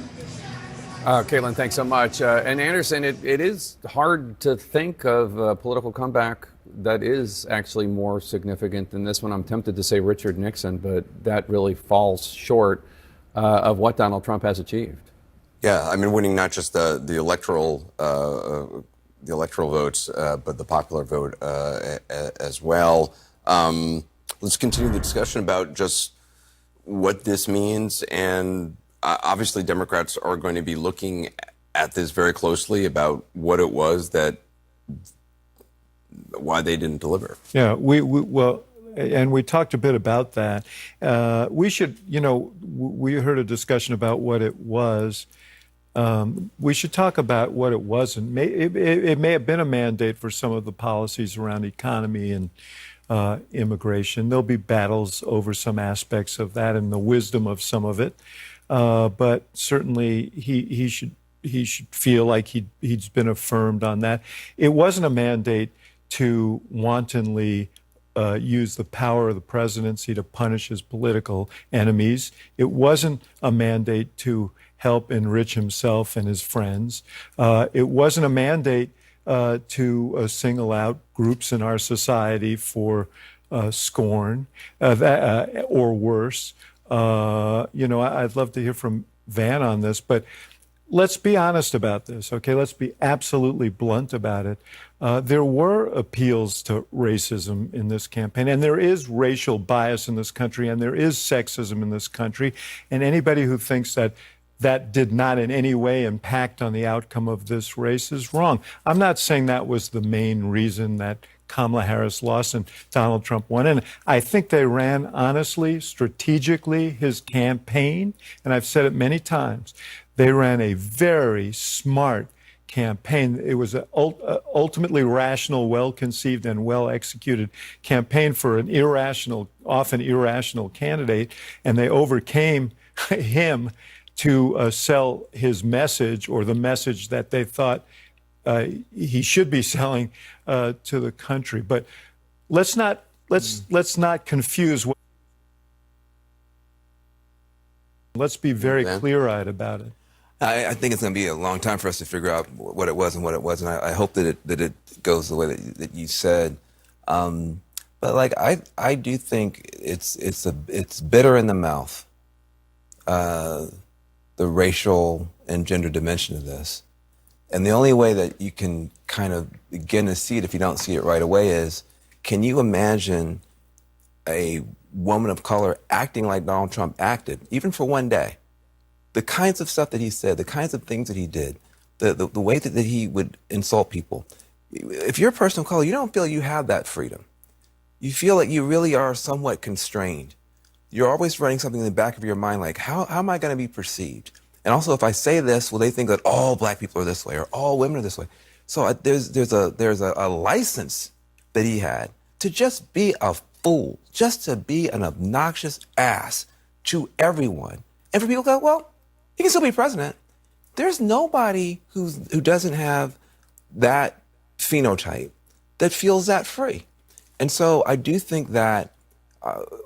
Caitlin, thanks so much. And Anderson, it is hard to think of a political comeback that is actually more significant than this one. I'm tempted to say Richard Nixon, but that really falls short of what Donald Trump has achieved. Yeah, I mean, winning not just the electoral votes, but the popular vote as well. Let's continue the discussion about just what this means, and obviously Democrats are going to be looking at this very closely about what it was why they didn't deliver. Yeah, well, and we talked a bit about that. We should, we heard a discussion about what it was. We should talk about what it wasn't. It may have been a mandate for some of the policies around economy and immigration. There'll be battles over some aspects of that and the wisdom of some of it. But certainly he should feel like he's been affirmed on that. It wasn't a mandate to wantonly use the power of the presidency to punish his political enemies. It wasn't a mandate to help enrich himself and his friends. It wasn't a mandate to single out groups in our society for scorn or worse. I'd love to hear from Van on this, but let's be honest about this, okay? Let's be absolutely blunt about it. There were appeals to racism in this campaign, and there is racial bias in this country, and there is sexism in this country, and anybody who thinks that did not in any way impact on the outcome of this race is wrong. I'm not saying that was the main reason that Kamala Harris lost and Donald Trump won. And I think they ran honestly, strategically, his campaign, and I've said it many times, they ran a very smart campaign. It was an ultimately rational, well-conceived, and well-executed campaign for an often irrational candidate, and they overcame him to sell his message, or the message that they thought he should be selling to the country. But let's not confuse. Let's be very clear-eyed about it. I think it's going to be a long time for us to figure out what it was and what it wasn't. I hope that it goes the way that you said. But I do think it's bitter in the mouth. The racial and gender dimension of this. And the only way that you can kind of begin to see it, if you don't see it right away, is, can you imagine a woman of color acting like Donald Trump acted, even for one day? The kinds of stuff that he said, the kinds of things that he did, the way that he would insult people. If you're a person of color, you don't feel you have that freedom. You feel like you really are somewhat constrained. You're always running something in the back of your mind like, how am I going to be perceived? And also, if I say this, will they think that all black people are this way or all women are this way? So there's a license that he had to just be a fool, just to be an obnoxious ass to everyone. And for people to go, well, He can still be president. There's nobody who doesn't have that phenotype that feels that free. And so I do think that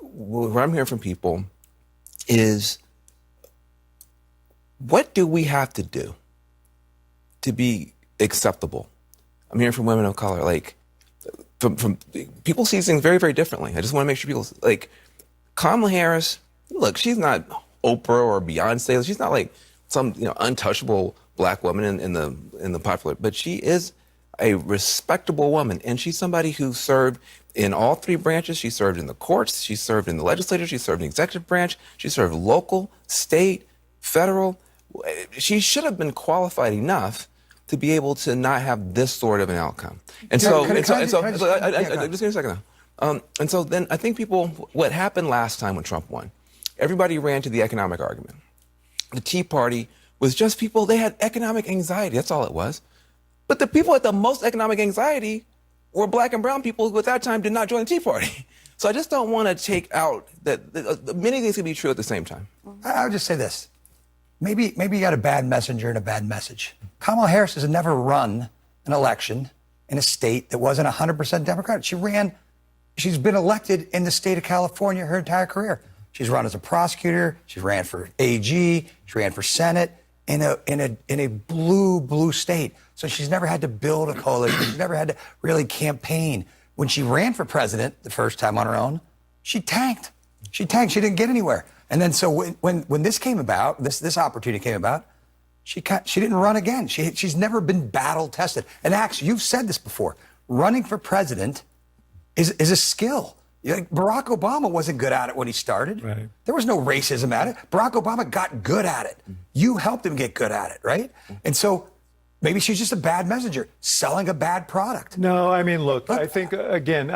what I'm hearing from people is, what do we have to do to be acceptable? I'm hearing from women of color, like, from people see things very, very differently. I just want to make sure people, like, Kamala Harris, look, she's not Oprah or Beyonce. She's not like some, untouchable black woman in the popular, but she is a respectable woman, and she's somebody who served in all three branches. She served in the courts, she served in the legislature, she served in the executive branch, she served local, state, federal. She should have been qualified enough to be able to not have this sort of an outcome. And so, just give me a second now. And so then I think what happened last time when Trump won, everybody ran to the economic argument. The Tea Party was just people, they had economic anxiety, that's all it was. But the people with the most economic anxiety were black and brown people who at that time did not join the Tea Party. So I just don't want to take out that many things can be true at the same time. I would just say this. Maybe you got a bad messenger and a bad message. Kamala Harris has never run an election in a state that wasn't 100% Democratic. She's been elected in the state of California her entire career. She's run as a prosecutor. She ran for AG. She ran for Senate in a blue state. So she's never had to build a coalition. She's never had to really campaign. When she ran for president the first time on her own, she tanked. She didn't get anywhere. And then so when this came about, this opportunity came about, she didn't run again. She's never been battle tested. And actually, you've said this before. Running for president is a skill. Barack Obama wasn't good at it when he started. Right. There was no racism at it. Barack Obama got good at it. You helped him get good at it, right? And so maybe she's just a bad messenger, selling a bad product. No, I mean, look, I think, again,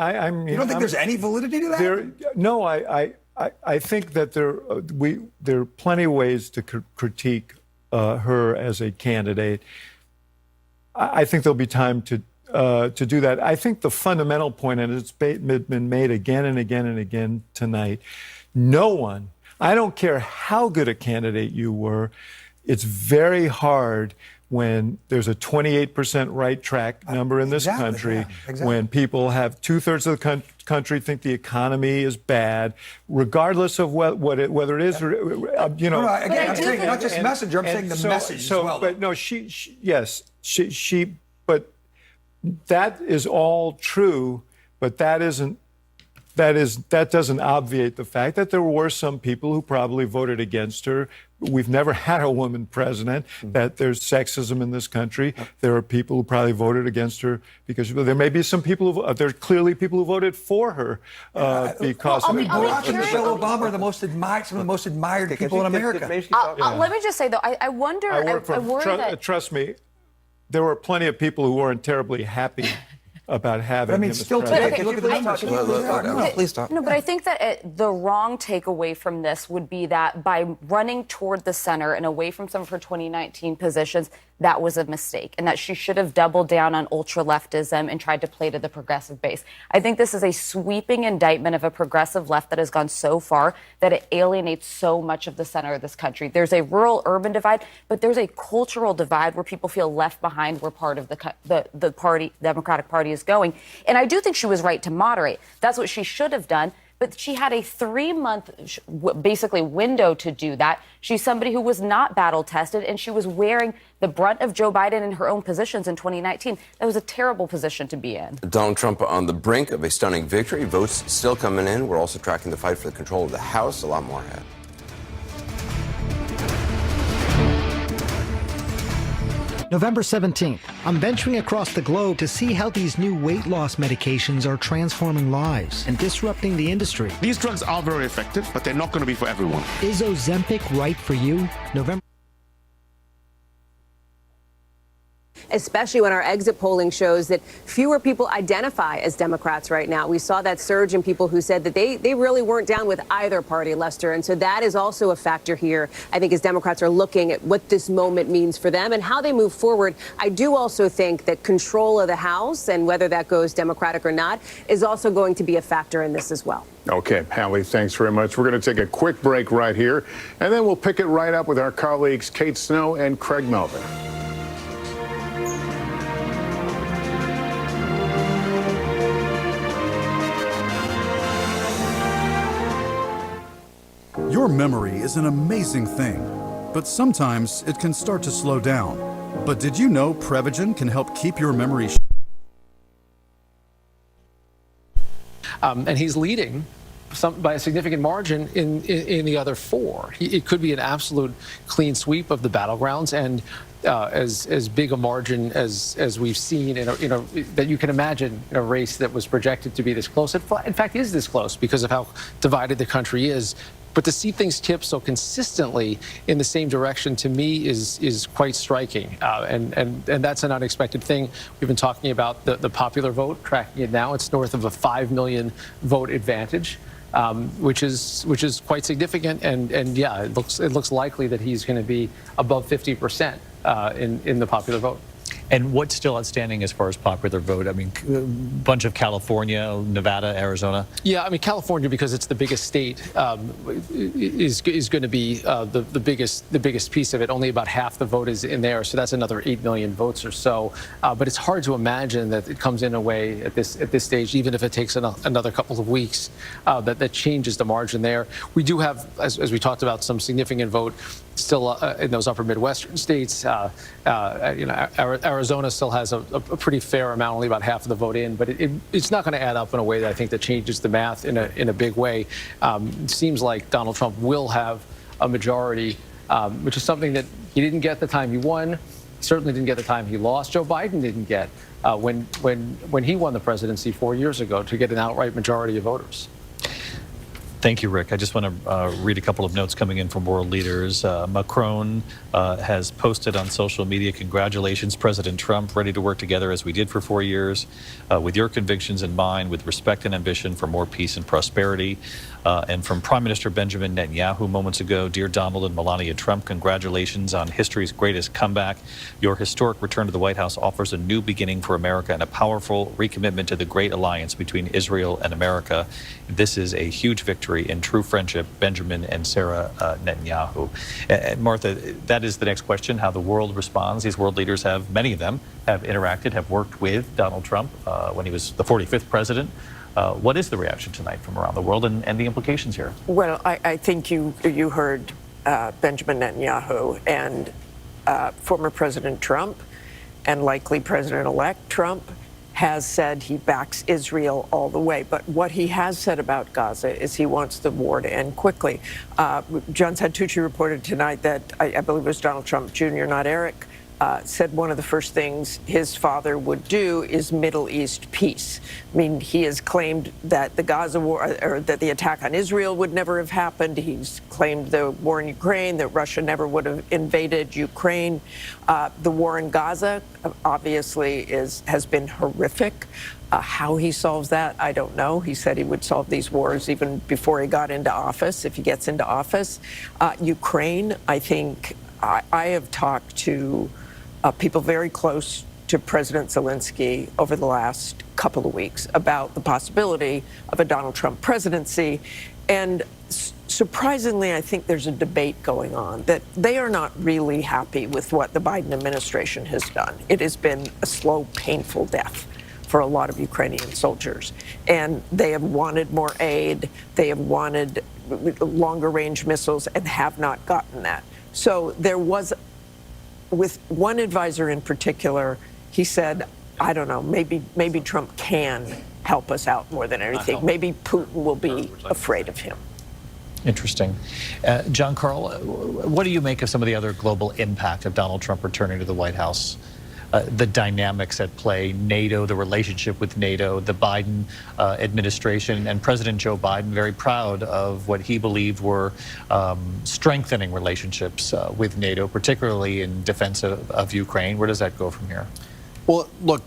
You don't think there's any validity to that? No, I think that there are plenty of ways to critique her as a candidate. I think there'll be time to do that. I think the fundamental point, and it's been made again and again and again tonight, no one, I don't care how good a candidate you were, it's very hard when there's a 28% right track number in this country, when people have 2/3 of the country think the economy is bad, regardless of whether it is, No, again, I'm saying not just messenger, I'm saying the message as well. But no, but that is all true, but that doesn't obviate the fact that there were some people who probably voted against her. We've never had a woman president, that there's sexism in this country. There are people who probably voted against her because there may be some people there are clearly people who voted for her because of Barack and Michelle Obama are some of the most admired people in America. Let me just say, though, I wonder, I worry that... Trust me, there were plenty of people who weren't terribly happy about having him as president. Look at the numbers. Please stop. No, but I think that the wrong takeaway from this would be that by running toward the center and away from some of her 2019 positions, that was a mistake, and that she should have doubled down on ultra-leftism and tried to play to the progressive base. I think this is a sweeping indictment of a progressive left that has gone so far that it alienates so much of the center of this country. There's a rural-urban divide, but there's a cultural divide where people feel left behind where part of the party, Democratic Party, is going. And I do think she was right to moderate. That's what she should have done. But she had a 3-month, basically, window to do that. She's somebody who was not battle-tested, and she was wearing the brunt of Joe Biden in her own positions in 2019. That was a terrible position to be in. Donald Trump on the brink of a stunning victory. Votes still coming in. We're also tracking the fight for the control of the House. A lot more ahead. November 17th, I'm venturing across the globe to see how these new weight loss medications are transforming lives and disrupting the industry. These drugs are very effective, but they're not going to be for everyone. Is Ozempic right for you? November. especially when our exit polling shows that fewer people identify as Democrats right now. We saw that surge in people who said that they really weren't down with either party, Lester. And so that is also a factor here, I think, as Democrats are looking at what this moment means for them and how they move forward. I do also think that control of the House, and whether that goes Democratic or not, is also going to be a factor in this as well. Okay, Hallie, thanks very much. We're going to take a quick break right here, and then we'll pick it right up with our colleagues Kate Snow and Craig Melvin. Your memory is an amazing thing, but sometimes it can start to slow down. But did you know Prevagen can help keep your memory and he's leading by a significant margin in the other four. It could be an absolute clean sweep of the battlegrounds, and as big a margin as we've seen that you can imagine in a race that was projected to be this close. It, in fact, is this close because of how divided the country is. But to see things tip so consistently in the same direction, to me, is quite striking, and that's an unexpected thing. We've been talking about the popular vote, tracking it now. It's north of a 5 million vote advantage, which is quite significant. And yeah, it looks likely that he's going to be above 50% in the popular vote. And what's still outstanding as far as popular vote? I mean, a bunch of California, Nevada, Arizona. Yeah, I mean, California, because it's the biggest state, is going to be the biggest piece of it. Only about half the vote is in there, so that's another 8 million votes or so. But it's hard to imagine that it comes in a way at this stage, even if it takes another couple of weeks, that changes the margin there. We do have, as we talked about, some significant vote still in those upper Midwestern states. Arizona still has a pretty fair amount, only about half of the vote in, but it's not going to add up in a way that I think that changes the math in a big way. It seems like Donald Trump will have a majority, which is something that he didn't get the time he won, certainly didn't get the time he lost. Joe Biden didn't get when he won the presidency 4 years ago, to get an outright majority of voters. Thank you, Rick. I just want to read a couple of notes coming in from world leaders. Macron has posted on social media, "Congratulations, President Trump, ready to work together as we did for 4 years, with your convictions in mind, with respect and ambition for more peace and prosperity." And from Prime Minister Benjamin Netanyahu moments ago, "Dear Donald and Melania Trump, congratulations on history's greatest comeback. Your historic return to the White House offers a new beginning for America and a powerful recommitment to the great alliance between Israel and America. This is a huge victory in true friendship, Benjamin and Sarah Netanyahu." And Martha, that is the next question, how the world responds. These world leaders have, many of them, have interacted, have worked with Donald Trump when he was the 45th president. What is the reaction tonight from around the world and the implications here? Well, I think you heard Benjamin Netanyahu and former President Trump and likely President-elect Trump has said he backs Israel all the way. But what he has said about Gaza is he wants the war to end quickly. John Santucci reported tonight that, I believe it was Donald Trump Jr., not Eric, said one of the first things his father would do is Middle East peace. I mean, he has claimed that the Gaza war, or that the attack on Israel would never have happened. He's claimed the war in Ukraine, that Russia never would have invaded Ukraine. The war in Gaza, obviously, has been horrific. How he solves that, I don't know. He said he would solve these wars even before he got into office, if he gets into office. Ukraine, I think, I have talked to people very close to President Zelensky over the last couple of weeks about the possibility of a Donald Trump presidency. And surprisingly, I think there's a debate going on that they are not really happy with what the Biden administration has done. It has been a slow, painful death for a lot of Ukrainian soldiers. And they have wanted more aid. They have wanted longer range missiles and have not gotten that. So there was, with one advisor in particular, he said, I don't know, maybe Trump can help us out more than anything. Maybe Putin will be afraid of him. Interesting. John Carl, what do you make of some of the other global impact of Donald Trump returning to the White House? the dynamics at play, NATO, the relationship with NATO, the Biden administration, and President Joe Biden very proud of what he believed were strengthening relationships with NATO, particularly in defense of Ukraine. Where does that go from here? Well, look,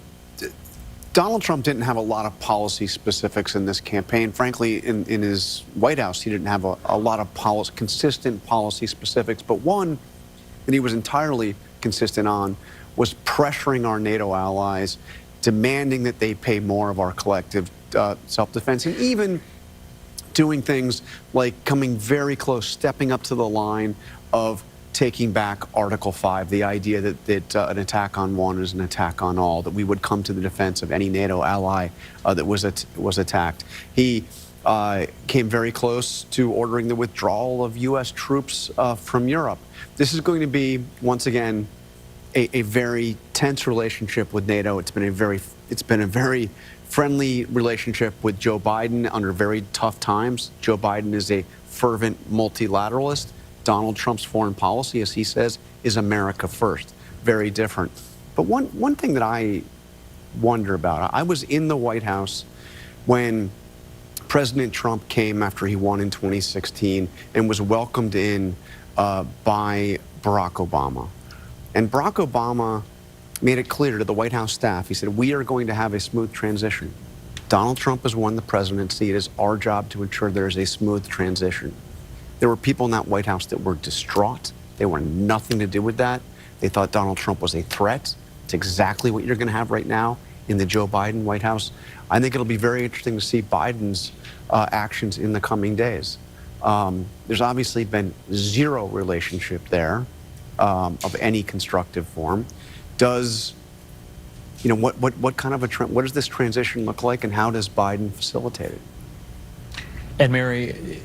Donald Trump didn't have a lot of policy specifics in this campaign. Frankly, in his White House, he didn't have a lot of consistent policy specifics. But one that he was entirely consistent on was pressuring our NATO allies, demanding that they pay more of our collective self-defense, and even doing things like coming very close, stepping up to the line of taking back Article 5, the idea that an attack on one is an attack on all, that we would come to the defense of any NATO ally that was attacked. He came very close to ordering the withdrawal of U.S. troops from Europe. This is going to be, once again, a very tense relationship with NATO. It's been a very friendly relationship with Joe Biden under very tough times. Joe Biden is a fervent multilateralist. Donald Trump's foreign policy, as he says, is America first. Very different. But one thing that I wonder about, I was in the White House when President Trump came after he won in 2016 and was welcomed in by Barack Obama. And Barack Obama made it clear to the White House staff, he said, we are going to have a smooth transition. Donald Trump has won the presidency. It is our job to ensure there is a smooth transition. There were people in that White House that were distraught. They wanted nothing to do with that. They thought Donald Trump was a threat. It's exactly what you're going to have right now in the Joe Biden White House. I think it'll be very interesting to see Biden's actions in the coming days. There's obviously been zero relationship there of any constructive form. Does, what kind of what does this transition look like, and how does Biden facilitate it? And Mary,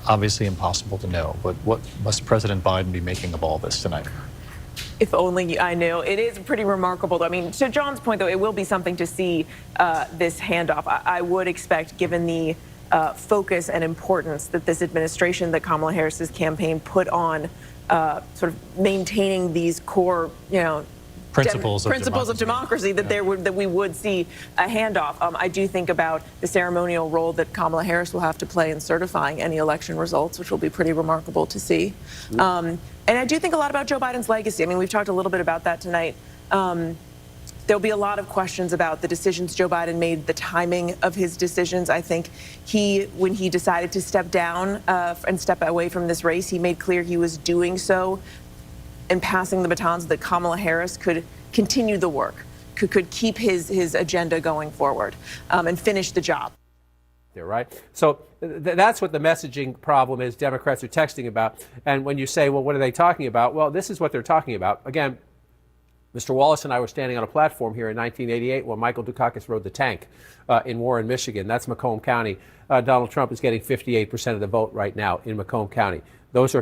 obviously impossible to know, but what must President Biden be making of all this tonight? If only I knew. It is pretty remarkable, though. I mean, to John's point, though, it will be something to see this handoff. I would expect, given the focus and importance that this administration, that Kamala Harris's campaign put on sort of maintaining these core, principles of democracy, that we would see a handoff. I do think about the ceremonial role that Kamala Harris will have to play in certifying any election results, which will be pretty remarkable to see. And I do think a lot about Joe Biden's legacy. I mean, we've talked a little bit about that tonight. There'll be a lot of questions about the decisions Joe Biden made, the timing of his decisions. I think when he decided to step down and step away from this race, he made clear he was doing so and passing the batons that Kamala Harris could continue the work, could keep his agenda going forward and finish the job. Right? So that's what the messaging problem is Democrats are texting about. And when you say, well, what are they talking about? Well, this is what they're talking about. Again, Mr. Wallace and I were standing on a platform here in 1988 when Michael Dukakis rode the tank in Warren, Michigan. That's Macomb County. Donald Trump is getting 58% of the vote right now in Macomb County. Those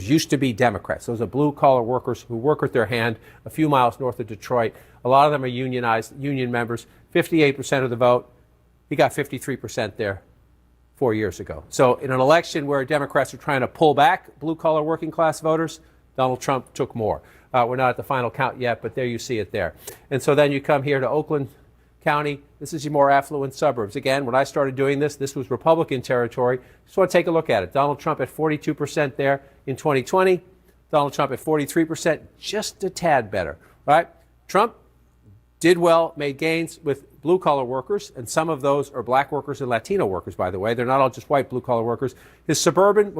used to be Democrats. Those are blue-collar workers who work with their hand a few miles north of Detroit. A lot of them are unionized, union members. 58% of the vote. He got 53% there 4 years ago. So in an election where Democrats are trying to pull back blue-collar working-class voters, Donald Trump took more. We're not at the final count yet, but there you see it there. And so then you come here to Oakland County. This is your more affluent suburbs. Again, when I started doing this was Republican territory. Just want to take a look at it. Donald Trump at 42% there in 2020. Donald Trump at 43%, just a tad better, right? Trump did well, made gains with blue-collar workers, and some of those are black workers and Latino workers, by the way. They're not all just white blue-collar workers. His suburban,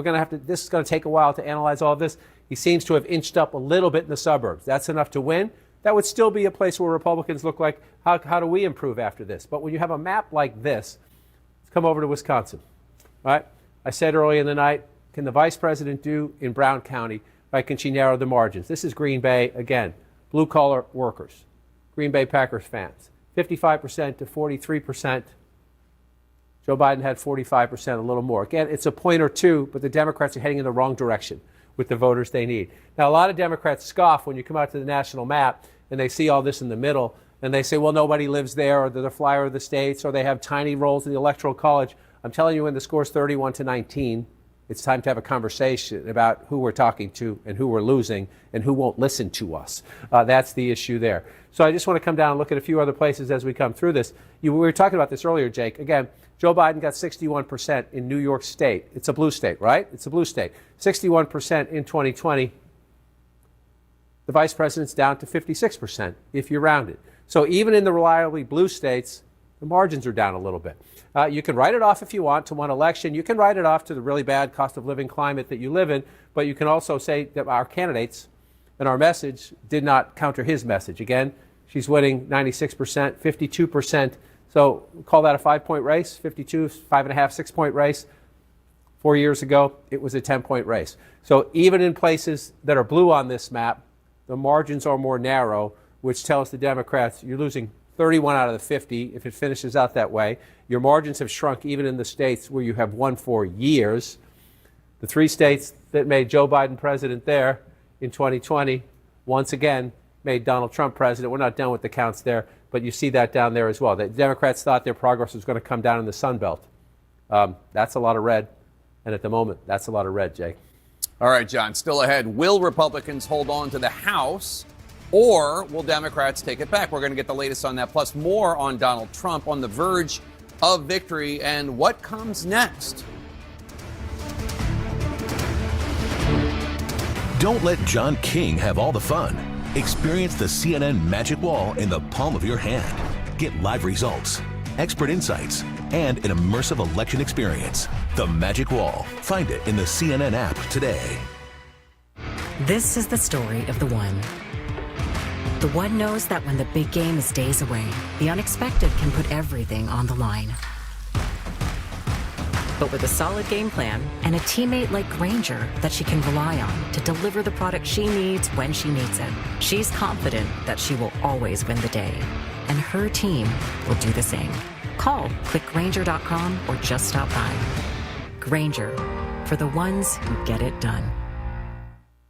this is going to take a while to analyze all of this. He seems to have inched up a little bit in the suburbs. That's enough to win. That would still be a place where Republicans look like, how do we improve after this? But when you have a map like this, let's come over to Wisconsin, right? I said earlier in the night, can the vice president do in Brown County, right? Can she narrow the margins? This is Green Bay, again, blue-collar workers, Green Bay Packers fans. 55% to 43%. Joe Biden had 45%, a little more. Again, it's a point or two, but the Democrats are heading in the wrong direction with the voters they need. Now, a lot of Democrats scoff when you come out to the national map and they see all this in the middle, and they say, well, nobody lives there, or they're the flyer of the states, or they have tiny roles in the Electoral College. I'm telling you, when the score's 31-19, It's time to have a conversation about who we're talking to and who we're losing and who won't listen to us. That's the issue there. So I just want to come down and look at a few other places as we come through this. We were talking about this earlier, Jake. Again, Joe Biden got 61% in New York State. It's a blue state, right? It's a blue state. 61% in 2020. The vice president's down to 56% if you round it. So even in the reliably blue states, the margins are down a little bit. You can write it off if you want to one election. You can write it off to the really bad cost of living climate that you live in, but you can also say that our candidates and our message did not counter his message. Again, she's winning 96%, 52%. So call that a 5-point race, 52, 5.5, 6-point race. 4 years ago, it was a 10-point race. So even in places that are blue on this map, the margins are more narrow, which tells the Democrats you're losing 31 out of the 50 if it finishes out that way. Your margins have shrunk even in the states where you have won for years. The 3 states that made Joe Biden president there in 2020, once again, made Donald Trump president. We're not done with the counts there, but you see that down there as well. The Democrats thought their progress was going to come down in the Sun Belt. That's a lot of red. And at the moment, that's a lot of red, Jake. All right, John, still ahead. Will Republicans hold on to the House, or will Democrats take it back? We're going to get the latest on that, plus more on Donald Trump on the verge of victory and what comes next. Don't let John King have all the fun. Experience the CNN Magic Wall in the palm of your hand. Get live results, expert insights, and an immersive election experience. The Magic Wall. Find it in the CNN app today. This is the story of the one. The one knows that when the big game is days away, the unexpected can put everything on the line. But with a solid game plan and a teammate like Grainger that she can rely on to deliver the product she needs when she needs it, she's confident that she will always win the day. And her team will do the same. Call, click Grainger.com, or just stop by. Grainger, for the ones who get it done.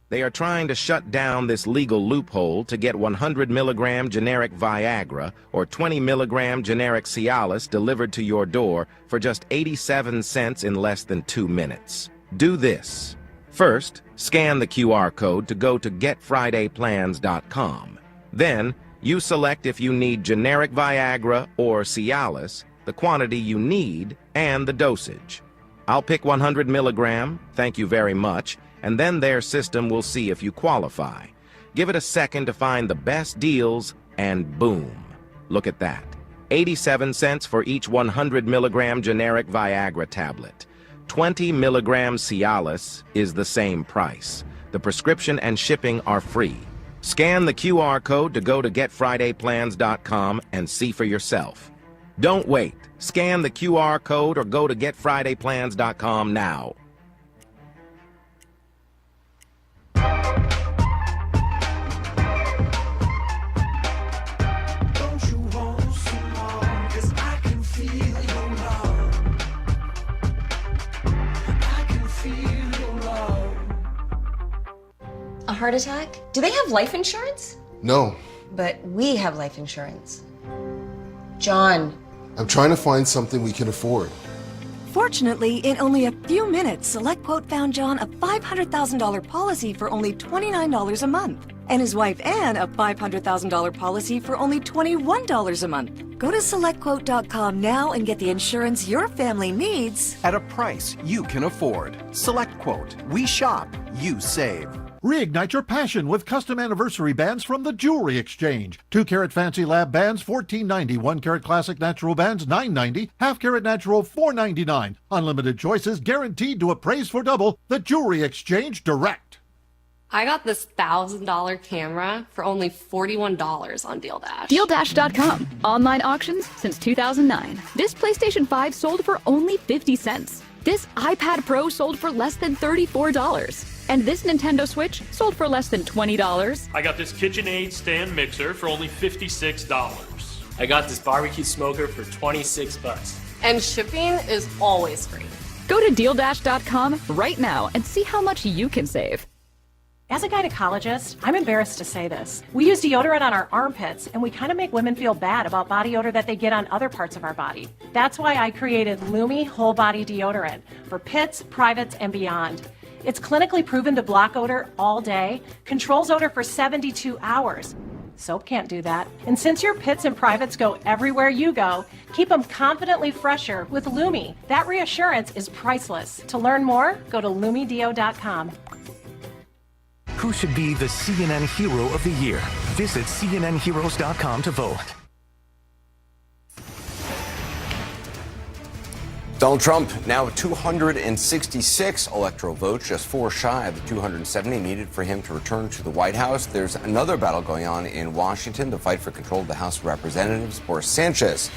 They are trying to shut down this legal loophole to get 100 milligram generic Viagra or 20 milligram generic Cialis delivered to your door for just 87 cents in less than 2 minutes. Do this. First, scan the QR code to go to getfridayplans.com. Then, you select if you need generic Viagra or Cialis, the quantity you need, and the dosage. I'll pick 100 milligram, thank you very much, and then their system will see if you qualify. Give it a second to find the best deals, and boom. Look at that. 87 cents for each 100 milligram generic Viagra tablet. 20 milligram Cialis is the same price. The prescription and shipping are free. Scan the QR code to go to getfridayplans.com and see for yourself. Don't wait. Scan the QR code or go to getfridayplans.com now. A heart attack? Do they have life insurance? No. But we have life insurance. John. I'm trying to find something we can afford. Fortunately, in only a few minutes, SelectQuote found John a $500,000 policy for only $29 a month. And his wife Anne a $500,000 policy for only $21 a month. Go to SelectQuote.com now and get the insurance your family needs at a price you can afford. SelectQuote. We shop, you save. Reignite your passion with custom anniversary bands from the Jewelry Exchange. 2-carat Fancy Lab bands $14.90, 1-carat Classic Natural bands $9.90, half-carat Natural $4.99. Unlimited choices guaranteed to appraise for double. The Jewelry Exchange Direct. I got this $1,000 camera for only $41 on DealDash. DealDash.com. Online auctions since 2009. This PlayStation 5 sold for only 50 cents. This iPad Pro sold for less than $34. And this Nintendo Switch sold for less than $20. I got this KitchenAid stand mixer for only $56. I got this barbecue smoker for $26. And shipping is always free. Go to DealDash.com right now and see how much you can save. As a gynecologist, I'm embarrassed to say this. We use deodorant on our armpits, and we kind of make women feel bad about body odor that they get on other parts of our body. That's why I created Lumi Whole Body Deodorant for pits, privates, and beyond. It's clinically proven to block odor all day, controls odor for 72 hours. Soap can't do that. And since your pits and privates go everywhere you go, keep them confidently fresher with Lumi. That reassurance is priceless. To learn more, go to lumideo.com. Who should be the CNN Hero of the Year? Visit cnnheroes.com to vote. Donald Trump now at 266 electoral votes, just 4 shy of the 270 needed for him to return to the White House. There's another battle going on in Washington, the fight for control of the House of Representatives. Boris Sanchez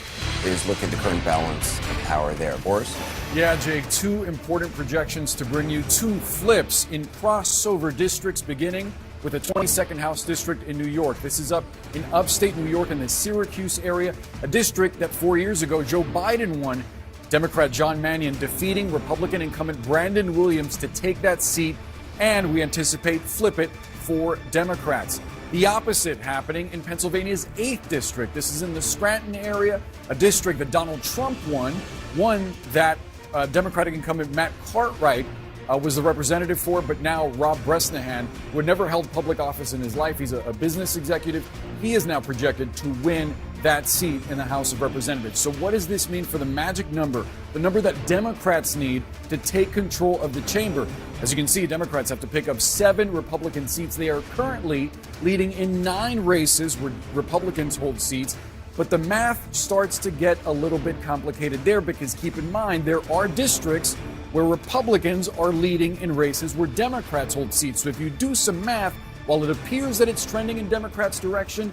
is looking at the current balance of power there. Boris? Yeah, Jake, 2 important projections to bring you 2 flips in crossover districts, beginning with the 22nd House District in New York. This is up in upstate New York in the Syracuse area, a district that 4 years ago Joe Biden won. Democrat John Mannion defeating Republican incumbent Brandon Williams to take that seat, and we anticipate flip it for Democrats. The opposite happening in Pennsylvania's 8th district. This is in the Scranton area, a district that Donald Trump won, one that Democratic incumbent Matt Cartwright was the representative for, but now Rob Bresnahan, who had never held public office in his life, he's a business executive, he is now projected to win that seat in the House of Representatives. So what does this mean for the magic number, the number that Democrats need to take control of the chamber? As you can see, Democrats have to pick up 7 Republican seats. They are currently leading in 9 races where Republicans hold seats. But the math starts to get a little bit complicated there, because keep in mind, there are districts where Republicans are leading in races where Democrats hold seats. So if you do some math, while it appears that it's trending in Democrats' direction,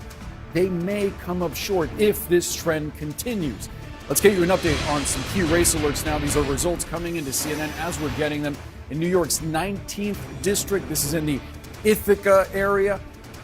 they may come up short if this trend continues. Let's get you an update on some key race alerts now. These are results coming into CNN as we're getting them. In New York's 19th district, this is in the Ithaca area.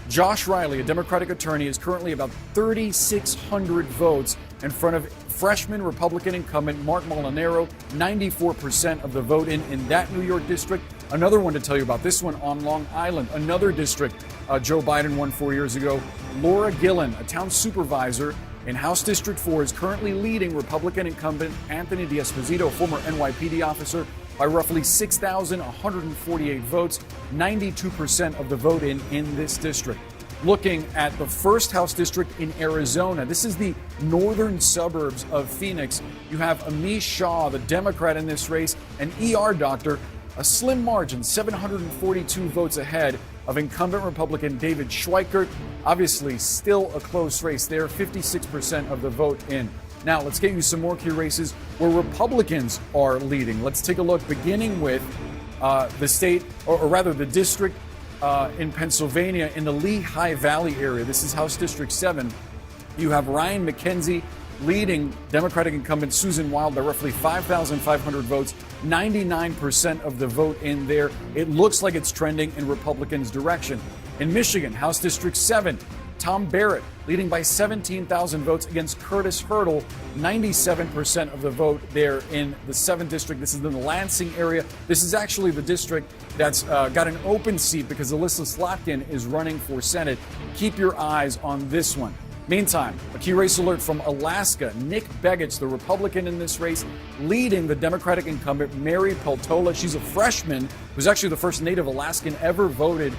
Josh Riley, a Democratic attorney, is currently about 3,600 votes in front of freshman Republican incumbent Mark Molinaro, 94% of the vote in that New York district. Another one to tell you about, this one on Long Island, another district Joe Biden won 4 years ago. Laura Gillen, a town supervisor in House District 4, is currently leading Republican incumbent Anthony D'Esposito, a former NYPD officer, by roughly 6,148 votes, 92% of the vote in this district. Looking at the first House District in Arizona, this is the northern suburbs of Phoenix. You have Amish Shaw, the Democrat in this race, an ER doctor, a slim margin, 742 votes ahead of incumbent Republican David Schweikert. Obviously, still a close race there, 56% of the vote in. Now, let's get you some more key races where Republicans are leading. Let's take a look, beginning with the state, or rather the district in Pennsylvania in the Lehigh Valley area. This is House District 7. You have Ryan McKenzie leading Democratic incumbent Susan Wild by roughly 5,500 votes, 99% of the vote in there. It looks like it's trending in Republicans' direction. In Michigan, House District 7, Tom Barrett leading by 17,000 votes against Curtis Hurdle, 97% of the vote there in the 7th district. This is in the Lansing area. This is actually the district that's got an open seat because Alyssa Slotkin is running for Senate. Keep your eyes on this one. Meantime, a key race alert from Alaska. Nick Begich, the Republican in this race, leading the Democratic incumbent Mary Peltola. She's a freshman who's actually the first Native Alaskan ever voted.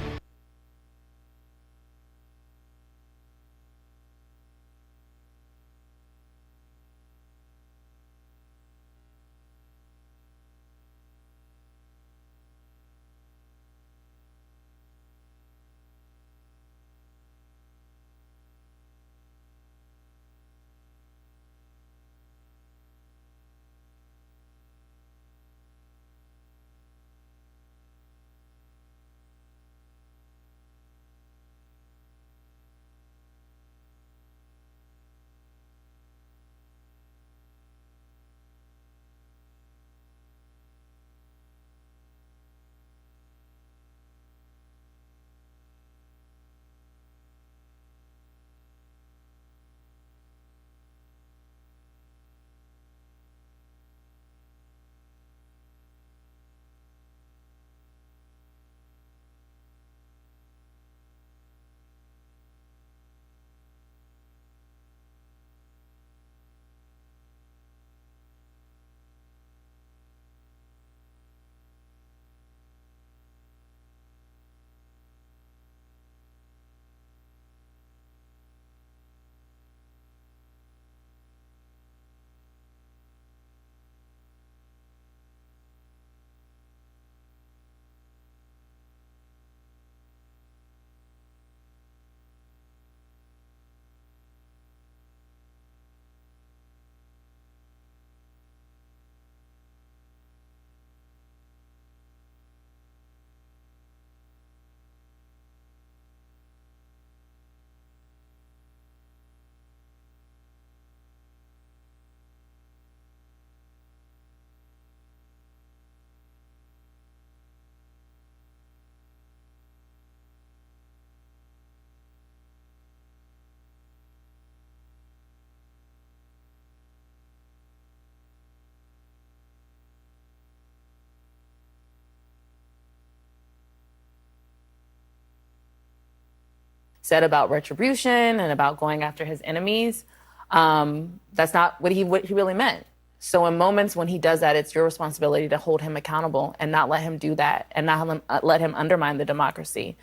said about retribution and about going after his enemies, that's not what he really meant. So in moments when he does that, it's your responsibility to hold him accountable and not let him do that and not let him undermine the democracy,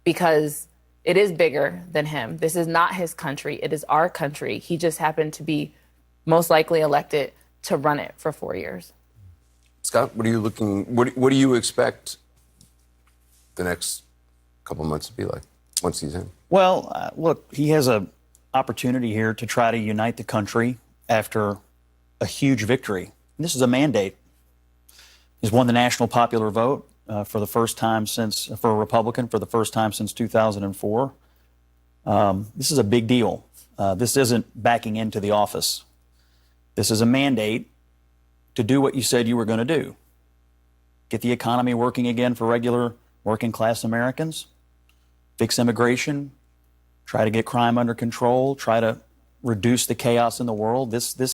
because it is bigger than him. This is not his country. It is our country. He just happened to be most likely elected to run it for 4 years. Scott, what do you expect the next couple months to be like once he's in? Well, look, he has an opportunity here to try to unite the country after a huge victory. And this is a mandate. He's won the national popular vote for the first time for a Republican, for the first time since 2004. This is a big deal. This isn't backing into the office. This is a mandate to do what you said you were going to do. Get the economy working again for regular working class Americans, fix immigration, try to get crime under control, try to reduce the chaos in the world. This